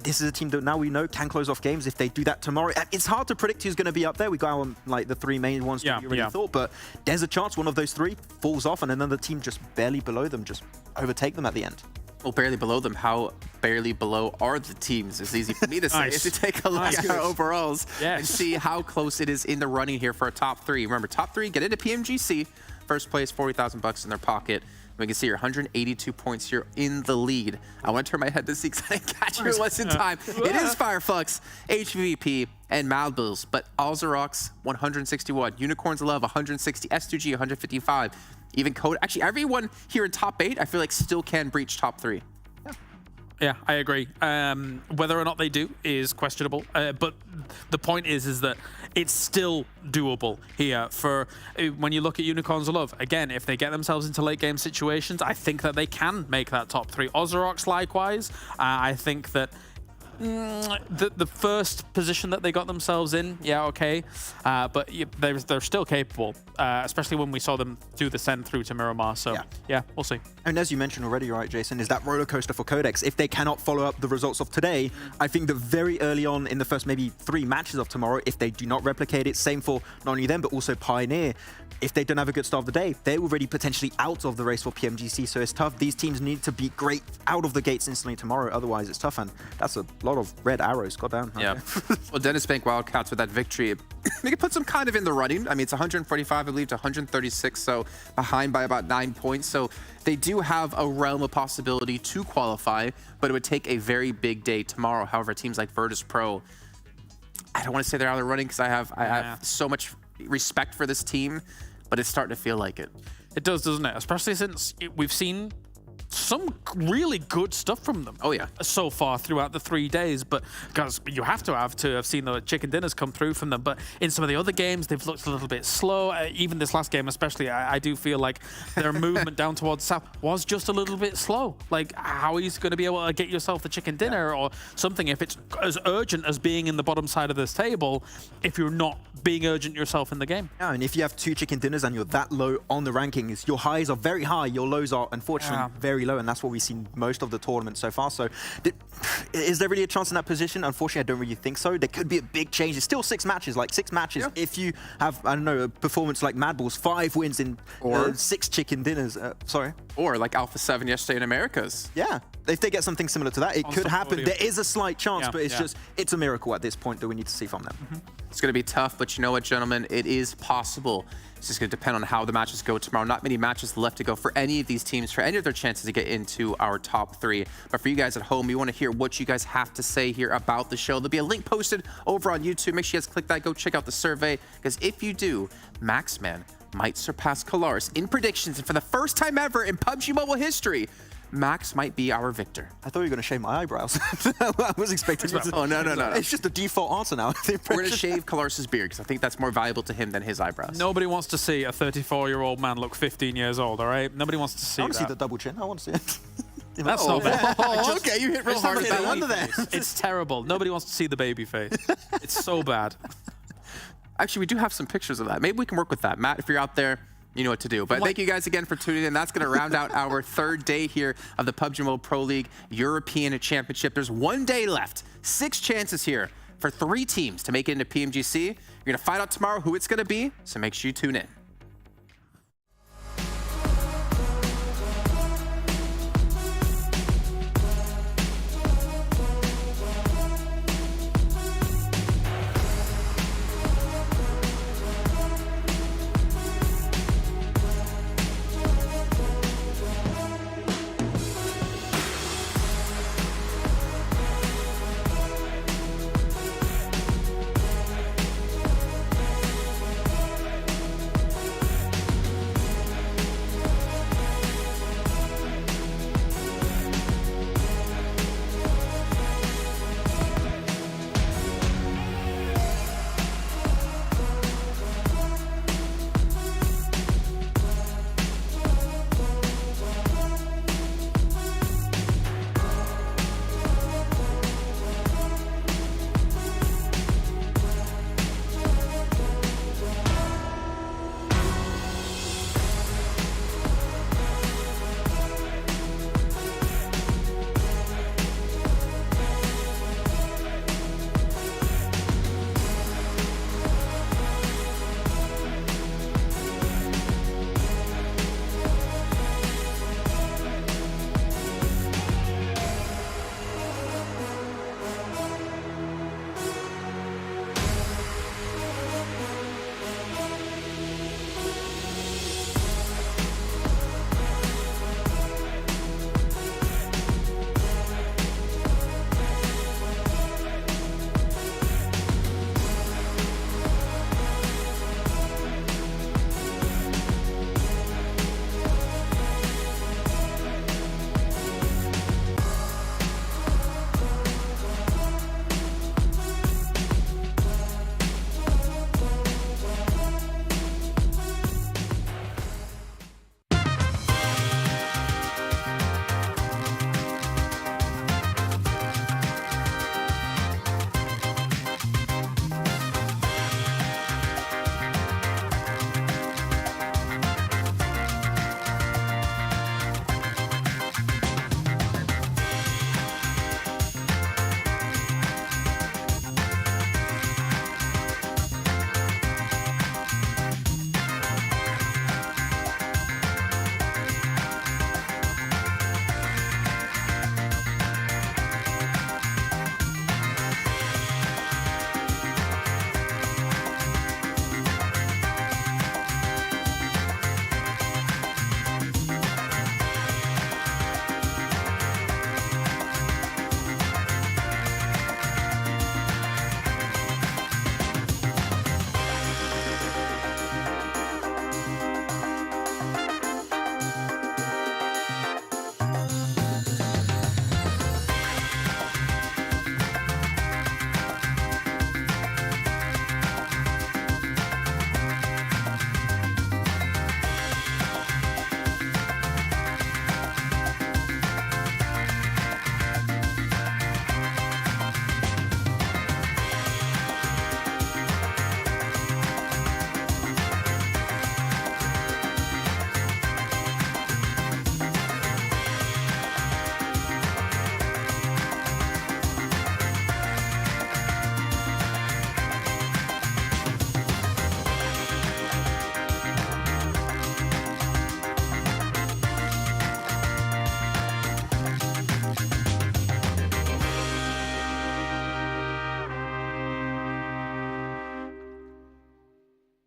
this is a team that now we know can close off games if they do that tomorrow. It's hard to predict who's going to be up there. We got on like the 3 main ones that you already thought, but there's a chance one of those 3 falls off and another team just barely below them just overtake them at the end. Well, barely below them. How barely below are the teams? It's easy for me to say. If you take a look at our overalls and see how close it is in the running here for a top 3. Remember, top 3 get into PMGC. First place, $40,000 in their pocket. We can see your 182 points here in the lead. I want to turn my head to see because I didn't catch your lesson time. It is FLUX, HVVP, and MADBULLS, but OZAROX 161, Unicorns Love 160, S2G 155, even Code. Actually, everyone here in top 8, I feel like still can breach top 3. Yeah, I agree. Whether or not they do is questionable, but the point is that it's still doable here. For when you look at Unicorns of Love, again, if they get themselves into late game situations, I think that they can make that top 3. OZAROX likewise. I think that the first position that they got themselves in, okay, but they're still capable, especially when we saw them do the send through to Miramar. So yeah, we'll see. And as you mentioned already, right, Jason, is that roller coaster for QODEX. If they cannot follow up the results of today, I think that very early on in the first maybe 3 matches of tomorrow, if they do not replicate it, same for not only them but also Pioneer, if they don't have a good start of the day, they're already potentially out of the race for PMGC. So it's tough. These teams need to be great out of the gates instantly tomorrow. Otherwise, it's tough. And that's a lot of red arrows. God damn. Yeah. Well, DENİZBANK WILDCATS with that victory, they could put some kind of in the running. I mean, it's 145, I believe, to 136. So behind by about 9 points. So they do have a realm of possibility to qualify, but it would take a very big day tomorrow. However, teams like VIRTUS.PRO, I don't want to say they're out of the running because I have so much respect for this team, but it's starting to feel like it. It does, doesn't it? Especially since we've seen some really good stuff from them. Oh, yeah. So far throughout the 3 days, but because you have to have seen the chicken dinners come through from them. But in some of the other games, they've looked a little bit slow. Even this last game, especially, I do feel like their movement down towards south was just a little bit slow. Like, how are you going to be able to get yourself the chicken dinner or something if it's as urgent as being in the bottom side of this table if you're not being urgent yourself in the game? Yeah, and if you have 2 chicken dinners and you're that low on the rankings, your highs are very high, your lows are unfortunately very low, and that's what we've seen most of the tournament so far. So is there really a chance in that position? Unfortunately, I don't really think so. There could be a big change. It's still 6 matches, like 6 matches. If you have, I don't know, a performance like MADBULLS, 5 wins in 6 chicken dinners. Sorry. Or like Alpha 7 yesterday in Americas. Yeah. If they get something similar to that, it could happen. podium. There is a slight chance, but it's just, it's a miracle at this point that we need to see from them. It's going to be tough, but you know what, gentlemen? It is possible. It's just going to depend on how the matches go tomorrow. Not many matches left to go for any of these teams, for any of their chances to get into our top 3. But for you guys at home, we want to hear what you guys have to say here about the show. There'll be a link posted over on YouTube. Make sure you guys click that. Go check out the survey, because if you do, Maxman might surpass Kalaris in predictions. And for the first time ever in PUBG Mobile history, Max might be our victor. I thought you were going to shave my eyebrows. I was expecting Oh, no. It's just the default answer now. We're going to shave Kalaris' beard, because I think that's more valuable to him than his eyebrows. Nobody wants to see a 34-year-old man look 15 years old, all right? Nobody wants to see I want that. to see the double chin. I want to see it. That's not bad. Oh, okay, you hit real hard with that one. It's terrible. Nobody wants to see the baby face. It's so bad. Actually, we do have some pictures of that. Maybe we can work with that. Matt, if you're out there, you know what to do. But thank you guys again for tuning in. That's going to round out our 3rd day here of the PUBG Mobile Pro League European Championship. There's 1 day left. 6 chances here for 3 teams to make it into PMGC. You're going to find out tomorrow who it's going to be, so make sure you tune in.